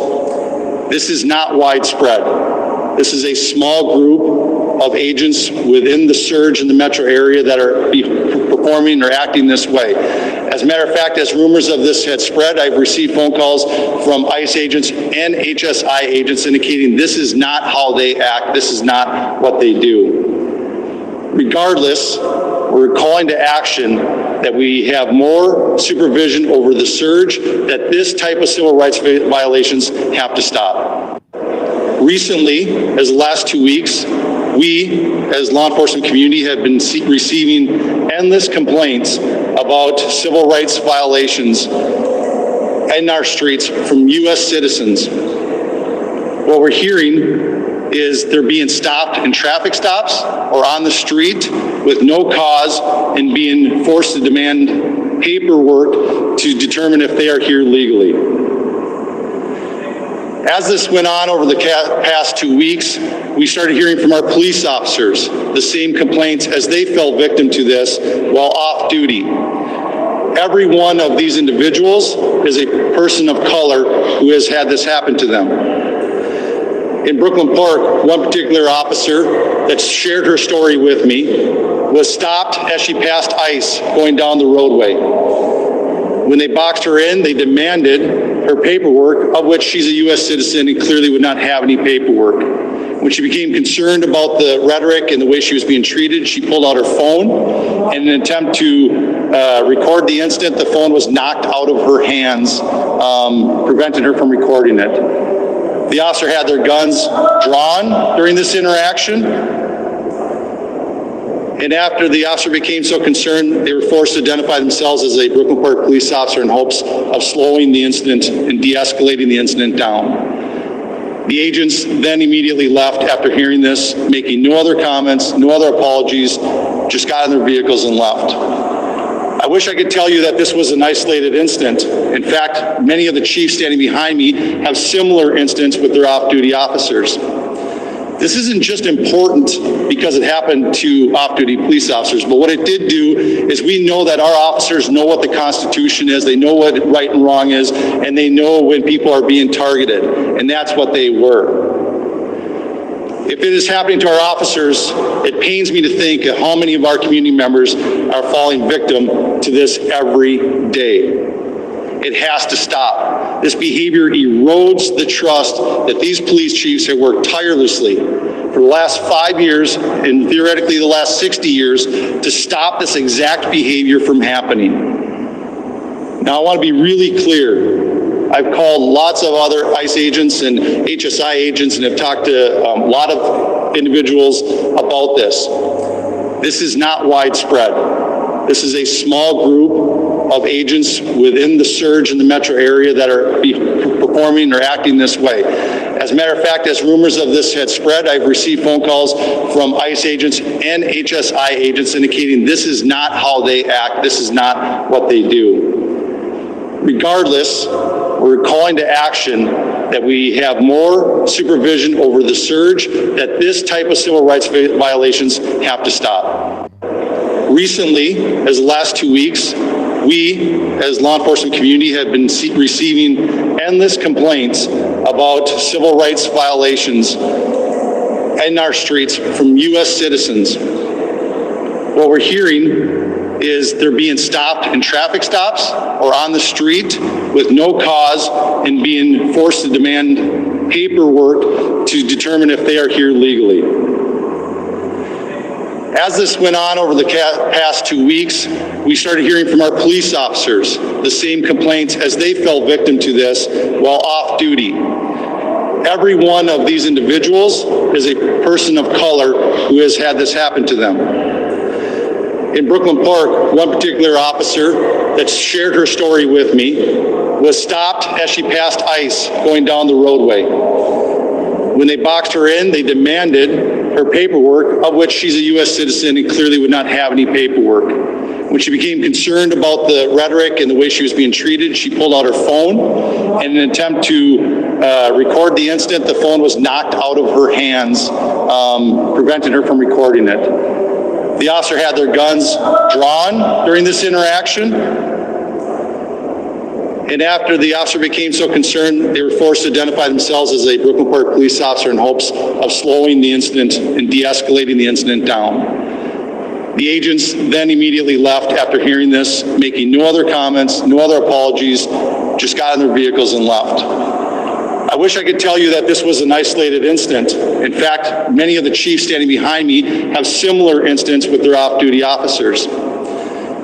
This is not widespread. This is a small group of agents within the surge in the metro area that are performing or acting this way. As a matter of fact, as rumors of this had spread, I've received phone calls from ICE agents and HSI agents indicating this is not how they act, this is not what they do. Regardless, we're calling to action that we have more supervision over the surge, that this type of civil rights violations have to stop. Recently, as the last 2 weeks, we, as law enforcement community, have been receiving endless complaints about civil rights violations in our streets from U.S. citizens. What we're hearing is they're being stopped in traffic stops or on the street with no cause and being forced to demand paperwork to determine if they are here legally. As this went on over the past 2 weeks, we started hearing from our police officers the same complaints as they fell victim to this while off duty. Every one of these individuals is a person of color who has had this happen to them. In Brooklyn Park, one particular officer that shared her story with me was stopped as she passed ICE going down the roadway. When they boxed her in, they demanded her paperwork, of which she's a U.S. citizen and clearly would not have any paperwork. When she became concerned about the rhetoric and the way she was being treated, she pulled out her phone. In an attempt to record the incident, the phone was knocked out of her hands, preventing her from recording it. The officer had their guns drawn during this interaction. And after the officer became so concerned, they were forced to identify themselves as a Brooklyn Park police officer in hopes of slowing the incident and de-escalating the incident down. The agents then immediately left after hearing this, making no other comments, no other apologies, just got in their vehicles and left. I wish I could tell you that this was an isolated incident. In fact, many of the chiefs standing behind me have similar incidents with their off-duty officers. This isn't just important because it happened to off-duty police officers, but what it did do is we know that our officers know what the Constitution is, they know what right and wrong is, and they know when people are being targeted, and that's what they were. If it is happening to our officers, it pains me to think of how many of our community members are falling victim to this every day. It has to stop. This behavior erodes the trust that these police chiefs have worked tirelessly for the last 5 years and theoretically the last 60 years to stop this exact behavior from happening. Now, I want to be really clear. I've called lots of other ICE agents and HSI agents and have talked to a lot of individuals about this. This is not widespread. This is a small group of agents within the surge in the metro area that are performing or acting this way. As a matter of fact, as rumors of this had spread, I've received phone calls from ICE agents and HSI agents indicating this is not how they act, this is not what they do. Regardless, we're calling to action that we have more supervision over the surge, that this type of civil rights violations have to stop. Recently, as the last 2 weeks, we, as law enforcement community, have been receiving endless complaints about civil rights violations in our streets from U.S. citizens. What we're hearing is they're being stopped in traffic stops or on the street with no cause and being forced to demand paperwork to determine if they are here legally. As this went on over the past 2 weeks, we started hearing from our police officers the same complaints as they fell victim to this while off duty. Every one of these individuals is a person of color who has had this happen to them. In Brooklyn Park, one particular officer that shared her story with me was stopped as she passed ICE going down the roadway. When they boxed her in, they demanded her paperwork, of which she's a U.S. citizen and clearly would not have any paperwork. When she became concerned about the rhetoric and the way she was being treated, she pulled out her phone. In an attempt to record the incident, the phone was knocked out of her hands, preventing her from recording it. The officer had their guns drawn during this interaction. And after the officer became so concerned, they were forced to identify themselves as a Brooklyn Park police officer in hopes of slowing the incident and de-escalating the incident down. The agents then immediately left after hearing this, making no other comments, no other apologies, just got in their vehicles and left. I wish I could tell you that this was an isolated incident. In fact, many of the chiefs standing behind me have similar incidents with their off-duty officers.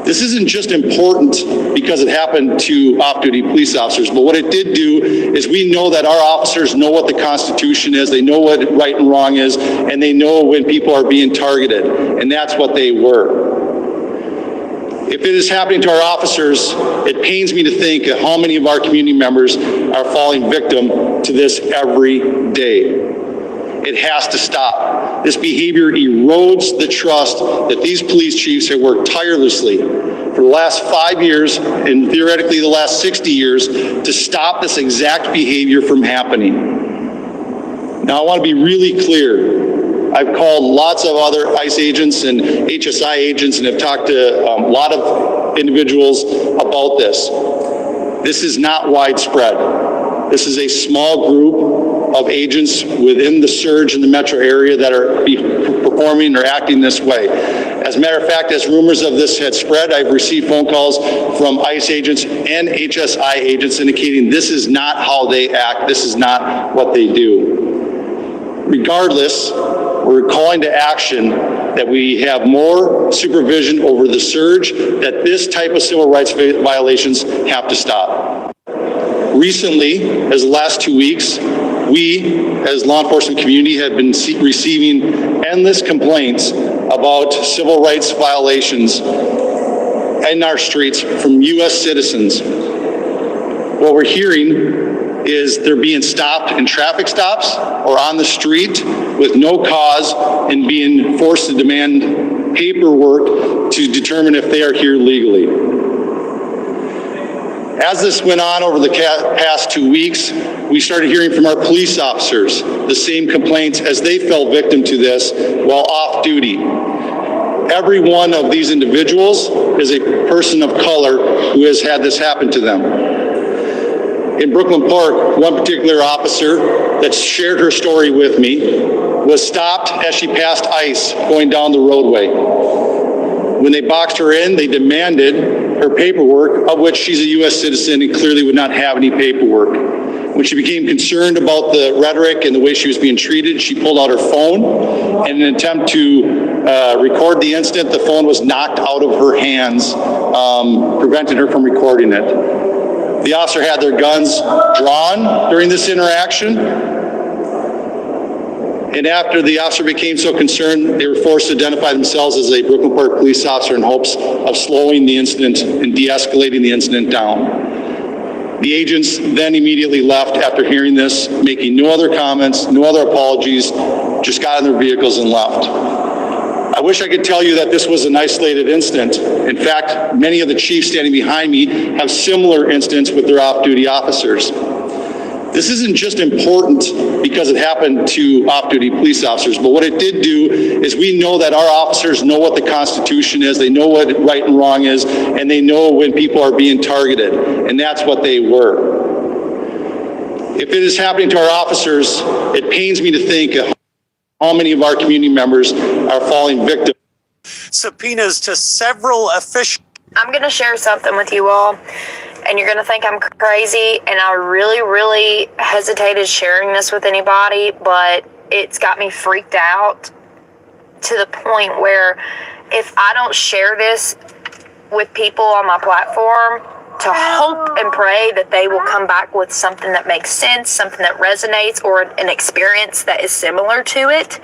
This isn't just important because it happened to off-duty police officers, but what it did do is we know that our officers know what the Constitution is, they know what right and wrong is, and they know when people are being targeted, and that's what they were. If it is happening to our officers, it pains me to think of how many of our community members are falling victim to this every day. It has to stop. This behavior erodes the trust that these police chiefs have worked tirelessly for the last 5 years and theoretically the last 60 years to stop this exact behavior from happening. Now, I want to be really clear. I've called lots of other ICE agents and HSI agents and have talked to a lot of individuals about this. This is not widespread. This is a small group of agents within the surge in the metro area that are performing or acting this way. As a matter of fact, as rumors of this had spread, I've received phone calls from ICE agents and HSI agents indicating this is not how they act, this is not what they do. Regardless, we're calling to action that we have more supervision over the surge, that this type of civil rights violations have to stop. Recently, as the last 2 weeks, we, as law enforcement community, have been receiving endless complaints about civil rights violations in our streets from U.S. citizens. What we're hearing is they're being stopped in traffic stops or on the street with no cause and being forced to demand paperwork to determine if they are here legally. As this went on over the past 2 weeks, we started hearing from our police officers the same complaints as they fell victim to this while off duty. Every one of these individuals is a person of color who has had this happen to them. In Brooklyn Park, one particular officer that shared her story with me was stopped as she passed ICE going down the roadway. When they boxed her in, they demanded her paperwork, of which she's a U.S. citizen and clearly would not have any paperwork. When she became concerned about the rhetoric and the way she was being treated, she pulled out her phone. In an attempt to record the incident, the phone was knocked out of her hands, prevented her from recording it. The officer had their guns drawn during this interaction. And after the officer became so concerned, they were forced to identify themselves as a Brooklyn Park police officer in hopes of slowing the incident and de-escalating the incident down. The agents then immediately left after hearing this, making no other comments, no other apologies, just got in their vehicles and left. I wish I could tell you that this was an isolated incident. In fact, many of the chiefs standing behind me have similar incidents with their off-duty officers. This isn't just important because it happened to off-duty police officers, but what it did do is we know that our officers know what the Constitution is, they know what right and wrong is, and they know when people are being targeted, and that's what they were. If it is happening to our officers, it pains me to think how many of our community members are falling victim. Subpoenas to several officials. I'm going to share something with you all, and you're going to think I'm crazy, and I really hesitated sharing this with anybody, but it's got me freaked out to the point where if I don't share this with people on my platform, to hope and pray that they will come back with something that makes sense, something that resonates, or an experience that is similar to it.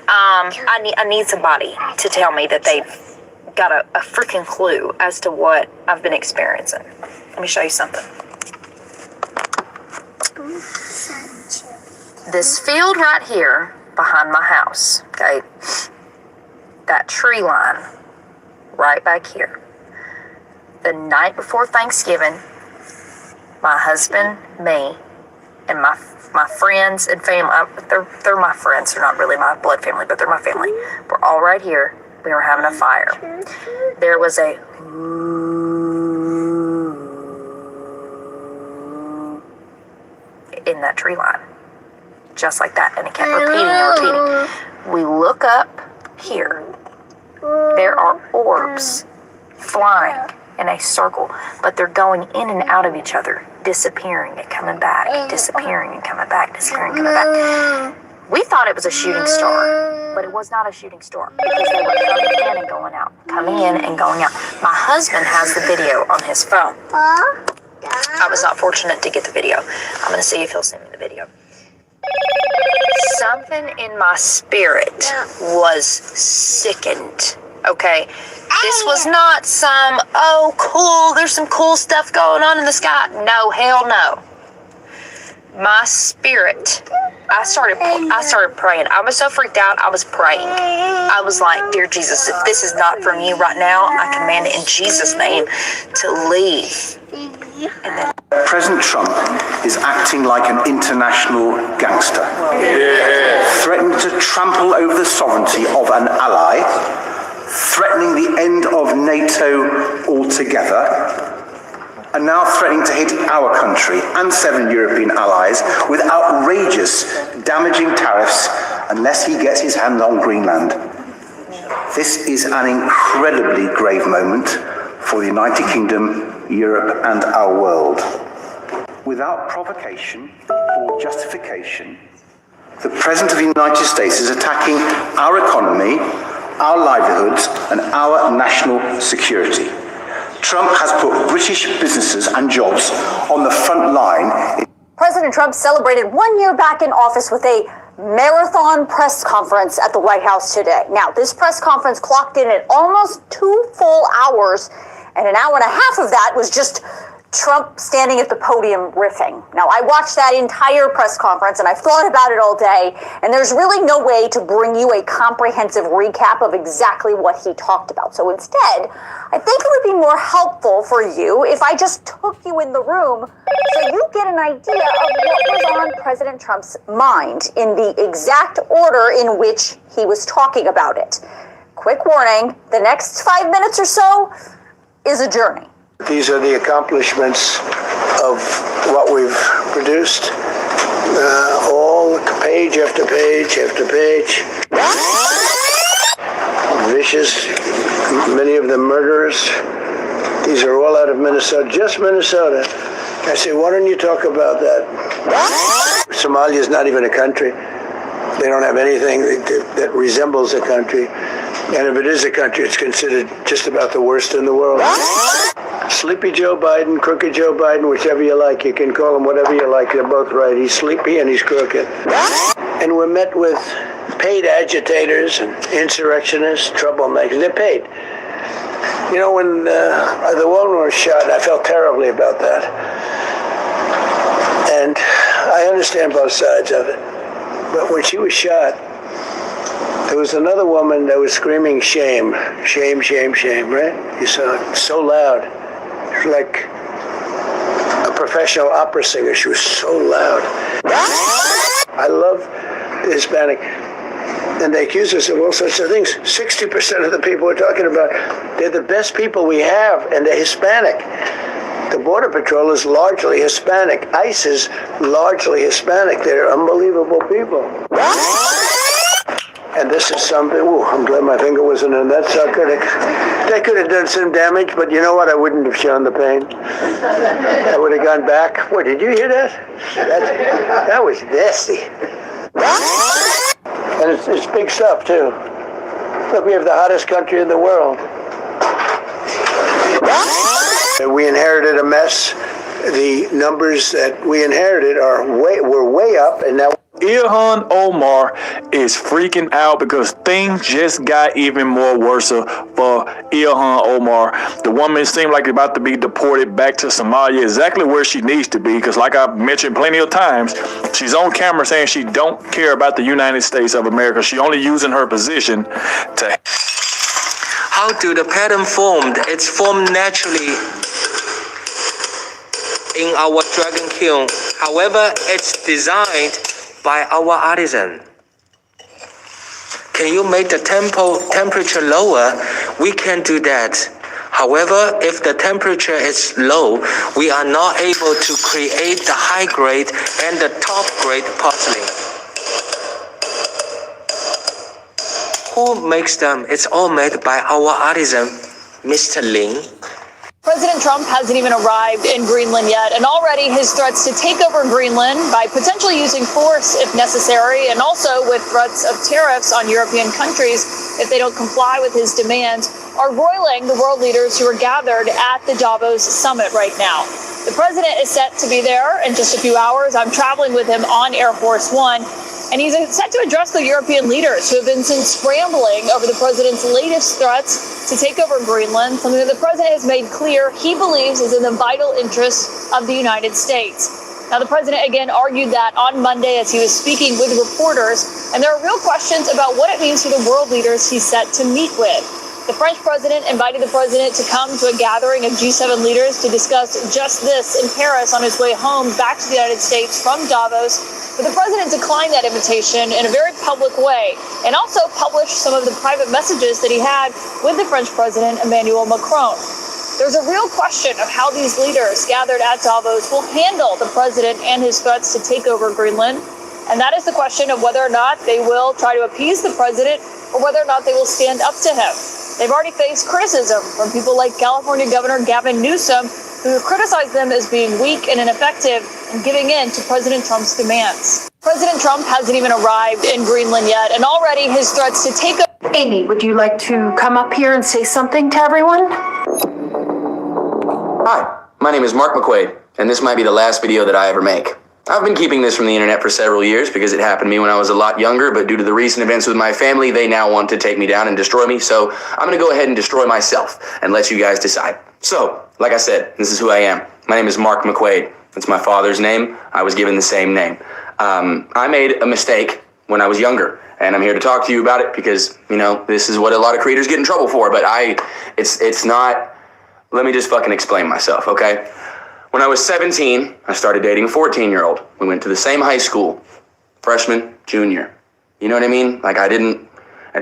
I need somebody to tell me that they've got a freaking clue as to what I've been experiencing. Let me show you something. This field right here behind my house, okay, that tree line right back here. The night before Thanksgiving, my husband, me, and my friends and family, they're my friends, they're not really my blood family, but they're my family. We're all right here. We were having a fire. There was a in that tree line, just like that, and it kept repeating and repeating. We look up here. There are orbs flying in a circle, but they're going in and out of each other, disappearing and coming back, disappearing and coming back, disappearing and coming back. We thought it was a shooting star, but it was not a shooting star because they were coming in and going out, coming in and going out. My husband has the video on his phone. I was not fortunate to get the video. I'm going to see if he'll send me the video. Something in my spirit was sickened, okay? This was not some, oh, cool, there's some cool stuff going on in the sky. No, hell no. my spirit, I started praying. I was so freaked out, I was praying. I was like, dear Jesus, if this is not from you right now, I command it in Jesus' name to leave. And then President Trump is acting like an international gangster, threatening to trample over the sovereignty of an ally, threatening the end of NATO altogether, and now threatening to hit our country and 7 European allies with outrageous, damaging tariffs unless he gets his hands on Greenland. This is an incredibly grave moment for the United Kingdom, Europe, and our world. Without provocation or justification, the President of the United States is attacking our economy, our livelihoods, and our national security. Trump has put British businesses and jobs on the front line. President Trump celebrated 1 year back in office with a marathon press conference at the White House today. Now, this press conference clocked in at almost 2 full hours, and an hour and a half of that was just Trump standing at the podium riffing. Now, I watched that entire press conference and I've thought about it all day, and there's really no way to bring you a comprehensive recap of exactly what he talked about. So instead, I think it would be more helpful for you if I just took you in the room so you get an idea of what was on President Trump's mind in the exact order in which he was talking about it. Quick warning, the next 5 minutes or so is a journey. These are the accomplishments of what we've produced, all page after page after page. Vicious, many of them murderers. These are all out of Minnesota, just Minnesota. I say, why don't you talk about that? Somalia is not even a country. They don't have anything that resembles a country. And if it is a country, it's considered just about the worst in the world. Sleepy Joe Biden, crooked Joe Biden, whichever you like. You can call him whatever you like. They're both right. He's sleepy and he's crooked. And we're met with paid agitators and insurrectionists, troublemakers. They're paid. You know, when the woman was shot, I felt terribly about that. And I understand both sides of it. But when she was shot, there was another woman that was screaming shame, shame, shame, shame, right? You saw it so loud. She was like a professional opera singer. She was so loud. I love the Hispanic. And they accuse us of all sorts of things. 60% of the people we're talking about, they're the best people we have, and they're Hispanic. The Border Patrol is largely Hispanic. ICE is largely Hispanic. They're unbelievable people. And this is something, I'm glad my finger wasn't in that sucker. That could have done some damage, but you know what? I wouldn't have shown the pain. I would have gone back. What, did you hear that? That was nasty. And it's big stuff, too. Look, we have the hottest country in the world. We inherited a mess. The numbers that we inherited were way up, and now Ilhan Omar is freaking out because things just got even more worse for Ilhan Omar. The woman seemed like about to be deported back to Somalia, exactly where she needs to be, because like I've mentioned plenty of times, she's on camera saying she don't care about the United States of America. She only using her position to... How do the pattern form? It's formed naturally in our dragon kiln. However, it's designed by our artisan. Can you make the temperature lower? We can do that. However, if the temperature is low, we are not able to create the high grade and the top grade porcelain. Who makes them? It's all made by our artisan, Mr. Ling. President Trump hasn't even arrived in Greenland yet, and already his threats to take over Greenland by potentially using force if necessary, and also with threats of tariffs on European countries if they don't comply with his demands, are roiling the world leaders who are gathered at the Davos summit right now. The president is set to be there in just a few hours. I'm traveling with him on Air Force One. And he's set to address the European leaders who have been scrambling over the president's latest threats to take over Greenland, something that the president has made clear he believes is in the vital interests of the United States. Now, the president again argued that on Monday as he was speaking with reporters, and there are real questions about what it means for the world leaders he's set to meet with. The French president invited the president to come to a gathering of G7 leaders to discuss just this in Paris on his way home back to the United States from Davos. But the president declined that invitation in a very public way and also published some of the private messages that he had with the French president, Emmanuel Macron. There's a real question of how these leaders gathered at Davos will handle the president and his threats to take over Greenland. And that is the question of whether or not they will try to appease the president or whether or not they will stand up to him. They've already faced criticism from people like California Governor Gavin Newsom, who criticized them as being weak and ineffective and giving in to President Trump's demands. President Trump hasn't even arrived in Greenland yet, and already his threats to take over. Amy, would you like to come up here and say something to everyone? Hi, my name is Mark McQuaid, and this might be the last video that I ever make. I've been keeping this from the internet for several years because it happened to me when I was a lot younger, but due to the recent events with my family, they now want to take me down and destroy me, so I'm going to go ahead and destroy myself and let you guys decide. So, like I said, this is who I am. My name is Mark McQuaid. It's my father's name. I was given the same name. I made a mistake when I was younger, and I'm here to talk to you about it because, you know, this is what a lot of creators get in trouble for, but it's not, let me just fucking explain myself, okay? When I was 17, I started dating a 14-year-old. We went to the same high school, freshman, junior. You know what I mean? Like at the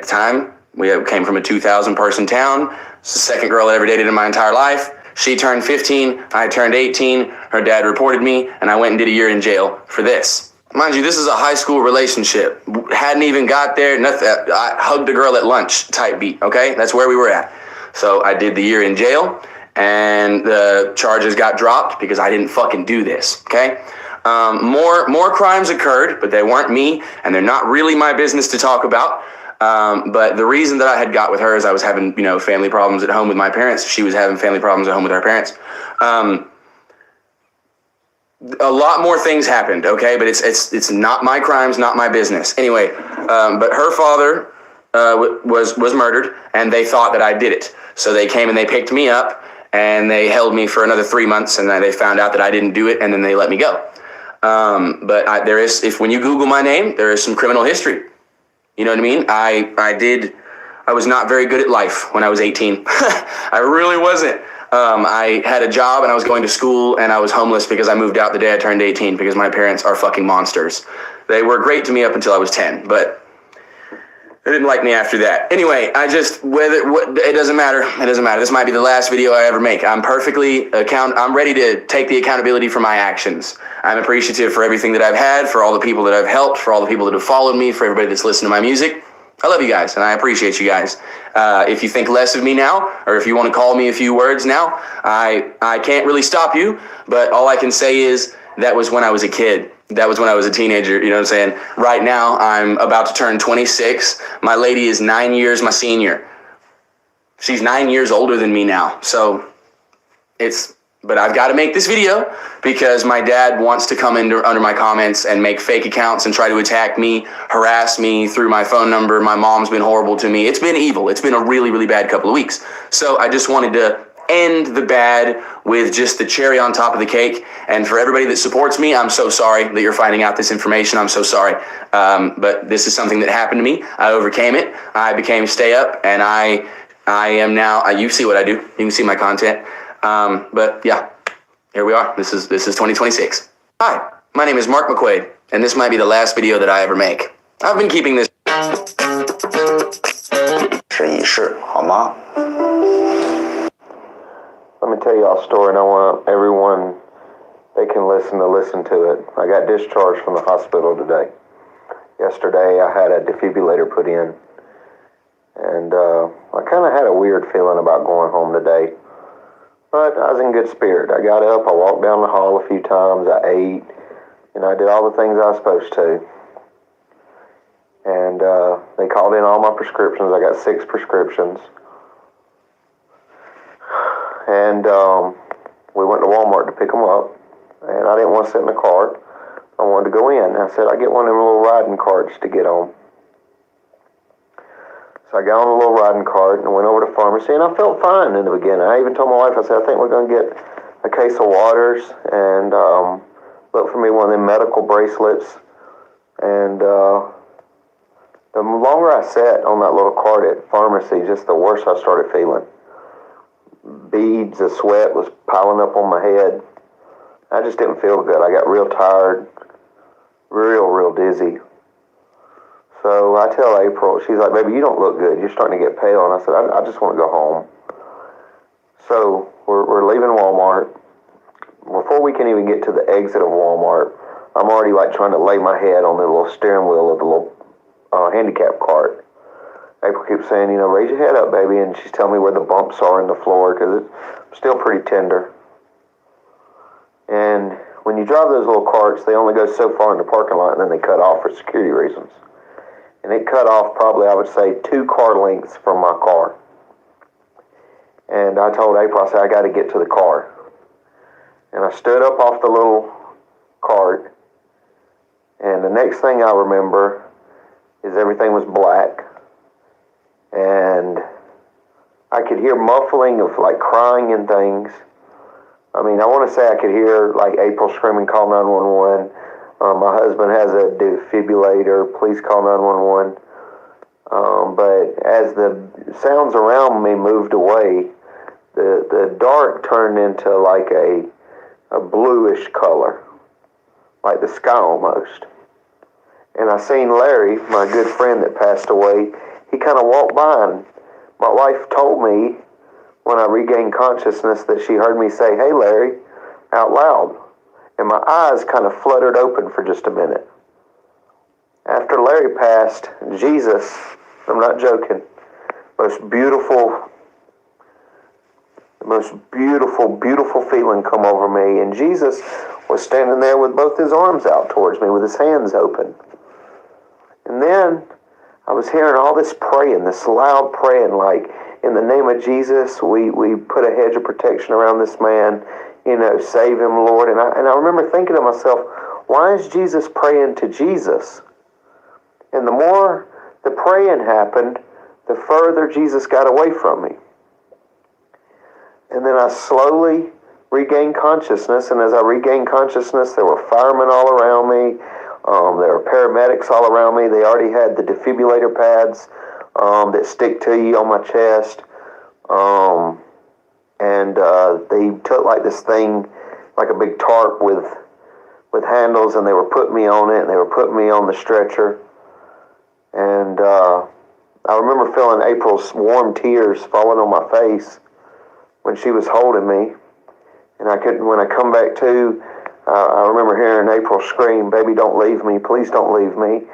time, we came from a 2,000-person town. It's the second girl I ever dated in my entire life. She turned 15, I turned 18, her dad reported me, and I went and did a year in jail for this. Mind you, this is a high school relationship. Hadn't even got there, nothing. I hugged a girl at lunch type beat, okay? That's where we were at. So I did the year in jail, and the charges got dropped because I didn't fucking do this, okay? More crimes occurred, but they weren't me, and they're not really my business to talk about. But the reason that I had got with her is I was having, you know, family problems at home with my parents. She was having family problems at home with her parents. A lot more things happened, okay? But it's not my crimes, not my business. Anyway, but her father was murdered, and they thought that I did it. So they came and they picked me up, and they held me for another 3 months, and then they found out that I didn't do it, and then they let me go. But when you Google my name, there is some criminal history. You know what I mean? I was not very good at life when I was 18. I really wasn't. I had a job and I was going to school and I was homeless because I moved out the day I turned 18 because my parents are fucking monsters. They were great to me up until I was 10, but they didn't like me after that. Anyway, it doesn't matter. It doesn't matter. This might be the last video I ever make. I'm ready to take the accountability for my actions. I'm appreciative for everything that I've had, for all the people that I've helped, for all the people that have followed me, for everybody that's listened to my music. I love you guys, and I appreciate you guys. If you think less of me now, or if you want to call me a few words now, I can't really stop you, but all I can say is that was when I was a kid. That was when I was a teenager, you know what I'm saying? Right now, I'm about to turn 26. My lady is 9 years my senior. She's 9 years older than me now, so but I've got to make this video because my dad wants to come under my comments and make fake accounts and try to attack me, harass me through my phone number. My mom's been horrible to me. It's been evil. It's been a really, really bad couple of weeks. So I just wanted to end the bad with just the cherry on top of the cake. And for everybody that supports me, I'm so sorry that you're finding out this information. I'm so sorry. But this is something that happened to me. I overcame it. I became stay up, and I am now, you see what I do. You can see my content. But yeah, here we are. This is 2026. Hi, my name is Mark McQuaid, and this might be the last video that I ever make. I've been keeping this. 是仪式，好吗? Let me tell y'all a story, and I want everyone they can listen to it. I got discharged from the hospital today. Yesterday, I had a defibrillator put in, and I kind of had a weird feeling about going home today. But I was in good spirit. I got up, I walked down the hall a few times, I ate, and I did all the things I was supposed to. And they called in all my prescriptions. I got 6 prescriptions. And we went to Walmart to pick them up, and I didn't want to sit in the cart. I wanted to go in. I said, I get one of them little riding carts to get on. So I got on a little riding cart and went over to the pharmacy, and I felt fine in the beginning. I even told my wife, I said, I think we're going to get a case of waters and looked for me one of them medical bracelets, and the longer I sat on that little cart at pharmacy, just the worse I started feeling. Beads of sweat was piling up on my head. I just didn't feel good. I got real tired, real dizzy. So I tell April, she's like, baby, you don't look good. You're starting to get pale. And I said, I just want to go home. So we're leaving Walmart. Before we can even get to the exit of Walmart, I'm already like trying to lay my head on the little steering wheel of the little handicap cart. April keeps saying, you know, raise your head up, baby. And she's telling me where the bumps are in the floor because it's still pretty tender. And when you drive those little carts, they only go so far in the parking lot and then they cut off for security reasons. And it cut off probably, I would say, 2 car lengths from my car. And I told April, I said, I got to get to the car. And I stood up off the little cart. And the next thing I remember is everything was black. And I could hear muffling of like crying and things. I mean, I want to say I could hear like April screaming, call 911. My husband has a defibrillator, please call 911. But as the sounds around me moved away, the dark turned into like a bluish color, like the sky almost. And I seen Larry, my good friend that passed away, he kind of walked by, and my wife told me when I regained consciousness that she heard me say, hey Larry, out loud. And my eyes kind of fluttered open for just a minute. After Larry passed, Jesus, I'm not joking, most beautiful feeling come over me. And Jesus was standing there with both his arms out towards me with his hands open. And then I was hearing all this praying, this loud praying, like, in the name of Jesus, we put a hedge of protection around this man, you know, save him, Lord. And I remember thinking to myself, why is Jesus praying to Jesus? And the more the praying happened, the further Jesus got away from me. And then I slowly regained consciousness, and as I regained consciousness, there were firemen all around me. There were paramedics all around me. They already had the defibrillator pads that stick to you on my chest. And they took like this thing, like a big tarp with handles, and they were putting me on it, and they were putting me on the stretcher. And I remember feeling April's warm tears falling on my face when she was holding me. And when I come back to, I remember hearing April scream, baby, don't leave me. Please don't leave me.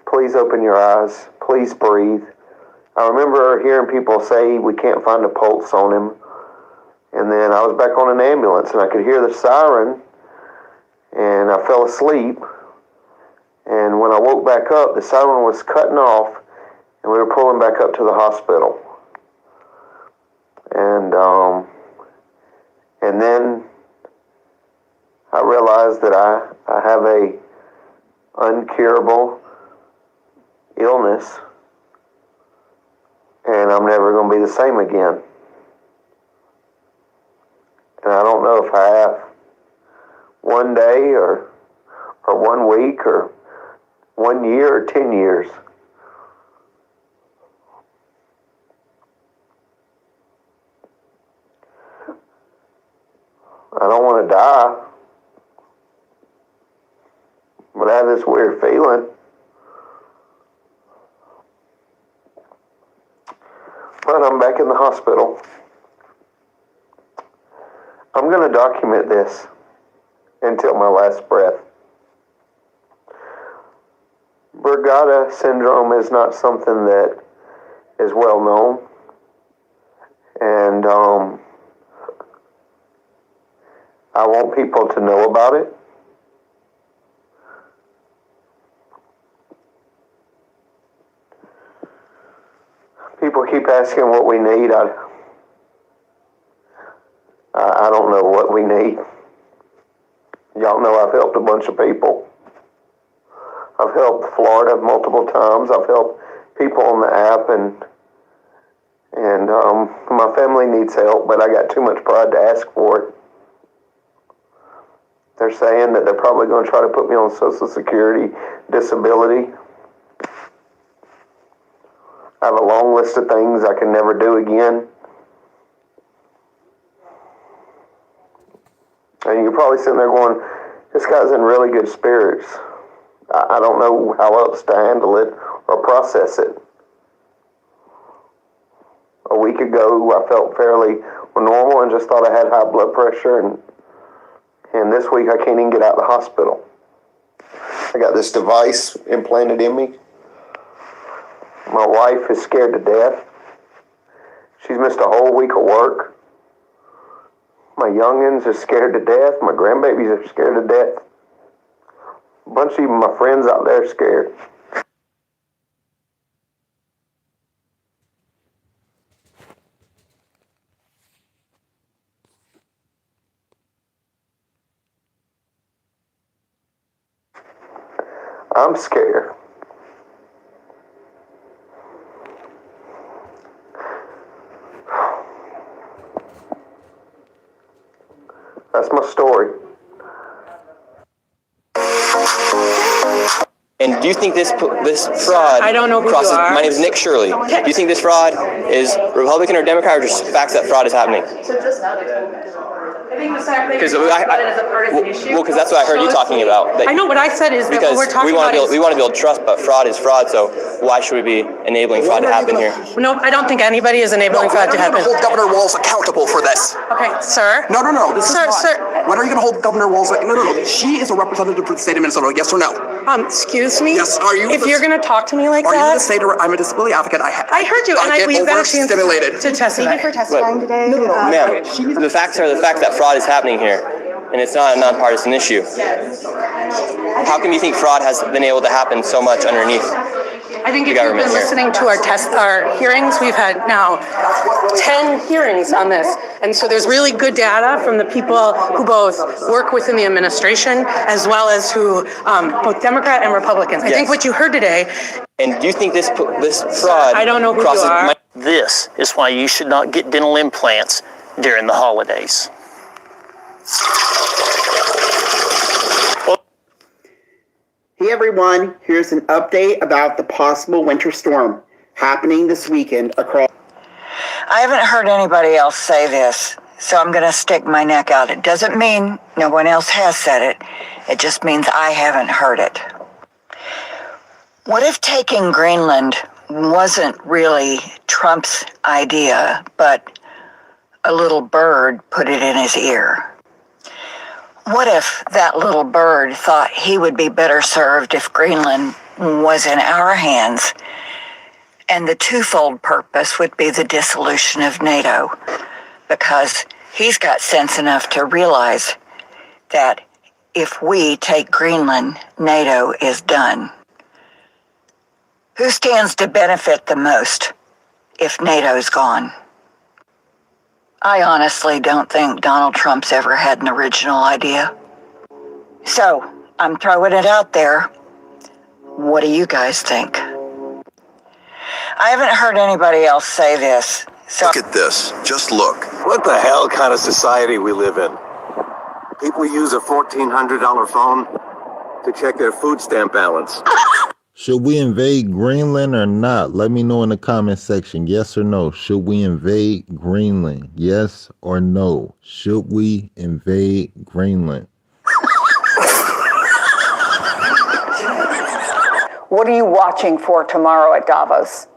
Please open your eyes. Please breathe. I remember hearing people say, we can't find a pulse on him. And then I was back on an ambulance, and I could hear the siren, and I fell asleep. And when I woke back up, the siren was cutting off, and we were pulling back up to the hospital. And then I realized that I have a uncurable illness, and I'm never going to be the same again. And I don't know if I have one day or 1 week or 1 year or 10 years. I don't want to die, but I have this weird feeling. But I'm back in the hospital. I'm going to document this until my last breath. Brugada syndrome is not something that is well known. And I want people to know about it. People keep asking what we need. I don't know what we need. Y'all know I've helped a bunch of people. I've helped Florida multiple times. I've helped people on the app, and my family needs help, but I got too much pride to ask for it. They're saying that they're probably going to try to put me on Social Security disability. I have a long list of things I can never do again. And you're probably sitting there going, this guy's in really good spirits. I don't know how else to handle it or process it. A week ago, I felt fairly normal and just thought I had high blood pressure. And this week, I can't even get out of the hospital. I got this device implanted in me. My wife is scared to death. She's missed a whole week of work. My youngins are scared to death. My grandbabies are scared to death. A bunch of even my friends out there are scared. I'm scared. That's my story. And do you think this fraud? I don't know who crosses, you are. My name is Nick Shirley. Do you think this fraud is Republican or Democrat, or just facts that fraud is happening? Because that's what I heard you talking about. I know what I said is that what we're talking about is... we want to build trust, but fraud is fraud, so why should we be enabling fraud to happen here? No, I don't think anybody is enabling fraud to happen. Hold Governor Walz accountable for this. Okay, sir. No. This sir, is sir. When are you going to hold Governor Walz? No. She is a representative for the state of Minnesota. Yes or no? Excuse me? Yes, are you? If you're going to talk to me like that. Are you going to say to her, I'm a disability advocate? I heard you, and we've got a chance to testify. Thank you for testifying today. No. Ma'am, the facts are the fact that fraud is happening here, and it's not a nonpartisan issue. How come you think fraud has been able to happen so much underneath I think the if you've government been here? listening to our hearings, we've had now 10 hearings on this. And so there's really good data from the people who both work within the administration as well as who, both Democrat and Republicans. I think what you heard today. And do you think this fraud I don't know who you are. This is why you should not get dental implants during the holidays. Hey everyone, here's an update about the possible winter storm happening this weekend across... I haven't heard anybody else say this, so I'm going to stick my neck out. It doesn't mean no one else has said it. It just means I haven't heard it. What if taking Greenland wasn't really Trump's idea, but a little bird put it in his ear? What if that little bird thought he would be better served if Greenland was in our hands? And the twofold purpose would be the dissolution of NATO, because he's got sense enough to realize that if we take Greenland, NATO is done. Who stands to benefit the most if NATO's gone? I honestly don't think Donald Trump's ever had an original idea. So, I'm throwing it out there. What do you guys think? I haven't heard anybody else say this. So look at this. Just look. What the hell kind of society we live in? People use a $1,400 phone to check their food stamp balance. Should we invade Greenland or not? Let me know in the comment section. Yes or no? Should we invade Greenland? Yes or no? Should we invade Greenland? What are you watching for tomorrow at Davos?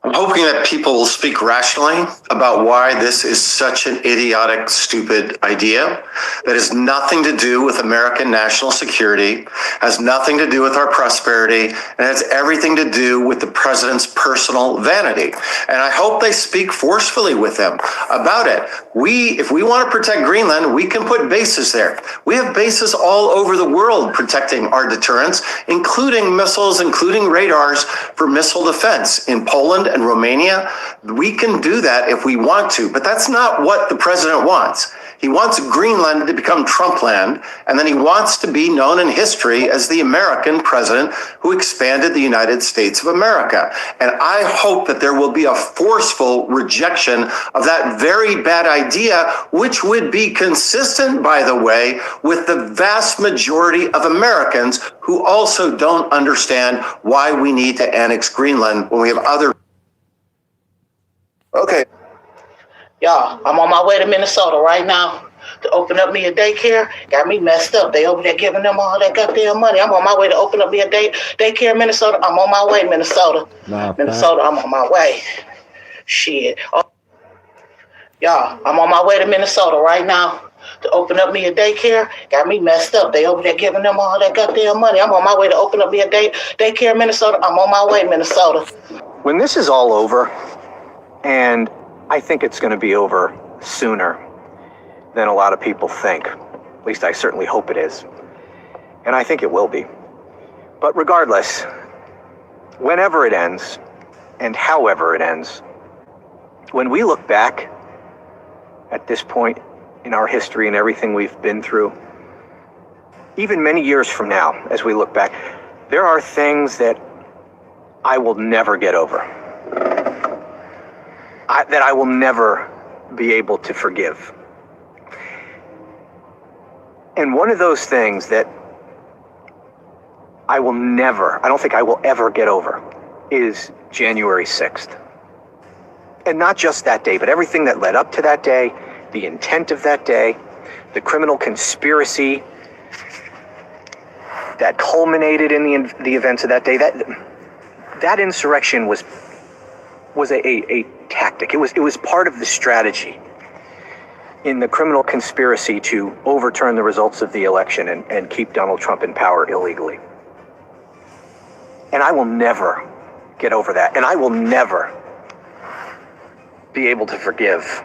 I'm hoping that people will speak rationally about why this is such an idiotic, stupid idea that has nothing to do with American national security, has nothing to do with our prosperity, and has everything to do with the president's personal vanity. And I hope they speak forcefully with them about it. If we want to protect Greenland, we can put bases there. We have bases all over the world protecting our deterrence, including missiles, including radars for missile defense in Poland and Romania. We can do that if we want to, but that's not what the president wants. He wants Greenland to become Trumpland, and then he wants to be known in history as the American president who expanded the United States of America. And I hope that there will be a forceful rejection of that very bad idea, which would be consistent, by the way, with the vast majority of Americans who also don't understand why we need to annex Greenland when we have other. Okay. Y'all, I'm on my way to Minnesota right now to open up me a daycare. Got me messed up. They over there giving them all that goddamn money. I'm on my way to open up me a daycare in Minnesota. I'm on my way, Minnesota. Minnesota, I'm on my way. Shit. Oh. Y'all, I'm on my way to Minnesota right now to open up me a daycare. Got me messed up. They over there giving them all that goddamn money. I'm on my way to open up me a daycare in Minnesota. I'm on my way, Minnesota. When this is all over, and I think it's going to be over sooner than a lot of people think. At least I certainly hope it is. And I think it will be. But regardless, whenever it ends, and however it ends, when we look back at this point in our history and everything we've been through, even many years from now, as we look back, there are things that I will never get over. That I will never be able to forgive. And one of those things that I don't think I will ever get over, is January 6th. And not just that day, but everything that led up to that day, the intent of that day, the criminal conspiracy that culminated in the events of that day. That insurrection was a tactic. It was part of the strategy in the criminal conspiracy to overturn the results of the election and keep Donald Trump in power illegally. And I will never get over that. And I will never be able to forgive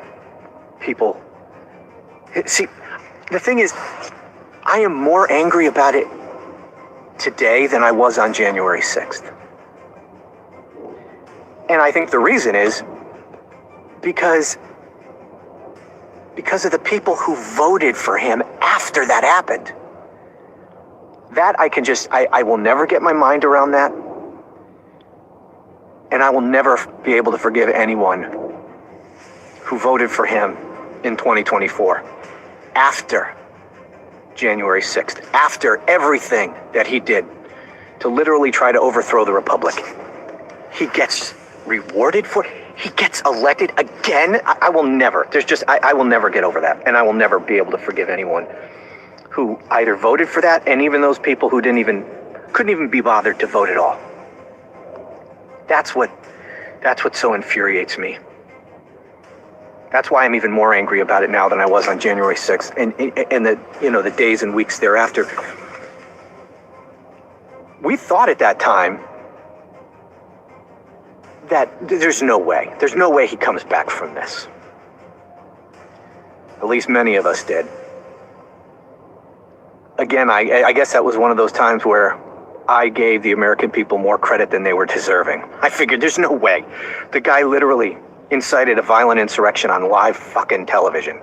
people. See, the thing is, I am more angry about it today than I was on January 6th. And I think the reason is because of the people who voted for him after that happened. That I will never get my mind around that. And I will never be able to forgive anyone who voted for him in 2024 after January 6th, after everything that he did to literally try to overthrow the republic. He gets rewarded for it. He gets elected again. I will never. I will never get over that, and I will never be able to forgive anyone who either voted for that, and even those people who couldn't even be bothered to vote at all. That's what so infuriates me. That's why I'm even more angry about it now than I was on January 6th, and the days and weeks thereafter. We thought at that time that there's no way he comes back from this. At least many of us did. Again, I guess that was one of those times where I gave the American people more credit than they were deserving. I figured there's no way. The guy literally incited a violent insurrection on live fucking television.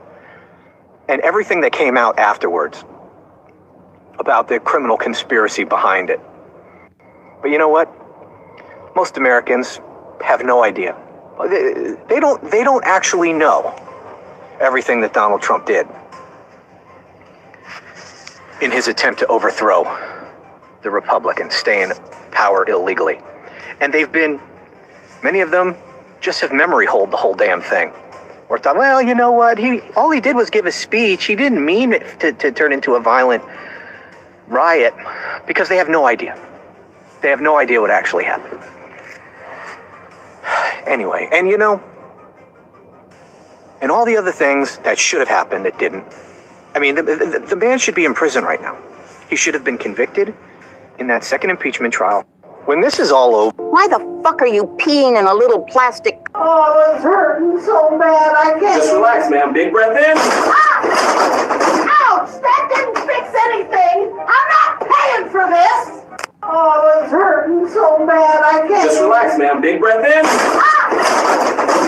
And everything that came out afterwards about the criminal conspiracy behind it. But you know what? Most Americans have no idea. They don't actually know everything that Donald Trump did in his attempt to overthrow the republic and stay in power illegally. And many of them just have memory hold the whole damn thing. Or thought, well, you know what? All he did was give a speech. He didn't mean it to turn into a violent riot, because they have no idea. They have no idea what actually happened. Anyway, and and all the other things that should have happened that didn't. I mean, the man should be in prison right now. He should have been convicted in that second impeachment trial. When this is all over... Why the fuck are you peeing in a little plastic... Oh, it's hurting so bad, I can't... Just relax, ma'am. Big breath in. Ouch! That didn't fix anything! I'm not paying for this! Oh, it's hurting so bad, I can't... Just relax, ma'am. Big breath in.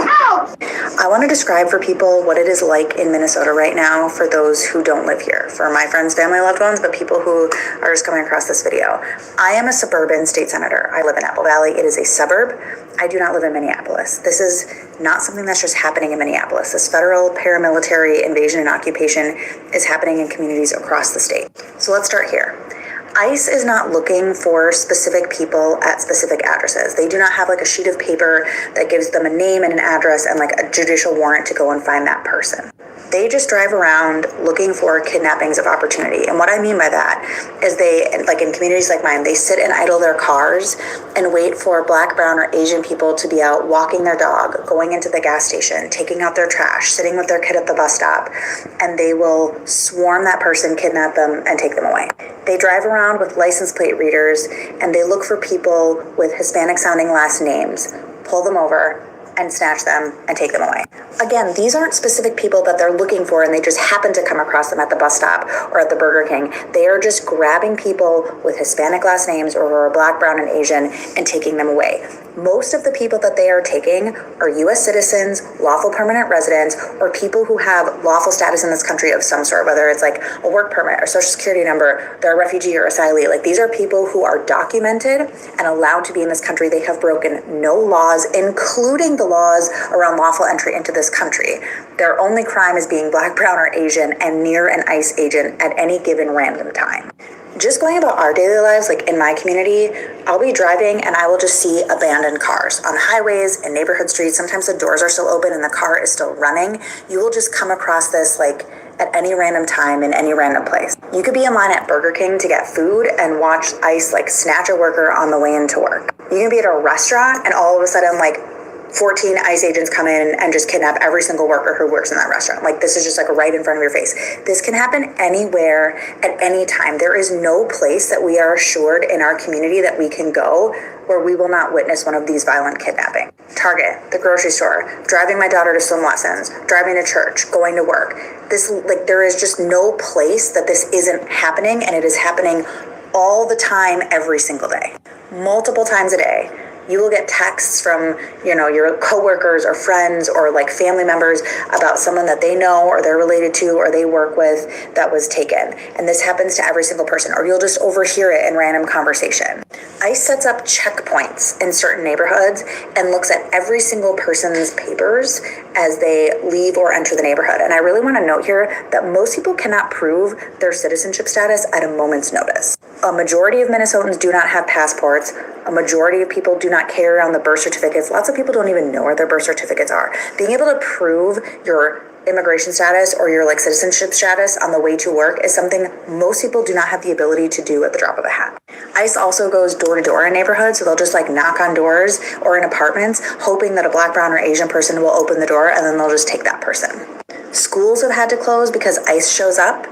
Ouch! I want to describe for people what it is like in Minnesota right now for those who don't live here, for my friends, family, loved ones, but people who are just coming across this video. I am a suburban state senator. I live in Apple Valley. It is a suburb. I do not live in Minneapolis. This is not something that's just happening in Minneapolis. This federal paramilitary invasion and occupation is happening in communities across the state. So let's start here. ICE is not looking for specific people at specific addresses. They do not have like a sheet of paper that gives them a name and an address and like a judicial warrant to go and find that person. They just drive around looking for kidnappings of opportunity. And what I mean by that is they, like in communities like mine, they sit and idle their cars and wait for Black, brown, or Asian people to be out walking their dog, going into the gas station, taking out their trash, sitting with their kid at the bus stop, and they will swarm that person, kidnap them, and take them away. They drive around with license plate readers and they look for people with Hispanic sounding last names, pull them over, and snatch them and take them away. Again, these aren't specific people that they're looking for and they just happen to come across them at the bus stop or at the Burger King. They are just grabbing people with Hispanic last names or who are Black, brown, and Asian and taking them away. Most of the people that they are taking are U.S. citizens, lawful permanent residents, or people who have lawful status in this country of some sort, whether it's like a work permit or social security number, they're a refugee or asylee. Like these are people who are documented and allowed to be in this country. They have broken no laws, including the laws around lawful entry into this country. Their only crime is being Black, brown, or Asian and near an ICE agent at any given random time. Just going about our daily lives, like in my community, I'll be driving and I will just see abandoned cars on highways and neighborhood streets. Sometimes the doors are still open and the car is still running. You will just come across this like at any random time in any random place. You could be in line at Burger King to get food and watch ICE like snatch a worker on the way into work. You can be at a restaurant and all of a sudden like 14 ICE agents come in and just kidnap every single worker who works in that restaurant. Like this is just like right in front of your face. This can happen anywhere at any time. There is no place that we are assured in our community that we can go where we will not witness one of these violent kidnapping. Target, the grocery store, driving my daughter to swim lessons, driving to church, going to work. There is just no place that this isn't happening, and it is happening all the time, every single day, multiple times a day. You will get texts from, your coworkers or friends or like family members about someone that they know or they're related to or they work with that was taken. And this happens to every single person, or you'll just overhear it in random conversation. ICE sets up checkpoints in certain neighborhoods and looks at every single person's papers as they leave or enter the neighborhood. And I really want to note here that most people cannot prove their citizenship status at a moment's notice. A majority of Minnesotans do not have passports. A majority of people do not carry around the birth certificates. Lots of people don't even know where their birth certificates are. Being able to prove your immigration status or your citizenship status on the way to work is something most people do not have the ability to do at the drop of a hat. ICE also goes door to door in neighborhoods, so they'll just knock on doors or in apartments, hoping that a Black, brown, or Asian person will open the door, and then they'll just take that person. Schools have had to close because ICE shows up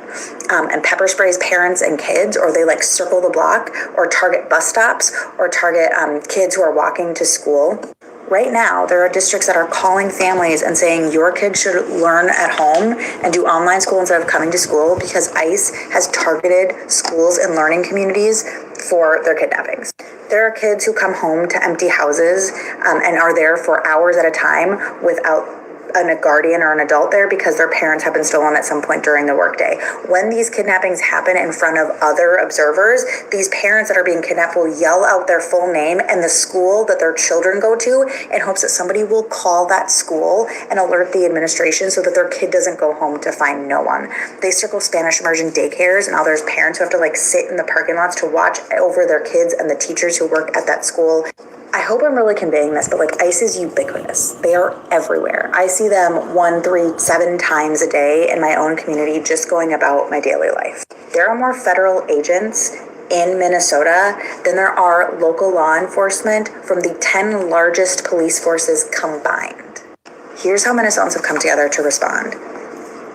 and pepper sprays parents and kids, or they circle the block or target bus stops or target kids who are walking to school. Right now, there are districts that are calling families and saying your kid should learn at home and do online school instead of coming to school because ICE has targeted schools and learning communities for their kidnappings. There are kids who come home to empty houses and are there for hours at a time without a guardian or an adult there because their parents have been stolen at some point during the workday. When these kidnappings happen in front of other observers, these parents that are being kidnapped will yell out their full name and the school that their children go to in hopes that somebody will call that school and alert the administration so that their kid doesn't go home to find no one. They circle Spanish immersion daycares, and now there's parents who have to sit in the parking lots to watch over their kids and the teachers who work at that school. I hope I'm really conveying this, but ICE is ubiquitous. They are everywhere. I see them 1, 3, 7 times a day in my own community just going about my daily life. There are more federal agents in Minnesota than there are local law enforcement from the 10 largest police forces combined. Here's how Minnesotans have come together to respond.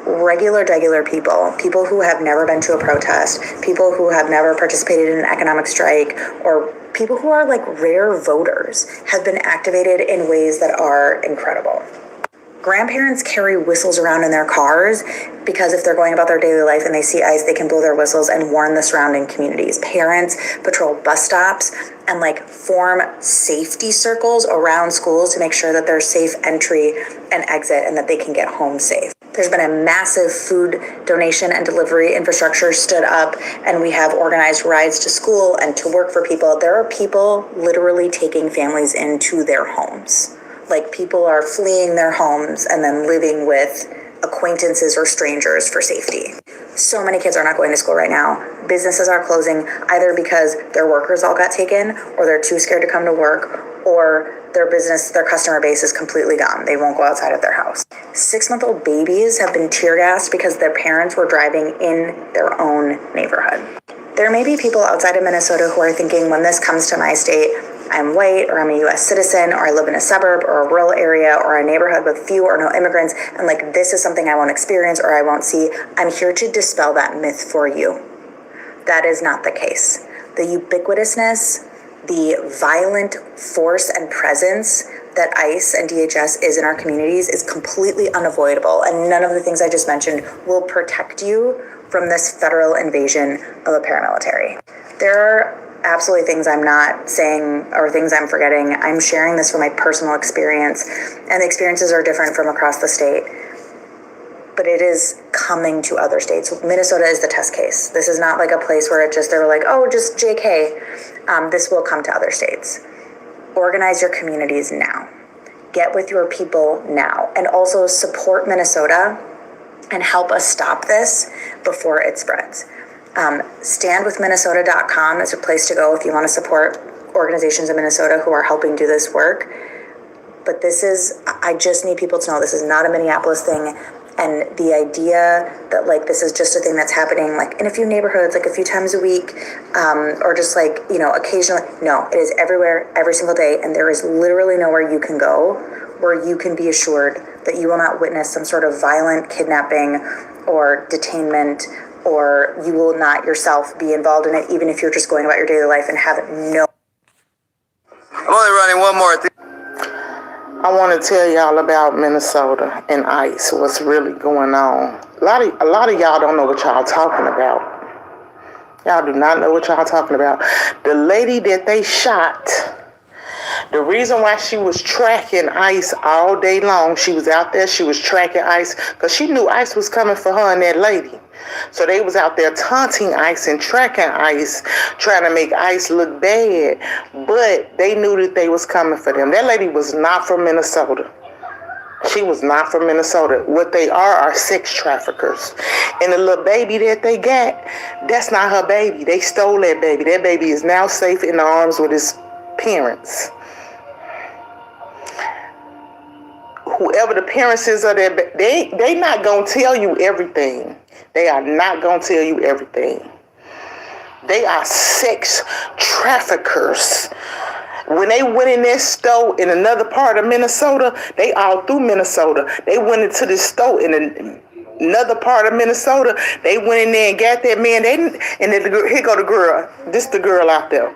Regular people who have never been to a protest, people who have never participated in an economic strike, or people who are rare voters have been activated in ways that are incredible. Grandparents carry whistles around in their cars because if they're going about their daily life and they see ICE, they can blow their whistles and warn the surrounding communities. Parents patrol bus stops and like form safety circles around schools to make sure that there's safe entry and exit and that they can get home safe. There's been a massive food donation and delivery infrastructure stood up, and we have organized rides to school and to work for people. There are people literally taking families into their homes. Like, people are fleeing their homes and then living with acquaintances or strangers for safety. So many kids are not going to school right now. Businesses are closing either because their workers all got taken, or they're too scared to come to work, or their customer base is completely gone. They won't go outside of their house. 6-month-old babies have been tear gassed because their parents were driving in their own neighborhood. There may be people outside of Minnesota who are thinking, when this comes to my state, I'm white, or I'm a US citizen, or I live in a suburb or a rural area or a neighborhood with few or no immigrants, and like, this is something I won't experience or I won't see. I'm here to dispel that myth for you. That is not the case. The ubiquitousness, the violent force and presence that ICE and DHS is in our communities is completely unavoidable, and none of the things I just mentioned will protect you from this federal invasion of a paramilitary. There are absolutely things I'm not saying or things I'm forgetting. I'm sharing this from my personal experience, and the experiences are different from across the state. But it is coming to other states. Minnesota is the test case. This is not like a place where they were like, oh, just JK. This will come to other states. Organize your communities now. Get with your people now. And also support Minnesota and help us stop this before it spreads. Standwithminnesota.com is a place to go if you want to support organizations in Minnesota who are helping do this work. But I just need people to know this is not a Minneapolis thing. And the idea that like this is just a thing that's happening like in a few neighborhoods, like a few times a week, or just like, occasionally. No, it is everywhere, every single day. And there is literally nowhere you can go where you can be assured that you will not witness some sort of violent kidnapping or detainment, or you will not yourself be involved in it, even if you're just going about your daily life and have no. I'm only running one more thing. I want to tell y'all about Minnesota and ICE, what's really going on. A lot of y'all don't know what y'all talking about. Y'all do not know what y'all talking about. The lady that they shot, the reason why she was tracking ICE all day long, she was out there, she was tracking ICE, because she knew ICE was coming for her and that lady. So they was out there taunting ICE and tracking ICE, trying to make ICE look bad, but they knew that they was coming for them. That lady was not from Minnesota. She was not from Minnesota. What they are sex traffickers. And the little baby that they got, that's not her baby. They stole that baby. That baby is now safe in the arms with his parents. Whoever the parents is of that, they not gonna tell you everything. They are not gonna tell you everything. They are sex traffickers. When they went in that store in another part of Minnesota, they all through Minnesota. They went into this store in another part of Minnesota. They went in there and got that man. Here go the girl. This the girl out there.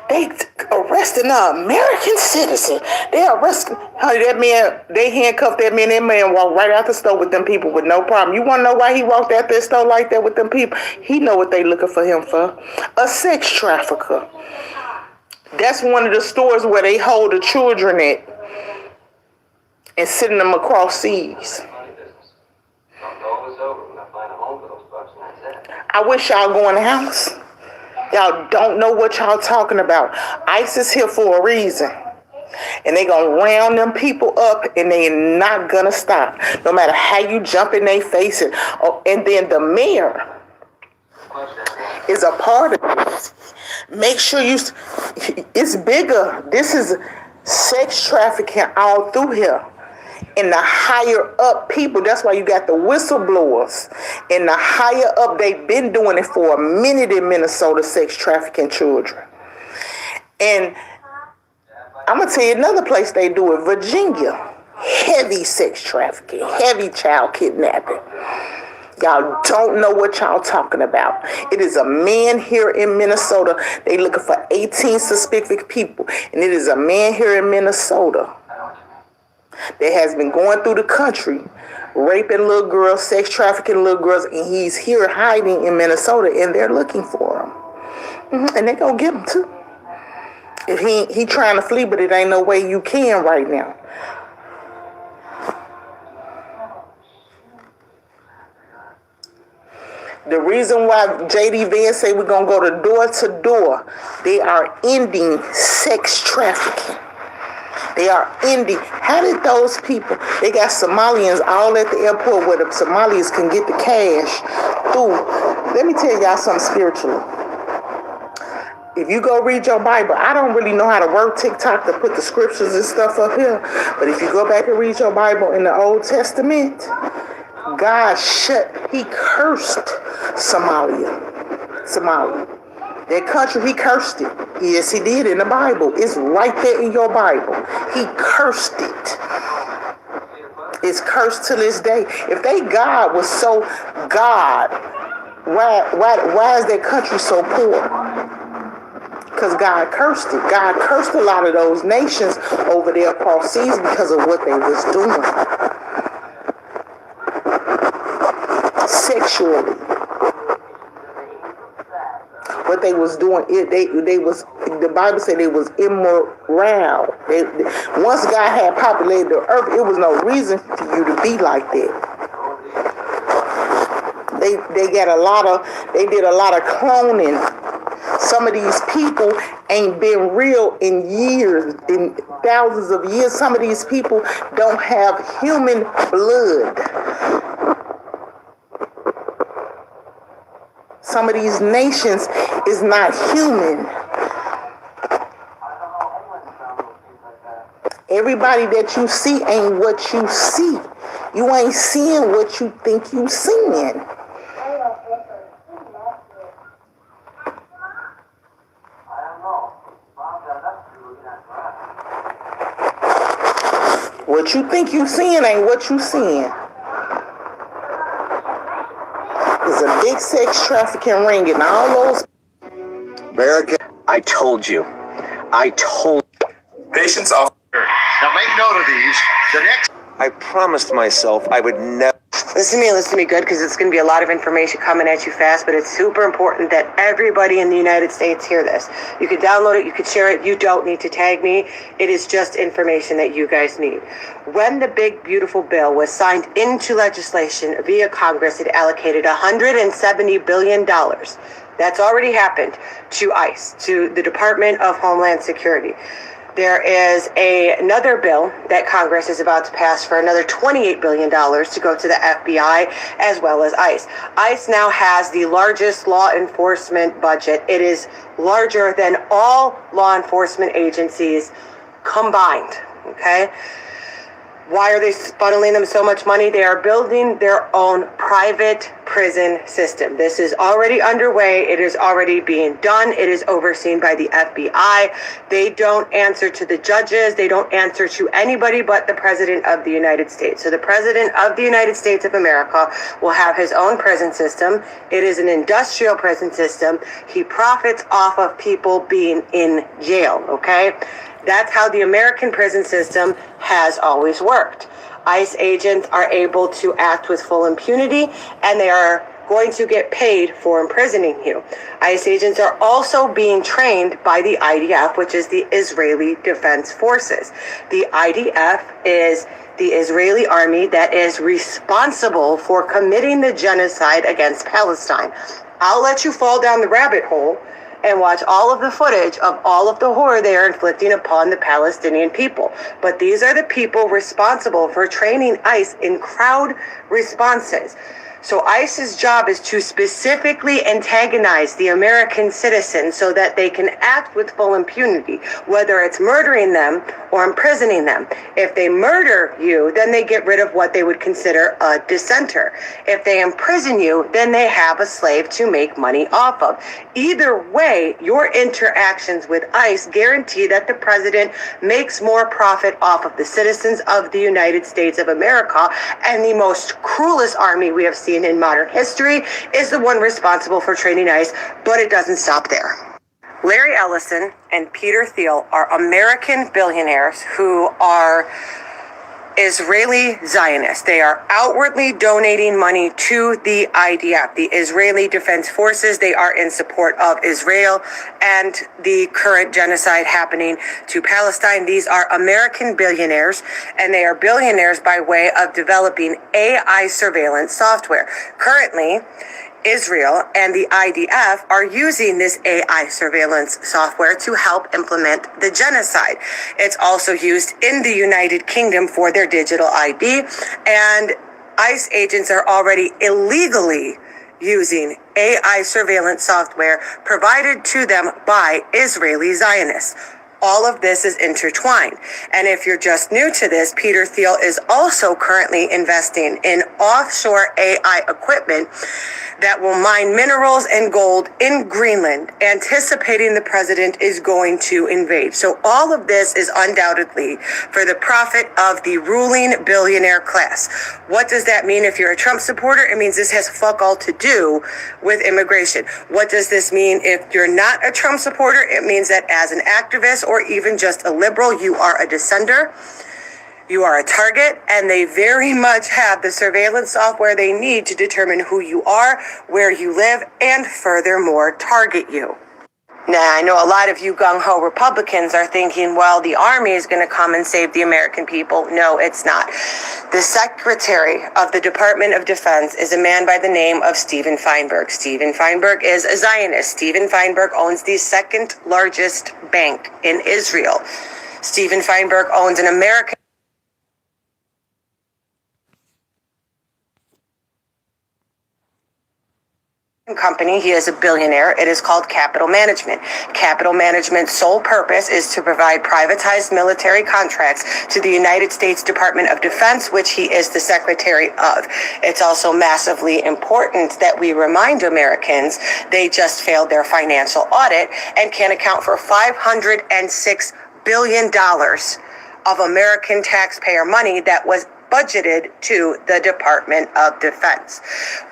They arrested an American citizen. They arrested that man. They handcuffed that man. That man walked right out the store with them people with no problem. You want to know why he walked out that store like that with them people? He know what they looking for him for. A sex trafficker. That's one of the stores where they hold the children at and sending them across seas. I wish y'all go in the house. Y'all don't know what y'all talking about. ICE is here for a reason. And they gonna round them people up, and they not gonna stop. No matter how you jump in their face. And then the mayor is a part of this. Make sure it's bigger. This is sex trafficking all through here. And the higher up people, that's why you got the whistleblowers. And the higher up, they've been doing it for a minute in Minnesota, sex trafficking children. And I'm going to tell you another place they do it, Virginia. Heavy sex trafficking, heavy child kidnapping. Y'all don't know what y'all talking about. It is a man here in Minnesota. They looking for 18 suspected people. And it is a man here in Minnesota. that has been going through the country, raping little girls, sex trafficking little girls, and he's here hiding in Minnesota, and they're looking for him. And they're going to get him too. If he trying to flee, but it ain't no way you can right now. The reason why J.D. Vance say we're going to go to door, they are ending sex trafficking. They are ending. How did those people, they got Somalians all at the airport where the Somalis can get the cash through. Let me tell y'all something spiritually. If you go read your Bible, I don't really know how to work TikTok to put the scriptures and stuff up here, but if you go back and read your Bible in the Old Testament, God he cursed Somalia. That country, he cursed it. Yes, he did in the Bible. It's right there in your Bible. He cursed it. It's cursed to this day. If they God was so God, why is that country so poor? Because God cursed it. God cursed a lot of those nations over there across seas because of what they was doing. Sexually. What they was doing, the Bible said they was immoral. Once God had populated the earth, it was no reason for you to be like that. They did a lot of cloning. Some of these people ain't been real in years, in thousands of years. Some of these people don't have human blood. Some of these nations is not human. Everybody that you see ain't what you see. You ain't seeing what you think you seeing. What you think you seeing ain't what you seeing. There's a big sex trafficking ring in all those. America, I told you. Patience, officer. Now make note of these. The next. I promised myself I would never. Listen to me good, because it's going to be a lot of information coming at you fast, but it's super important that everybody in the United States hear this. You can download it, you can share it, you don't need to tag me. It is just information that you guys need. When the big, beautiful bill was signed into legislation via Congress, it allocated $170 billion. That's already happened to ICE, to the Department of Homeland Security. There is another bill that Congress is about to pass for another $28 billion to go to the FBI as well as ICE. ICE now has the largest law enforcement budget. It is larger than all law enforcement agencies combined, okay? Why are they funneling them so much money? They are building their own private prison system. This is already underway. It is already being done. It is overseen by the FBI. They don't answer to the judges. They don't answer to anybody but the President of the United States. So the President of the United States of America will have his own prison system. It is an industrial prison system. He profits off of people being in jail, okay? That's how the American prison system has always worked. ICE agents are able to act with full impunity, and they are going to get paid for imprisoning you. ICE agents are also being trained by the IDF, which is the Israeli Defense Forces. The IDF is the Israeli army that is responsible for committing the genocide against Palestine. I'll let you fall down the rabbit hole and watch all of the footage of all of the horror they are inflicting upon the Palestinian people. But these are the people responsible for training ICE in crowd responses. So ICE's job is to specifically antagonize the American citizens so that they can act with full impunity, whether it's murdering them or imprisoning them. If they murder you, then they get rid of what they would consider a dissenter. If they imprison you, then they have a slave to make money off of. Either way, your interactions with ICE guarantee that the president makes more profit off of the citizens of the United States of America, and the most cruelest army we have seen in modern history is the one responsible for training ICE, but it doesn't stop there. Larry Ellison and Peter Thiel are American billionaires who are Israeli Zionists. They are outwardly donating money to the IDF, the Israeli Defense Forces. They are in support of Israel and the current genocide happening to Palestine. These are American billionaires, and they are billionaires by way of developing AI surveillance software. Currently, Israel and the IDF are using this AI surveillance software to help implement the genocide. It's also used in the United Kingdom for their digital ID, and ICE agents are already illegally using AI surveillance software provided to them by Israeli Zionists. All of this is intertwined. And if you're just new to this, Peter Thiel is also currently investing in offshore AI equipment that will mine minerals and gold in Greenland, anticipating the president is going to invade. So all of this is undoubtedly for the profit of the ruling billionaire class. What does that mean if you're a Trump supporter? It means this has fuck all to do with immigration. What does this mean if you're not a Trump supporter? It means that as an activist or even just a liberal, you are a dissenter. You are a target, and they very much have the surveillance software they need to determine who you are, where you live, and furthermore, target you. Now, I know a lot of you gung-ho Republicans are thinking, well, the army is going to come and save the American people. No, it's not. The Secretary of the Department of Defense is a man by the name of Steven Feinberg. Steven Feinberg is a Zionist. Steven Feinberg owns the second largest bank in Israel. Steven Feinberg owns an American company. He is a billionaire. It is called Capital Management. Capital Management's sole purpose is to provide privatized military contracts to the United States Department of Defense, which he is the secretary of. It's also massively important that we remind Americans they just failed their financial audit and can account for $506 billion of American taxpayer money that was budgeted to the Department of Defense.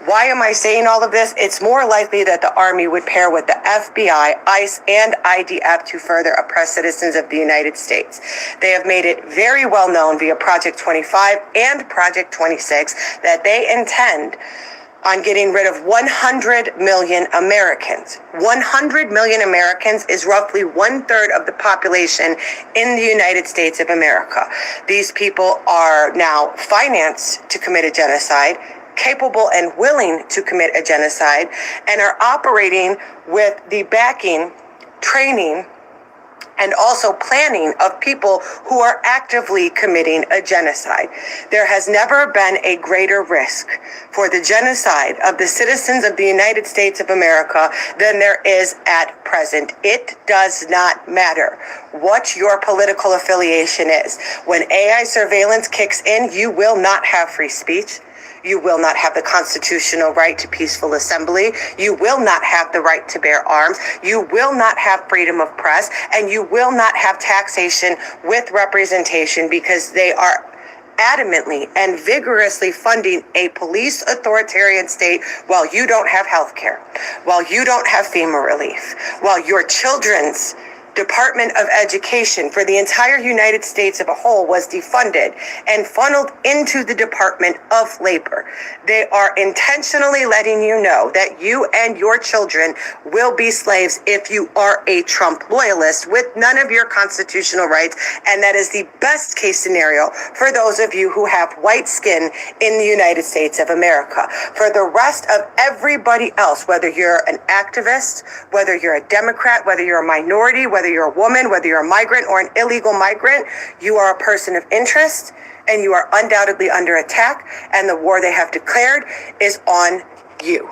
Why am I saying all of this? It's more likely that the Army would pair with the FBI, ICE, and IDF to further oppress citizens of the United States. They have made it very well known via Project 25 and Project 26 that they intend on getting rid of 100 million Americans. 100 million Americans is roughly 1/3 of the population in the United States of America. These people are now financed to commit a genocide, capable and willing to commit a genocide, and are operating with the backing, training, and also planning of people who are actively committing a genocide. There has never been a greater risk for the genocide of the citizens of the United States of America than there is at present. It does not matter what your political affiliation is. When AI surveillance kicks in, you will not have free speech. You will not have the constitutional right to peaceful assembly. You will not have the right to bear arms. You will not have freedom of press, and you will not have taxation with representation, because they are adamantly and vigorously funding a police authoritarian state while you don't have health care, while you don't have FEMA relief, while your children's Department of Education for the entire United States as a whole was defunded and funneled into the Department of Labor. They are intentionally letting you know that you and your children will be slaves if you are a Trump loyalist with none of your constitutional rights, and that is the best case scenario for those of you who have white skin in the United States of America. For the rest of everybody else, whether you're an activist, whether you're a Democrat, whether you're a minority, whether you're a woman, whether you're a migrant or an illegal migrant, you are a person of interest, and you are undoubtedly under attack, and the war they have declared is on you.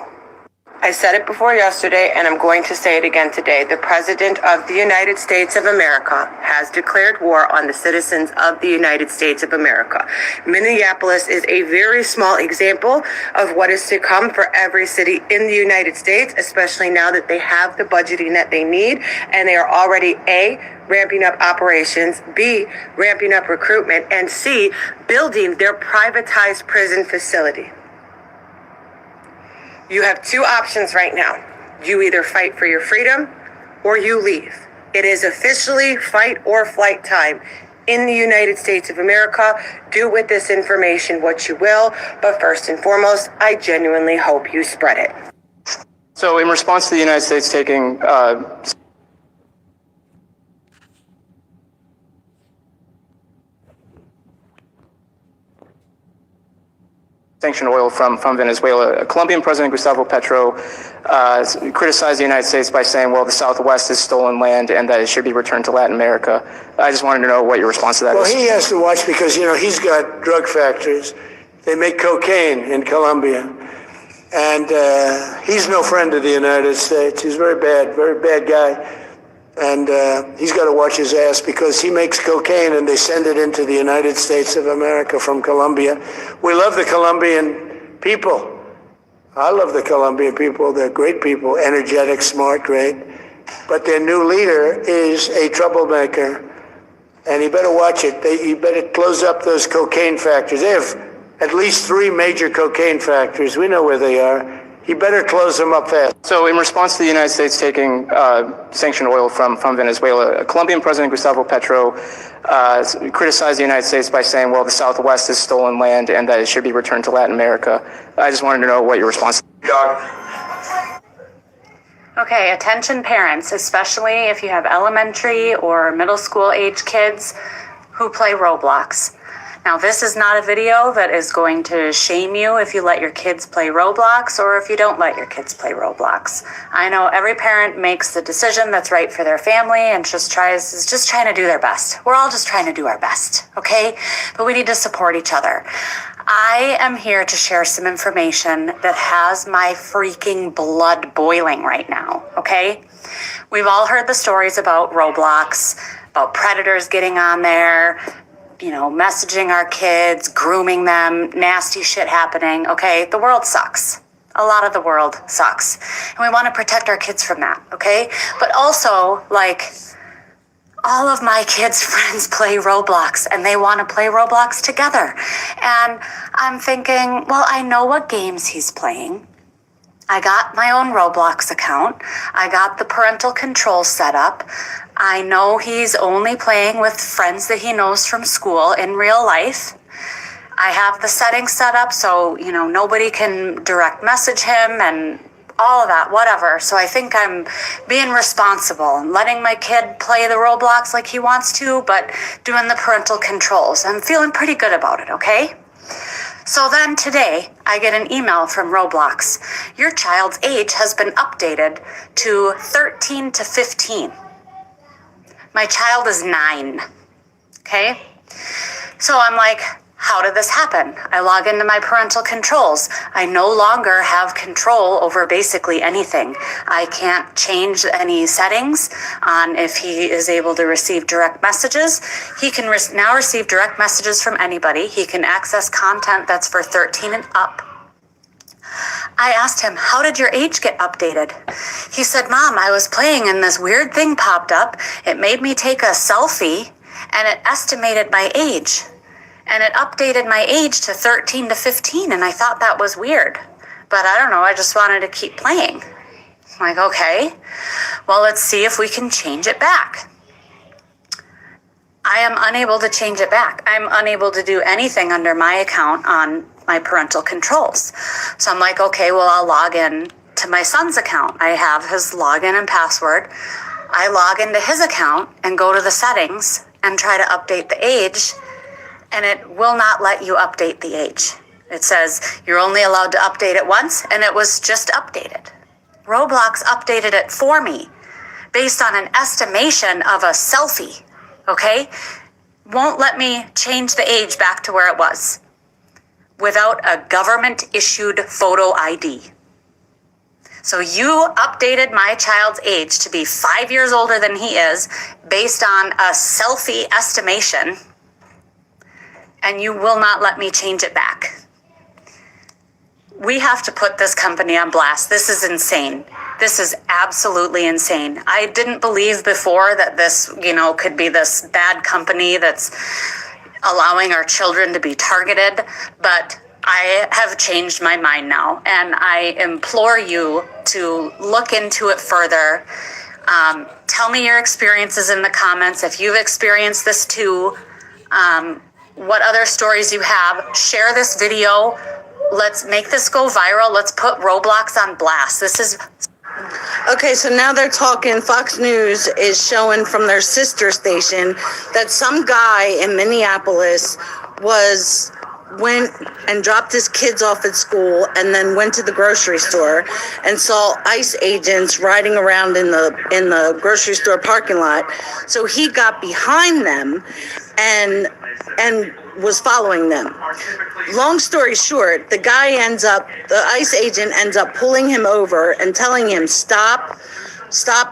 I said it before yesterday, and I'm going to say it again today. The President of the United States of America has declared war on the citizens of the United States of America. Minneapolis is a very small example of what is to come for every city in the United States, especially now that they have the budgeting that they need, and they are already A, ramping up operations, B, ramping up recruitment, and C, building their privatized prison facility. You have two options right now. You either fight for your freedom or you leave. It is officially fight or flight time in the United States of America. Do with this information what you will, but first and foremost, I genuinely hope you spread it. So in response to the United States taking sanctioned oil from Venezuela, Colombian President Gustavo Petro criticized the United States by saying, well, the Southwest is stolen land and that it should be returned to Latin America. I just wanted to know what your response to that is. Well, he has to watch because, you know, he's got drug factories. They make cocaine in Colombia. And he's no friend of the United States. He's very bad guy. And he's got to watch his ass because he makes cocaine and they send it into the United States of America from Colombia. We love the Colombian people. I love the Colombian people. They're great people, energetic, smart, great. But their new leader is a troublemaker. And you better watch it. You better close up those cocaine factories. They have at least 3 major cocaine factories. We know where they are. He better close them up fast. So in response to the United States taking sanctioned oil from Venezuela, Colombian President Gustavo Petro criticized the United States by saying, well, the Southwest is stolen land and that it should be returned to Latin America. I just wanted to know what your response is. Okay, attention parents, especially if you have elementary or middle school age kids who play Roblox. Now, this is not a video that is going to shame you if you let your kids play Roblox or if you don't let your kids play Roblox. I know every parent makes the decision that's right for their family and is just trying to do their best. We're all just trying to do our best, okay? But we need to support each other. I am here to share some information that has my freaking blood boiling right now, okay? We've all heard the stories about Roblox, about predators getting on there, you know, messaging our kids, grooming them, nasty shit happening. Okay, the world sucks. A lot of the world sucks. And we want to protect our kids from that, okay? But also, like, all of my kids' friends play Roblox and they want to play Roblox together. And I'm thinking, well, I know what games he's playing. I got my own Roblox account. I got the parental control set up. I know he's only playing with friends that he knows from school in real life. I have the settings set up so, you know, nobody can direct message him and all of that, whatever. So I think I'm being responsible and letting my kid play the Roblox like he wants to, but doing the parental controls. I'm feeling pretty good about it, okay? So then today, I get an email from Roblox. Your child's age has been updated to 13 to 15. My child is 9, okay? So I'm like, how did this happen? I log into my parental controls. I no longer have control over basically anything. I can't change any settings on if he is able to receive direct messages. He can now receive direct messages from anybody. He can access content that's for 13 and up. I asked him, how did your age get updated? He said, Mom, I was playing and this weird thing popped up. It made me take a selfie and it estimated my age. And it updated my age to 13 to 15 and I thought that was weird. But I don't know, I just wanted to keep playing. I'm like, okay, well, let's see if we can change it back. I am unable to change it back. I'm unable to do anything under my account on my parental controls. So I'm like, okay, well, I'll log in to my son's account. I have his login and password. I log into his account and go to the settings and try to update the age, and it will not let you update the age. It says you're only allowed to update it once, and it was just updated. Roblox updated it for me based on an estimation of a selfie, okay? Won't let me change the age back to where it was without a government-issued photo ID. So you updated my child's age to be 5 years older than he is based on a selfie estimation, and you will not let me change it back. We have to put this company on blast. This is insane. This is absolutely insane. I didn't believe before that this, could be this bad company that's allowing our children to be targeted, but I have changed my mind now, and I implore you to look into it further. Tell me your experiences in the comments. If you've experienced this too, what other stories you have. Share this video. Let's make this go viral. Let's put Roblox on blast. This is... Okay, so now they're talking, Fox News is showing from their sister station that some guy in Minneapolis went and dropped his kids off at school and then went to the grocery store and saw ICE agents riding around in the grocery store parking lot. So he got behind them and was following them. Long story short, the ICE agent ends up pulling him over and telling him, stop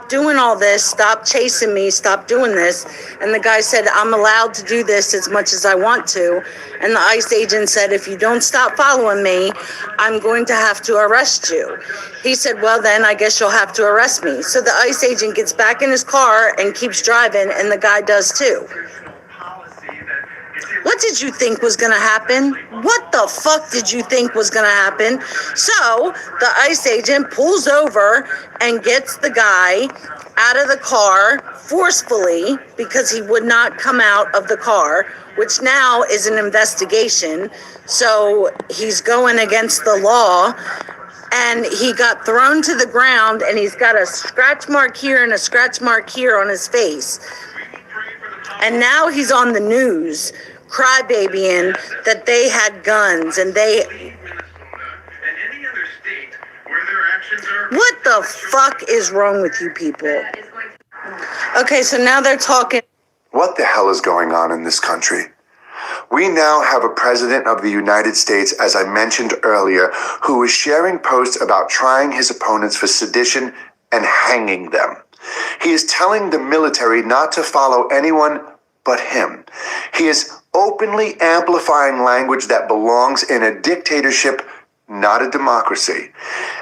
doing all this, stop chasing me, stop doing this. And the guy said, I'm allowed to do this as much as I want to. And the ICE agent said, if you don't stop following me, I'm going to have to arrest you. He said, well, then I guess you'll have to arrest me. So the ICE agent gets back in his car and keeps driving, and the guy does too. What did you think was going to happen? What the fuck did you think was going to happen? So the ICE agent pulls over and gets the guy out of the car forcefully because he would not come out of the car, which now is an investigation. So he's going against the law. And he got thrown to the ground, and he's got a scratch mark here and a scratch mark here on his face. And now he's on the news crybabying that they had guns and they... What the fuck is wrong with you people? Okay, so now they're talking... What the hell is going on in this country? We now have a president of the United States, as I mentioned earlier, who is sharing posts about trying his opponents for sedition and hanging them. He is telling the military not to follow anyone but him. He is openly amplifying language that belongs in a dictatorship, not a democracy.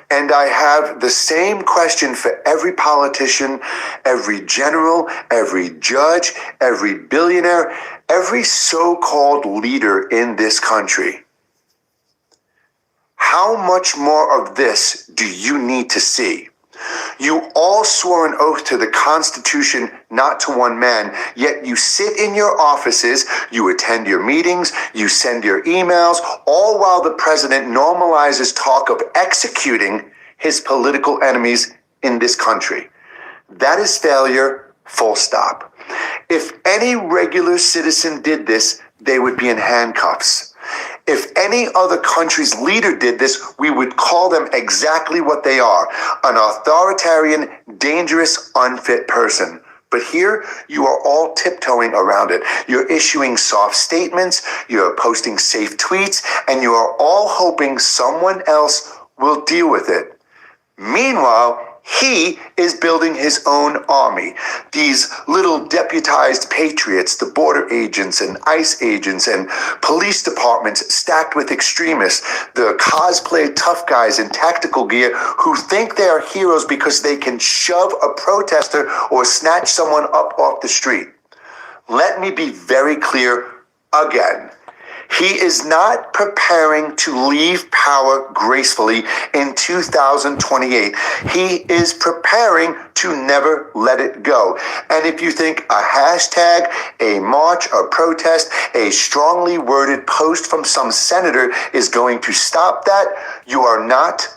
And I have the same question for every politician, every general, every judge, every billionaire, every so-called leader in this country. How much more of this do you need to see? You all swore an oath to the Constitution, not to one man, yet you sit in your offices, you attend your meetings, you send your emails, all while the president normalizes talk of executing his political enemies in this country. That is failure, full stop. If any regular citizen did this, they would be in handcuffs. If any other country's leader did this, we would call them exactly what they are, an authoritarian, dangerous, unfit person. But here, you are all tiptoeing around it. You're issuing soft statements, you're posting safe tweets, and you are all hoping someone else will deal with it. Meanwhile, he is building his own army. These little deputized patriots, the border agents and ICE agents and police departments stacked with extremists, the cosplay tough guys in tactical gear who think they are heroes because they can shove a protester or snatch someone up off the street. Let me be very clear again. He is not preparing to leave power gracefully in 2028. He is preparing to never let it go. And if you think a hashtag, a march, a protest, a strongly worded post from some senator is going to stop that, you are not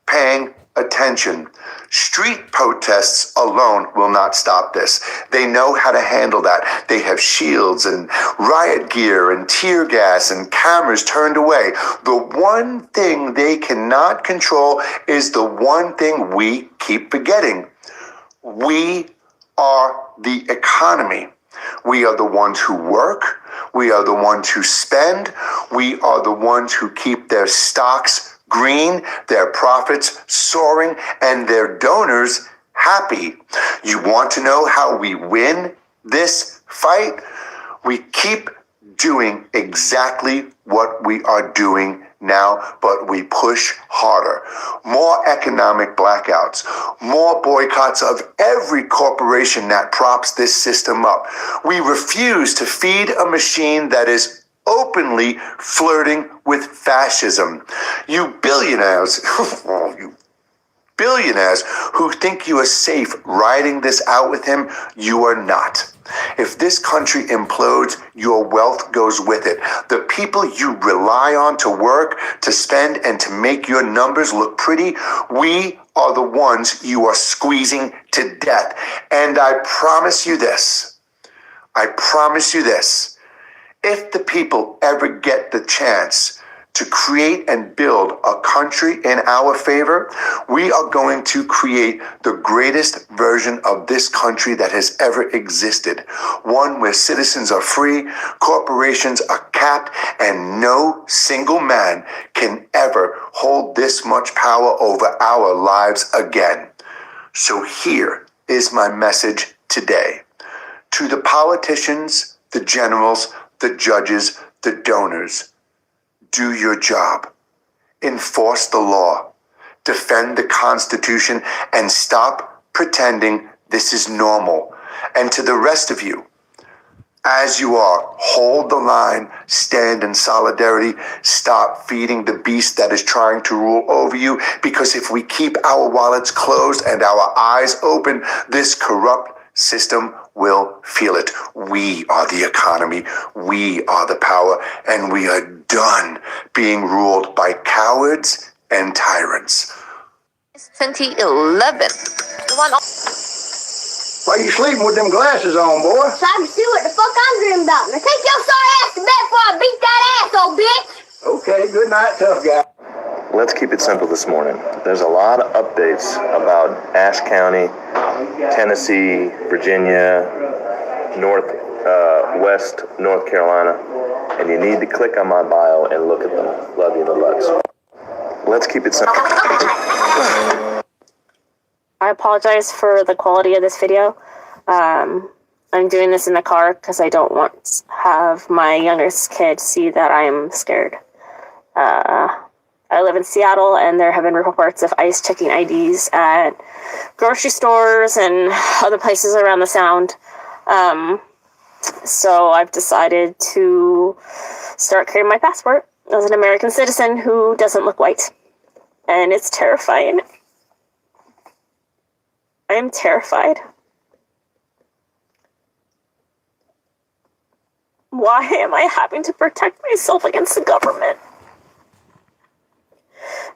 paying attention. Street protests alone will not stop this. They know how to handle that. They have shields and riot gear and tear gas and cameras turned away. The one thing they cannot control is the one thing we keep forgetting. We are the economy. We are the ones who work. We are the ones who spend. We are the ones who keep their stocks green, their profits soaring, and their donors happy. You want to know how we win this fight? We keep doing exactly what we are doing now, but we push harder. More economic blackouts, more boycotts of every corporation that props this system up. We refuse to feed a machine that is openly flirting with fascism. You billionaires, who think you are safe riding this out with him, you are not. If this country implodes, your wealth goes with it. The people you rely on to work, to spend, and to make your numbers look pretty, we are the ones you are squeezing to death. And I promise you this, if the people ever get the chance to create and build a country in our favor, we are going to create the greatest version of this country that has ever existed. One where citizens are free, corporations are capped, and no single man can ever hold this much power over our lives again. So here is my message today. To the politicians, the generals, the judges, the donors, do your job. Enforce the law. Defend the Constitution and stop pretending this is normal. And to the rest of you, as you are, hold the line, stand in solidarity, stop feeding the beast that is trying to rule over you, because if we keep our wallets closed and our eyes open, this corrupt system will feel it. We are the economy, we are the power, and we are done being ruled by cowards and tyrants. 2011. Why you sleeping with them glasses on, boy? So I can see what the fuck I'm dreaming about. Now take your sorry ass to bed before I beat that asshole, bitch! Okay, good night, tough guy. Let's keep it simple this morning. There's a lot of updates about Ashe County, Tennessee, Virginia, West North Carolina, and you need to click on my bio and look at them. Love you in the Lux. Let's keep it simple. I apologize for the quality of this video. I'm doing this in the car because I don't want to have my youngest kid see that I'm scared. I live in Seattle, and there have been reports of ICE checking IDs at grocery stores and other places around the Sound. So I've decided to start carrying my passport as an American citizen who doesn't look white. And it's terrifying. I am terrified. Why am I having to protect myself against the government?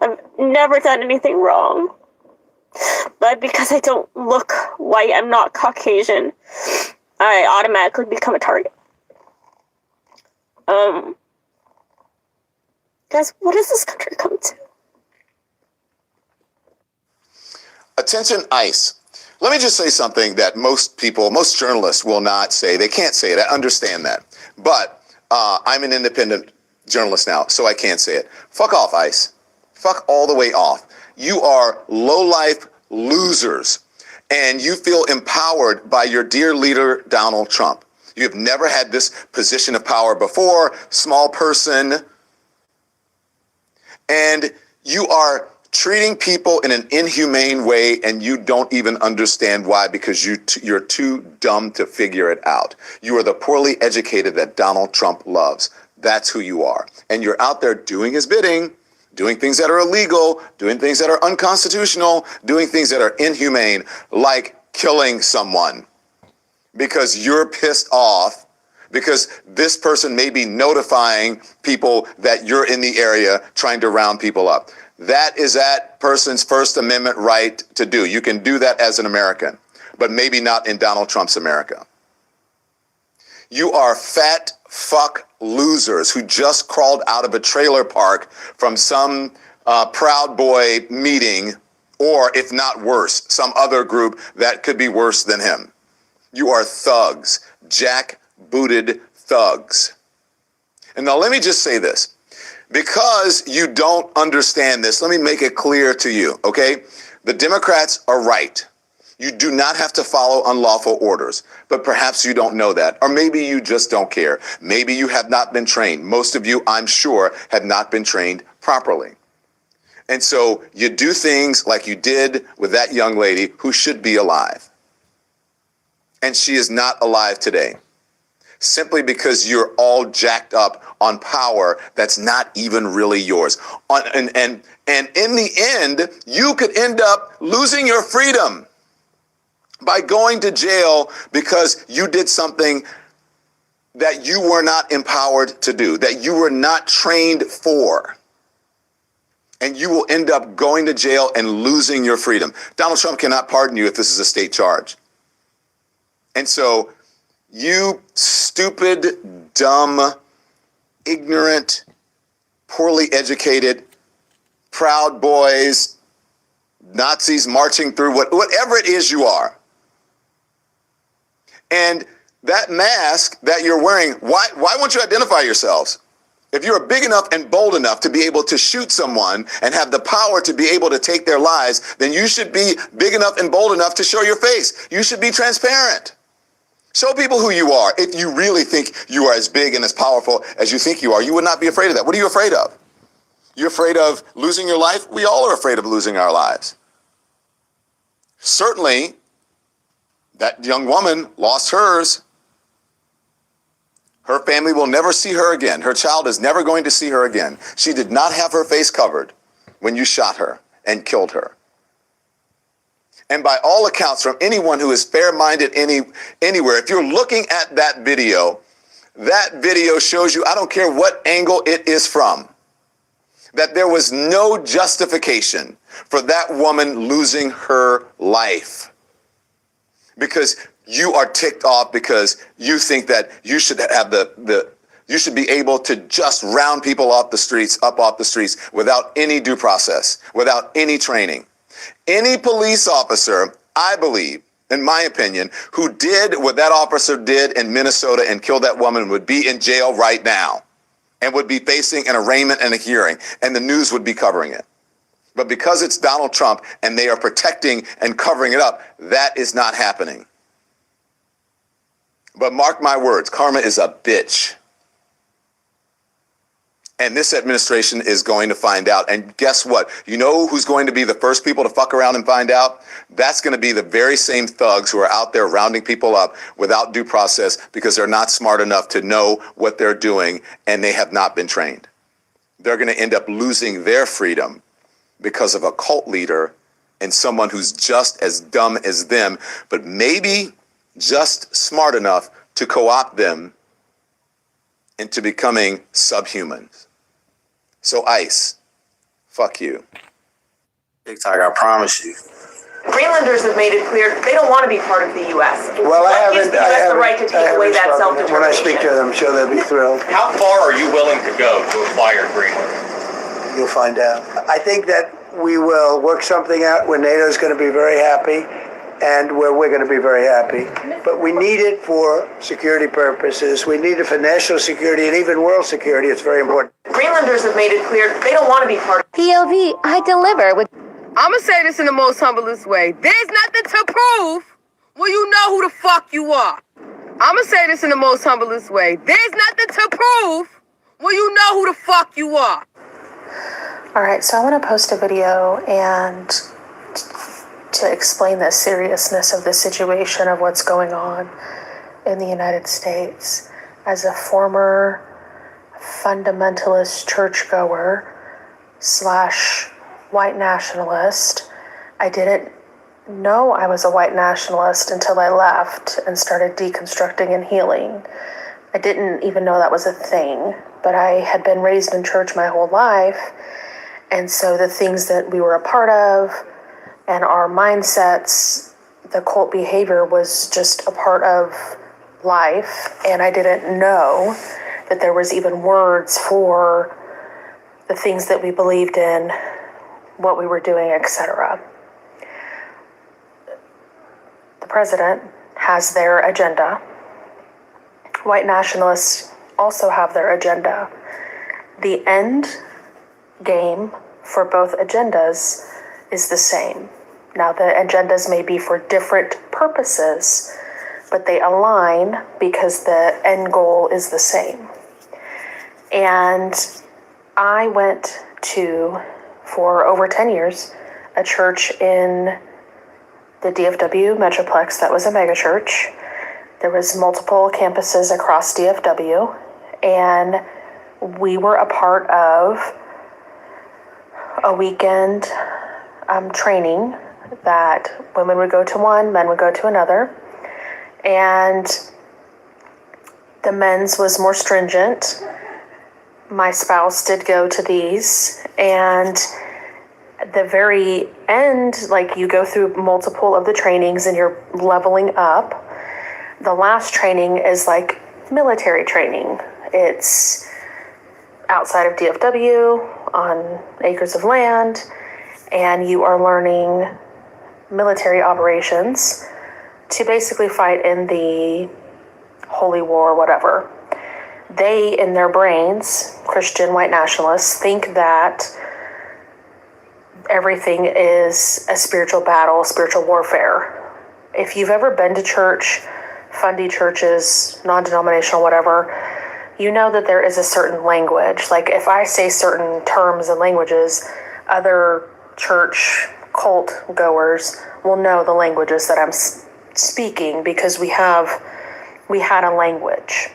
I've never done anything wrong. But because I don't look white, I'm not Caucasian, I automatically become a target. Guys, what does this country come to? Attention ICE. Let me just say something that most people, most journalists will not say. They can't say it. I understand that. But I'm an independent journalist now, so I can't say it. Fuck off, ICE. Fuck all the way off. You are low-life losers, and you feel empowered by your dear leader, Donald Trump. You have never had this position of power before, small person, and you are treating people in an inhumane way, and you don't even understand why, because you're too dumb to figure it out. You are the poorly educated that Donald Trump loves. That's who you are. And you're out there doing his bidding, doing things that are illegal, doing things that are unconstitutional, doing things that are inhumane, like killing someone because you're pissed off because this person may be notifying people that you're in the area trying to round people up. That is that person's First Amendment right to do. You can do that as an American, but maybe not in Donald Trump's America. You are fat fuck losers who just crawled out of a trailer park from some Proud Boy meeting, or if not worse, some other group that could be worse than him. You are thugs, jack-booted thugs. And now let me just say this. Because you don't understand this, let me make it clear to you, okay? The Democrats are right. You do not have to follow unlawful orders, but perhaps you don't know that, or maybe you just don't care. Maybe you have not been trained. Most of you, I'm sure, have not been trained properly. And so you do things like you did with that young lady who should be alive. And she is not alive today, simply because you're all jacked up on power that's not even really yours. And in the end, you could end up losing your freedom. by going to jail because you did something that you were not empowered to do, that you were not trained for. And you will end up going to jail and losing your freedom. Donald Trump cannot pardon you if this is a state charge. And so you stupid, dumb, ignorant, poorly educated, Proud Boys, Nazis marching through whatever it is you are. And that mask that you're wearing, why won't you identify yourselves? If you're big enough and bold enough to be able to shoot someone and have the power to be able to take their lives, then you should be big enough and bold enough to show your face. You should be transparent. Show people who you are. If you really think you are as big and as powerful as you think you are, you would not be afraid of that. What are you afraid of? You're afraid of losing your life? We all are afraid of losing our lives. Certainly, that young woman lost hers. Her family will never see her again. Her child is never going to see her again. She did not have her face covered when you shot her and killed her. And by all accounts, from anyone who is fair-minded anywhere, if you're looking at that video shows you, I don't care what angle it is from, that there was no justification for that woman losing her life. Because you are ticked off because you think that you should have you should be able to just round people off the streets without any due process, without any training. Any police officer, I believe, in my opinion, who did what that officer did in Minnesota and killed that woman would be in jail right now and would be facing an arraignment and a hearing, and the news would be covering it. But because it's Donald Trump and they are protecting and covering it up, that is not happening. But mark my words, karma is a bitch. And this administration is going to find out. And guess what? You know who's going to be the first people to fuck around and find out? That's going to be the very same thugs who are out there rounding people up without due process because they're not smart enough to know what they're doing and they have not been trained. They're going to end up losing their freedom because of a cult leader and someone who's just as dumb as them, but maybe just smart enough to co-opt them into becoming subhumans. So ICE, fuck you. TikTok, I promise you. Greenlanders have made it clear they don't want to be part of the U.S. Well, what gives the U.S. the right to take away that self-determination? When I speak to them, I'm sure they'll be thrilled. How far are you willing to go to acquire Greenland? You'll find out. I think that we will work something out where NATO is going to be very happy and where we're going to be very happy. But we need it for security purposes. We need it for national security and even world security. It's very important. Greenlanders have made it clear they don't want to be part of POV, I deliver with... I'm going to say this in the most humblest way. There's nothing to prove when you know who the fuck you are. I'm going to say this in the most humblest way. There's nothing to prove when you know who the fuck you are. All right, so I want to post a video and to explain the seriousness of the situation of what's going on in the United States. As a former fundamentalist churchgoer / white nationalist, I didn't know I was a white nationalist until I left and started deconstructing and healing. I didn't even know that was a thing, but I had been raised in church my whole life, and so the things that we were a part of and our mindsets, the cult behavior was just a part of life, and I didn't know that there was even words for the things that we believed in, what we were doing, etc. The president has their agenda. White nationalists also have their agenda. The end game for both agendas is the same. Now, the agendas may be for different purposes, but they align because the end goal is the same. And I went to, for over 10 years, a church in the DFW Metroplex that was a megachurch. There was multiple campuses across DFW, and we were a part of a weekend training that women would go to one, men would go to another. And the men's was more stringent. My spouse did go to these, and at the very end, like you go through multiple of the trainings and you're leveling up. The last training is like military training. It's outside of DFW on acres of land, and you are learning military operations to basically fight in the holy war or whatever. They, in their brains, Christian white nationalists, think that everything is a spiritual battle, spiritual warfare. If you've ever been to church, fundy churches, non-denominational, whatever, you know that there is a certain language. Like if I say certain terms and languages, other church cult goers will know the languages that I'm speaking because we had a language.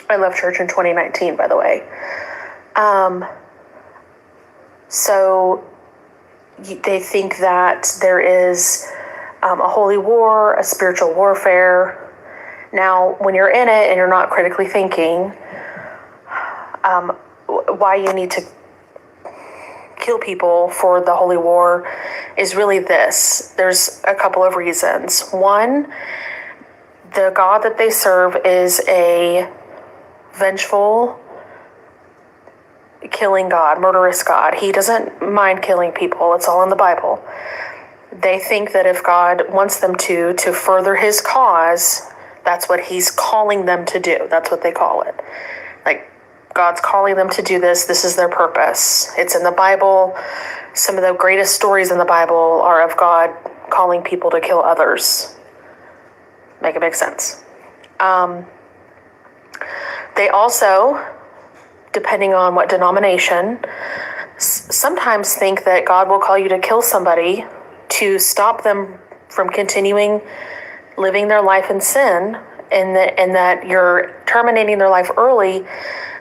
I left church in 2019, by the way. So they think that there is a holy war, a spiritual warfare. Now, when you're in it and you're not critically thinking, why you need to kill people for the holy war is really this. There's a couple of reasons. One, the God that they serve is a vengeful, killing God, murderous God. He doesn't mind killing people. It's all in the Bible. They think that if God wants them to further his cause, that's what he's calling them to do. That's what they call it. Like, God's calling them to do this. This is their purpose. It's in the Bible. Some of the greatest stories in the Bible are of God calling people to kill others. Make it make sense. They also, depending on what denomination, sometimes think that God will call you to kill somebody to stop them from continuing living their life in sin, and that you're terminating their life early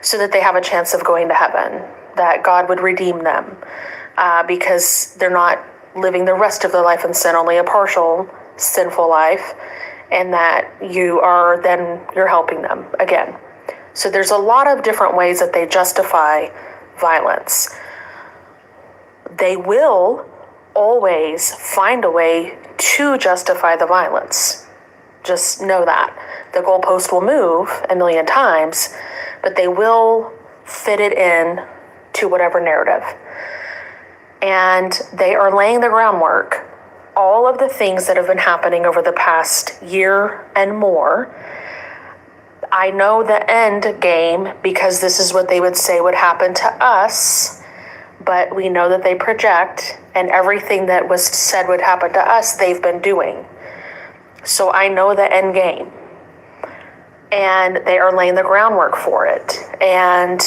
so that they have a chance of going to heaven, that God would redeem them because they're not living the rest of their life in sin, only a partial sinful life, and that you're helping them again. So there's a lot of different ways that they justify violence. They will always find a way to justify the violence. Just know that. The goalpost will move a million times, but they will fit it in to whatever narrative. And they are laying the groundwork. All of the things that have been happening over the past year and more, I know the end game because this is what they would say would happen to us, but we know that they project, and everything that was said would happen to us, they've been doing. So I know the end game, and they are laying the groundwork for it. And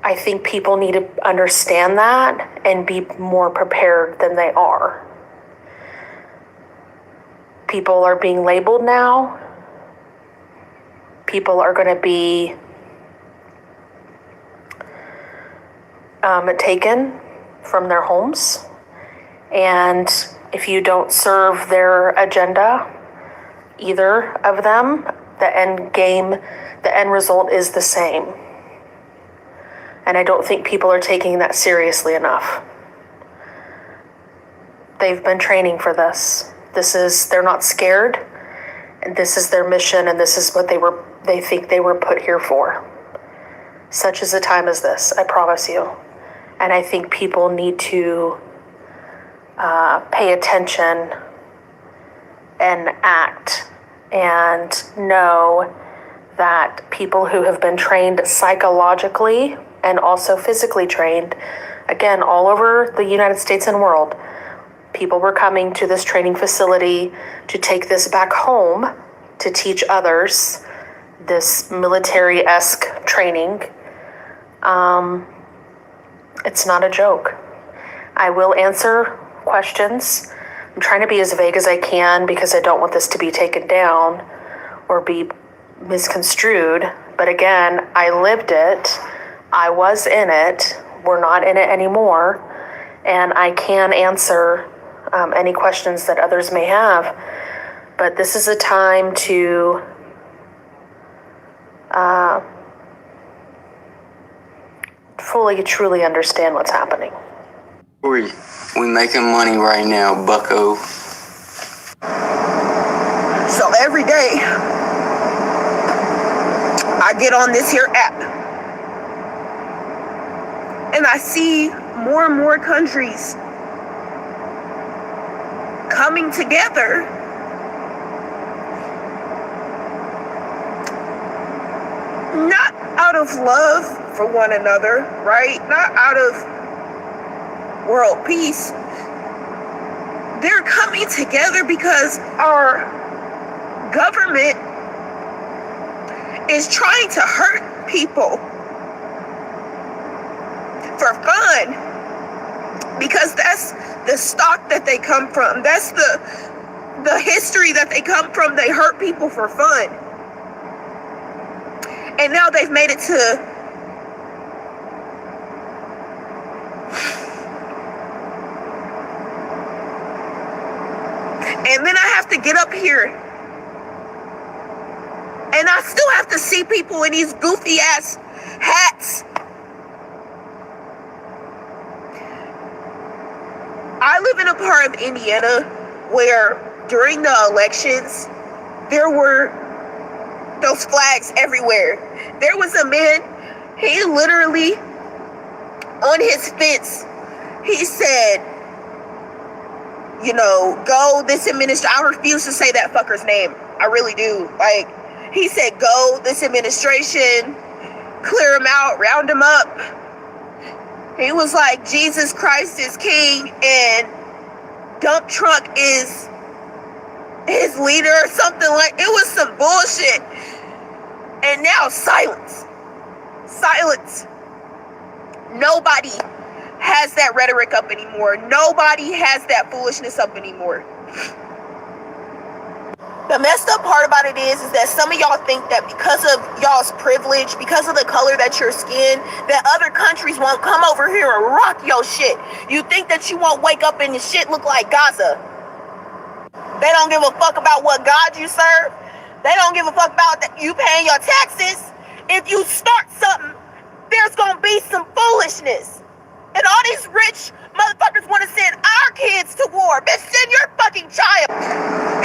I think people need to understand that and be more prepared than they are. People are being labeled now. People are going to be taken from their homes. And if you don't serve their agenda, either of them, the end result is the same. And I don't think people are taking that seriously enough. They've been training for this. They're not scared, and this is their mission, and this is what they think they were put here for. Such as a time as this, I promise you. And I think people need to pay attention and act and know that people who have been trained psychologically and also physically trained, again, all over the United States and world, people were coming to this training facility to take this back home to teach others this military-esque training. It's not a joke. I will answer questions. I'm trying to be as vague as I can because I don't want this to be taken down or be misconstrued. But again, I lived it. I was in it. We're not in it anymore. and I can answer any questions that others may have. But this is a time to fully, truly understand what's happening. We making money right now, bucko. So every day, I get on this here app, and I see more and more countries coming together not out of love for one another, right? Not out of world peace. They're coming together because our government is trying to hurt people for fun, because that's the stock that they come from. That's the history that they come from. They hurt people for fun. And now they've made it to and then I have to get up here and I still have to see people in these goofy ass hats. I live in a part of Indiana where during the elections there were those flags everywhere. There was a man, he literally on his fence, he said, you know, go this administration. I refuse to say that fucker's name. I really do. Like, he said, go this administration, clear him out, round him up. He was like, Jesus Christ is king and dump truck is his leader or something. Like, it was some bullshit. And now silence. Silence. Nobody has that rhetoric up anymore. Nobody has that foolishness up anymore. The messed up part about it is that some of y'all think that because of y'all's privilege, because of the color that your skin, that other countries won't come over here and rock your shit. You think that you won't wake up and your shit look like Gaza. They don't give a fuck about what God you serve. They don't give a fuck about that you paying your taxes. If you start something, there's gonna be some foolishness. And all these rich motherfuckers want to send our kids to war. Bitch, send your fucking child.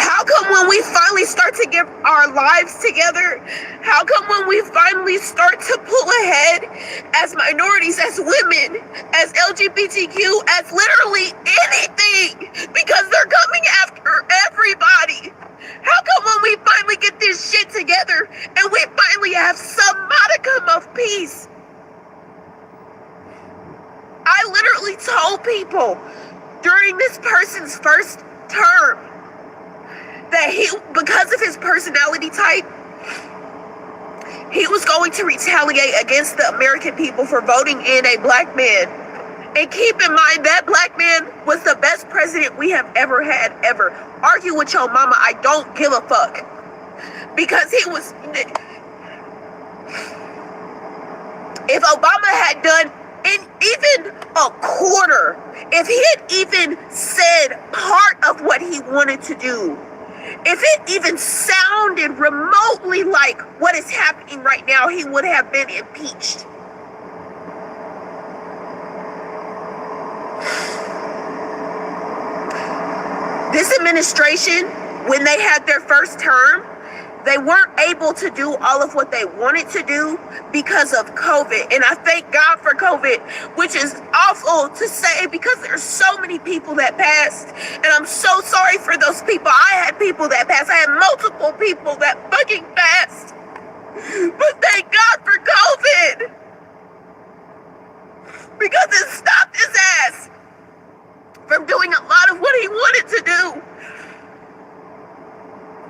How come when we finally start to get our lives together, how come when we finally start to pull ahead as minorities, as women, as LGBTQ, as literally anything, because they're coming after everybody? How come when we finally get this shit together and we finally have some modicum of peace? I literally told people during this person's first term that he, because of his personality type, he was going to retaliate against the American people for voting in a black man. And keep in mind, that black man was the best president we have ever had, ever. Argue with your mama, I don't give a fuck. Because he was... If Obama had done even a quarter, if he had even said part of what he wanted to do, if it even sounded remotely like what is happening right now, he would have been impeached. This administration, when they had their first term, they weren't able to do all of what they wanted to do because of COVID. And I thank God for COVID, which is awful to say because there's so many people that passed. And I'm so sorry for those people. I had people that passed. I had multiple people that fucking passed. But thank God for COVID. Because it stopped his ass from doing a lot of what he wanted to do.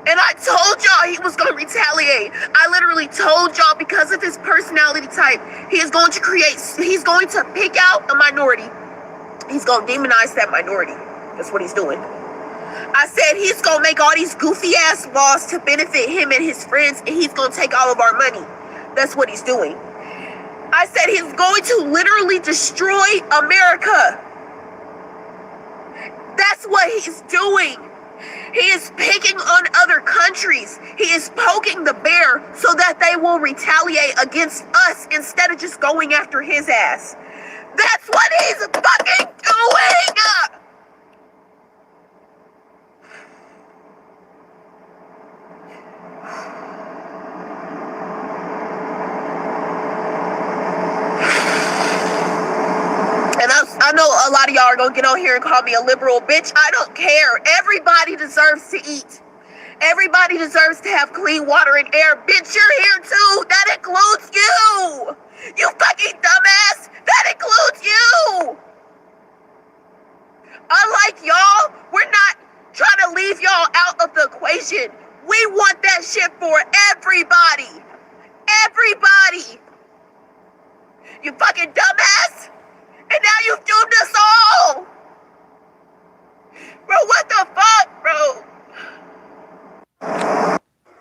And I told y'all he was going to retaliate. I literally told y'all because of his personality type, he's going to pick out a minority. He's going to demonize that minority. That's what he's doing. I said he's going to make all these goofy ass laws to benefit him and his friends, and he's going to take all of our money. That's what he's doing. I said he's going to literally destroy America. he's doing. He is picking on other countries. He is poking the bear so that they will retaliate against us instead of just going after his ass. That's what he's fucking doing! And I know a lot of y'all are gonna get on here and call me a liberal bitch. I don't care. Everybody deserves to eat. Everybody deserves to have clean water and air. Bitch, you're here too. That includes you. You fucking dumbass. That includes you. Unlike y'all, we're not trying to leave y'all out of the equation. We want that shit for everybody. Everybody. You fucking dumbass. And now you've doomed us all! Bro, what the fuck, bro?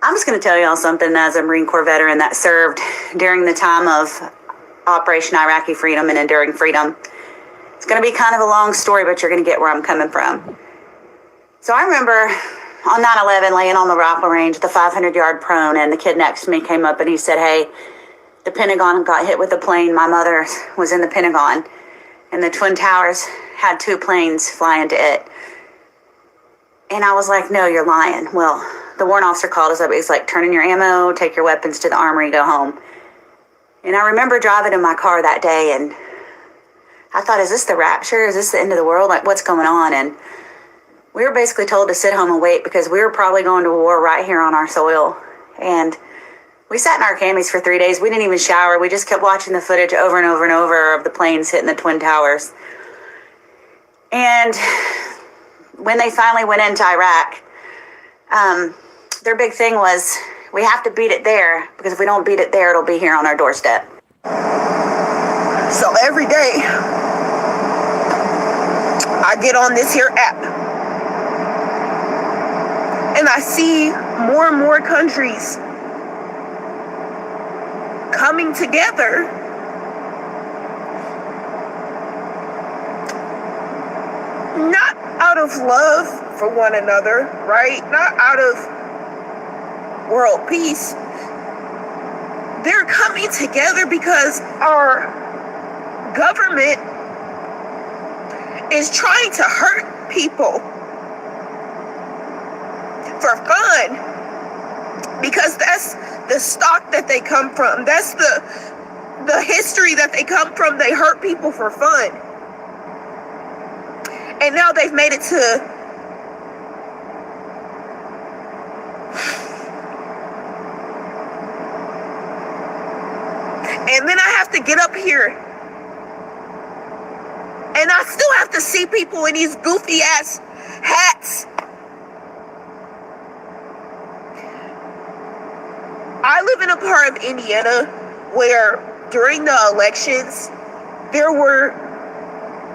I'm just going to tell y'all something as a Marine Corps veteran that served during the time of Operation Iraqi Freedom and Enduring Freedom. It's going to be kind of a long story, but you're going to get where I'm coming from. So I remember on 9/11 laying on the rifle range, the 500-yard prone, and the kid next to me came up and he said, hey, the Pentagon got hit with a plane. My mother was in the Pentagon. And the Twin Towers had 2 planes fly into it. And I was like, no, you're lying. Well, the warrant officer called us up. He's like, turn in your ammo, take your weapons to the armory, go home. And I remember driving in my car that day, and I thought, is this the rapture? Is this the end of the world? Like, what's going on? And we were basically told to sit home and wait because we were probably going to war right here on our soil. And we sat in our camis for 3 days. We didn't even shower. We just kept watching the footage over and over and over of the planes hitting the Twin Towers. And when they finally went into Iraq, their big thing was, we have to beat it there, because if we don't beat it there, it'll be here on our doorstep. So every day, I get on this here app, and I see more and more countries coming together not out of love for one another, right? Not out of world peace. They're coming together because our government is trying to hurt people for fun. Because that's the stock that they come from. That's the history that they come from. They hurt people for fun. And now they've made it to and then I have to get up here and I still have to see people in these goofy ass hats. I live in a part of Indiana where during the elections, there were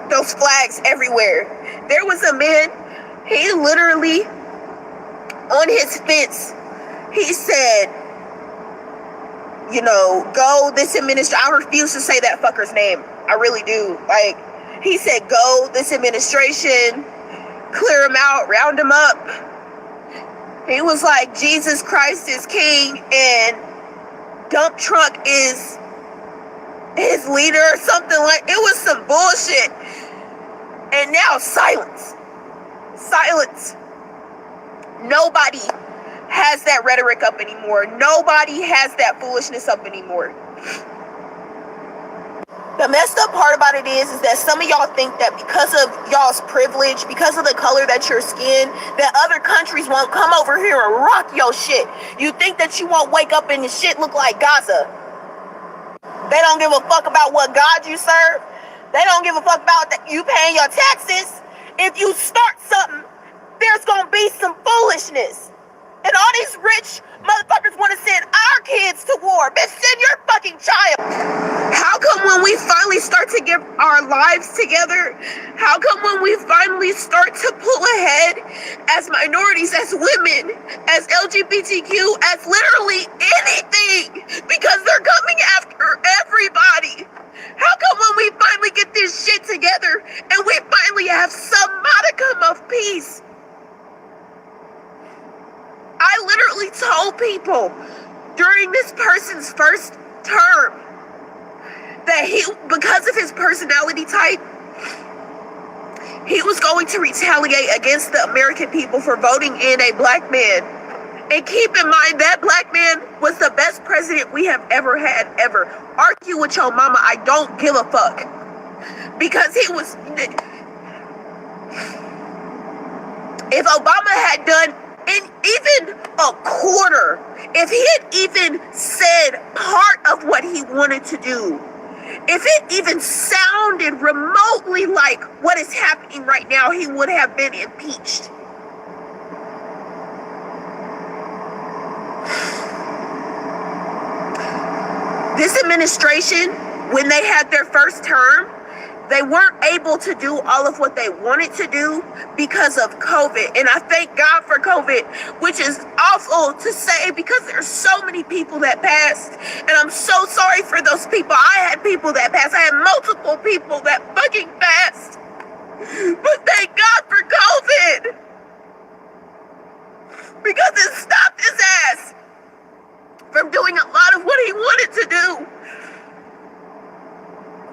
those flags everywhere. There was a man, he literally, on his fence, he said, you know, go this administration. I refuse to say that fucker's name. I really do. Like, he said, go this administration, clear him out, round him up. He was like, Jesus Christ is king and dump truck is his leader or something. Like, it was some bullshit. And now silence. Silence. Nobody has that rhetoric up anymore. Nobody has that foolishness up anymore. The messed up part about it is that some of y'all think that because of y'all's privilege, because of the color that your skin, that other countries won't come over here and rock your shit. You think that you won't wake up and the shit look like Gaza. They don't give a fuck about what God you serve. They don't give a fuck about that you paying your taxes. If you start something, there's gonna be some foolishness. And all these rich motherfuckers want to send our kids to war. Bitch, send your fucking child. How come when we finally start to get our lives together, how come when we finally start to pull ahead as minorities, as women, as LGBTQ, as literally anything, because they're coming after everybody. How come when we finally get this shit together and we finally have some modicum of peace? I literally told people during this person's first term that because of his personality type, he was going to retaliate against the American people for voting in a black man. And keep in mind, that black man was the best president we have ever had, ever. Argue with your mama, I don't give a fuck. Because he was... If Obama had done even a quarter, if he had even said part of what he wanted to do, if it even sounded remotely like what is happening right now, he would have been impeached. This administration, when they had their first term, they weren't able to do all of what they wanted to do because of COVID. And I thank God for COVID, which is awful to say because there's so many people that passed. And I'm so sorry for those people. I had people that passed. I had multiple people that fucking passed. But thank God for COVID. Because it stopped his ass from doing a lot of what he wanted to do.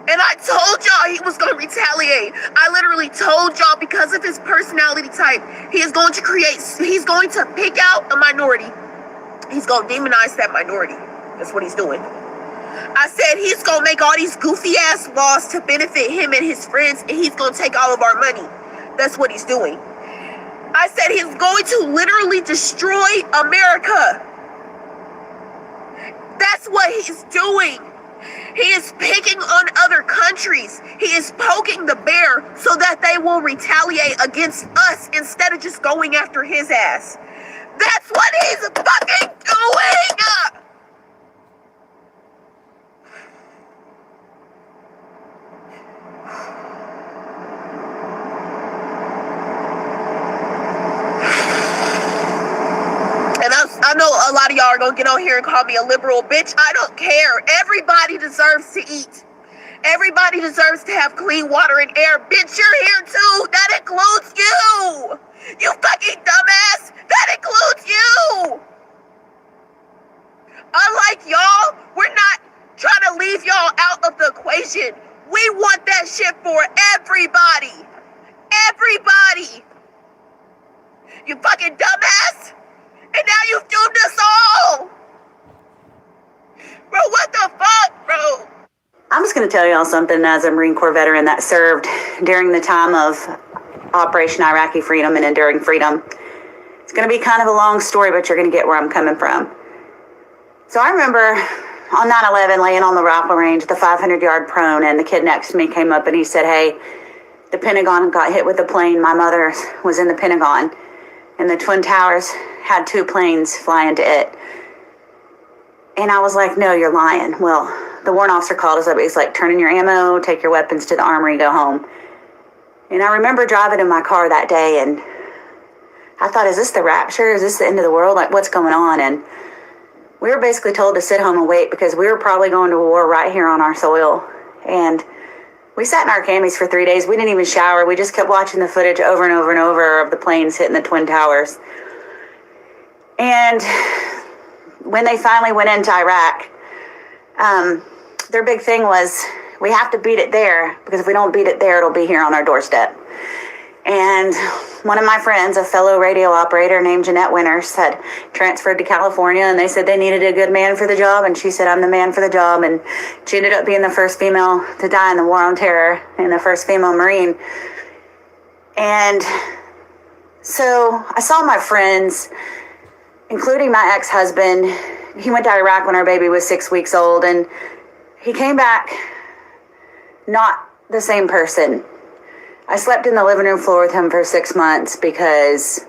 And I told y'all he was going to retaliate. I literally told y'all because of his personality type, he's going to pick out a minority. He's going to demonize that minority. That's what he's doing. I said he's going to make all these goofy ass laws to benefit him and his friends, and he's going to take all of our money. That's what he's doing. I said he's going to literally destroy America. That's what he's doing. He is picking on other countries. He is poking the bear so that they will retaliate against us instead of just going after his ass. That's what he's fucking doing! And I know a lot of y'all are gonna get on here and call me a liberal bitch. I don't care. Everybody deserves to eat. Everybody deserves to have clean water and air. Bitch, you're here too. That includes you. You fucking dumbass. That includes you. Unlike y'all, we're not trying to leave y'all out of the equation. We want that shit for everybody. Everybody. You fucking dumbass. And now you've doomed us all! Bro, what the fuck, bro? I'm just going to tell y'all something as a Marine Corps veteran that served during the time of Operation Iraqi Freedom and Enduring Freedom. It's going to be kind of a long story, but you're going to get where I'm coming from. So I remember on 9/11 laying on the rifle range, the 500-yard prone, and the kid next to me came up and he said, hey, the Pentagon got hit with a plane. My mother was in the Pentagon, and the Twin Towers had 2 planes fly into it. And I was like, no, you're lying. Well, the warrant officer called us up. He's like, turn in your ammo, take your weapons to the armory, go home. And I remember driving in my car that day, and I thought, is this the rapture? Is this the end of the world? Like, what's going on? And we were basically told to sit home and wait because we were probably going to war right here on our soil. And we sat in our camis for 3 days. We didn't even shower. We just kept watching the footage over and over and over of the planes hitting the Twin Towers. And when they finally went into Iraq, their big thing was, we have to beat it there, because if we don't beat it there, it'll be here on our doorstep. And one of my friends, a fellow radio operator named Jeanette Winters, had transferred to California, and they said they needed a good man for the job, and she said, I'm the man for the job. And she ended up being the first female to die in the War on Terror and the first female Marine. And so I saw my friends, including my ex-husband. He went to Iraq when our baby was 6 weeks old, and he came back not the same person. I slept in the living room floor with him for 6 months because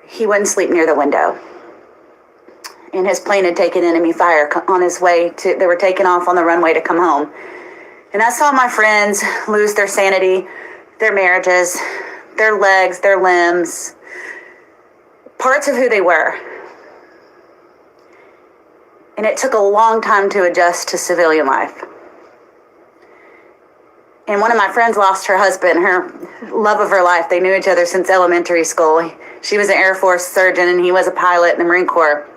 he wouldn't sleep near the window. And his plane had taken enemy fire on his way to, they were taking off on the runway to come home. And I saw my friends lose their sanity, their marriages, their legs, their limbs, parts of who they were. And it took a long time to adjust to civilian life. And one of my friends lost her husband, her love of her life. They knew each other since elementary school. She was an Air Force surgeon and he was a pilot in the Marine Corps.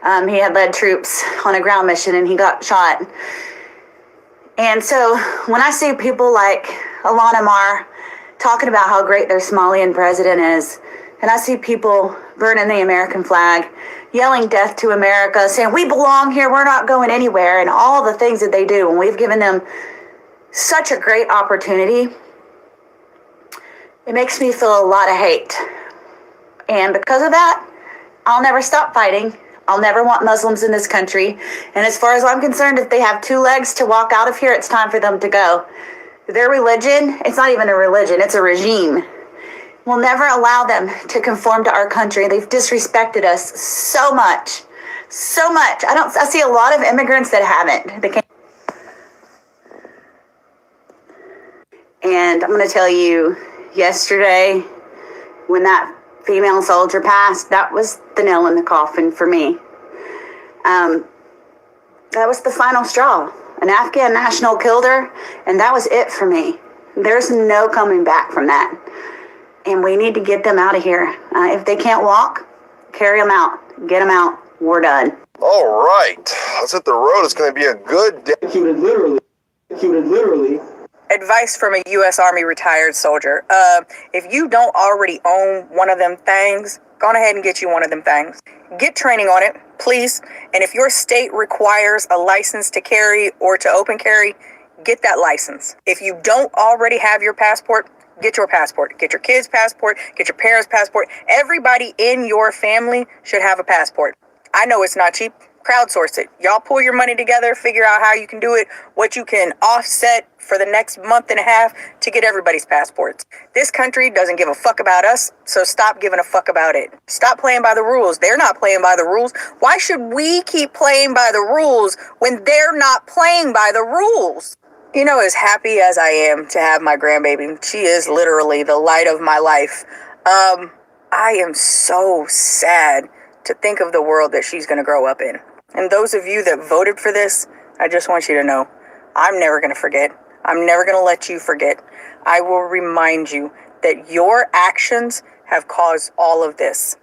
He had led troops on a ground mission and he got shot. And so when I see people like Ilhan Omar talking about how great their Somalian president is, and I see people burning the American flag, yelling death to America, saying we belong here, we're not going anywhere, and all the things that they do, and we've given them such a great opportunity, it makes me feel a lot of hate. And because of that, I'll never stop fighting. I'll never want Muslims in this country. And as far as I'm concerned, if they have 2 legs to walk out of here, it's time for them to go. Their religion, it's not even a religion, it's a regime. We'll never allow them to conform to our country. They've disrespected us so much, so much. I see a lot of immigrants that haven't. They can't. And I'm going to tell you, yesterday, when that female soldier passed, that was the nail in the coffin for me. That was the final straw. An Afghan national killed her, and that was it for me. There's no coming back from that. And we need to get them out of here. If they can't walk, carry them out. Get them out. We're done. All right. Let's hit the road. It's going to be a good day. Executed literally. Advice from a U.S. Army retired soldier. If you don't already own one of them things, go on ahead and get you one of them things. Get training on it, please. And if your state requires a license to carry or to open carry, get that license. If you don't already have your passport, get your passport. Get your kids' passport. Get your parents' passport. Everybody in your family should have a passport. I know it's not cheap. Crowdsource it. Y'all pull your money together, figure out how you can do it, what you can offset for the next month and a half to get everybody's passports. This country doesn't give a fuck about us, so stop giving a fuck about it. Stop playing by the rules. They're not playing by the rules. Why should we keep playing by the rules when they're not playing by the rules? You know, as happy as I am to have my grandbaby, she is literally the light of my life. I am so sad to think of the world that she's going to grow up in. And those of you that voted for this, I just want you to know, I'm never going to forget. I'm never going to let you forget. I will remind you that your actions have caused all of this.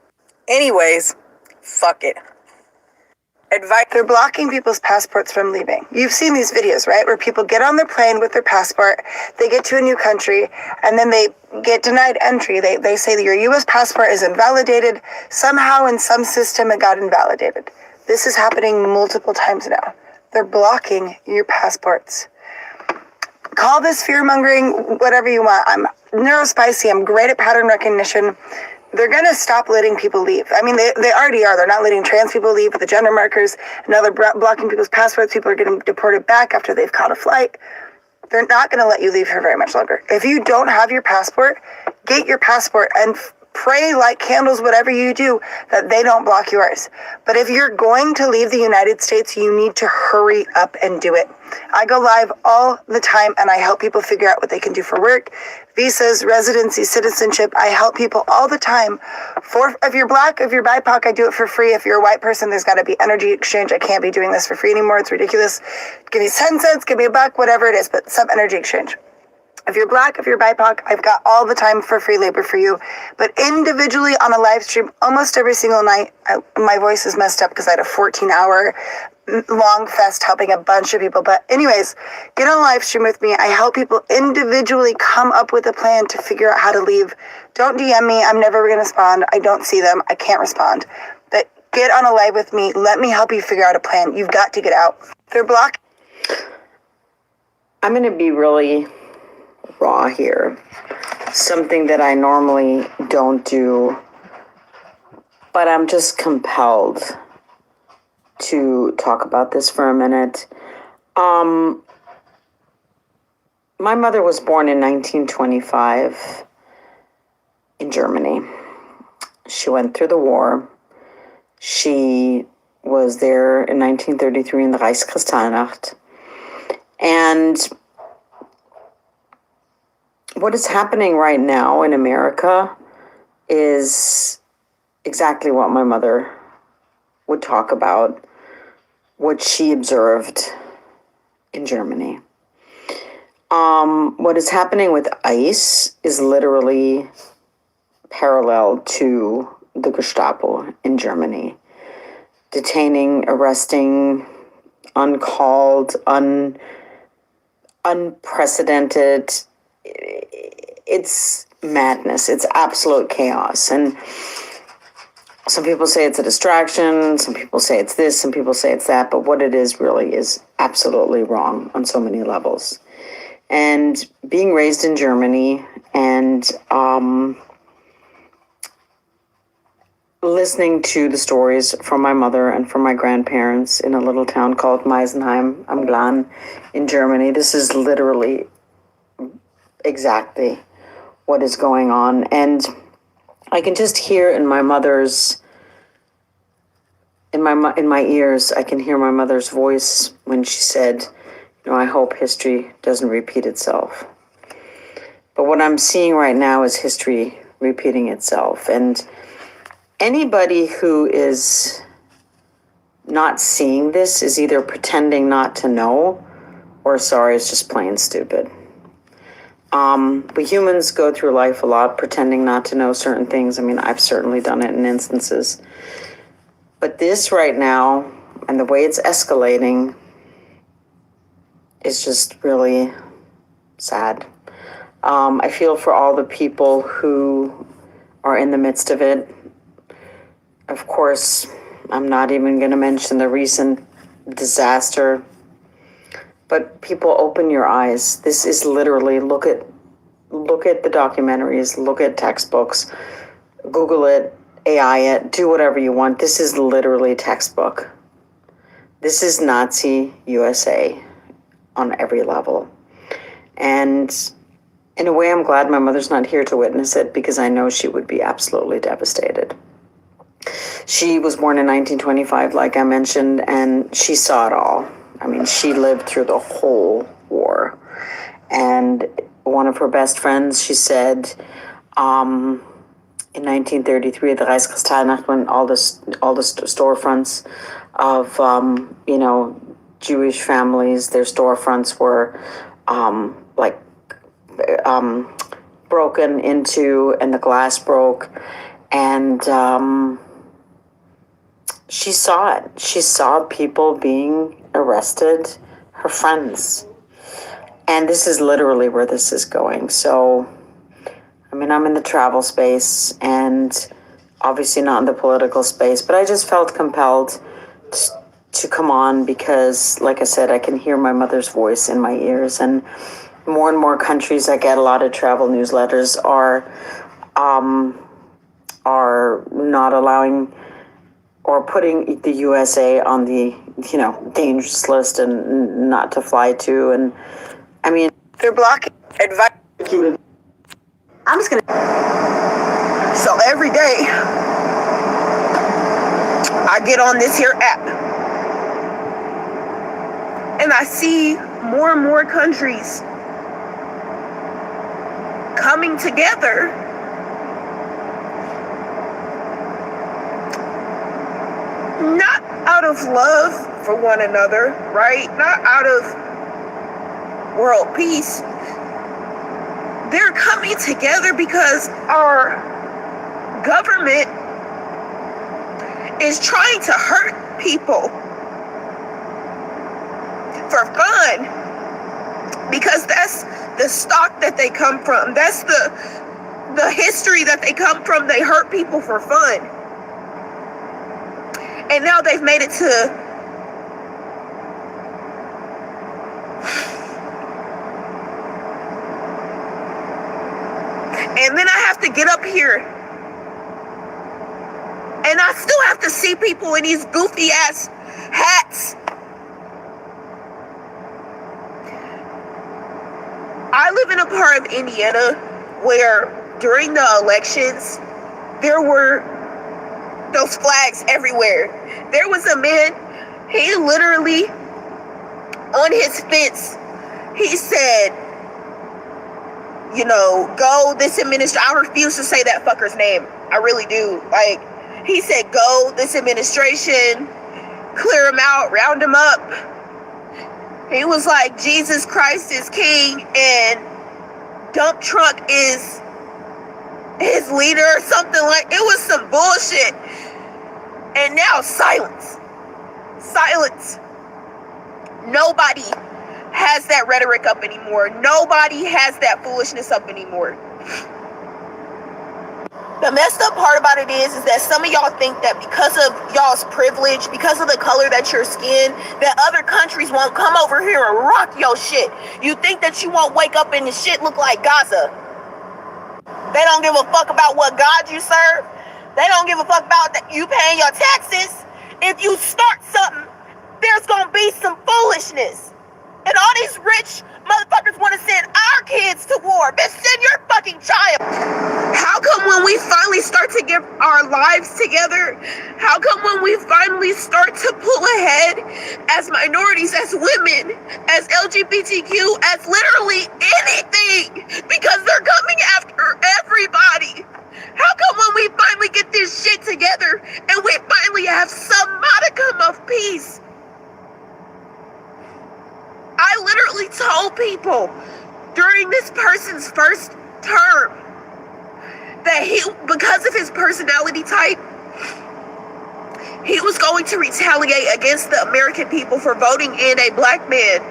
Anyways, fuck it. Advice. They're blocking people's passports from leaving. You've seen these videos, right? Where people get on their plane with their passport, they get to a new country, and then they get denied entry. They say that your U.S. passport is invalidated. Somehow in some system it got invalidated. This is happening multiple times now. They're blocking your passports. Call this fear-mongering, whatever you want. I'm neurospicy. I'm great at pattern recognition. They're going to stop letting people leave. I mean, they already are. They're not letting trans people leave with the gender markers. Now they're blocking people's passports. People are getting deported back after they've caught a flight. They're not going to let you leave here very much longer. If you don't have your passport, get your passport and pray like candles, whatever you do, that they don't block yours. But if you're going to leave the United States, you need to hurry up and do it. I go live all the time and I help people figure out what they can do for work, visas, residency, citizenship. I help people all the time. If you're black, if you're BIPOC, I do it for free. If you're a white person, there's got to be energy exchange. I can't be doing this for free anymore. It's ridiculous. Give me 10 cents, give me $1, whatever it is, but some energy exchange. If you're black, if you're BIPOC, I've got all the time for free labor for you. But individually on a live stream, almost every single night, my voice is messed up because I had a 14-hour long fest helping a bunch of people. But anyways, get on a live stream with me. I help people individually come up with a plan to figure out how to leave. Don't DM me. I'm never going to respond. I don't see them. I can't respond. But get on a live with me. Let me help you figure out a plan. You've got to get out. They're blocked. I'm going to be really raw here. Something that I normally don't do, but I'm just compelled to talk about this for a minute. My mother was born in 1925 in Germany. She went through the war. She was there in 1933 in the Reichskristallnacht. And what is happening right now in America is exactly what my mother would talk about, what she observed in Germany. What is happening with ICE is literally parallel to the Gestapo in Germany. Detaining, arresting, uncalled, unprecedented. It's madness. It's absolute chaos. And some people say it's a distraction. Some people say it's this. Some people say it's that. But what it is really is absolutely wrong on so many levels. And being raised in Germany and listening to the stories from my mother and from my grandparents in a little town called Meisenheim am Glan in Germany, this is literally exactly what is going on. And I can just hear in my mother's, in my ears, I can hear my mother's voice when she said, you know, I hope history doesn't repeat itself. But what I'm seeing right now is history repeating itself. And anybody who is not seeing this is either pretending not to know or, sorry, it's just plain stupid. We humans go through life a lot pretending not to know certain things. I mean, I've certainly done it in instances. But this right now, and the way it's escalating, is just really sad. I feel for all the people who are in the midst of it. Of course, I'm not even going to mention the recent disaster. But people, open your eyes. This is literally, look at the documentaries, look at textbooks, Google it, AI it, do whatever you want. This is literally textbook. This is Nazi USA on every level. And in a way, I'm glad my mother's not here to witness it, because I know she would be absolutely devastated. She was born in 1925, like I mentioned, and she saw it all. I mean, she lived through the whole war. And one of her best friends, she said, in 1933, the Reichskristallnacht, when all the storefronts of, Jewish families, their storefronts were broken into, and the glass broke. And she saw it. She saw people being arrested, her friends. And this is literally where this is going. So, I mean, I'm in the travel space and obviously not in the political space, but I just felt compelled to come on because, like I said, I can hear my mother's voice in my ears. And more countries, I get a lot of travel newsletters, are not allowing or putting the USA on the, dangerous list and not to fly to. And I mean, they're blocking advice. I'm just gonna. So every day, I get on this here app, and I see more and more countries coming together not out of love for one another, right? Not out of world peace. They're coming together because our government is trying to hurt people for fun, because that's the stock that they come from. That's the history that they come from. They hurt people for fun. And now they've made it to and then I have to get up here and I still have to see people in these goofy ass hats. I live in a part of Indiana where during the elections there were those flags everywhere. There was a man, he literally, on his fence, he said, go this administration. I refuse to say that fucker's name. I really do. He said, go this administration, clear him out, round him up. He was like, Jesus Christ is king and dump truck is his leader or something. Like, it was some bullshit. And now silence. Silence. Nobody has that rhetoric up anymore. Nobody has that foolishness up anymore. The messed up part about it is that some of y'all think that because of y'all's privilege, because of the color that your skin, that other countries won't come over here and rock your shit. You think that you won't wake up and the shit look like Gaza. They don't give a fuck about what God you serve. They don't give a fuck about that you paying your taxes. If you start something, there's gonna be some foolishness. And all these rich motherfuckers want to send our kids to war. Bitch, send your fucking child. How come when we finally start to get our lives together, how come when we finally start to pull ahead as minorities, as women, as LGBTQ, as literally anything, because they're coming after everybody? How come when we finally get this shit together and we finally have some modicum of peace? I literally told people during this person's first term that he, because of his personality type, he was going to retaliate against the American people for voting in a black man.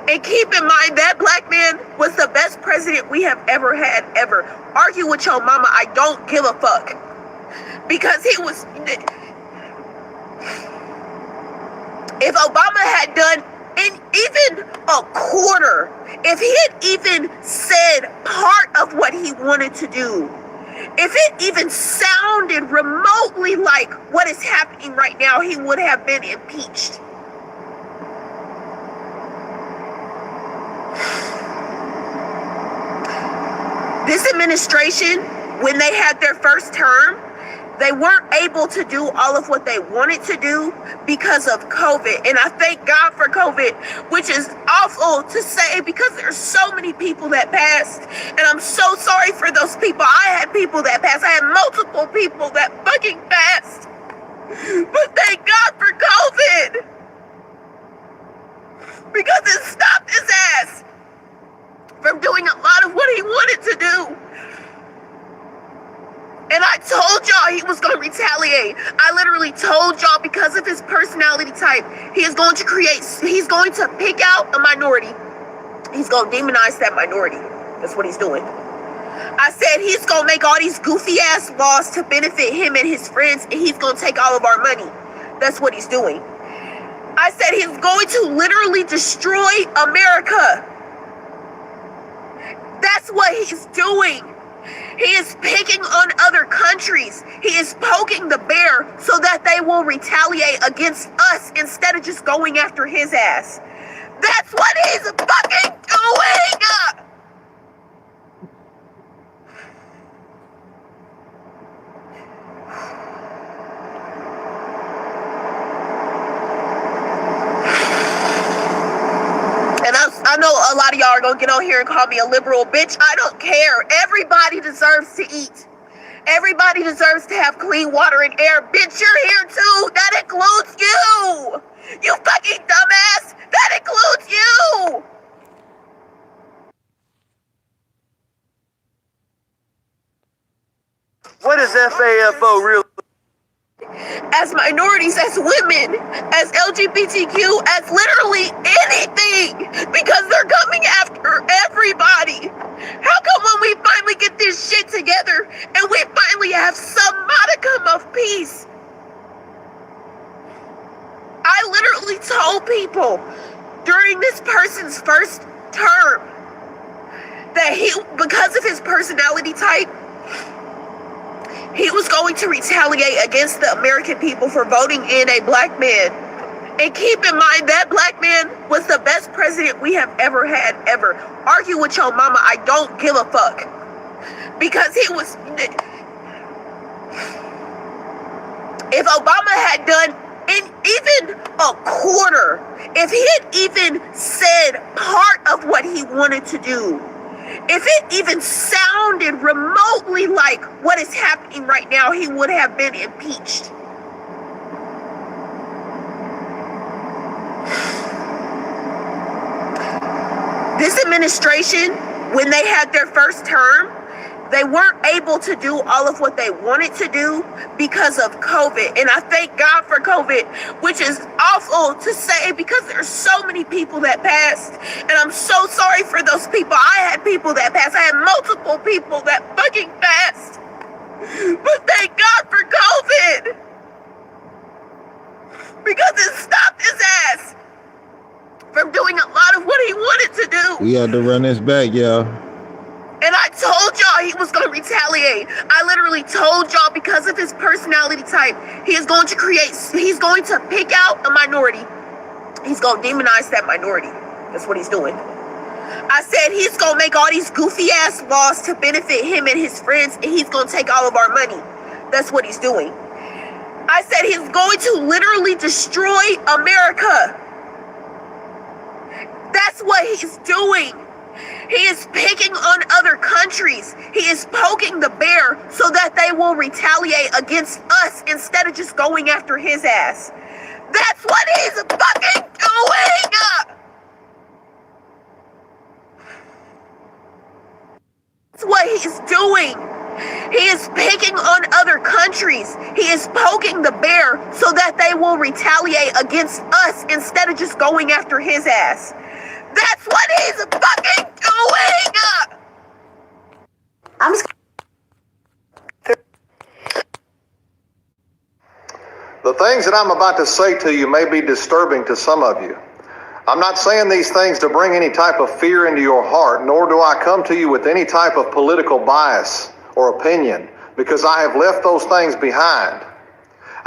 And keep in mind, that black man was the best president we have ever had, ever. Argue with your mama, I don't give a fuck. Because he was... If Obama had done even a quarter, if he had even said part of what he wanted to do, if it even sounded remotely like what is happening right now, he would have been impeached. This administration, when they had their first term, they weren't able to do all of what they wanted to do because of COVID. And I thank God for COVID, which is awful to say because there's so many people that passed. And I'm so sorry for those people. I had people that passed. I had multiple people that fucking passed. But thank God for COVID. Because it stopped his ass from doing a lot of what he wanted to do. And I told y'all he was going to retaliate. I literally told y'all because of his personality type, he's going to pick out a minority. He's going to demonize that minority. That's what he's doing. I said he's going to make all these goofy ass laws to benefit him and his friends, and he's going to take all of our money. That's what he's doing. I said he's going to literally destroy America. That's what he's doing. He is picking on other countries. He is poking the bear so that they will retaliate against us instead of just going after his ass. That's what he's fucking doing! And I know a lot of y'all are going to get on here and call me a liberal. Bitch, I don't care. Everybody deserves to eat. Everybody deserves to have clean water and air. Bitch, you're here too. That includes you. You fucking dumbass. That includes you. What is FAFO really? As minorities, as women, as LGBTQ, as literally anything, because they're coming after everybody. How come when we finally get this shit together and we finally have some modicum of peace? I literally told people during this person's first term that he, because of his personality type, he was going to retaliate against the American people for voting in a black man. And keep in mind, that black man was the best president we have ever had, ever. Argue with your mama, I don't give a fuck. Because he was... If Obama had done even a quarter, if he had even said part of what he wanted to do, if it even sounded remotely like what is happening right now, he would have been impeached. This administration, when they had their first term, they weren't able to do all of what they wanted to do because of COVID. And I thank God for COVID, which is awful to say because there's so many people that passed. And I'm so sorry for those people. I had people that passed. I had multiple people that fucking passed. But thank God for COVID. Because it stopped his ass from doing a lot of what he wanted to do. We had to run this back, y'all. And I told y'all he was going to retaliate. I literally told y'all because of his personality type, he's going to pick out a minority. He's going to demonize that minority. That's what he's doing. I said he's going to make all these goofy ass laws to benefit him and his friends, and he's going to take all of our money. That's what he's doing. I said he's going to literally destroy America. That's what he's doing. He is picking on other countries. He is poking the bear so that they will retaliate against us instead of just going after his ass. That's what he's fucking doing! That's what he's doing. He is picking on other countries. He is poking the bear so that they will retaliate against us instead of just going after his ass. That's what he's fucking doing! I'm just... The things that I'm about to say to you may be disturbing to some of you. I'm not saying these things to bring any type of fear into your heart, nor do I come to you with any type of political bias or opinion, because I have left those things behind.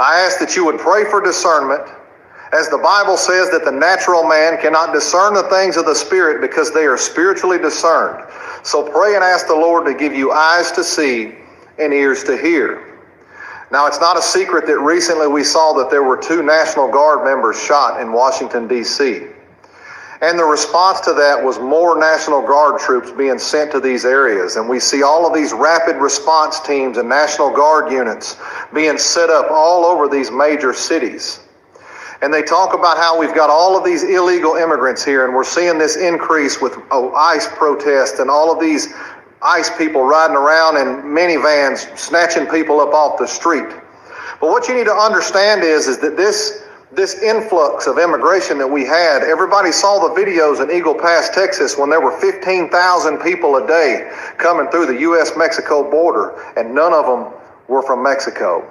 I ask that you would pray for discernment, as the Bible says that the natural man cannot discern the things of the Spirit because they are spiritually discerned. So pray and ask the Lord to give you eyes to see and ears to hear. Now, it's not a secret that recently we saw that there were 2 National Guard members shot in Washington, D.C. And the response to that was more National Guard troops being sent to these areas. And we see all of these rapid response teams and National Guard units being set up all over these major cities. And they talk about how we've got all of these illegal immigrants here, and we're seeing this increase with ICE protests and all of these ICE people riding around in minivans, snatching people up off the street. But what you need to understand is that this influx of immigration that we had, everybody saw the videos in Eagle Pass, Texas, when there were 15,000 people a day coming through the U.S.-Mexico border, and none of them were from Mexico.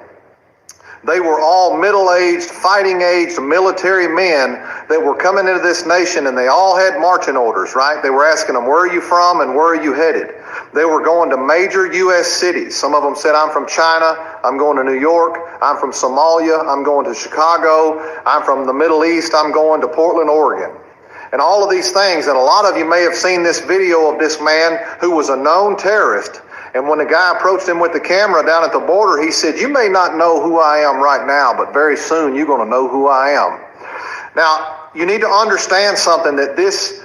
They were all middle-aged, fighting-aged military men that were coming into this nation, and they all had marching orders, right? They were asking them, where are you from and where are you headed? They were going to major U.S. cities. Some of them said, I'm from China, I'm going to New York, I'm from Somalia, I'm going to Chicago, I'm from the Middle East, I'm going to Portland, Oregon. And all of these things, and a lot of you may have seen this video of this man who was a known terrorist. And when the guy approached him with the camera down at the border, he said, you may not know who I am right now, but very soon you're going to know who I am. Now, you need to understand something, that this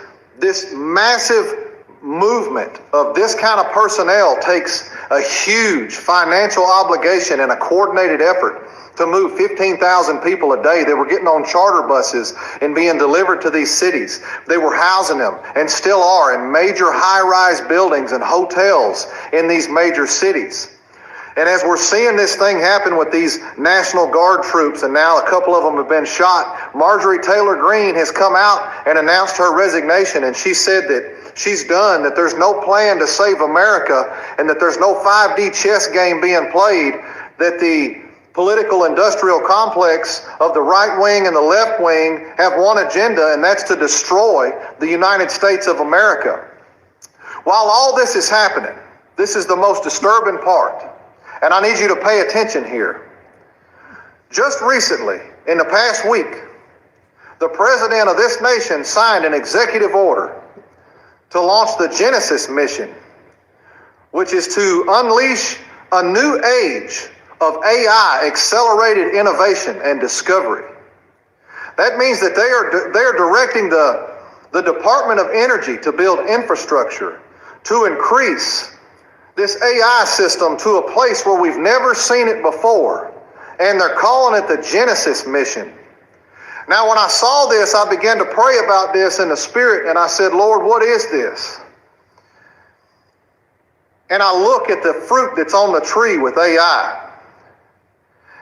massive movement of this kind of personnel takes a huge financial obligation and a coordinated effort to move 15,000 people a day. They were getting on charter buses and being delivered to these cities. They were housing them, and still are, in major high-rise buildings and hotels in these major cities. And as we're seeing this thing happen with these National Guard troops, and now a couple of them have been shot, Marjorie Taylor Greene has come out and announced her resignation, and she said that she's done, that there's no plan to save America, and that there's no 5D chess game being played, that the political industrial complex of the right wing and the left wing have one agenda, and that's to destroy the United States of America. While all this is happening, this is the most disturbing part, and I need you to pay attention here. Just recently, in the past week, the president of this nation signed an executive order to launch the Genesis mission, which is to unleash a new age of AI, accelerated innovation and discovery. That means that they are directing the Department of Energy to build infrastructure to increase this AI system to a place where we've never seen it before, and they're calling it the Genesis mission. Now, when I saw this, I began to pray about this in the spirit, and I said, Lord, what is this? And I look at the fruit that's on the tree with AI.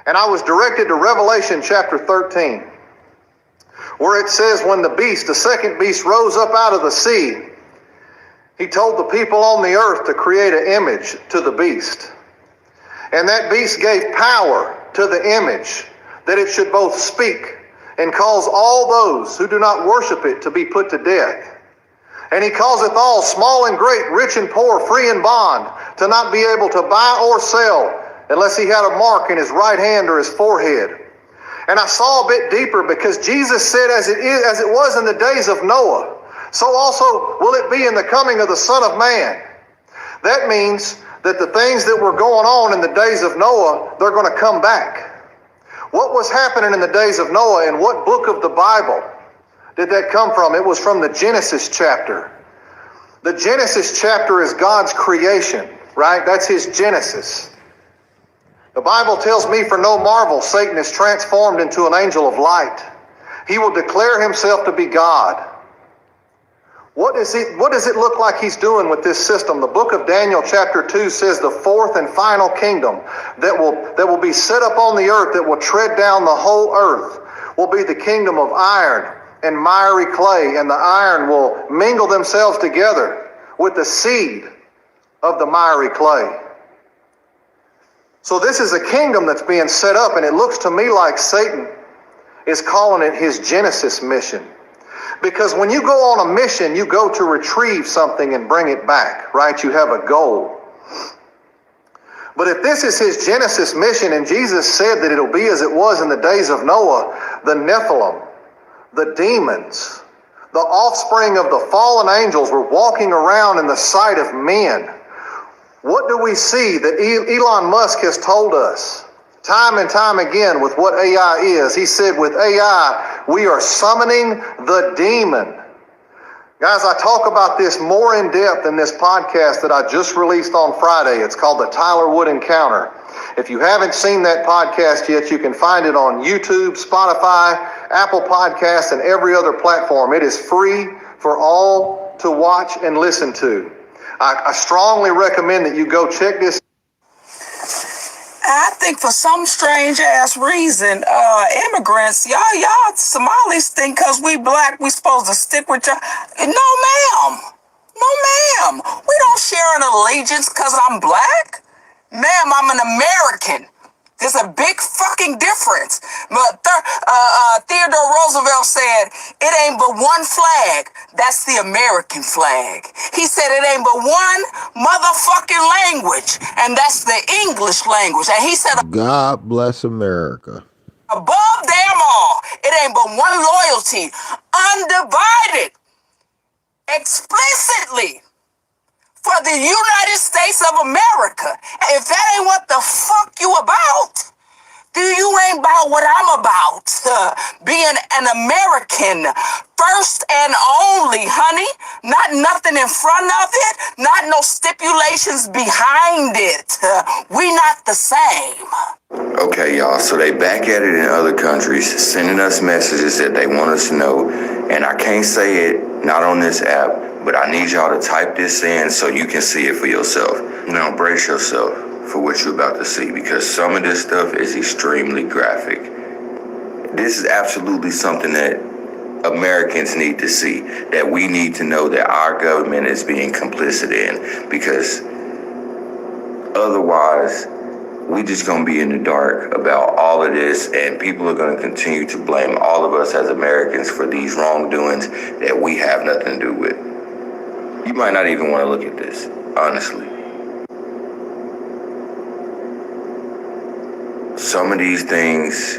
And I was directed to Revelation chapter 13, where it says, when the beast, the second beast, rose up out of the sea, he told the people on the earth to create an image to the beast. And that beast gave power to the image, that it should both speak and cause all those who do not worship it to be put to death. And he causeth all, small and great, rich and poor, free and bond, to not be able to buy or sell unless he had a mark in his right hand or his forehead. And I saw a bit deeper, because Jesus said, as it was in the days of Noah, so also will it be in the coming of the Son of Man. That means that the things that were going on in the days of Noah, they're going to come back. What was happening in the days of Noah, and what book of the Bible did that come from? It was from the Genesis chapter. The Genesis chapter is God's creation, right? That's his Genesis. The Bible tells me, for no marvel, Satan is transformed into an angel of light. He will declare himself to be God. What does it look like he's doing with this system? The book of Daniel chapter 2 says the fourth and final kingdom that will be set up on the earth, that will tread down the whole earth, will be the kingdom of iron and miry clay, and the iron will mingle themselves together with the seed of the miry clay. So this is a kingdom that's being set up, and it looks to me like Satan is calling it his Genesis mission. Because when you go on a mission, you go to retrieve something and bring it back, right? You have a goal. But if this is his Genesis mission, and Jesus said that it'll be as it was in the days of Noah, the Nephilim, the demons, the offspring of the fallen angels were walking around in the sight of men. What do we see that Elon Musk has told us time and time again with what AI is? He said, with AI, we are summoning the demon. Guys, I talk about this more in depth in this podcast that I just released on Friday. It's called the Tyler Wood Encounter. If you haven't seen that podcast yet, you can find it on YouTube, Spotify, Apple Podcasts, and every other platform. It is free for all to watch and listen to. I strongly recommend that you go check this. I think for some strange ass reason, immigrants, y'all Somalis think because we black, we supposed to stick with y'all. No, ma'am. No, ma'am. We don't share an allegiance because I'm black. Ma'am, I'm an American. There's a big fucking difference. But Theodore Roosevelt said, it ain't but one flag. That's the American flag. He said it ain't but one motherfucking language, and that's the English language. And he said, God bless America. above them all, it ain't but one loyalty, undivided, explicitly, for the United States of America. If that ain't what the fuck you about, then you ain't about what I'm about. Being an American, first and only, honey. Not nothing in front of it, not no stipulations behind it. We not the same. Okay, y'all, so they back at it in other countries, sending us messages that they want us to know, and I can't say it, not on this app, but I need y'all to type this in so you can see it for yourself. Now, brace yourself for what you're about to see, because some of this stuff is extremely graphic. This is absolutely something that Americans need to see, that we need to know that our government is being complicit in, because otherwise, we just gonna be in the dark about all of this, and people are gonna continue to blame all of us as Americans for these wrongdoings that we have nothing to do with. You might not even want to look at this, honestly. Some of these things,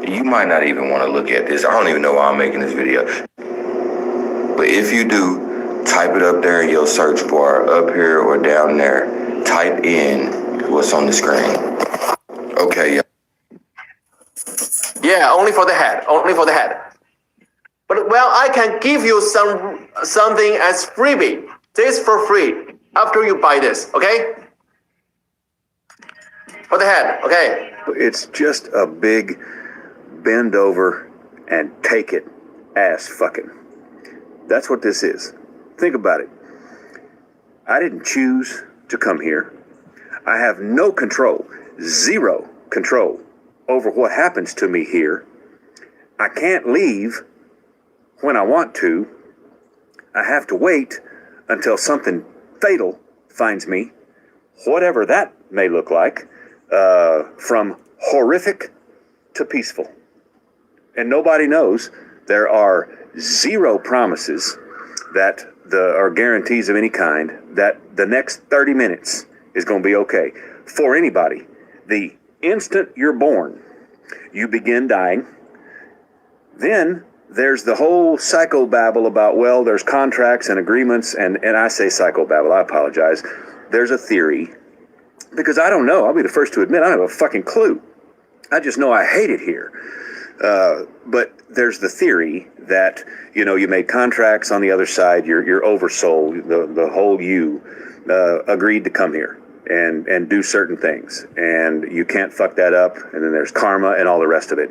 you might not even want to look at this. I don't even know why I'm making this video. But if you do, type it up there in your search bar, up here or down there. Type in what's on the screen. Okay, yeah. Yeah, only for the head. Only for the head. But well, I can give you something as freebie. This for free after you buy this, okay? For the head, okay. It's just a big bend over and take it ass fucking. That's what this is. Think about it. I didn't choose to come here. I have no control, zero control over what happens to me here. I can't leave when I want to. I have to wait until something fatal finds me, whatever that may look like, from horrific to peaceful. And nobody knows. There are zero promises that are guarantees of any kind that the next 30 minutes is going to be okay for anybody. The instant you're born, you begin dying. Then there's the whole psychobabble about, well, there's contracts and agreements, and I say psychobabble, I apologize. There's a theory, because I don't know, I'll be the first to admit, I don't have a fucking clue. I just know I hate it here. But there's the theory that, you know, you made contracts on the other side, your oversoul, the whole you, agreed to come here and do certain things, and you can't fuck that up, and then there's karma and all the rest of it.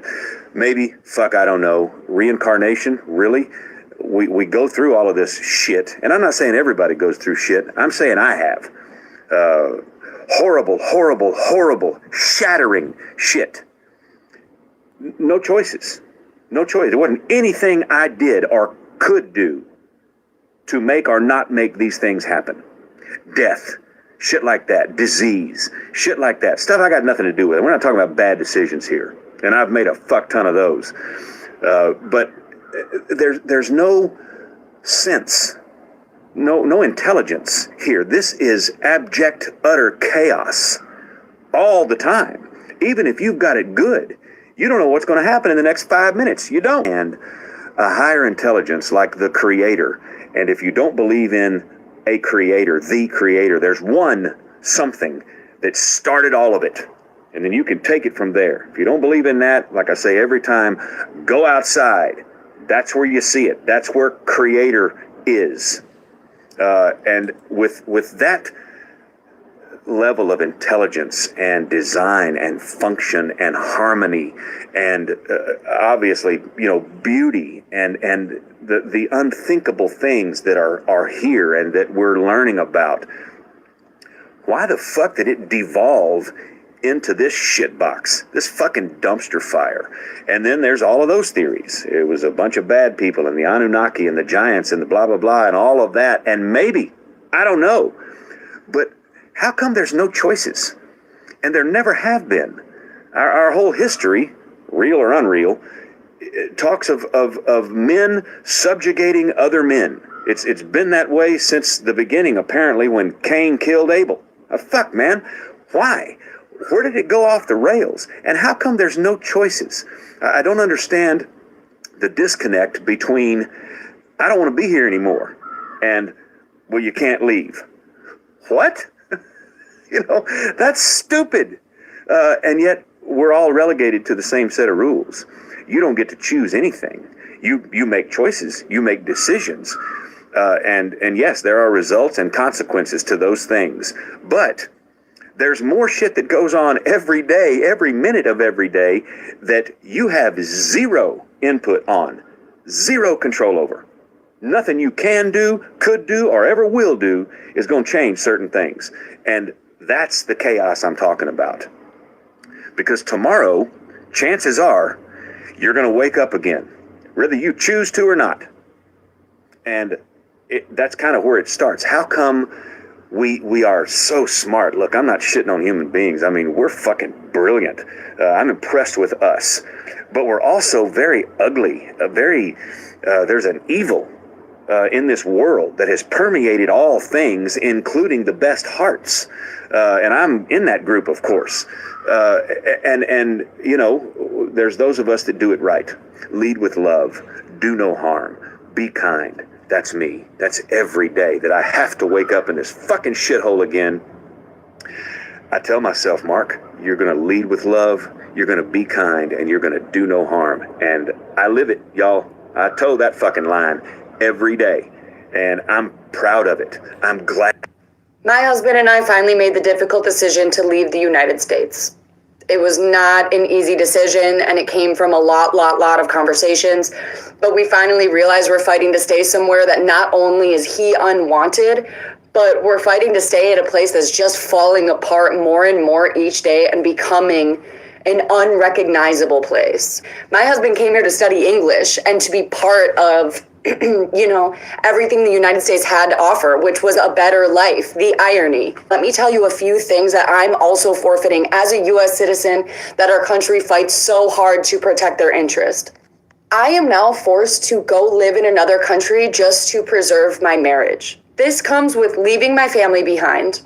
Maybe, fuck, I don't know, reincarnation, really? We go through all of this shit, and I'm not saying everybody goes through shit, I'm saying I have. Horrible, horrible, horrible, shattering shit. No choices. No choice. There wasn't anything I did or could do to make or not make these things happen. Death, shit like that, disease, shit like that. Stuff I got nothing to do with. We're not talking about bad decisions here. And I've made a fuck ton of those. But there's no sense, no intelligence here. This is abject, utter chaos all the time. Even if you've got it good, you don't know what's going to happen in the next 5 minutes. You don't. And a higher intelligence like the creator. And if you don't believe in a creator, the creator, there's one something that started all of it. And then you can take it from there. If you don't believe in that, like I say every time, go outside. That's where you see it. That's where creator is. And with that level of intelligence and design and function and harmony and obviously, you know, beauty and the unthinkable things that are here and that we're learning about, why the fuck did it devolve into this shitbox, this fucking dumpster fire? And then there's all of those theories. It was a bunch of bad people and the Anunnaki and the giants and the blah, blah, blah and all of that. And maybe, I don't know, but how come there's no choices? And there never have been. Our whole history, real or unreal, talks of men subjugating other men. It's been that way since the beginning, apparently, when Cain killed Abel. Fuck, man. Why? Where did it go off the rails? And how come there's no choices? I don't understand the disconnect between, I don't want to be here anymore, and, well, you can't leave. What? You know, that's stupid. And yet we're all relegated to the same set of rules. You don't get to choose anything. You make choices. You make decisions. And yes, there are results and consequences to those things. But there's more shit that goes on every day, every minute of every day, that you have zero input on, zero control over. Nothing you can do, could do, or ever will do is going to change certain things. And that's the chaos I'm talking about. Because tomorrow, chances are, you're going to wake up again, whether you choose to or not. And that's kind of where it starts. How come we are so smart? Look, I'm not shitting on human beings. I mean, we're fucking brilliant. I'm impressed with us. But we're also very ugly. There's an evil in this world that has permeated all things, including the best hearts. And I'm in that group, of course. And you know, there's those of us that do it right. Lead with love. Do no harm. Be kind. That's me. That's every day that I have to wake up in this fucking shithole again. I tell myself, Mark, you're going to lead with love. You're going to be kind, and you're going to do no harm. And I live it, y'all. I toe that fucking line every day, and I'm proud of it. I'm glad. My husband and I finally made the difficult decision to leave the United States. It was not an easy decision, and it came from a lot of conversations, but we finally realized we're fighting to stay somewhere that not only is he unwanted, but we're fighting to stay at a place that's just falling apart more and more each day and becoming an unrecognizable place. My husband came here to study English and to be part of everything the United States had to offer, which was a better life. The irony. Let me tell you a few things that I'm also forfeiting as a US citizen that our country fights so hard to protect their interest. I am now forced to go live in another country just to preserve my marriage. This comes with leaving my family behind,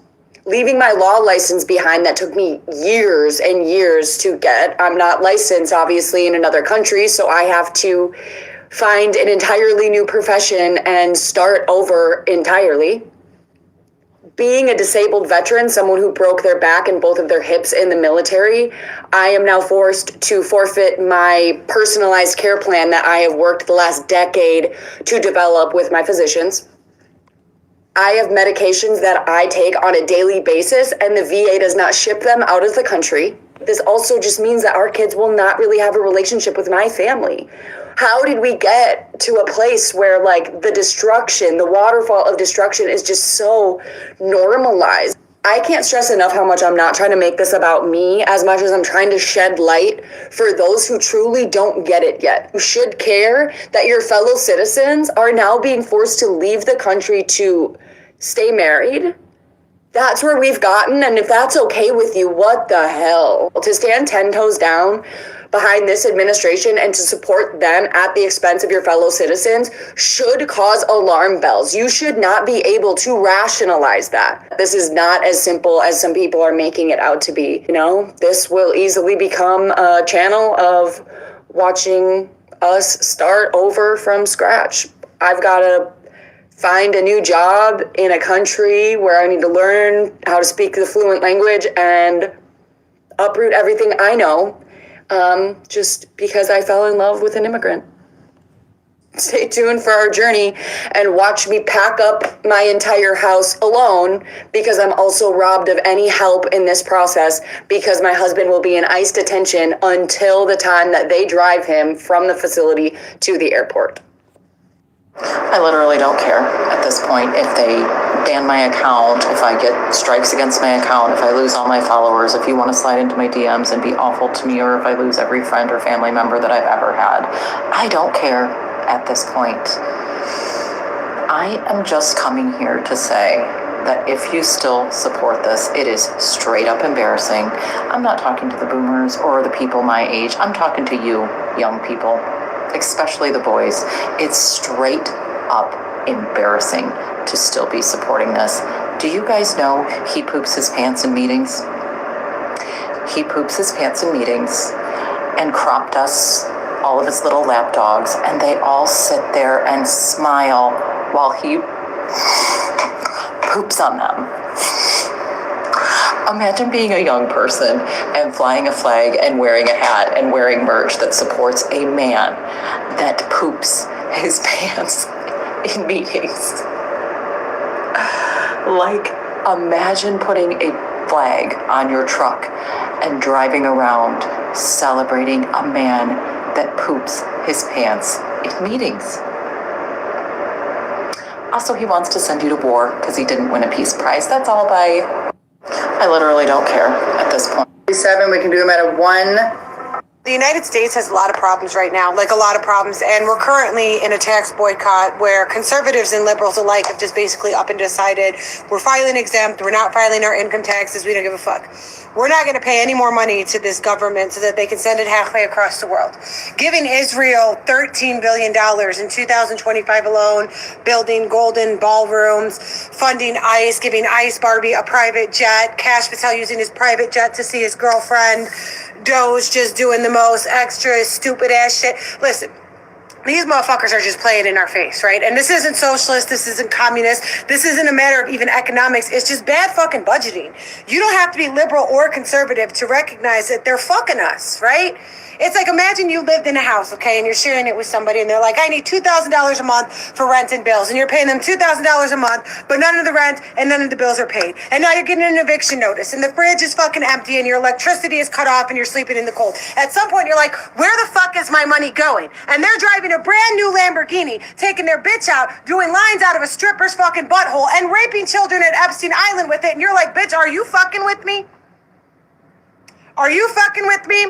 leaving my law license behind that took me years and years to get. I'm not licensed, obviously, in another country, so I have to find an entirely new profession and start over entirely. Being a disabled veteran, someone who broke their back and both of their hips in the military, I am now forced to forfeit my personalized care plan that I have worked the last decade to develop with my physicians. I have medications that I take on a daily basis, and the VA does not ship them out of the country. This also just means that our kids will not really have a relationship with my family. How did we get to a place where the destruction, the waterfall of destruction is just so normalized? I can't stress enough how much I'm not trying to make this about me as much as I'm trying to shed light for those who truly don't get it yet. You should care that your fellow citizens are now being forced to leave the country to stay married. That's where we've gotten, and if that's okay with you, what the hell? To stand 10 toes down behind this administration and to support them at the expense of your fellow citizens should cause alarm bells. You should not be able to rationalize that. This is not as simple as some people are making it out to be. This will easily become a channel of watching us start over from scratch. I've got to find a new job in a country where I need to learn how to speak the fluent language and uproot everything I know, just because I fell in love with an immigrant. Stay tuned for our journey and watch me pack up my entire house alone, because I'm also robbed of any help in this process, because my husband will be in ICE detention until the time that they drive him from the facility to the airport. I literally don't care at this point if they ban my account, if I get strikes against my account, if I lose all my followers, if you want to slide into my DMs and be awful to me, or if I lose every friend or family member that I've ever had. I don't care at this point. I am just coming here to say that if you still support this, it is straight up embarrassing. I'm not talking to the boomers or the people my age. I'm talking to you, young people, especially the boys. It's straight up embarrassing to still be supporting this. Do you guys know he poops his pants in meetings? He poops his pants in meetings and crop dusts all of his little lap dogs, and they all sit there and smile while he poops on them. Imagine being a young person and flying a flag and wearing a hat and wearing merch that supports a man that poops his pants in meetings. Imagine putting a flag on your truck and driving around celebrating a man that poops his pants in meetings. Also, he wants to send you to war because he didn't win a Peace Prize. That's all by... I literally don't care at this point. 7, we can do them at a 1. The United States has a lot of problems right now, a lot of problems, and we're currently in a tax boycott where conservatives and liberals alike have just basically up and decided we're filing exempt, we're not filing our income taxes, we don't give a fuck. We're not going to pay any more money to this government so that they can send it halfway across the world. Giving Israel $13 billion in 2025 alone, building golden ballrooms, funding ICE, giving ICE Barbie a private jet, Cash Patel using his private jet to see his girlfriend, Doge just doing the most extra stupid ass shit. Listen, these motherfuckers are just playing in our face, right? And this isn't socialist, this isn't communist, this isn't a matter of even economics, it's just bad fucking budgeting. You don't have to be liberal or conservative to recognize that they're fucking us, right? It's like, imagine you lived in a house, okay, and you're sharing it with somebody, and they're like, I need $2,000 a month for rent and bills, and you're paying them $2,000 a month, but none of the rent and none of the bills are paid. And now you're getting an eviction notice, and the fridge is fucking empty, and your electricity is cut off, and you're sleeping in the cold. At some point, you're like, where the fuck is my money going? And they're driving a brand new Lamborghini, taking their bitch out, doing lines out of a stripper's fucking butthole, and raping children at Epstein Island with it, and you're like, bitch, are you fucking with me? Are you fucking with me?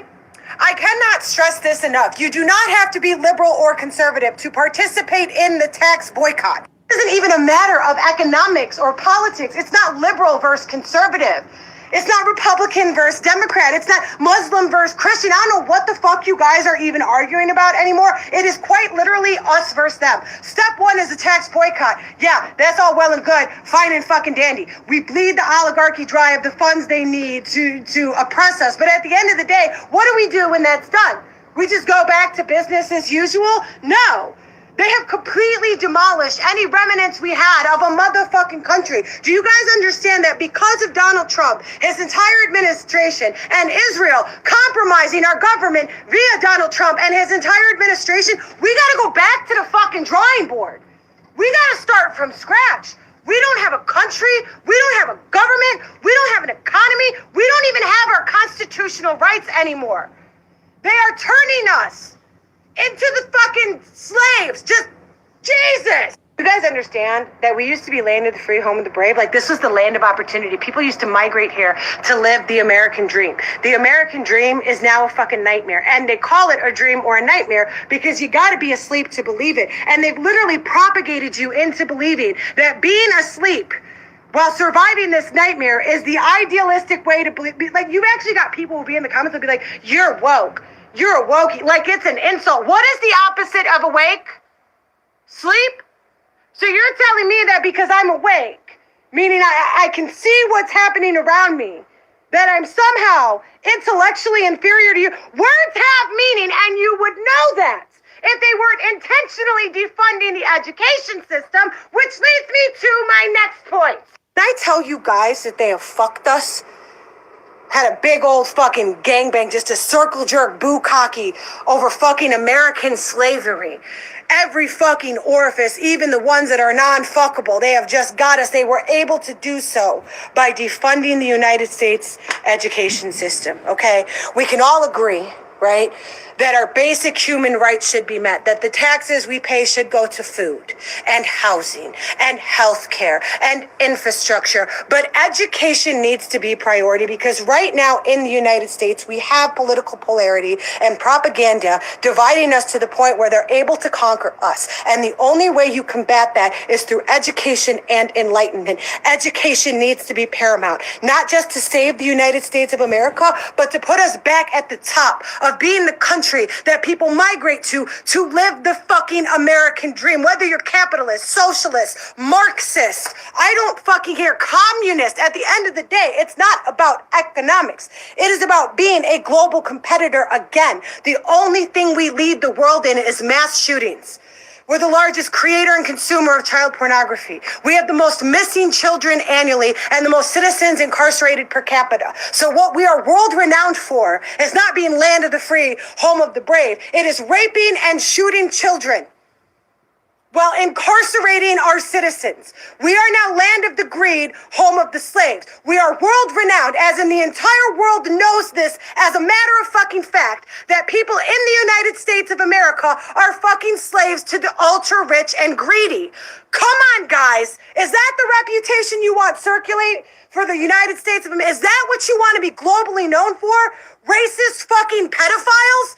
I cannot stress this enough. You do not have to be liberal or conservative to participate in the tax boycott. It isn't even a matter of economics or politics. It's not liberal versus conservative. It's not Republican versus Democrat. It's not Muslim versus Christian. I don't know what the fuck you guys are even arguing about anymore. It is quite literally us versus them. Step one is a tax boycott. Yeah, that's all well and good. Fine and fucking dandy. We bleed the oligarchy dry of the funds they need to oppress us. But at the end of the day, what do we do when that's done? We just go back to business as usual? No. They have completely demolished any remnants we had of a motherfucking country. Do you guys understand that because of Donald Trump, his entire administration, and Israel compromising our government via Donald Trump and his entire administration, we gotta go back to the fucking drawing board. We gotta start from scratch. We don't have a country. We don't have a government. We don't have an economy. We don't even have our constitutional rights anymore. They are turning us into the fucking slaves. Just Jesus. You guys understand that we used to be land of the free, home of the brave? Like, this was the land of opportunity. People used to migrate here to live the American dream. The American dream is now a fucking nightmare. And they call it a dream or a nightmare because you got to be asleep to believe it. And they've literally propagated you into believing that being asleep while surviving this nightmare is the idealistic way to believe. Like, you've actually got people who'll be in the comments and be like, you're woke. You're a woke. Like, it's an insult. What is the opposite of awake? Sleep? So you're telling me that because I'm awake, meaning I can see what's happening around me, that I'm somehow intellectually inferior to you? Words have meaning, and you would know that if they weren't intentionally defunding the education system, which leads me to my next point. Can I tell you guys that they have fucked us? Had a big old fucking gangbang, just a circle jerk bukkake over fucking American slavery. Every fucking orifice, even the ones that are non-fuckable, they have just got us. They were able to do so by defunding the United States education system, okay? We can all agree, right, that our basic human rights should be met, that the taxes we pay should go to food and housing and healthcare and infrastructure. But education needs to be priority because right now in the United States, we have political polarity and propaganda dividing us to the point where they're able to conquer us. And the only way you combat that is through education and enlightenment. Education needs to be paramount, not just to save the United States of America, but to put us back at the top of being the country that people migrate to live the fucking American dream. Whether you're capitalist, socialist, Marxist, I don't fucking care, communist. At the end of the day, it's not about economics. It is about being a global competitor again. The only thing we lead the world in is mass shootings. We're the largest creator and consumer of child pornography. We have the most missing children annually and the most citizens incarcerated per capita. So what we are world renowned for is not being land of the free, home of the brave. It is raping and shooting children while incarcerating our citizens. We are now land of the greed, home of the slaves. We are world renowned, as in the entire world knows this as a matter of fucking fact, that people in the United States of America are fucking slaves to the ultra rich and greedy. Come on, guys. Is that the reputation you want circulate for the United States of America? Is that what you want to be globally known for? Racist fucking pedophiles?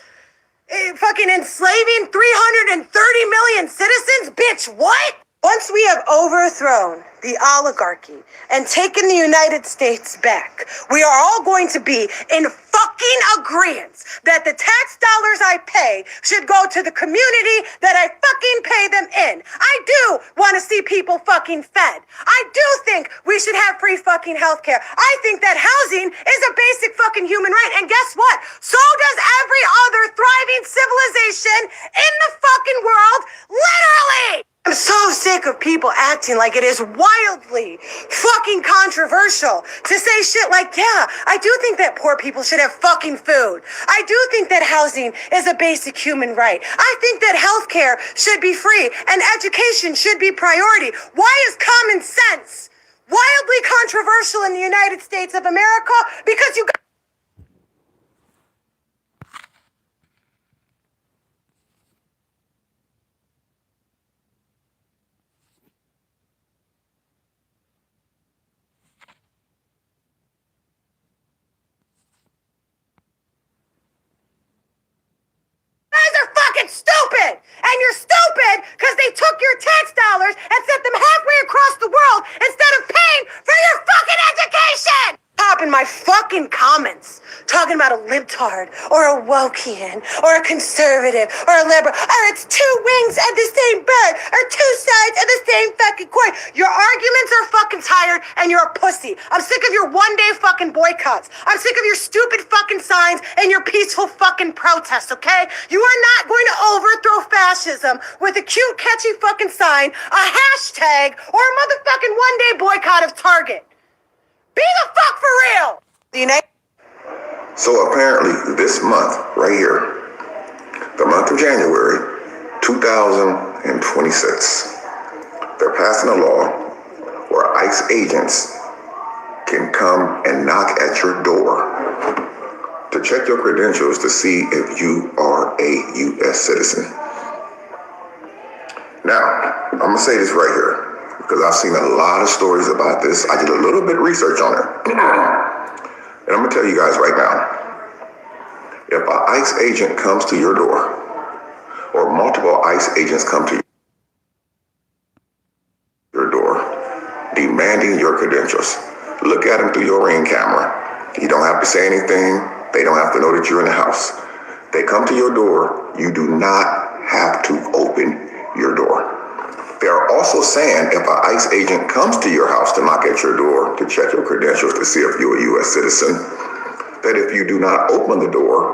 Fucking enslaving 330 million citizens? Bitch, what? Once we have overthrown the oligarchy and taken the United States back, we are all going to be in fucking agreement that the tax dollars I pay should go to the community that I fucking pay them in. I do want to see people fucking fed. I do think we should have free fucking healthcare. I think that housing is a basic fucking human right. And guess what? So does every other thriving civilization in the fucking world, literally. I'm so sick of people acting like it is wildly fucking controversial to say shit like, yeah, I do think that poor people should have fucking food. I do think that housing is a basic human right. I think that healthcare should be free and education should be priority. Why is common sense wildly controversial in the United States of America? Because you guys are fucking stupid! And you're stupid because they took your tax dollars and sent them halfway across the world instead of paying for your fucking education! Pop in my fucking comments talking about a libtard or a wokian or a conservative or a liberal or it's two wings of the same bird or two sides of the same fucking coin. Your arguments are fucking tired and you're a pussy. I'm sick of your one-day fucking boycotts. I'm sick of your stupid fucking signs and your peaceful fucking protests, okay? You are not going to overthrow fascism with a cute, catchy fucking sign, a hashtag, or a motherfucking one-day boycott of Target. Be the fuck for real! The United So apparently this month, right here, the month of January 2026, they're passing a law where ICE agents can come and knock at your door to check your credentials to see if you are a U.S. citizen. Now, I'm gonna say this right here, because I've seen a lot of stories about this. I did a little bit of research on it. And I'm gonna tell you guys right now, if an ICE agent comes to your door, or multiple ICE agents come to your door, demanding your credentials, look at them through your Ring camera. You don't have to say anything. They don't have to know that you're in the house. They come to your door, you do not have to open your door. They're also saying if an ICE agent comes to your house to knock at your door to check your credentials to see if you're a U.S. citizen, that if you do not open the door,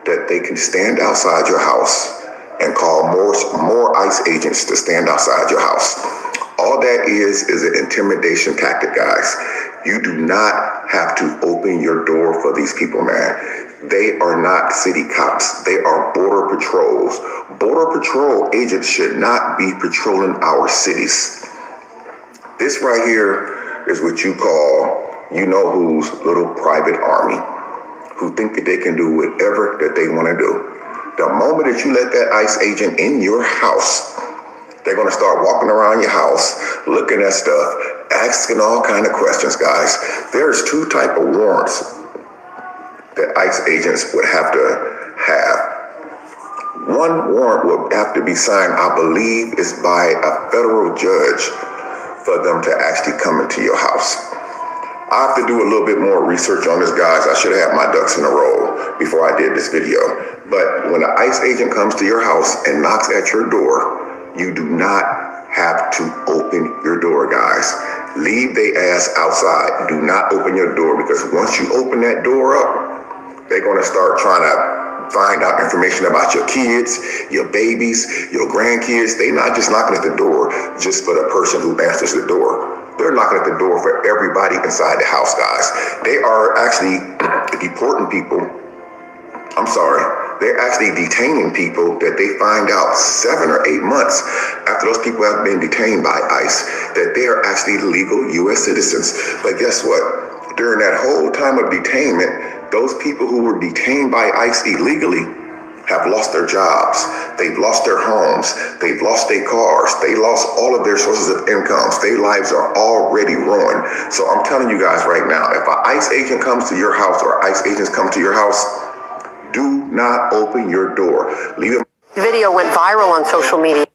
that they can stand outside your house and call more ICE agents to stand outside your house. All that is an intimidation tactic, guys. You do not have to open your door for these people, man. They are not city cops. They are border patrols. Border patrol agents should not be patrolling our cities. This right here is what you call, you know who's little private army, who think that they can do whatever that they want to do. The moment that you let that ICE agent in your house, they're going to start walking around your house, looking at stuff, asking all kind of questions, guys. There's two type of warrants that ICE agents would have to have. One warrant would have to be signed, I believe, is by a federal judge for them to actually come into your house. I have to do a little bit more research on this, guys. I should have had my ducks in a row before I did this video. But when an ICE agent comes to your house and knocks at your door, you do not have to open your door, guys. Leave they ass outside. Do not open your door, because once you open that door up, they're going to start trying to find out information about your kids, your babies, your grandkids. They're not just knocking at the door just for the person who answers the door. They're knocking at the door for everybody inside the house, guys. They are actually deporting people. I'm sorry. They're actually detaining people that they find out 7 or 8 months after those people have been detained by ICE, that they are actually legal U.S. citizens. But guess what? During that whole time of detainment, those people who were detained by ICE illegally have lost their jobs. They've lost their homes. They've lost their cars. They lost all of their sources of incomes. Their lives are already ruined. So I'm telling you guys right now, if an ICE agent comes to your house or ICE agents come to your house, do not open your door. Leave them. The video went viral on social media.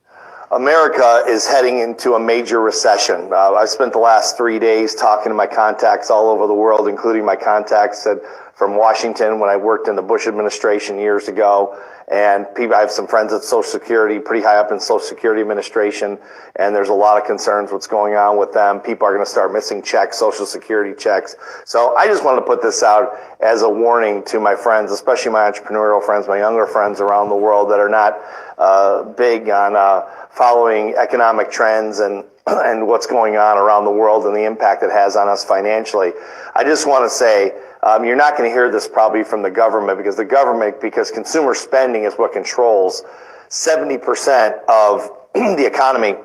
America is heading into a major recession. I've spent the last 3 days talking to my contacts all over the world, including my contacts from Washington when I worked in the Bush administration years ago. And I have some friends at Social Security, pretty high up in Social Security administration, and there's a lot of concerns what's going on with them. People are going to start missing checks, Social Security checks. So I just wanted to put this out as a warning to my friends, especially my entrepreneurial friends, my younger friends around the world that are not big on following economic trends and what's going on around the world and the impact it has on us financially. I just want to say, you're not going to hear this probably from the government, because consumer spending is what controls 70% of the economy.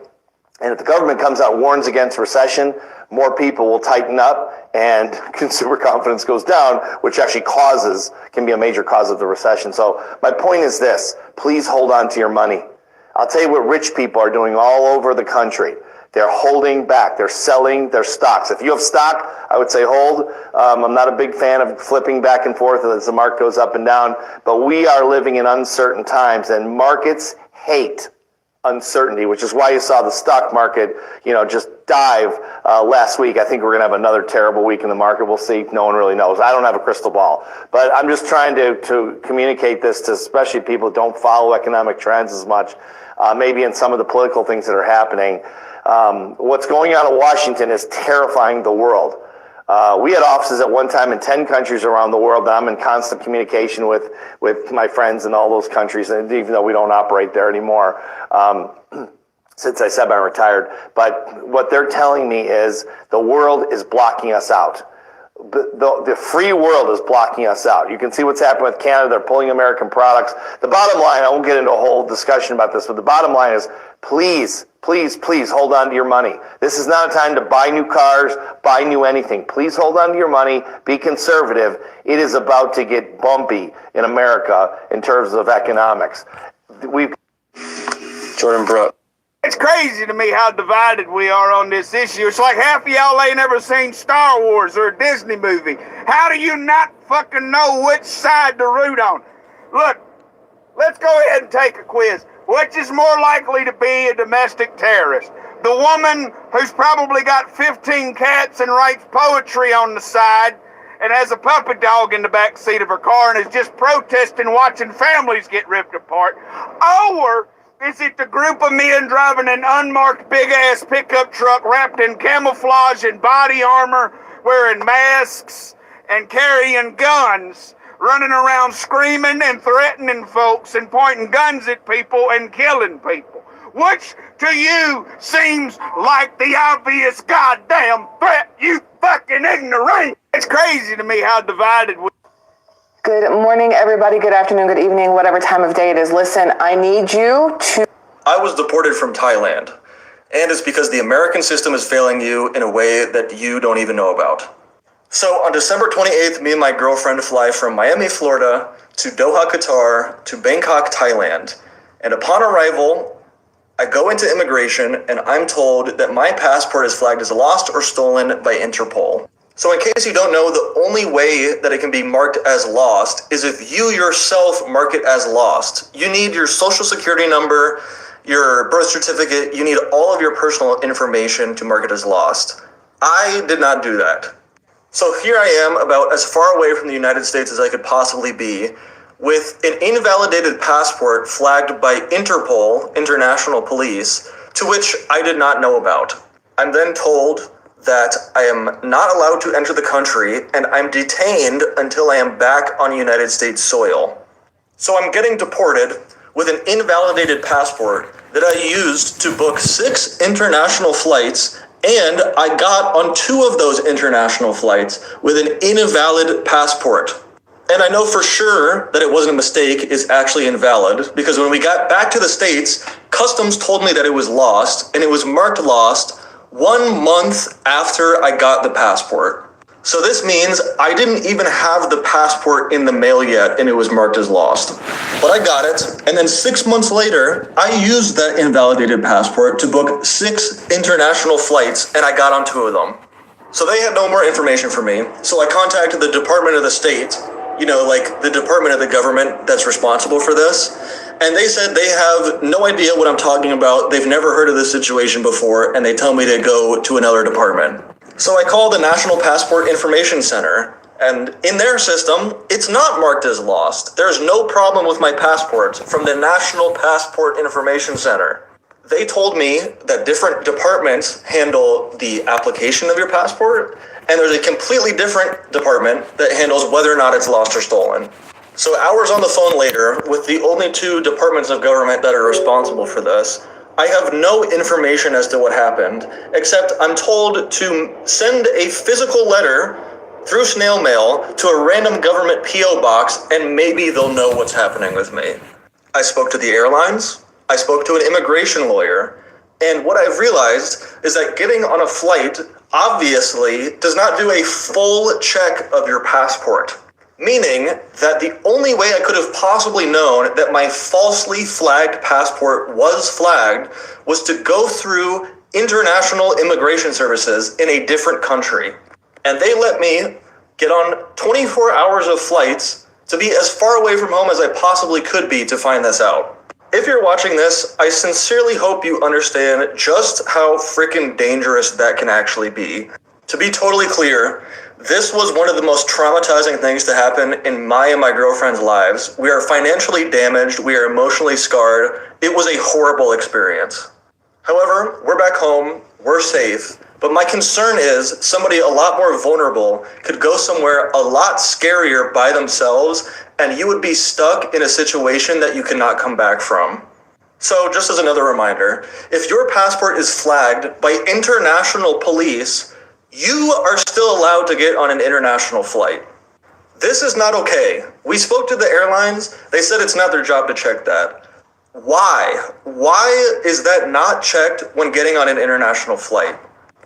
And if the government comes out and warns against recession, more people will tighten up and consumer confidence goes down, which actually can be a major cause of the recession. So my point is this: please hold on to your money. I'll tell you what rich people are doing all over the country. They're holding back. They're selling their stocks. If you have stock, I would say hold. I'm not a big fan of flipping back and forth as the market goes up and down, but we are living in uncertain times, and markets hate uncertainty, which is why you saw the stock market, just dive last week. I think we're going to have another terrible week in the market. We'll see. No one really knows. I don't have a crystal ball, but I'm just trying to communicate this to especially people who don't follow economic trends as much, maybe in some of the political things that are happening. What's going on in Washington is terrifying the world. We had offices at one time in 10 countries around the world, and I'm in constant communication with my friends in all those countries, and even though we don't operate there anymore, since I said I'm retired. But what they're telling me is the world is blocking us out. The free world is blocking us out. You can see what's happening with Canada. They're pulling American products. The bottom line, I won't get into a whole discussion about this, but the bottom line is please hold on to your money. This is not a time to buy new cars, buy new anything. Please hold on to your money. Be conservative. It is about to get bumpy in America in terms of economics. Jordan Brooke. It's crazy to me how divided we are on this issue. It's like half of y'all ain't ever seen Star Wars or a Disney movie. How do you not fucking know which side to root on? Look, let's go ahead and take a quiz. Which is more likely to be a domestic terrorist? The woman who's probably got 15 cats and writes poetry on the side and has a puppy dog in the back seat of her car and is just protesting watching families get ripped apart? Or is it the group of men driving an unmarked big-ass pickup truck wrapped in camouflage and body armor, wearing masks and carrying guns, running around screaming and threatening folks and pointing guns at people and killing people? Which to you seems like the obvious goddamn threat, you fucking ignorant? It's crazy to me how divided we... Good morning, everybody. Good afternoon, good evening, whatever time of day it is. Listen, I need you to... I was deported from Thailand, and it's because the American system is failing you in a way that you don't even know about. So on December 28th, me and my girlfriend fly from Miami, Florida, to Doha, Qatar, to Bangkok, Thailand. And upon arrival, I go into immigration, and I'm told that my passport is flagged as lost or stolen by Interpol. So in case you don't know, the only way that it can be marked as lost is if you yourself mark it as lost. You need your social security number, your birth certificate, you need all of your personal information to mark it as lost. I did not do that. So here I am, about as far away from the United States as I could possibly be, with an invalidated passport flagged by Interpol, International Police, to which I did not know about. I'm then told that I am not allowed to enter the country, and I'm detained until I am back on United States soil. So I'm getting deported with an invalidated passport that I used to book 6 international flights, and I got on 2 of those international flights with an invalid passport. And I know for sure that it wasn't a mistake, it's actually invalid, because when we got back to the States, Customs told me that it was lost, and it was marked lost 1 month after I got the passport. So this means I didn't even have the passport in the mail yet, and it was marked as lost. But I got it, and then 6 months later, I used that invalidated passport to book 6 international flights, and I got on 2 of them. So they had no more information for me, so I contacted the Department of the State, like the department of the government that's responsible for this. And they said they have no idea what I'm talking about. They've never heard of this situation before, and they tell me to go to another department. So I called the National Passport Information Center, and in their system, it's not marked as lost. There's no problem with my passport from the National Passport Information Center. They told me that different departments handle the application of your passport, and there's a completely different department that handles whether or not it's lost or stolen. So hours on the phone later, with the only 2 departments of government that are responsible for this, I have no information as to what happened, except I'm told to send a physical letter through snail mail to a random government P.O. box, and maybe they'll know what's happening with me. I spoke to the airlines, I spoke to an immigration lawyer, and what I've realized is that getting on a flight obviously does not do a full check of your passport. Meaning that the only way I could have possibly known that my falsely flagged passport was flagged was to go through international immigration services in a different country. And they let me get on 24 hours of flights to be as far away from home as I possibly could be to find this out. If you're watching this, I sincerely hope you understand just how freaking dangerous that can actually be. To be totally clear, this was one of the most traumatizing things to happen in my and my girlfriend's lives. We are financially damaged. We are emotionally scarred. It was a horrible experience. However, we're back home. We're safe. But my concern is somebody a lot more vulnerable could go somewhere a lot scarier by themselves, and you would be stuck in a situation that you cannot come back from. So just as another reminder, if your passport is flagged by international police, you are still allowed to get on an international flight. This is not okay. We spoke to the airlines. They said it's not their job to check that. Why? Why is that not checked when getting on an international flight?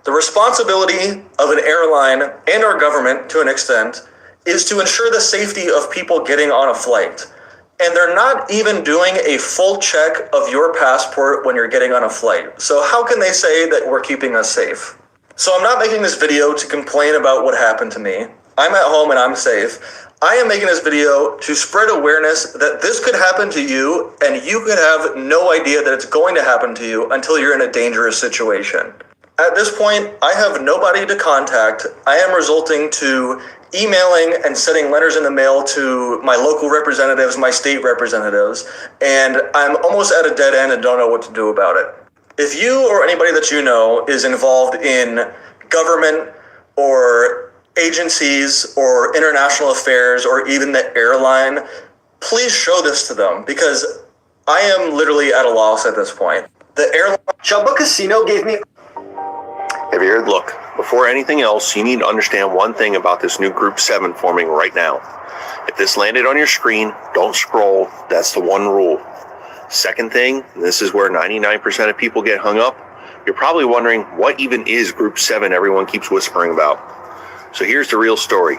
The responsibility of an airline and our government, to an extent, is to ensure the safety of people getting on a flight. And they're not even doing a full check of your passport when you're getting on a flight. So how can they say that we're keeping us safe? So I'm not making this video to complain about what happened to me. I'm at home and I'm safe. I am making this video to spread awareness that this could happen to you, and you could have no idea that it's going to happen to you until you're in a dangerous situation. At this point, I have nobody to contact. I am resorting to emailing and sending letters in the mail to my local representatives, my state representatives, and I'm almost at a dead end and don't know what to do about it. If you or anybody that you know is involved in government or agencies or international affairs or even the airline, please show this to them, because I am literally at a loss at this point. The airline... Chumba Casino gave me... Have you heard? Look, before anything else, you need to understand one thing about this new Group 7 forming right now. If this landed on your screen, don't scroll. That's the one rule. Second thing, and this is where 99% of people get hung up, you're probably wondering what even is Group 7 everyone keeps whispering about. So here's the real story.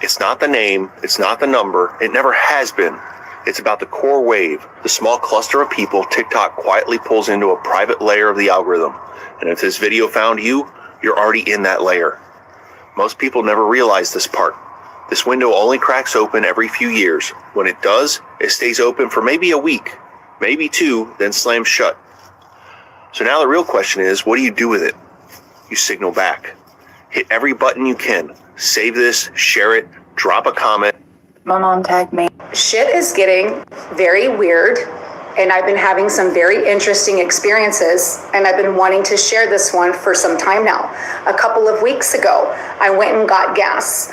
It's not the name, it's not the number, it never has been. It's about the core wave, the small cluster of people TikTok quietly pulls into a private layer of the algorithm. And if this video found you, you're already in that layer. Most people never realize this part. This window only cracks open every few years. When it does, it stays open for maybe a week, maybe two, then slams shut. So now the real question is, what do you do with it? You signal back. Hit every button you can. Save this, share it, drop a comment. My mom tagged me. Shit is getting very weird, and I've been having some very interesting experiences, and I've been wanting to share this one for some time now. A couple of weeks ago, I went and got gas.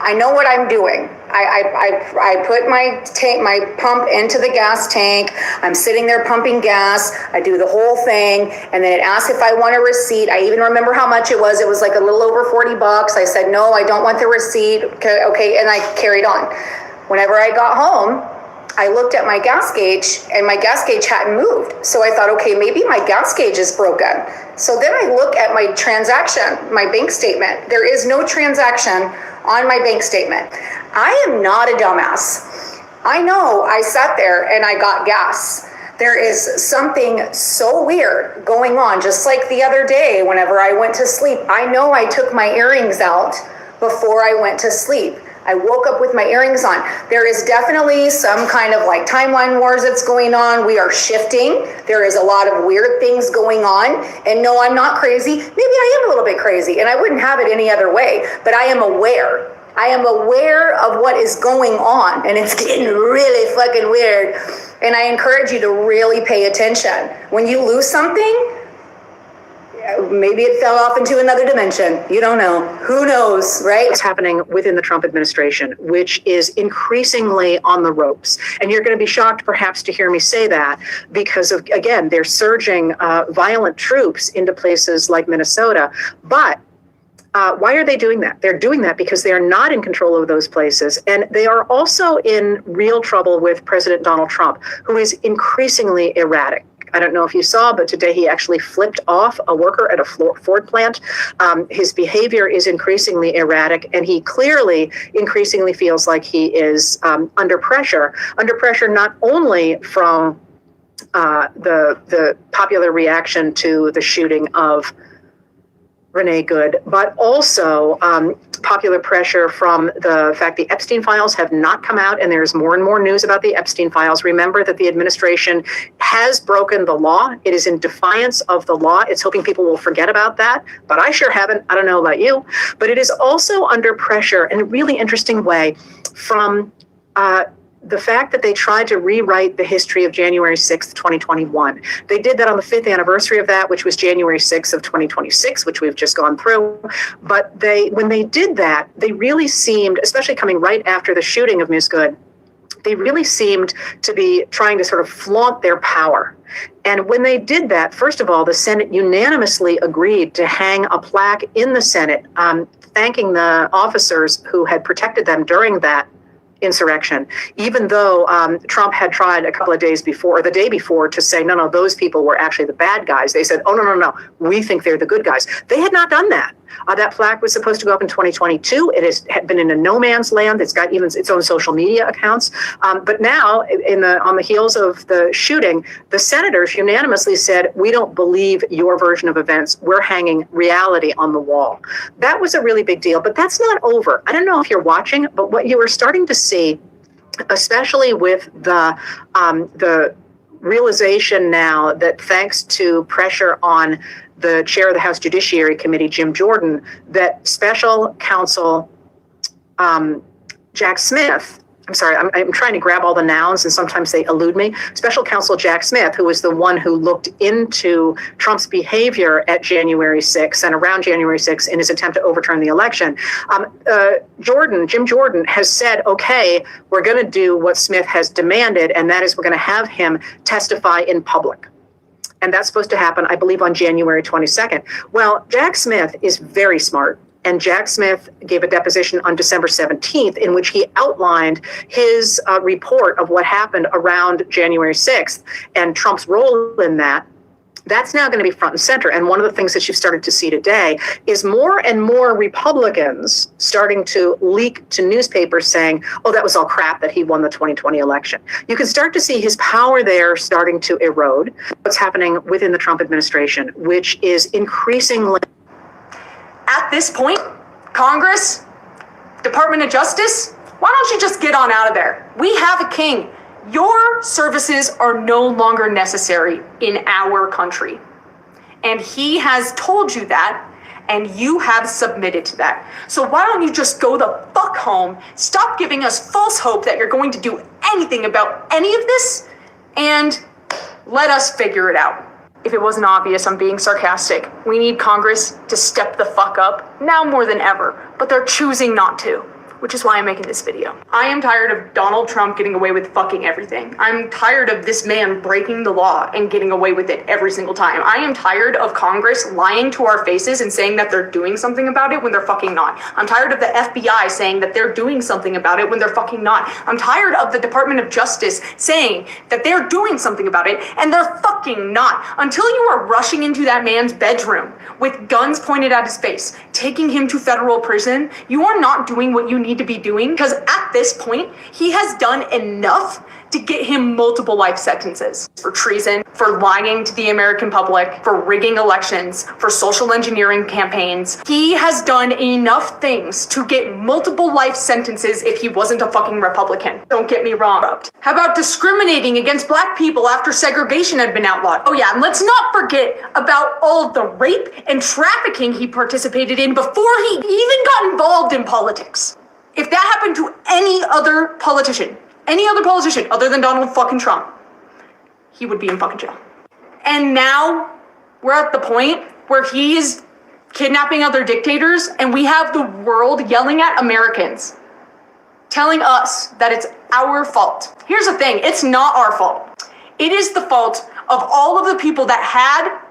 I know what I'm doing. I put my pump into the gas tank. I'm sitting there pumping gas. I do the whole thing, and then it asks if I want a receipt. I even remember how much it was. It was like a little over $40. I said, no, I don't want the receipt. Okay, and I carried on. Whenever I got home, I looked at my gas gauge, and my gas gauge hadn't moved. So I thought, okay, maybe my gas gauge is broken. So then I look at my transaction, my bank statement. There is no transaction on my bank statement. I am not a dumbass. I know I sat there and I got gas. There is something so weird going on, just like the other day whenever I went to sleep. I know I took my earrings out before I went to sleep. I woke up with my earrings on. There is definitely some kind of like timeline wars that's going on. We are shifting. There is a lot of weird things going on. And no, I'm not crazy. Maybe I am a little bit crazy, and I wouldn't have it any other way, but I am aware. I am aware of what is going on, and it's getting really fucking weird. And I encourage you to really pay attention. When you lose something, maybe it fell off into another dimension. You don't know. Who knows, right? What's happening within the Trump administration, which is increasingly on the ropes. And you're going to be shocked perhaps to hear me say that because of, again, they're surging violent troops into places like Minnesota. But why are they doing that? They're doing that because they are not in control of those places. And they are also in real trouble with President Donald Trump, who is increasingly erratic. I don't know if you saw, but today he actually flipped off a worker at a Ford plant. His behavior is increasingly erratic, and he clearly increasingly feels like he is under pressure not only from the popular reaction to the shooting of Renee Good, but also popular pressure from the fact the Epstein files have not come out, and there's more and more news about the Epstein files. Remember that the administration has broken the law. It is in defiance of the law. It's hoping people will forget about that, but I sure haven't. I don't know about you, but it is also under pressure in a really interesting way from the fact that they tried to rewrite the history of January 6th, 2021. They did that on the 5th anniversary of that, which was January 6th of 2026, which we've just gone through. But when they did that, they really seemed, especially coming right after the shooting of Ms. Good, they really seemed to be trying to sort of flaunt their power. And when they did that, first of all, the Senate unanimously agreed to hang a plaque in the Senate, thanking the officers who had protected them during that insurrection, even though Trump had tried a couple of days before, or the day before, to say, no, those people were actually the bad guys. They said, oh, no, we think they're the good guys. They had not done that. That plaque was supposed to go up in 2022. It has been in a no man's land. It's got even its own social media accounts. But now, on the heels of the shooting, the senators unanimously said, we don't believe your version of events. We're hanging reality on the wall. That was a really big deal, but that's not over. I don't know if you're watching, but what you are starting to see, especially with the realization now that thanks to pressure on the chair of the House Judiciary Committee, Jim Jordan, that special counsel Jack Smith, I'm sorry, I'm trying to grab all the nouns and sometimes they elude me. Special counsel Jack Smith, who was the one who looked into Trump's behavior at January 6th and around January 6th in his attempt to overturn the election. Jim Jordan has said, okay, we're going to do what Smith has demanded, and that is we're going to have him testify in public. And that's supposed to happen, I believe, on January 22nd. Well, Jack Smith is very smart. And Jack Smith gave a deposition on December 17th in which he outlined his report of what happened around January 6th and Trump's role in that. That's now going to be front and center. And one of the things that you've started to see today is more and more Republicans starting to leak to newspapers saying, oh, that was all crap that he won the 2020 election. You can start to see his power there starting to erode. What's happening within the Trump administration, which is increasingly... At this point, Congress, Department of Justice, why don't you just get on out of there? We have a king. Your services are no longer necessary in our country. And he has told you that, and you have submitted to that. So why don't you just go the fuck home, stop giving us false hope that you're going to do anything about any of this, and let us figure it out. If it wasn't obvious, I'm being sarcastic. We need Congress to step the fuck up now more than ever, but they're choosing not to, which is why I'm making this video. I am tired of Donald Trump getting away with fucking everything. I'm tired of this man breaking the law and getting away with it every single time. I am tired of Congress lying to our faces and saying that they're doing something about it when they're fucking not. I'm tired of the FBI saying that they're doing something about it when they're fucking not. I'm tired of the Department of Justice saying that they're doing something about it and they're fucking not. Until you are rushing into that man's bedroom with guns pointed at his face, taking him to federal prison, you are not doing what you need to be doing, because at this point, he has done enough to get him multiple life sentences for treason, for lying to the American public, for rigging elections, for social engineering campaigns. He has done enough things to get multiple life sentences if he wasn't a fucking Republican. Don't get me wrong. How about discriminating against black people after segregation had been outlawed? Oh yeah, and let's not forget about all of the rape and trafficking he participated in before he even got involved in politics. If that happened to any other politician other than Donald fucking Trump, he would be in fucking jail. And now we're at the point where he is kidnapping other dictators, and we have the world yelling at Americans, telling us that it's our fault. Here's the thing, it's not our fault. It is the fault of all of the people that had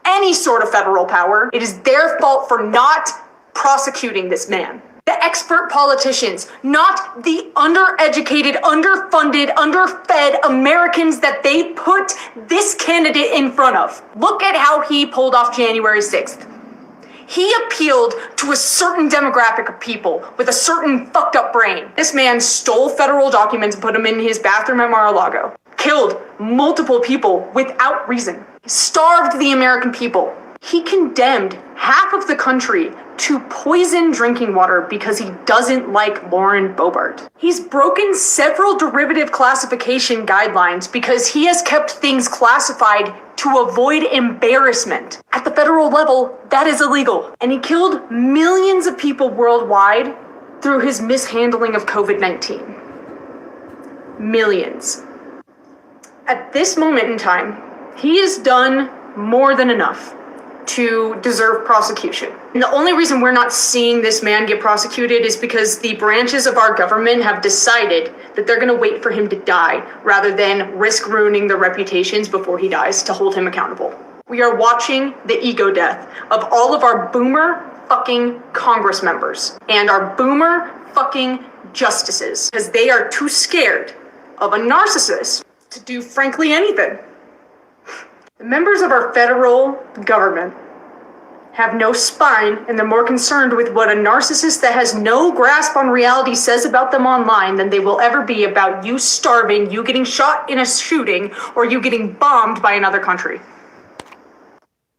any sort of federal power. It is their fault for not prosecuting this man. The expert politicians, not the undereducated, underfunded, underfed Americans that they put this candidate in front of. Look at how he pulled off January 6th. He appealed to a certain demographic of people with a certain fucked up brain. This man stole federal documents and put them in his bathroom at Mar-a-Lago. Killed multiple people without reason. Starved the American people. He condemned half of the country to poison drinking water because he doesn't like Lauren Boebert. He's broken several derivative classification guidelines because he has kept things classified to avoid embarrassment. At the federal level, that is illegal. And he killed millions of people worldwide through his mishandling of COVID-19. Millions. At this moment in time, he has done more than enough to deserve prosecution. And the only reason we're not seeing this man get prosecuted is because the branches of our government have decided that they're gonna wait for him to die rather than risk ruining their reputations before he dies to hold him accountable. We are watching the ego death of all of our boomer fucking Congress members and our boomer fucking justices because they are too scared of a narcissist to do frankly anything. The members of our federal government have no spine, and they're more concerned with what a narcissist that has no grasp on reality says about them online than they will ever be about you starving, you getting shot in a shooting, or you getting bombed by another country.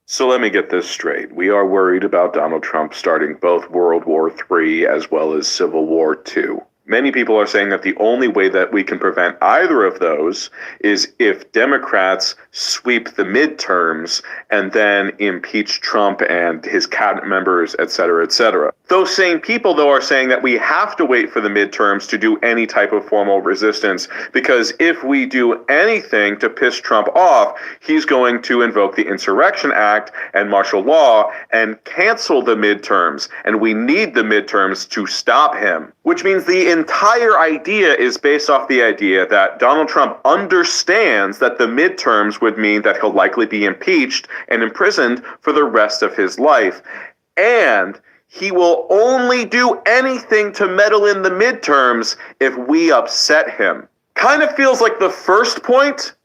So let me get this straight. We are worried about Donald Trump starting both World War III as well as Civil War II. Many people are saying that the only way that we can prevent either of those is if Democrats sweep the midterms and then impeach Trump and his cabinet members, et cetera, et cetera. Those same people, though, are saying that we have to wait for the midterms to do any type of formal resistance, because if we do anything to piss Trump off, he's going to invoke the Insurrection Act and martial law and cancel the midterms, and we need the midterms to stop him. Which means the entire idea is based off the idea that Donald Trump understands that the midterms would mean that he'll likely be impeached and imprisoned for the rest of his life. And he will only do anything to meddle in the midterms if we upset him. Kind of feels like the first point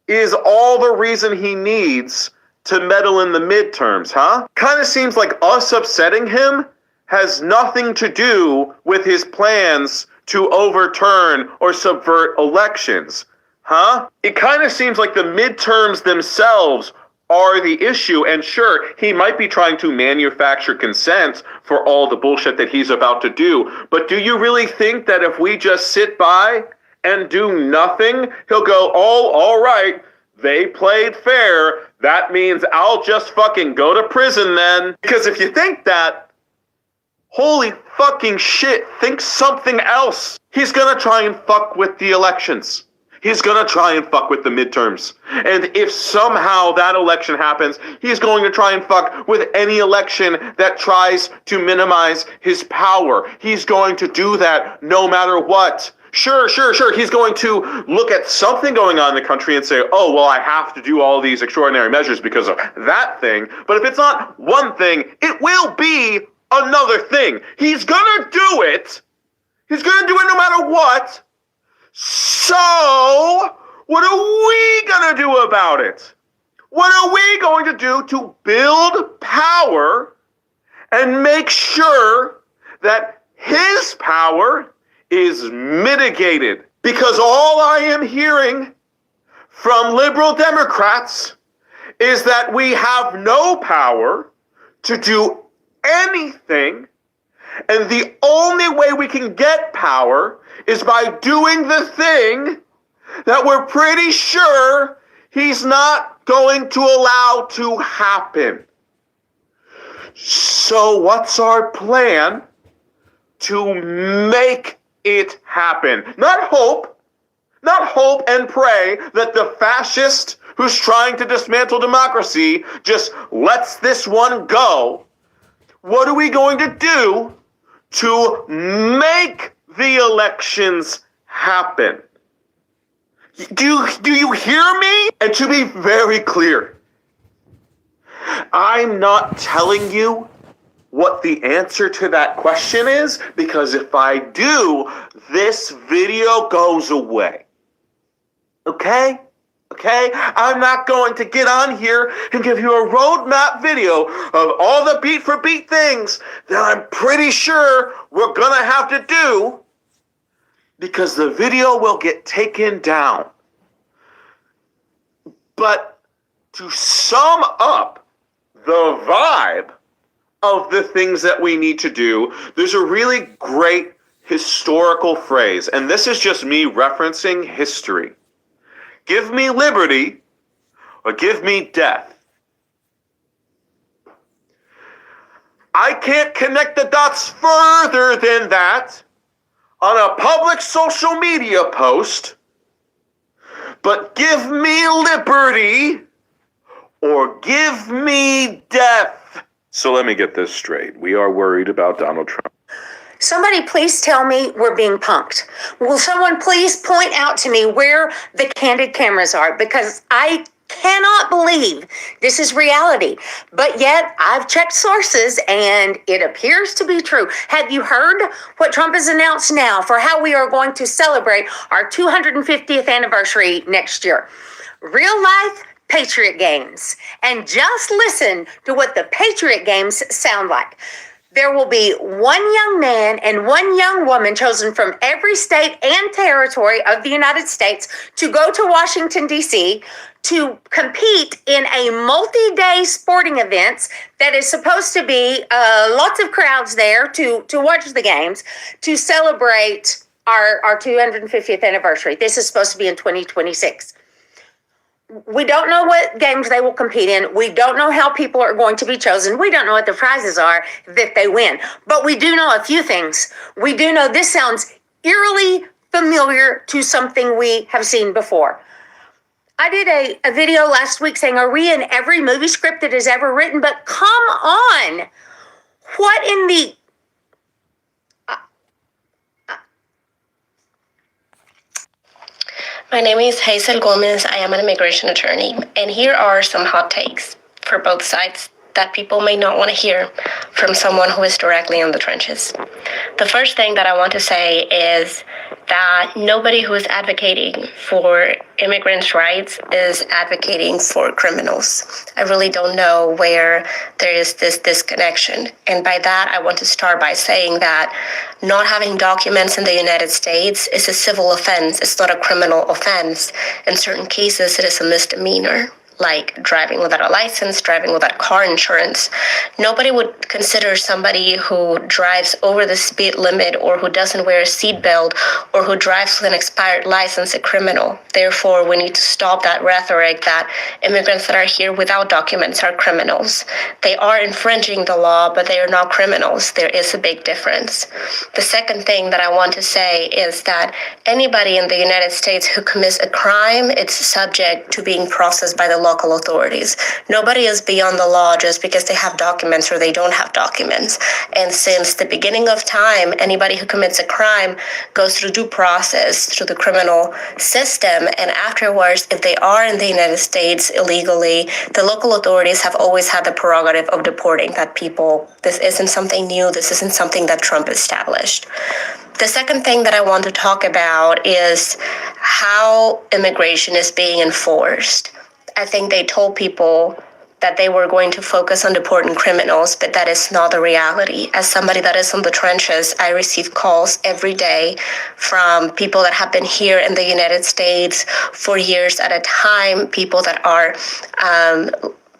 is all the reason he needs to meddle in the midterms, huh? Kind of seems like us upsetting him has nothing to do with his plans to overturn or subvert elections, huh? It kind of seems like the midterms themselves are the issue, and sure, he might be trying to manufacture consent for all the bullshit that he's about to do, but do you really think that if we just sit by and do nothing, he'll go, oh, all right, they played fair, that means I'll just fucking go to prison then? Because if you think that, holy fucking shit, think something else. He's gonna try and fuck with the elections. He's gonna try and fuck with the midterms. And if somehow that election happens, he's going to try and fuck with any election that tries to minimize his power. He's going to do that no matter what. Sure. He's going to look at something going on in the country and say, oh, well, I have to do all these extraordinary measures because of that thing. But if it's not one thing, it will be another thing. He's gonna do it. He's gonna do it no matter what. So, what are we gonna do about it? What are we going to do to build power and make sure that his power is mitigated? Because all I am hearing from liberal Democrats is that we have no power to do anything, and the only way we can get power is by doing the thing that we're pretty sure he's not going to allow to happen. So what's our plan to make it happen? Not hope and pray that the fascist who's trying to dismantle democracy just lets this one go, what are we going to do to make the elections happen? Do you hear me? And to be very clear, I'm not telling you what the answer to that question is, because if I do, this video goes away. Okay? I'm not going to get on here and give you a roadmap video of all the beat for beat things that I'm pretty sure we're gonna have to do, because the video will get taken down. But to sum up the vibe of the things that we need to do, there's a really great historical phrase, and this is just me referencing history. Give me liberty or give me death. I can't connect the dots further than that on a public social media post, but give me liberty or give me death. So let me get this straight. We are worried about Donald Trump. Somebody please tell me we're being punked. Will someone please point out to me where the candid cameras are? Because I cannot believe this is reality. But yet I've checked sources and it appears to be true. Have you heard what Trump has announced now for how we are going to celebrate our 250th anniversary next year? Real life Patriot games. And just listen to what the Patriot games sound like. There will be one young man and one young woman chosen from every state and territory of the United States to go to Washington, D.C. to compete in a multi-day sporting event that is supposed to be lots of crowds there to watch the games, to celebrate our 250th anniversary. This is supposed to be in 2026. We don't know what games they will compete in. We don't know how people are going to be chosen. We don't know what the prizes are that they win. But we do know a few things. We do know this sounds eerily familiar to something we have seen before. I did a video last week saying, are we in every movie script that is ever written? But come on. What in the... My name is Hazel Gomez. I am an immigration attorney, and here are some hot takes for both sides that people may not want to hear from someone who is directly in the trenches. The first thing that I want to say is that nobody who is advocating for immigrants' rights is advocating for criminals. I really don't know where there is this disconnection. And by that, I want to start by saying that not having documents in the United States is a civil offense. It's not a criminal offense. In certain cases, it is a misdemeanor, like driving without a license, driving without car insurance. Nobody would consider somebody who drives over the speed limit or who doesn't wear a seatbelt or who drives with an expired license a criminal. Therefore, we need to stop that rhetoric that immigrants that are here without documents are criminals. They are infringing the law, but they are not criminals. There is a big difference. The second thing that I want to say is that anybody in the United States who commits a crime, it's subject to being processed by the local authorities. Nobody is beyond the law just because they have documents or they don't have documents. And since the beginning of time, anybody who commits a crime goes through due process through the criminal system. And afterwards, if they are in the United States illegally, the local authorities have always had the prerogative of deporting that people. This isn't something new. This isn't something that Trump established. The second thing that I want to talk about is how immigration is being enforced. I think they told people that they were going to focus on deporting criminals, but that is not the reality. As somebody that is in the trenches, I receive calls every day from people that have been here in the United States for years at a time, people that are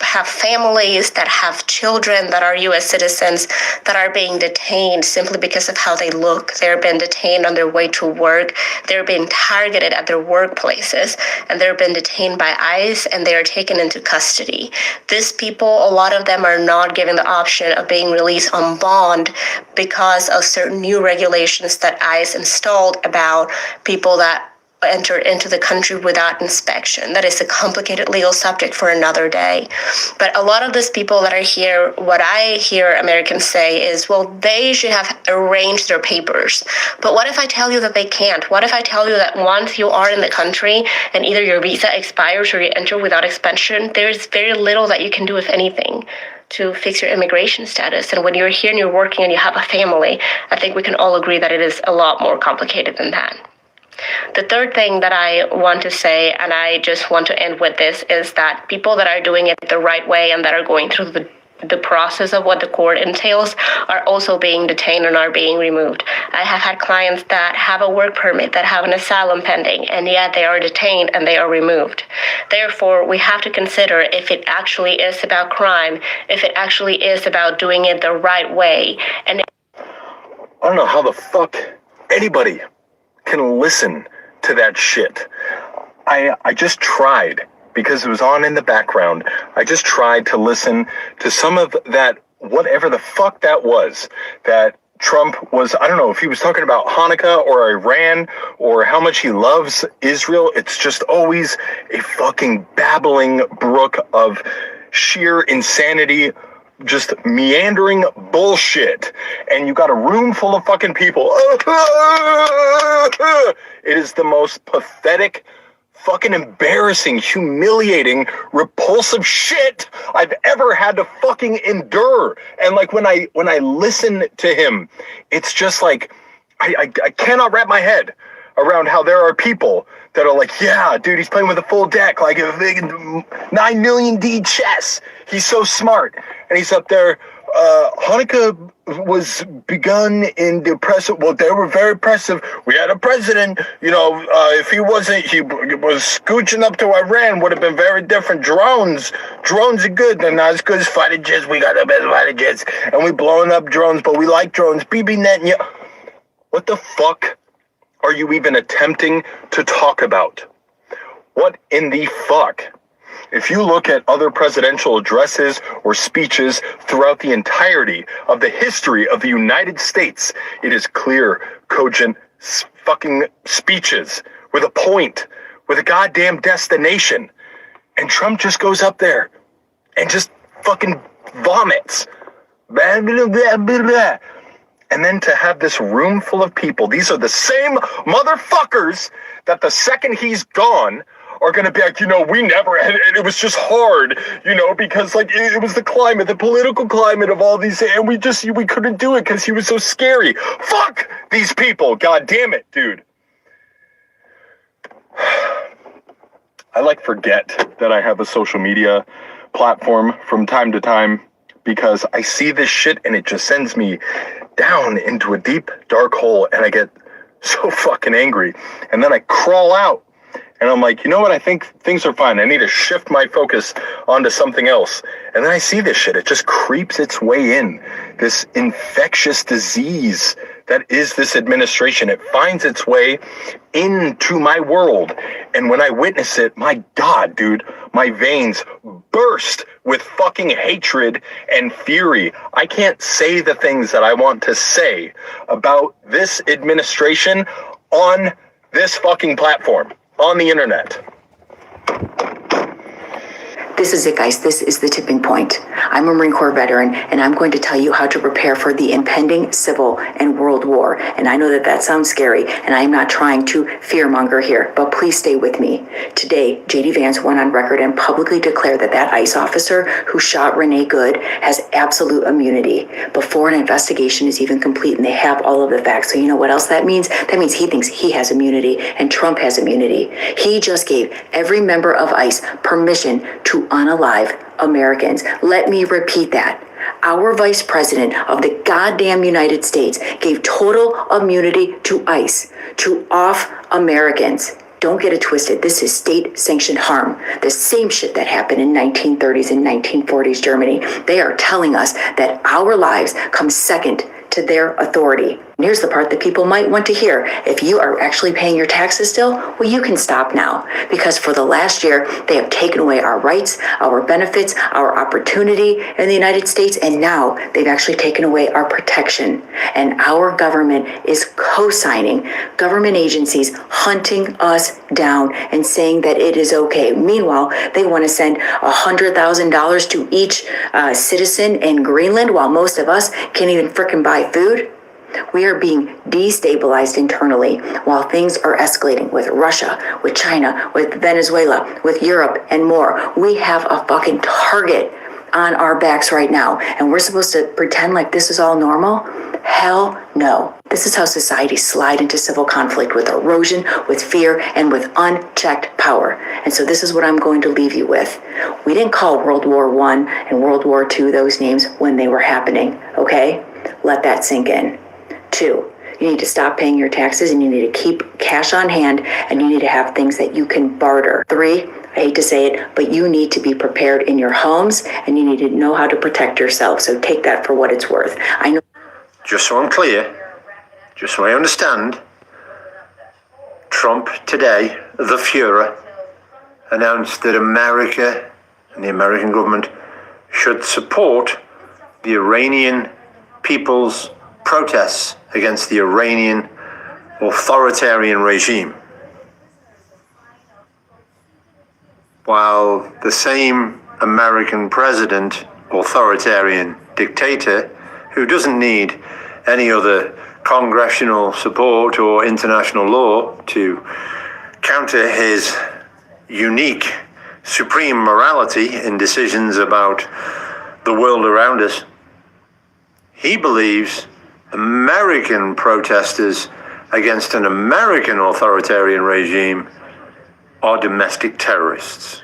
have families, that have children that are U.S. citizens that are being detained simply because of how they look. They're being detained on their way to work. They're being targeted at their workplaces, and they're being detained by ICE, and they are taken into custody. These people, a lot of them are not given the option of being released on bond because of certain new regulations that ICE installed about people that enter into the country without inspection. That is a complicated legal subject for another day. But a lot of these people that are here, what I hear Americans say is, well, they should have arranged their papers. But what if I tell you that they can't? What if I tell you that once you are in the country and either your visa expires or you enter without inspection, there's very little that you can do, if anything, to fix your immigration status. And when you're here and you're working and you have a family, I think we can all agree that it is a lot more complicated than that. The third thing that I want to say, and I just want to end with this, is that people that are doing it the right way and that are going through the process of what the court entails are also being detained and are being removed. I have had clients that have a work permit, that have an asylum pending, and yet they are detained and they are removed. Therefore, we have to consider if it actually is about crime, if it actually is about doing it the right way. And I don't know how the fuck anybody can listen to that shit. I just tried, because it was on in the background. I just tried to listen to some of that, whatever the fuck that was, that Trump was, I don't know if he was talking about Hanukkah or Iran or how much he loves Israel. It's just always a fucking babbling brook of sheer insanity, just meandering bullshit. And you got a room full of fucking people. It is the most pathetic, fucking embarrassing, humiliating, repulsive shit I've ever had to fucking endure. And like when I listen to him, it's just like I cannot wrap my head around how there are people that are like, yeah, dude, he's playing with a full deck, like a big 9 million D chess. He's so smart. And he's up there. Hanukkah was begun in the oppressive. Well, they were very oppressive. We had a president, if he was scooching up to Iran, would have been very different. Drones are good. They're not as good as fighter jets. We got the best fighter jets, and we blowing up drones, but we like drones. BB Netanyahu. What the fuck are you even attempting to talk about? What in the fuck? If you look at other presidential addresses or speeches throughout the entirety of the history of the United States, it is clear, cogent fucking speeches with a point, with a goddamn destination. And Trump just goes up there and just fucking vomits. Blah, blah, blah, blah, blah. And then to have this room full of people, these are the same motherfuckers that the second he's gone are going to be like, we never had, it was just hard, because like it was the climate, the political climate of all these, and we couldn't do it because he was so scary. Fuck these people. God damn it, dude. I forget that I have a social media platform from time to time because I see this shit and it just sends me down into a deep, dark hole and I get so fucking angry. And then I crawl out. And I'm like, you know what? I think things are fine. I need to shift my focus onto something else. And then I see this shit. It just creeps its way in. This infectious disease that is this administration. It finds its way into my world. And when I witness it, my God, dude, my veins burst with fucking hatred and fury. I can't say the things that I want to say about this administration on this fucking platform. On the internet. This is it, guys. This is the tipping point. I'm a Marine Corps veteran, and I'm going to tell you how to prepare for the impending civil and world war. And I know that sounds scary, and I'm not trying to fearmonger here, but please stay with me. Today, J.D. Vance went on record and publicly declared that ICE officer who shot Renee Good has absolute immunity before an investigation is even complete, and they have all of the facts. So you know what else that means? That means he thinks he has immunity, and Trump has immunity. He just gave every member of ICE permission to unalive Americans. Let me repeat that. Our vice president of the goddamn United States gave total immunity to ICE, to off Americans. Don't get it twisted. This is state-sanctioned harm. The same shit that happened in 1930s and 1940s Germany. They are telling us that our lives come second to their authority. And here's the part that people might want to hear. If you are actually paying your taxes still, well, you can stop now. Because for the last year, they have taken away our rights, our benefits, our opportunity in the United States, and now they've actually taken away our protection. And our government is co-signing government agencies hunting us down and saying that it is okay. Meanwhile, they want to send $100,000 to each citizen in Greenland while most of us can't even frickin' buy food. We are being destabilized internally while things are escalating with Russia, with China, with Venezuela, with Europe, and more. We have a fucking target on our backs right now, and we're supposed to pretend like this is all normal? Hell no. This is how societies slide into civil conflict, with erosion, with fear, and with unchecked power. And so this is what I'm going to leave you with. We didn't call World War I and World War II those names when they were happening, okay? Let that sink in. 2, you need to stop paying your taxes, and you need to keep cash on hand, and you need to have things that you can barter. 3, I hate to say it, but you need to be prepared in your homes, and you need to know how to protect yourself. So take that for what it's worth. I know. Just so I'm clear, just so I understand, Trump today, the Fuhrer, announced that America and the American government should support the Iranian people's protests against the Iranian authoritarian regime, while the same American president, authoritarian dictator, who doesn't need any other congressional support or international law to counter his unique supreme morality in decisions about the world around us, he believes American protesters against an American authoritarian regime are domestic terrorists.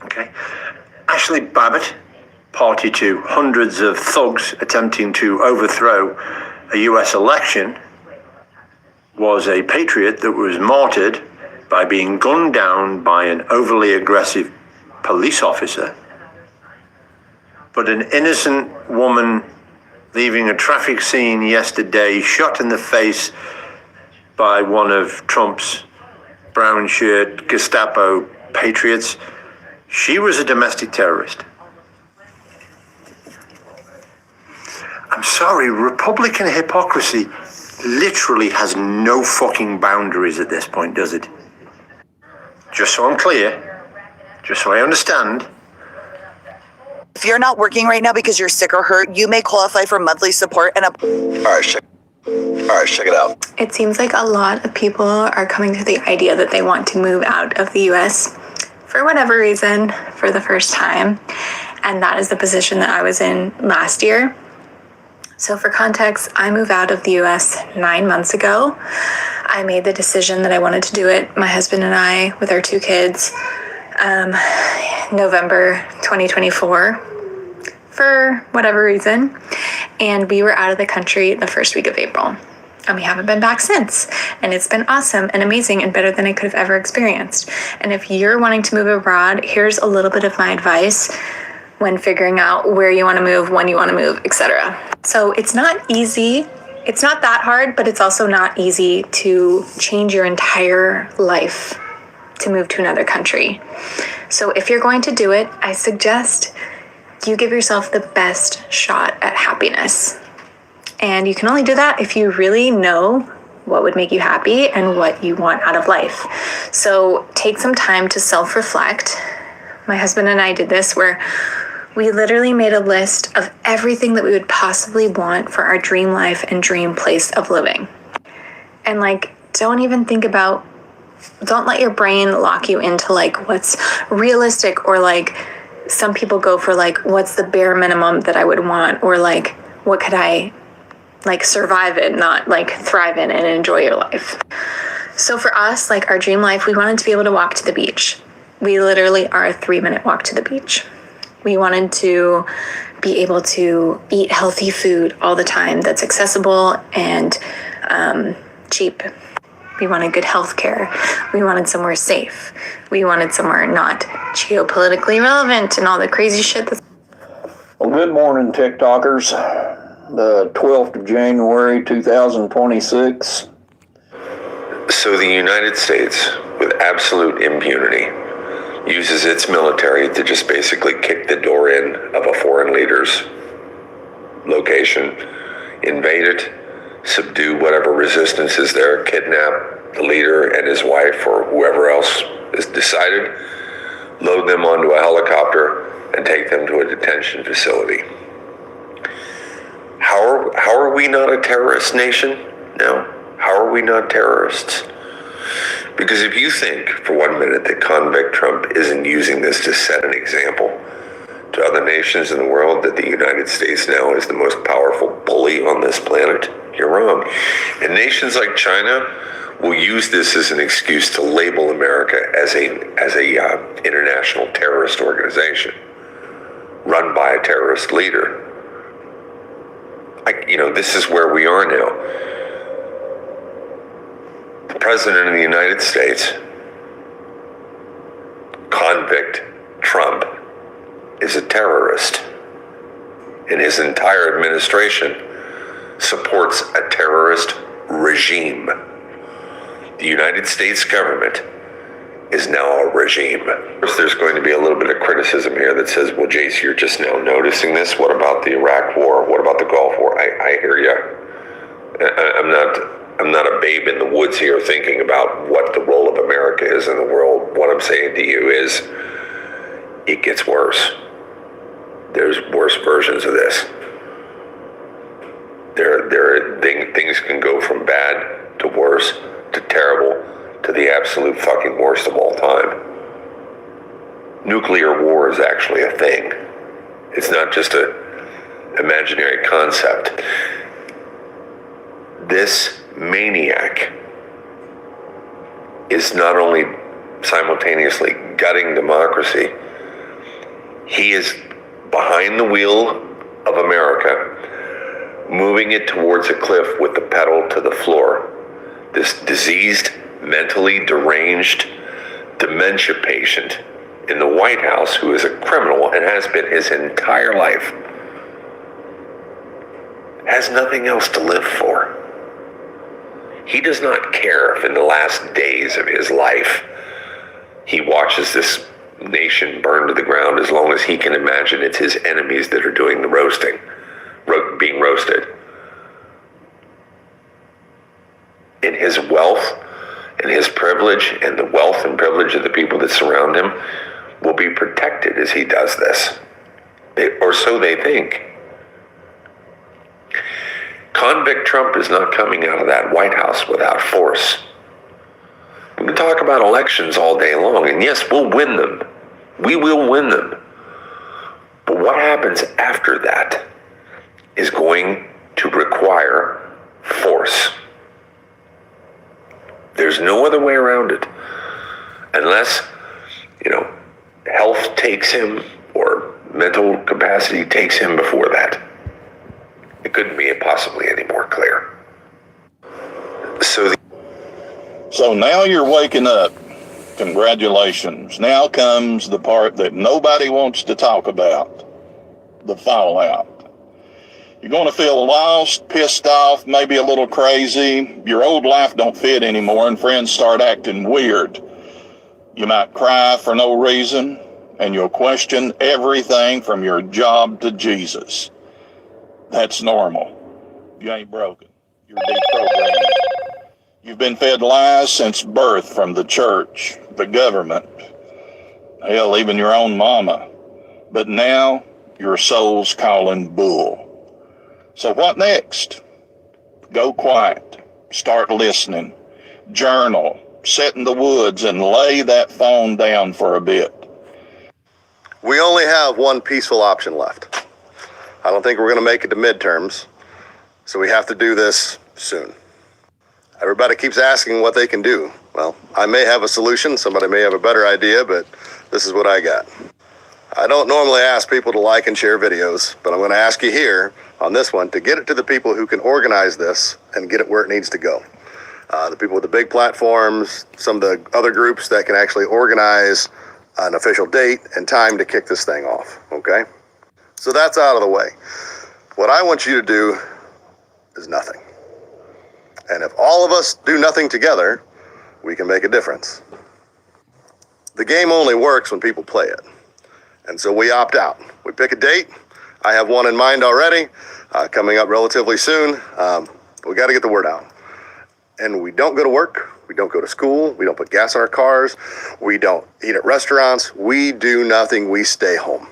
Okay? Ashley Babbitt, party to hundreds of thugs attempting to overthrow a US election, was a patriot that was martyred by being gunned down by an overly aggressive police officer. But an innocent woman leaving a traffic scene yesterday, shot in the face by one of Trump's brown shirt Gestapo patriots, she was a domestic terrorist. I'm sorry, Republican hypocrisy literally has no fucking boundaries at this point, does it? Just so I'm clear, just so I understand. If you're not working right now because you're sick or hurt, you may qualify for monthly support and All right, check it out. It seems like a lot of people are coming to the idea that they want to move out of the US for whatever reason for the first time. And that is the position that I was in last year. So for context, I moved out of the US 9 months ago. I made the decision that I wanted to do it, my husband and I, with our 2 kids, November 2024, for whatever reason. And we were out of the country the first week of April. And we haven't been back since. And it's been awesome and amazing and better than I could have ever experienced. And if you're wanting to move abroad, here's a little bit of my advice when figuring out where you want to move, when you want to move, etc. So it's not easy. It's not that hard, but it's also not easy to change your entire life to move to another country. So if you're going to do it, I suggest you give yourself the best shot at happiness. And you can only do that if you really know what would make you happy and what you want out of life. So take some time to self-reflect. My husband and I did this where we literally made a list of everything that we would possibly want for our dream life and dream place of living. And don't even think about, don't let your brain lock you into what's realistic, or some people go for what's the bare minimum that I would want, or what could I survive in, not thrive in and enjoy your life. So for us, our dream life, we wanted to be able to walk to the beach. We literally are a 3-minute walk to the beach. We wanted to be able to eat healthy food all the time that's accessible and cheap. We wanted good health care. We wanted somewhere safe. We wanted somewhere not geopolitically relevant and all the crazy shit that's... Well, good morning, TikTokers. the 12th of January, 2026. So the United States, with absolute impunity, uses its military to just basically kick the door in of a foreign leader's location, invade it, subdue whatever resistance is there, kidnap the leader and his wife or whoever else is decided, load them onto a helicopter, and take them to a detention facility. How are we not a terrorist nation? No. How are we not terrorists? Because if you think for 1 minute that convict Trump isn't using this to set an example to other nations in the world that the United States now is the most powerful bully on this planet, you're wrong. And nations like China will use this as an excuse to label America as a international terrorist organization run by a terrorist leader. This is where we are now. The President of the United States, convict Trump, is a terrorist. And his entire administration supports a terrorist regime. The United States government is now a regime. Of course, there's going to be a little bit of criticism here that says, well, Jace, you're just now noticing this. What about the Iraq War? What about the Gulf War? I hear you. I'm not a babe in the woods here thinking about what the role of America is in the world. What I'm saying to you is it gets worse. There's worse versions of this. Things can go from bad to worse to terrible to the absolute fucking worst of all time. Nuclear war is actually a thing. It's not just an imaginary concept. This maniac is not only simultaneously gutting democracy, he is behind the wheel of America, moving it towards a cliff with the pedal to the floor. This diseased, mentally deranged, dementia patient in the White House, who is a criminal and has been his entire life, has nothing else to live for. He does not care if in the last days of his life he watches this nation burn to the ground, as long as he can imagine it's his enemies that are doing the roasting, being roasted. In his wealth and his privilege, and the wealth and privilege of the people that surround him will be protected as he does this. Or so they think. Convict Trump is not coming out of that White House without force. We can talk about elections all day long, and yes, we'll win them. We will win them. But what happens after that is going to require force. There's no other way around it. Unless, health takes him or mental capacity takes him before that. It couldn't be possibly any more clear. So now you're waking up. Congratulations. Now comes the part that nobody wants to talk about. The fallout. You're going to feel lost, pissed off, maybe a little crazy. Your old life don't fit anymore and friends start acting weird. You might cry for no reason, and you'll question everything from your job to Jesus. That's normal. You ain't broken. You're deprogrammed. You've been fed lies since birth from the church, the government, hell, even your own mama. But now your soul's calling bull. So what next? Go quiet. Start listening. Journal. Sit in the woods and lay that phone down for a bit. We only have one peaceful option left. I don't think we're going to make it to midterms, so we have to do this soon. Everybody keeps asking what they can do. Well, I may have a solution, somebody may have a better idea, but this is what I got. I don't normally ask people to like and share videos, but I'm going to ask you here on this one to get it to the people who can organize this and get it where it needs to go. The people with the big platforms, some of the other groups that can actually organize an official date and time to kick this thing off, okay? So that's out of the way. What I want you to do is nothing. And if all of us do nothing together, we can make a difference. The game only works when people play it. And so we opt out. We pick a date. I have one in mind already, coming up relatively soon. We got to get the word out. And we don't go to work. We don't go to school. We don't put gas in our cars. We don't eat at restaurants. We do nothing. We stay home.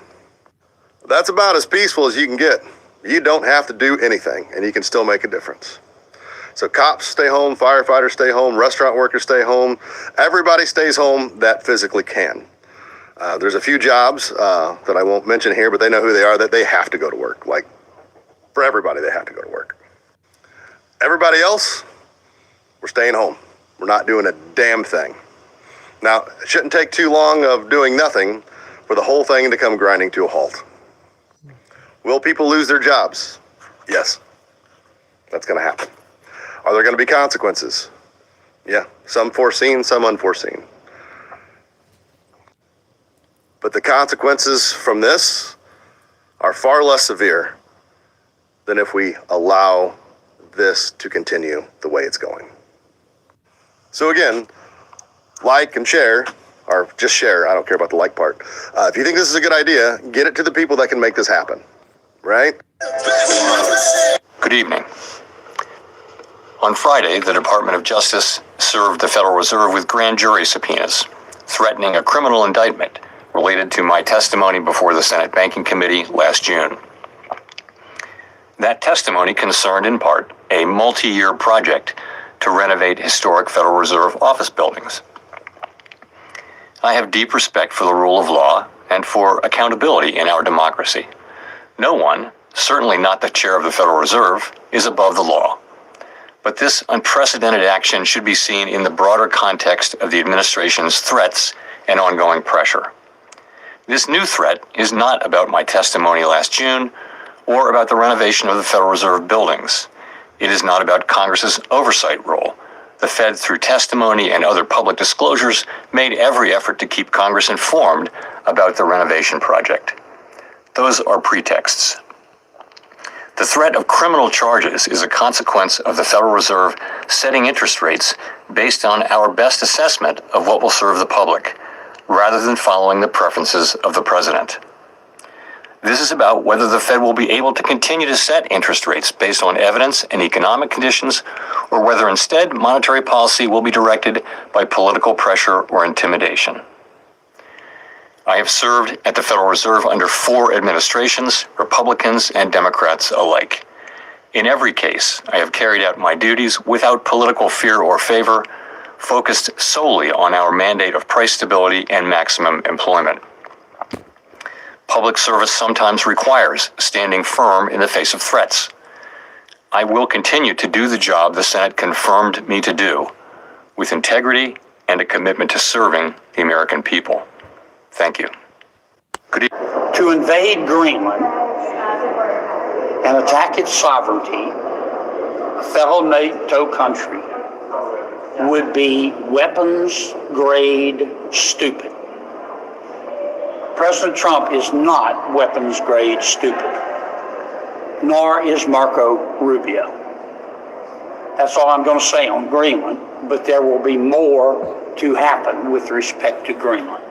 That's about as peaceful as you can get. You don't have to do anything, and you can still make a difference. So cops stay home, firefighters stay home, restaurant workers stay home. Everybody stays home that physically can. There's a few jobs that I won't mention here, but they know who they are, that they have to go to work. Like, for everybody, they have to go to work. Everybody else, we're staying home. We're not doing a damn thing. Now, it shouldn't take too long of doing nothing for the whole thing to come grinding to a halt. Will people lose their jobs? Yes. That's going to happen. Are there going to be consequences? Yeah, some foreseen, some unforeseen. But the consequences from this are far less severe than if we allow this to continue the way it's going. So again, like and share, or just share, I don't care about the like part. If you think this is a good idea, get it to the people that can make this happen, right? Good evening. On Friday, the Department of Justice served the Federal Reserve with grand jury subpoenas, threatening a criminal indictment related to my testimony before the Senate Banking Committee last June. That testimony concerned in part a multi-year project to renovate historic Federal Reserve office buildings. I have deep respect for the rule of law and for accountability in our democracy. No one, certainly not the chair of the Federal Reserve, is above the law. But this unprecedented action should be seen in the broader context of the administration's threats and ongoing pressure. This new threat is not about my testimony last June or about the renovation of the Federal Reserve buildings. It is not about Congress's oversight role. The Fed, through testimony and other public disclosures, made every effort to keep Congress informed about the renovation project. Those are pretexts. The threat of criminal charges is a consequence of the Federal Reserve setting interest rates based on our best assessment of what will serve the public, rather than following the preferences of the president. This is about whether the Fed will be able to continue to set interest rates based on evidence and economic conditions, or whether instead monetary policy will be directed by political pressure or intimidation. I have served at the Federal Reserve under 4 administrations, Republicans and Democrats alike. In every case, I have carried out my duties without political fear or favor, focused solely on our mandate of price stability and maximum employment. Public service sometimes requires standing firm in the face of threats. I will continue to do the job the Senate confirmed me to do, with integrity and a commitment to serving the American people. Thank you. To invade Greenland and attack its sovereignty, a fellow NATO country, would be weapons-grade stupid. President Trump is not weapons-grade stupid, nor is Marco Rubio. That's all I'm going to say on Greenland, but there will be more to happen with respect to Greenland.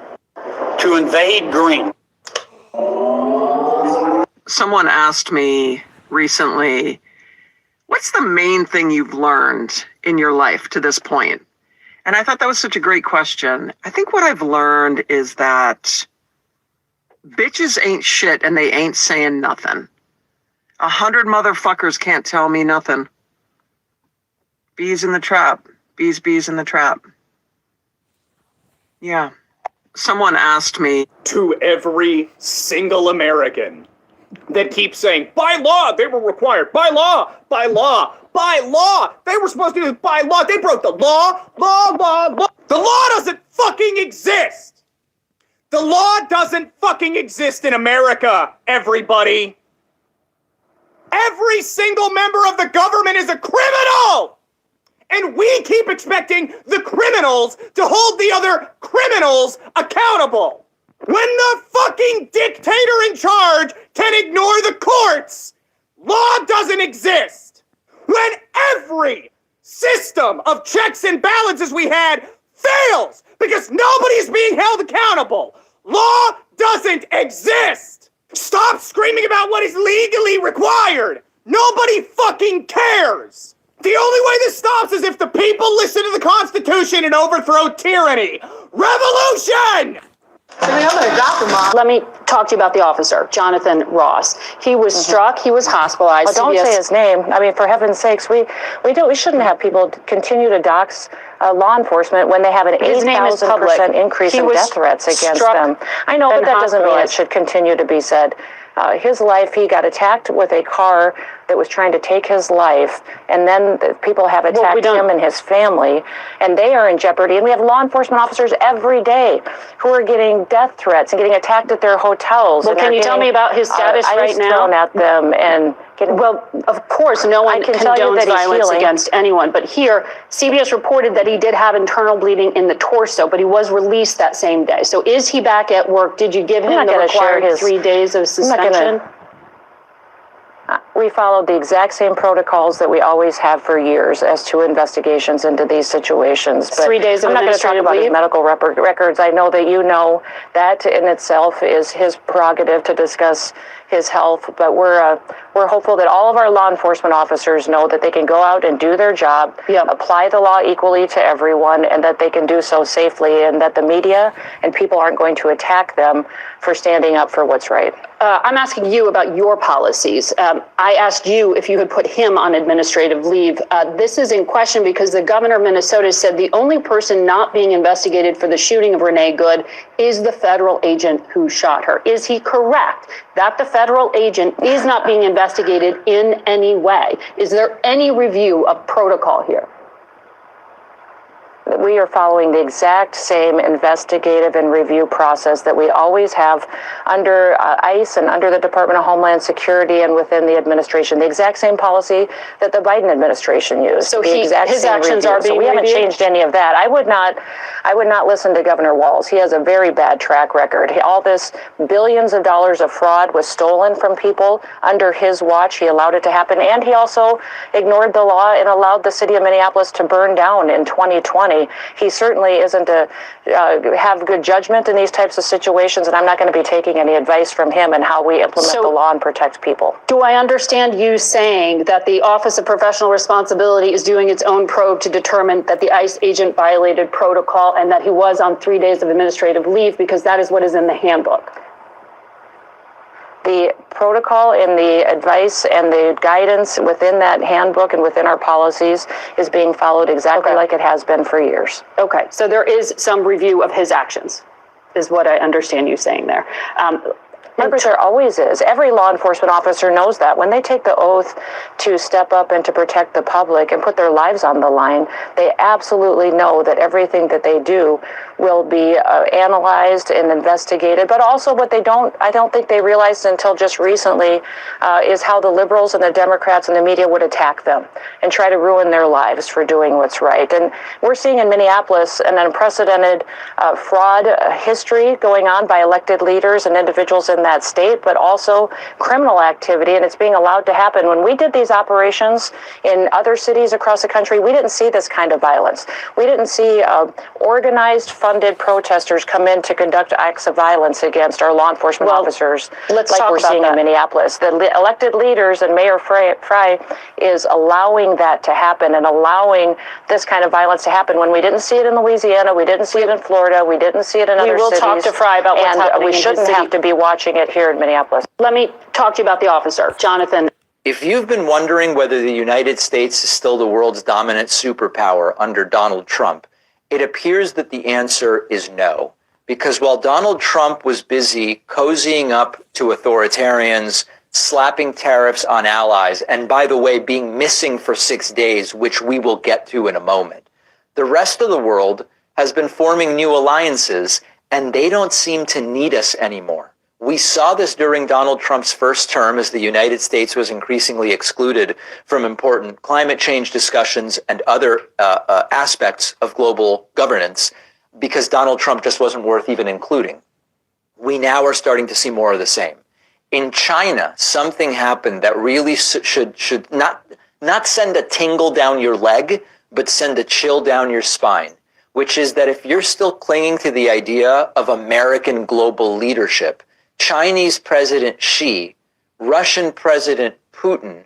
To invade Greenland. Someone asked me recently, what's the main thing you've learned in your life to this point? And I thought that was such a great question. I think what I've learned is that bitches ain't shit and they ain't saying nothing. 100 motherfuckers can't tell me nothing. Bees in the trap. Bees in the trap. Yeah. Someone asked me. To every single American that keeps saying, by law, they were required. By law, by law, by law. They were supposed to do this by law. They broke the law. Law. The law doesn't fucking exist. The law doesn't fucking exist in America, everybody. Every single member of the government is a criminal. And we keep expecting the criminals to hold the other criminals accountable. When the fucking dictator in charge can ignore the courts, law doesn't exist. When every system of checks and balances we had fails because nobody's being held accountable. Law doesn't exist. Stop screaming about what is legally required. Nobody fucking cares. The only way this stops is if the people listen to the Constitution and overthrow tyranny. Revolution! Let me talk to you about the officer, Jonathan Ross. He was struck. He was hospitalized. Oh, don't say his name. I mean, for heaven's sakes, we shouldn't have people continue to dox law enforcement when they have an 8,000% increase in death threats against them. I know, but that doesn't mean it should continue to be said. His life, he got attacked with a car that was trying to take his life, and then the people have attacked him and his family, and they are in jeopardy. And we have law enforcement officers every day who are getting death threats and getting attacked at their hotels. Well, can you tell me about his status right now? Thrown at them and getting, well, of course, no one condones violence against anyone, but here, CBS reported that he did have internal bleeding in the torso, but he was released that same day. So is he back at work? Did you give him the required 3 days of suspension? We followed the exact same protocols that we always have for years as to investigations into these situations. But 3 days of I'm not going to talk about his medical records. I know that you know that in itself is his prerogative to discuss his health, but we're hopeful that all of our law enforcement officers know that they can go out and do their job, apply the law equally to everyone, and that they can do so safely, and that the media and people aren't going to attack them for standing up for what's right. I'm asking you about your policies. I asked you if you had put him on administrative leave. This is in question because the governor of Minnesota said the only person not being investigated for the shooting of Renee Good is the federal agent who shot her. Is he correct that the federal agent is not being investigated in any way? Is there any review of protocol here? We are following the exact same investigative and review process that we always have under ICE and under the Department of Homeland Security and within the administration. The exact same policy that the Biden administration used. So his actions are being reviewed? So we haven't changed any of that. I would not listen to Governor Walz. He has a very bad track record. All this billions of dollars of fraud was stolen from people under his watch. He allowed it to happen, and he also ignored the law and allowed the city of Minneapolis to burn down in 2020. He certainly isn't have good judgment in these types of situations, and I'm not going to be taking any advice from him on how we implement the law and protect people. Do I understand you saying that the Office of Professional Responsibility is doing its own probe to determine that the ICE agent violated protocol and that he was on 3 days of administrative leave, because that is what is in the handbook? The protocol and the advice and the guidance within that handbook and within our policies is being followed exactly like it has been for years. Okay, so there is some review of his actions, is what I understand you saying there. Remember, there always is. Every law enforcement officer knows that. When they take the oath to step up and to protect the public and put their lives on the line, they absolutely know that everything that they do will be analyzed and investigated. But also what I don't think they realized until just recently is how the liberals and the Democrats and the media would attack them and try to ruin their lives for doing what's right. And we're seeing in Minneapolis an unprecedented fraud history going on by elected leaders and individuals in that state, but also criminal activity, and it's being allowed to happen. When we did these operations in other cities across the country, we didn't see this kind of violence. We didn't see organized, funded protesters come in to conduct acts of violence against our law enforcement officers like we're seeing in Minneapolis. The elected leaders and Mayor Fry is allowing that to happen and allowing this kind of violence to happen when we didn't see it in Louisiana, we didn't see it in Florida, we didn't see it in other cities. We will talk to Fry about what's happening in his city. We shouldn't have to be watching it here in Minneapolis. Let me talk to you about the officer, Jonathan. If you've been wondering whether the United States is still the world's dominant superpower under Donald Trump, it appears that the answer is no. Because while Donald Trump was busy cozying up to authoritarians, slapping tariffs on allies, and by the way, being missing for 6 days, which we will get to in a moment, the rest of the world has been forming new alliances, and they don't seem to need us anymore. We saw this during Donald Trump's first term as the United States was increasingly excluded from important climate change discussions and other aspects of global governance because Donald Trump just wasn't worth even including. We now are starting to see more of the same. In China, something happened that really should not send a tingle down your leg, but send a chill down your spine, which is that if you're still clinging to the idea of American global leadership, Chinese President Xi, Russian President Putin,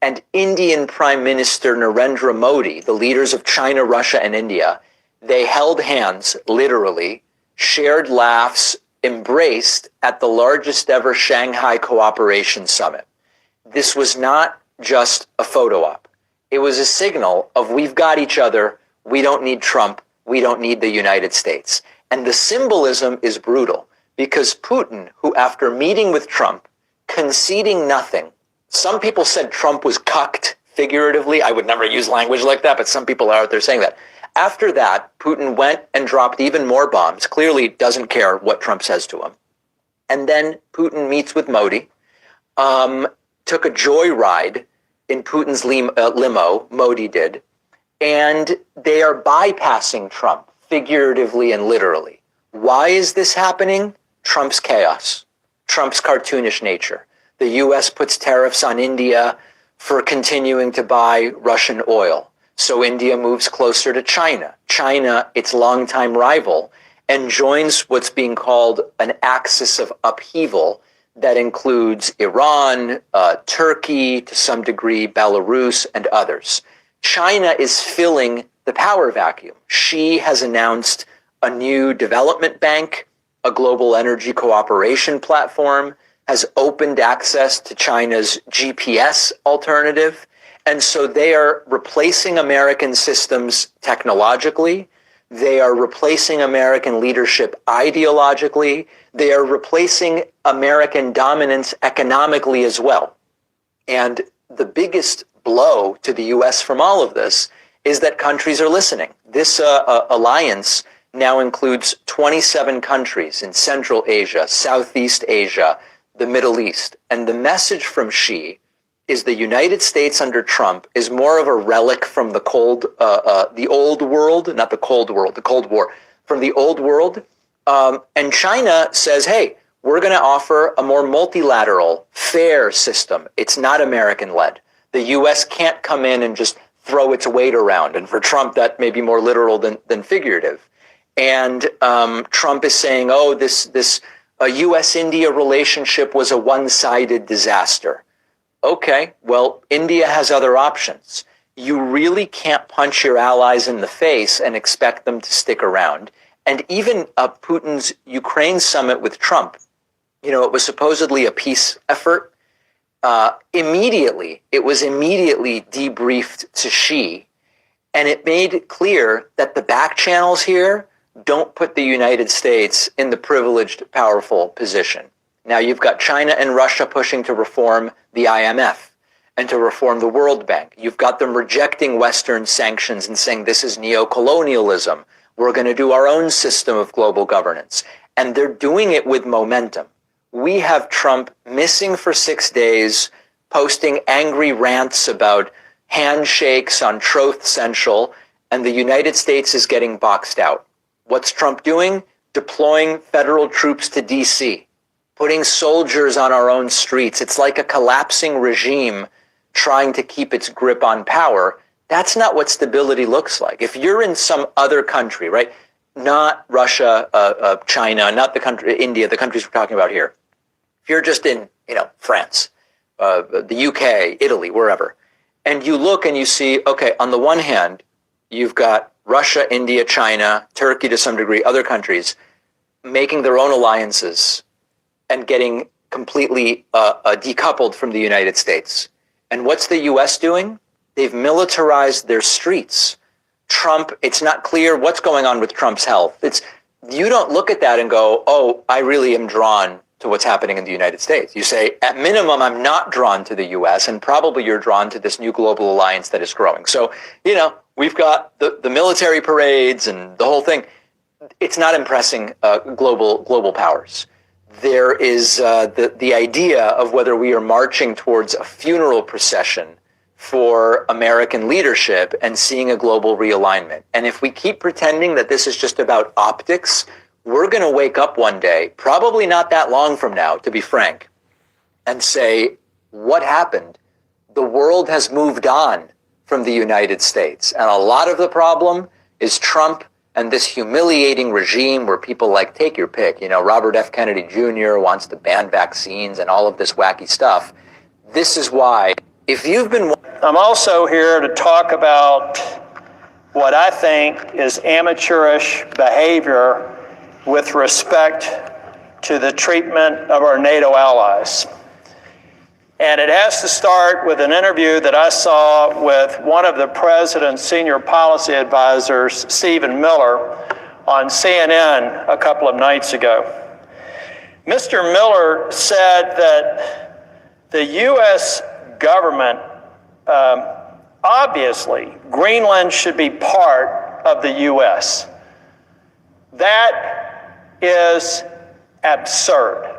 and Indian Prime Minister Narendra Modi, the leaders of China, Russia, and India, they held hands, literally, shared laughs, embraced at the largest ever Shanghai Cooperation Summit. This was not just a photo op. It was a signal of we've got each other, we don't need Trump, we don't need the United States. And the symbolism is brutal because Putin, who after meeting with Trump, conceding nothing, some people said Trump was cucked figuratively. I would never use language like that, but some people are out there saying that. After that, Putin went and dropped even more bombs, clearly doesn't care what Trump says to him. And then Putin meets with Modi, took a joyride in Putin's limo, Modi did, and they are bypassing Trump, figuratively and literally. Why is this happening? Trump's chaos, Trump's cartoonish nature. The US puts tariffs on India for continuing to buy Russian oil. So India moves closer to China. China, its longtime rival, and joins what's being called an axis of upheaval that includes Iran, Turkey, to some degree, Belarus, and others. China is filling the power vacuum. Xi has announced a new development bank, a global energy cooperation platform, has opened access to China's GPS alternative. And so they are replacing American systems technologically. They are replacing American leadership ideologically. They are replacing American dominance economically as well. And the biggest blow to the US from all of this is that countries are listening. This alliance now includes 27 countries in Central Asia, Southeast Asia, the Middle East. And the message from Xi is the United States under Trump is more of a relic from the old world, not the Cold World, the Cold War, from the old world. And China says, hey, we're going to offer a more multilateral, fair system. It's not American-led. The U.S. can't come in and just throw its weight around. And for Trump, that may be more literal than figurative. And Trump is saying, oh, this U.S.-India relationship was a one-sided disaster. Okay, well, India has other options. You really can't punch your allies in the face and expect them to stick around. And even Putin's Ukraine summit with Trump, you know, it was supposedly a peace effort. It was immediately debriefed to Xi, and it made clear that the back channels here don't put the United States in the privileged, powerful position. Now you've got China and Russia pushing to reform the IMF and to reform the World Bank. You've got them rejecting Western sanctions and saying this is neo-colonialism. We're going to do our own system of global governance. And they're doing it with momentum. We have Trump missing for 6 days, posting angry rants about handshakes on Truth Central, and the United States is getting boxed out. What's Trump doing? Deploying federal troops to D.C., putting soldiers on our own streets. It's like a collapsing regime trying to keep its grip on power. That's not what stability looks like. If you're in some other country, right, not Russia, China, not the country, India, the countries we're talking about here. If you're just in, France, the UK, Italy, wherever, and you look and you see, okay, on the one hand, you've got Russia, India, China, Turkey to some degree, other countries making their own alliances and getting completely decoupled from the United States. And what's the U.S. doing? They've militarized their streets. Trump, it's not clear what's going on with Trump's health. You don't look at that and go, oh, I really am drawn to what's happening in the United States. You say, at minimum, I'm not drawn to the U.S., and probably you're drawn to this new global alliance that is growing. So, we've got the military parades and the whole thing. It's not impressing global powers. There is the idea of whether we are marching towards a funeral procession for American leadership and seeing a global realignment. And if we keep pretending that this is just about optics, we're going to wake up one day, probably not that long from now, to be frank, and say, what happened? The world has moved on from the United States. And a lot of the problem is Trump and this humiliating regime where people like, take your pick, Robert F. Kennedy Jr. wants to ban vaccines and all of this wacky stuff. This is why, if you've been... I'm also here to talk about what I think is amateurish behavior with respect to the treatment of our NATO allies. And it has to start with an interview that I saw with one of the president's senior policy advisors, Stephen Miller, on CNN a couple of nights ago. Mr. Miller said that the U.S. government, obviously, Greenland should be part of the U.S. That is absurd.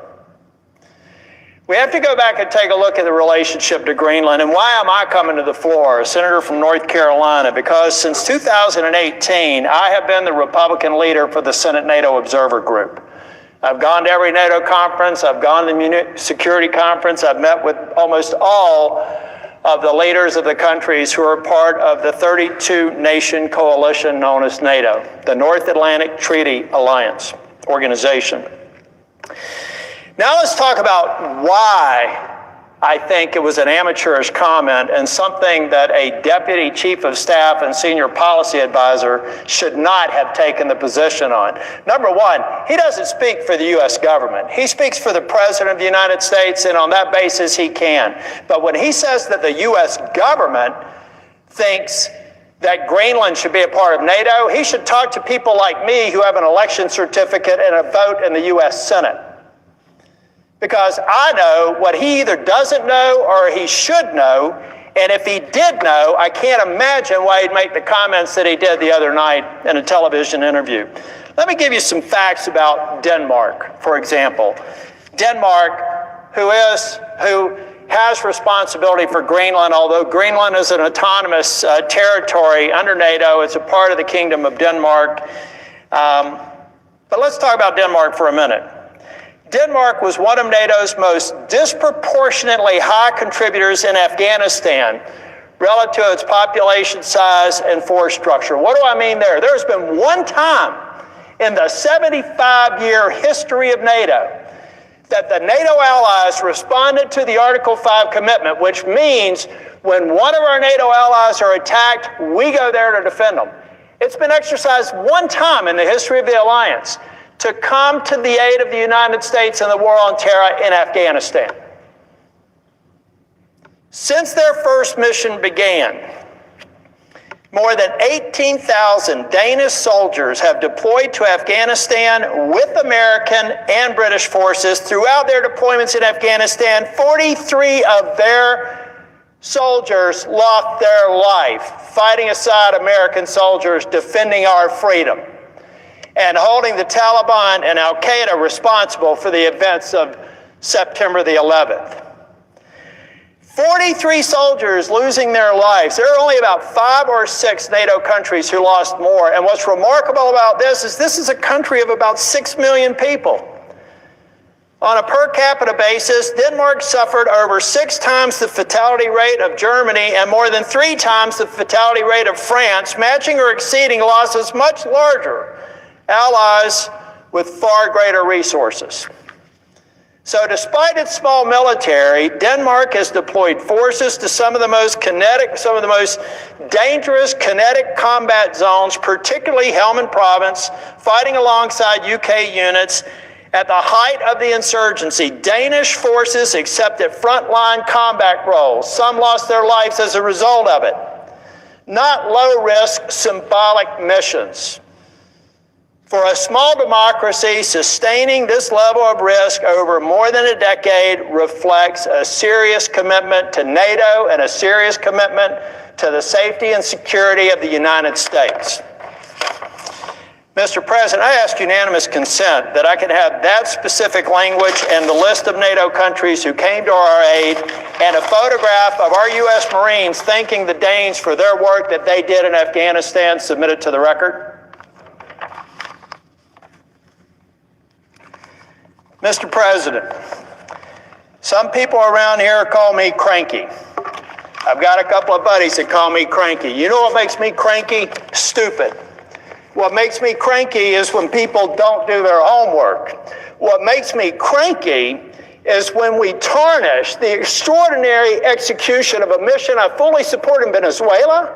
We have to go back and take a look at the relationship to Greenland. And why am I coming to the floor, a senator from North Carolina? Because since 2018, I have been the Republican leader for the Senate NATO Observer Group. I've gone to every NATO conference. I've gone to the Munich Security Conference. I've met with almost all of the leaders of the countries who are part of the 32-nation coalition known as NATO, the North Atlantic Treaty Alliance Organization. Now let's talk about why I think it was an amateurish comment and something that a deputy chief of staff and senior policy advisor should not have taken the position on. Number one, he doesn't speak for the U.S. government. He speaks for the President of the United States, and on that basis he can. But when he says that the U.S. government thinks that Greenland should be a part of NATO, he should talk to people like me who have an election certificate and a vote in the U.S. Senate. Because I know what he either doesn't know or he should know, and if he did know, I can't imagine why he'd make the comments that he did the other night in a television interview. Let me give you some facts about Denmark, for example. Denmark, who has responsibility for Greenland, although Greenland is an autonomous territory under NATO, it's a part of the Kingdom of Denmark. But let's talk about Denmark for a minute. Denmark was one of NATO's most disproportionately high contributors in Afghanistan relative to its population size and force structure. What do I mean there? There's been one time in the 75-year history of NATO that the NATO allies responded to the Article 5 commitment, which means when one of our NATO allies are attacked, we go there to defend them. It's been exercised one time in the history of the alliance to come to the aid of the United States in the war on terror in Afghanistan. Since their first mission began, more than 18,000 Danish soldiers have deployed to Afghanistan with American and British forces. Throughout their deployments in Afghanistan, 43 of their soldiers lost their life fighting aside American soldiers defending our freedom and holding the Taliban and Al-Qaeda responsible for the events of September the 11th. 43 soldiers losing their lives. There are only about 5 or 6 NATO countries who lost more. And what's remarkable about this is a country of about 6 million people. On a per capita basis, Denmark suffered over 6 times the fatality rate of Germany and more than 3 times the fatality rate of France, matching or exceeding losses much larger allies with far greater resources. So despite its small military, Denmark has deployed forces to some of the most dangerous kinetic combat zones, particularly Helmand Province, fighting alongside UK units. At the height of the insurgency, Danish forces accepted frontline combat roles. Some lost their lives as a result of it. Not low-risk, symbolic missions. For a small democracy, sustaining this level of risk over more than a decade reflects a serious commitment to NATO and a serious commitment to the safety and security of the United States. Mr. President, I ask unanimous consent that I can have that specific language and the list of NATO countries who came to our aid and a photograph of our U.S. Marines thanking the Danes for their work that they did in Afghanistan submitted to the record. Mr. President, Some people around here call me cranky. I've got a couple of buddies that call me cranky. You know what makes me cranky? Stupid. What makes me cranky is when people don't do their homework. What makes me cranky is when we tarnish the extraordinary execution of a mission I fully support in Venezuela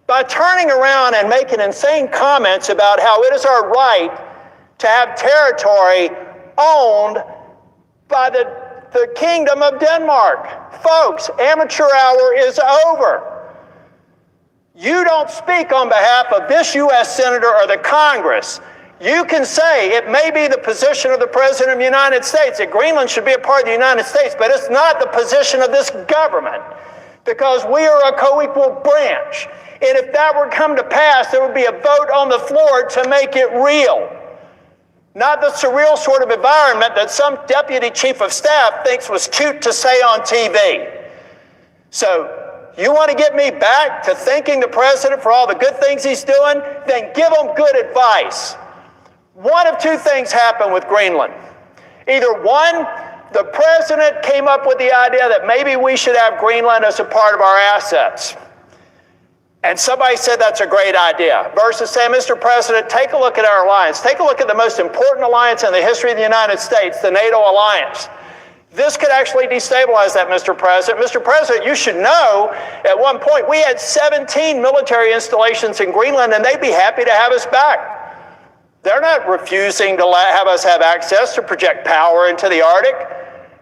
by turning around and making insane comments about how it is our right to have territory owned by the Kingdom of Denmark. Folks, amateur hour is over. You don't speak on behalf of this U.S. Senator or the Congress. You can say it may be the position of the President of the United States that Greenland should be a part of the United States, but it's not the position of this government because we are a co-equal branch. And if that were to come to pass, there would be a vote on the floor to make it real. Not the surreal sort of environment that some deputy chief of staff thinks was cute to say on TV. So, you want to get me back to thanking the president for all the good things he's doing? Then give him good advice. One of two things happened with Greenland. Either one, the president came up with the idea that maybe we should have Greenland as a part of our assets. And somebody said that's a great idea. Versus saying, Mr. President, take a look at our alliance. Take a look at the most important alliance in the history of the United States, the NATO alliance. This could actually destabilize that, Mr. President. Mr. President, you should know at one point we had 17 military installations in Greenland and they'd be happy to have us back. They're not refusing to have us have access to project power into the Arctic.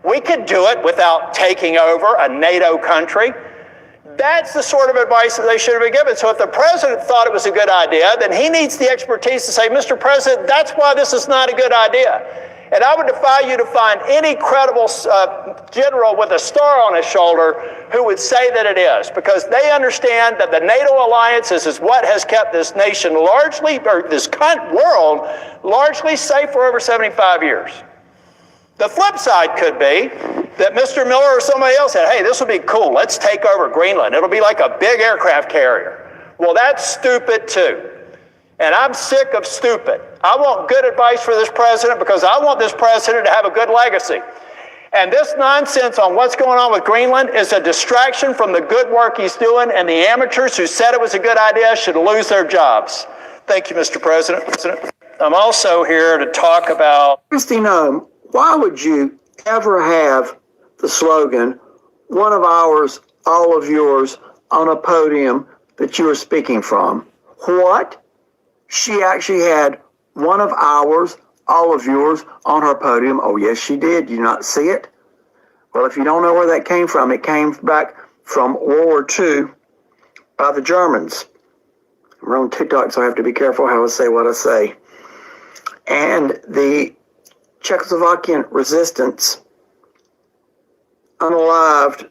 We could do it without taking over a NATO country. That's the sort of advice that they should have been given. So if the president thought it was a good idea, then he needs the expertise to say, Mr. President, that's why this is not a good idea. And I would defy you to find any credible general with a star on his shoulder who would say that it is, because they understand that the NATO alliance is what has kept this nation largely, or this world, largely safe for over 75 years. The flip side could be that Mr. Miller or somebody else said, hey, this would be cool. Let's take over Greenland. It'll be like a big aircraft carrier. Well, that's stupid too. And I'm sick of stupid. I want good advice for this president because I want this president to have a good legacy. And this nonsense on what's going on with Greenland is a distraction from the good work he's doing, and the amateurs who said it was a good idea should lose their jobs. Thank you, Mr. President. I'm also here to talk about... Christina, why would you ever have the slogan, one of ours, all of yours, on a podium that you were speaking from? What? She actually had one of ours, all of yours, on her podium. Oh, yes, she did. You not see it? Well, if you don't know where that came from, it came back from World War II by the Germans. We're on TikTok, so I have to be careful how I say what I say. And the Czechoslovakian resistance unalived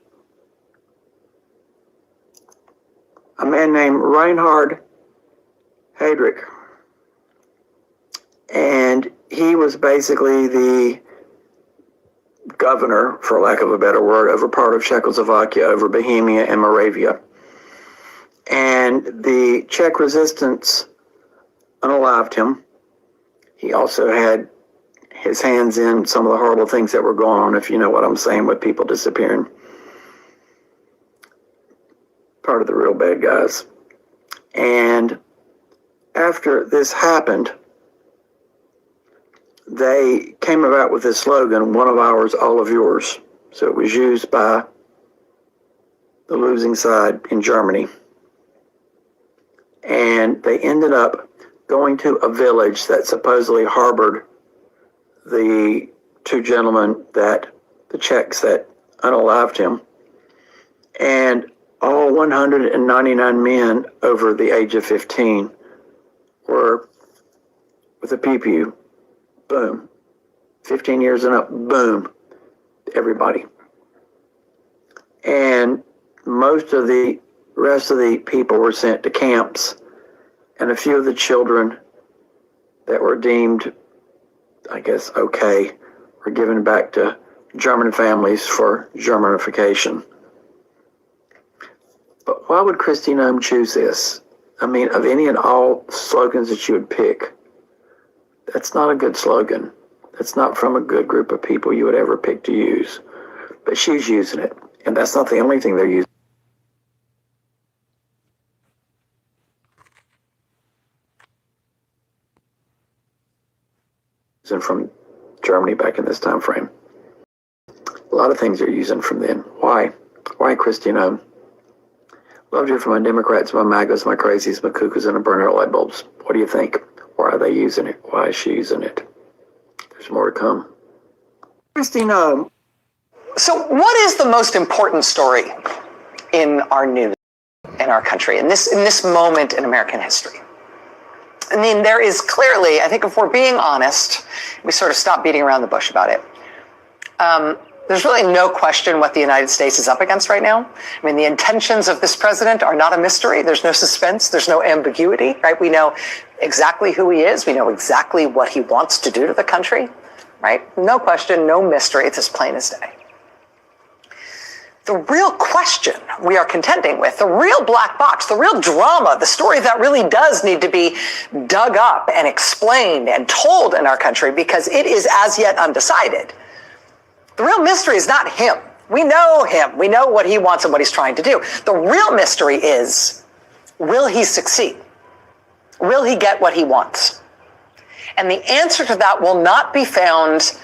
a man named Reinhard Heydrich, and he was basically the governor, for lack of a better word, over part of Czechoslovakia, over Bohemia and Moravia. And the Czech resistance unalived him. He also had his hands in some of the horrible things that were going on, if you know what I'm saying, with people disappearing. Part of the real bad guys. And after this happened, they came about with this slogan, one of ours, all of yours. So it was used by the losing side in Germany. And they ended up going to a village that supposedly harbored the two gentlemen that, the Czechs that unalived him. And all 199 men over the age of 15 were with a pew-pew, boom. 15 years and up, boom, everybody. And most of the rest of the people were sent to camps, and a few of the children that were deemed, I guess, okay, were given back to German families for Germanification. But why would Kristi Noem choose this? I mean, of any and all slogans that you would pick, that's not a good slogan. That's not from a good group of people you would ever pick to use. but she's using it. And that's not the only thing they're using. From Germany back in this time frame. A lot of things they're using from then. Why? Why, Christine? Loved you for my Democrats, my MAGAs, my crazies, my cuckoos, and the burner light bulbs. What do you think? Why are they using it? Why is she using it? There's more to come. Christine, So what is the most important story in our news, in our country, in this moment in American history? I mean, there is clearly, I think if we're being honest, we sort of stop beating around the bush about it. There's really no question what the United States is up against right now. I mean, the intentions of this president are not a mystery. There's no suspense. There's no ambiguity, right? We know exactly who he is. We know exactly what he wants to do to the country, right? No question, no mystery. It's as plain as day. The real question we are contending with, the real black box, the real drama, the story that really does need to be dug up and explained and told in our country because it is as yet undecided. The real mystery is not him. We know him. We know what he wants and what he's trying to do. The real mystery is, will he succeed? Will he get what he wants? And the answer to that will not be found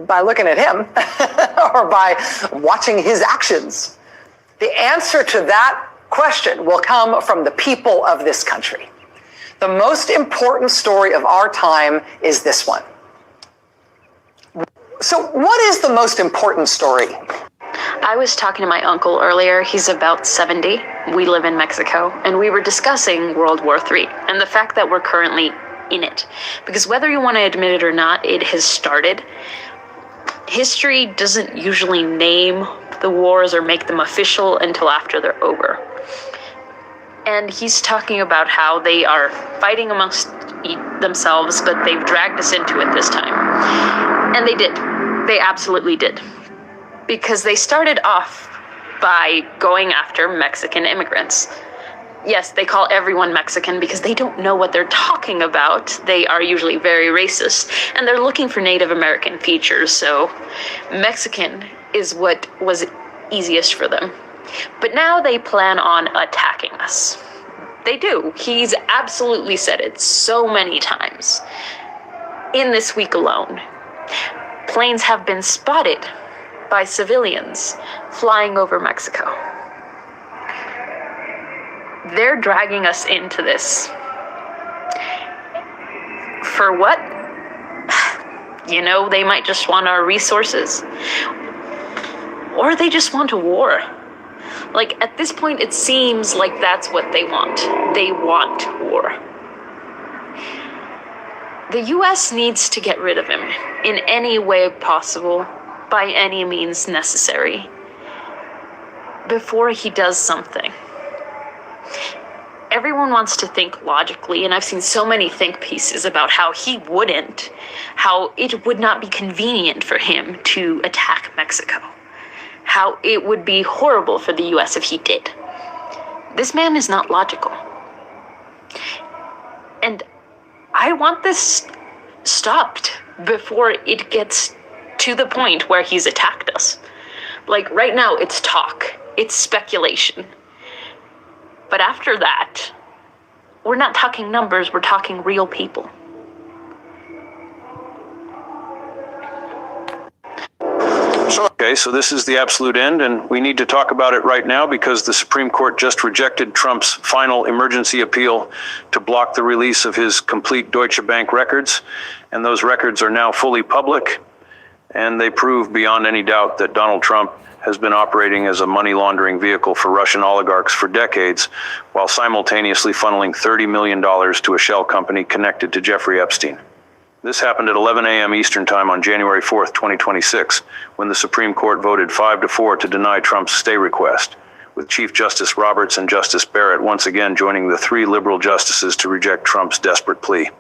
by looking at him or by watching his actions. The answer to that question will come from the people of this country. The most important story of our time is this one. So what is the most important story? I was talking to my uncle earlier. He's about 70. We live in Mexico, and we were discussing World War III and the fact that we're currently in it. Because whether you want to admit it or not, it has started. History doesn't usually name the wars or make them official until after they're over. And he's talking about how they are fighting amongst themselves, but they've dragged us into it this time. And they did. They absolutely did. Because they started off by going after Mexican immigrants. Yes, they call everyone Mexican because they don't know what they're talking about. They are usually very racist, and they're looking for Native American features, so Mexican is what was easiest for them. But now they plan on attacking us. They do. He's absolutely said it so many times. In this week alone, planes have been spotted by civilians flying over Mexico. They're dragging us into this. For what? You know, they might just want our resources. Or they just want a war. Like, at this point, it seems like that's what they want. They want war. The U.S. needs to get rid of him in any way possible, by any means necessary, before he does something. Everyone wants to think logically, and I've seen so many think pieces about how he wouldn't, how it would not be convenient for him to attack Mexico, how it would be horrible for the US if he did. This man is not logical. And I want this stopped before it gets to the point where he's attacked us. Like, right now, it's talk, it's speculation. But after that, we're not talking numbers, we're talking real people. Okay, so this is the absolute end, and we need to talk about it right now because the Supreme Court just rejected Trump's final emergency appeal to block the release of his complete Deutsche Bank records, and those records are now fully public, and they prove beyond any doubt that Donald Trump has been operating as a money laundering vehicle for Russian oligarchs for decades, while simultaneously funneling $30 million to a shell company connected to Jeffrey Epstein. This happened at 11 a.m. Eastern Time on January 4th, 2026, when the Supreme Court voted 5-4 to deny Trump's stay request, with Chief Justice Roberts and Justice Barrett once again joining the 3 liberal justices to reject Trump's desperate plea.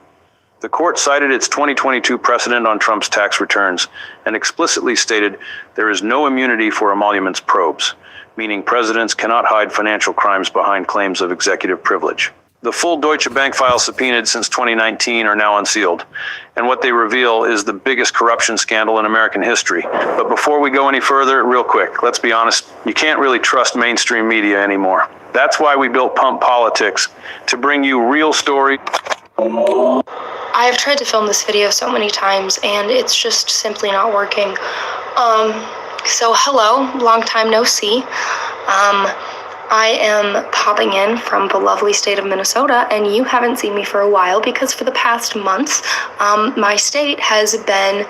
The court cited its 2022 precedent on Trump's tax returns and explicitly stated there is no immunity for emoluments probes, meaning presidents cannot hide financial crimes behind claims of executive privilege. The full Deutsche Bank files subpoenaed since 2019 are now unsealed, and what they reveal is the biggest corruption scandal in American history. But before we go any further, real quick, let's be honest, you can't really trust mainstream media anymore. That's why we built Pump Politics, to bring you real story. I have tried to film this video so many times, and it's just simply not working. So hello, long time no see. I am popping in from the lovely state of Minnesota, and you haven't seen me for a while because for the past months, my state has been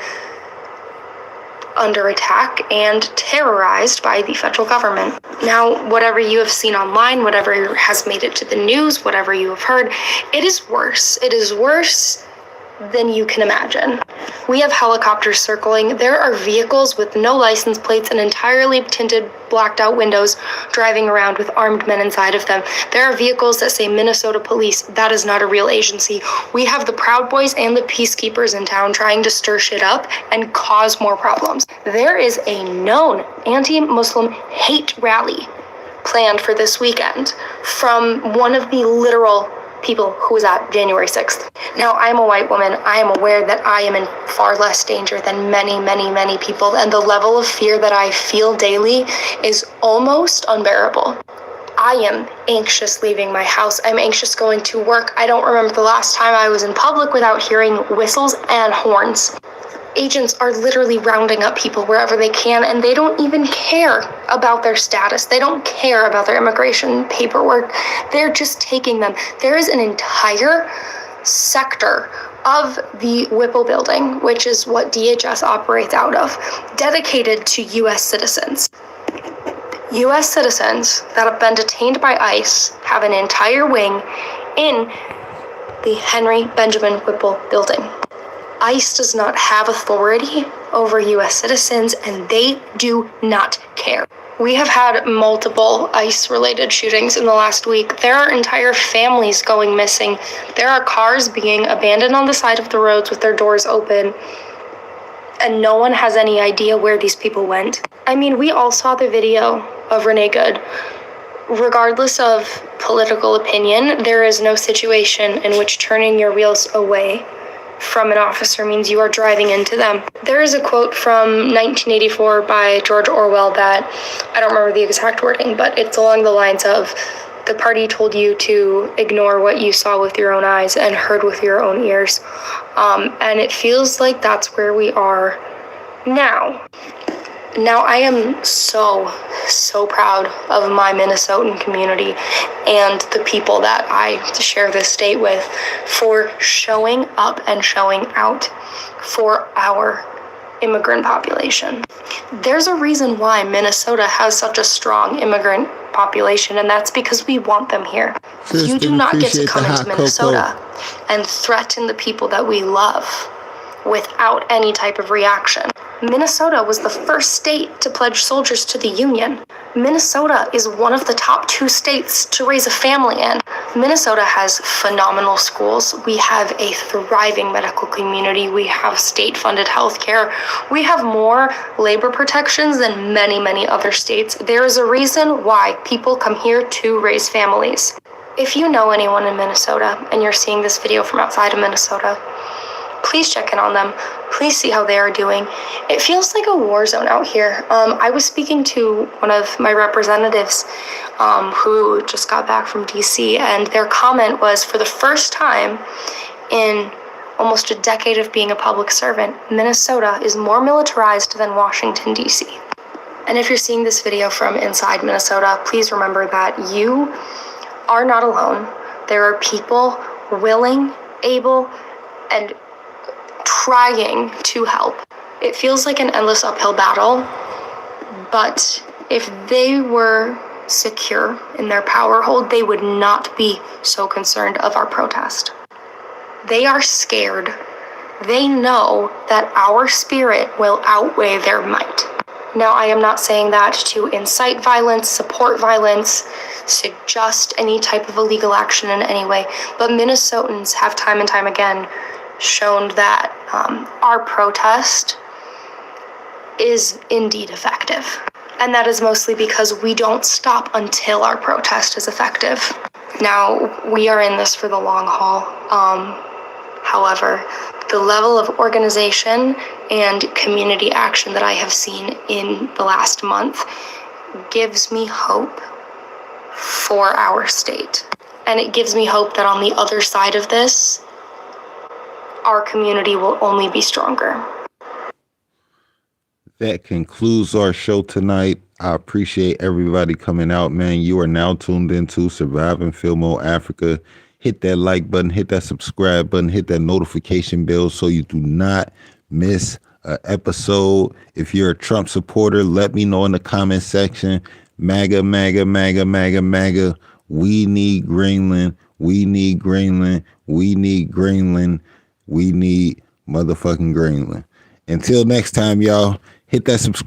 under attack and terrorized by the federal government. Now, whatever you have seen online, whatever has made it to the news, whatever you have heard, it is worse. It is worse than you can imagine. We have helicopters circling. There are vehicles with no license plates and entirely tinted, blacked out windows driving around with armed men inside of them. There are vehicles that say Minnesota Police. That is not a real agency. We have the Proud Boys and the Peacekeepers in town trying to stir shit up and cause more problems. There is a known anti-Muslim hate rally planned for this weekend from one of the literal people who was at January 6th. Now, I am a white woman. I am aware that I am in far less danger than many, many, many people, and the level of fear that I feel daily is almost unbearable. I am anxious leaving my house. I'm anxious going to work. I don't remember the last time I was in public without hearing whistles and horns. Agents are literally rounding up people wherever they can, and they don't even care about their status. They don't care about their immigration paperwork. They're just taking them. There is an entire sector of the Whipple building, which is what DHS operates out of, dedicated to U.S. citizens. U.S. citizens that have been detained by ICE have an entire wing in the Henry Benjamin Whipple building. ICE does not have authority over U.S. citizens, and they do not care. We have had multiple ICE-related shootings in the last week. There are entire families going missing. There are cars being abandoned on the side of the roads with their doors open, and no one has any idea where these people went. I mean, we all saw the video of Renee Good. Regardless of political opinion, there is no situation in which turning your wheels away from an officer means you are driving into them. There is a quote from 1984 by George Orwell that, I don't remember the exact wording, but it's along the lines of, the party told you to ignore what you saw with your own eyes and heard with your own ears. And it feels like that's where we are now. Now, I am so proud of my Minnesotan community and the people that I share this state with for showing up and showing out for our immigrant population. There's a reason why Minnesota has such a strong immigrant population, and that's because we want them here. You do not get to come into Minnesota and threaten the people that we love without any type of reaction. Minnesota was the first state to pledge soldiers to the Union. Minnesota is one of the top 2 states to raise a family in. Minnesota has phenomenal schools. We have a thriving medical community. We have state-funded healthcare. We have more labor protections than many, many other states. There is a reason why people come here to raise families. If you know anyone in Minnesota and you're seeing this video from outside of Minnesota, please check in on them. Please see how they are doing. It feels like a war zone out here. I was speaking to one of my representatives who just got back from DC, and their comment was, for the first time in almost a decade of being a public servant, Minnesota is more militarized than Washington, DC. And if you're seeing this video from inside Minnesota, please remember that you are not alone. There are people willing, able, and trying to help. It feels like an endless uphill battle, but if they were secure in their power hold, they would not be so concerned of our protest. They are scared. They know that our spirit will outweigh their might. Now, I am not saying that to incite violence, support violence, suggest any type of illegal action in any way, but Minnesotans have time and time again shown that our protest is indeed effective. And that is mostly because we don't stop until our protest is effective. Now, we are in this for the long haul. However, the level of organization and community action that I have seen in the last month gives me hope for our state. And it gives me hope that on the other side of this, our community will only be stronger. That concludes our show tonight. I appreciate everybody coming out, man. You are now tuned into Surviving Filmo Africa. Hit that like button, hit that subscribe button, hit that notification bell so you do not miss an episode. If you're a Trump supporter, let me know in the comment section. MAGA, MAGA, MAGA, MAGA, MAGA. We need Greenland. We need Greenland. We need Greenland. We need motherfucking Greenland. Until next time, y'all, hit that subscribe.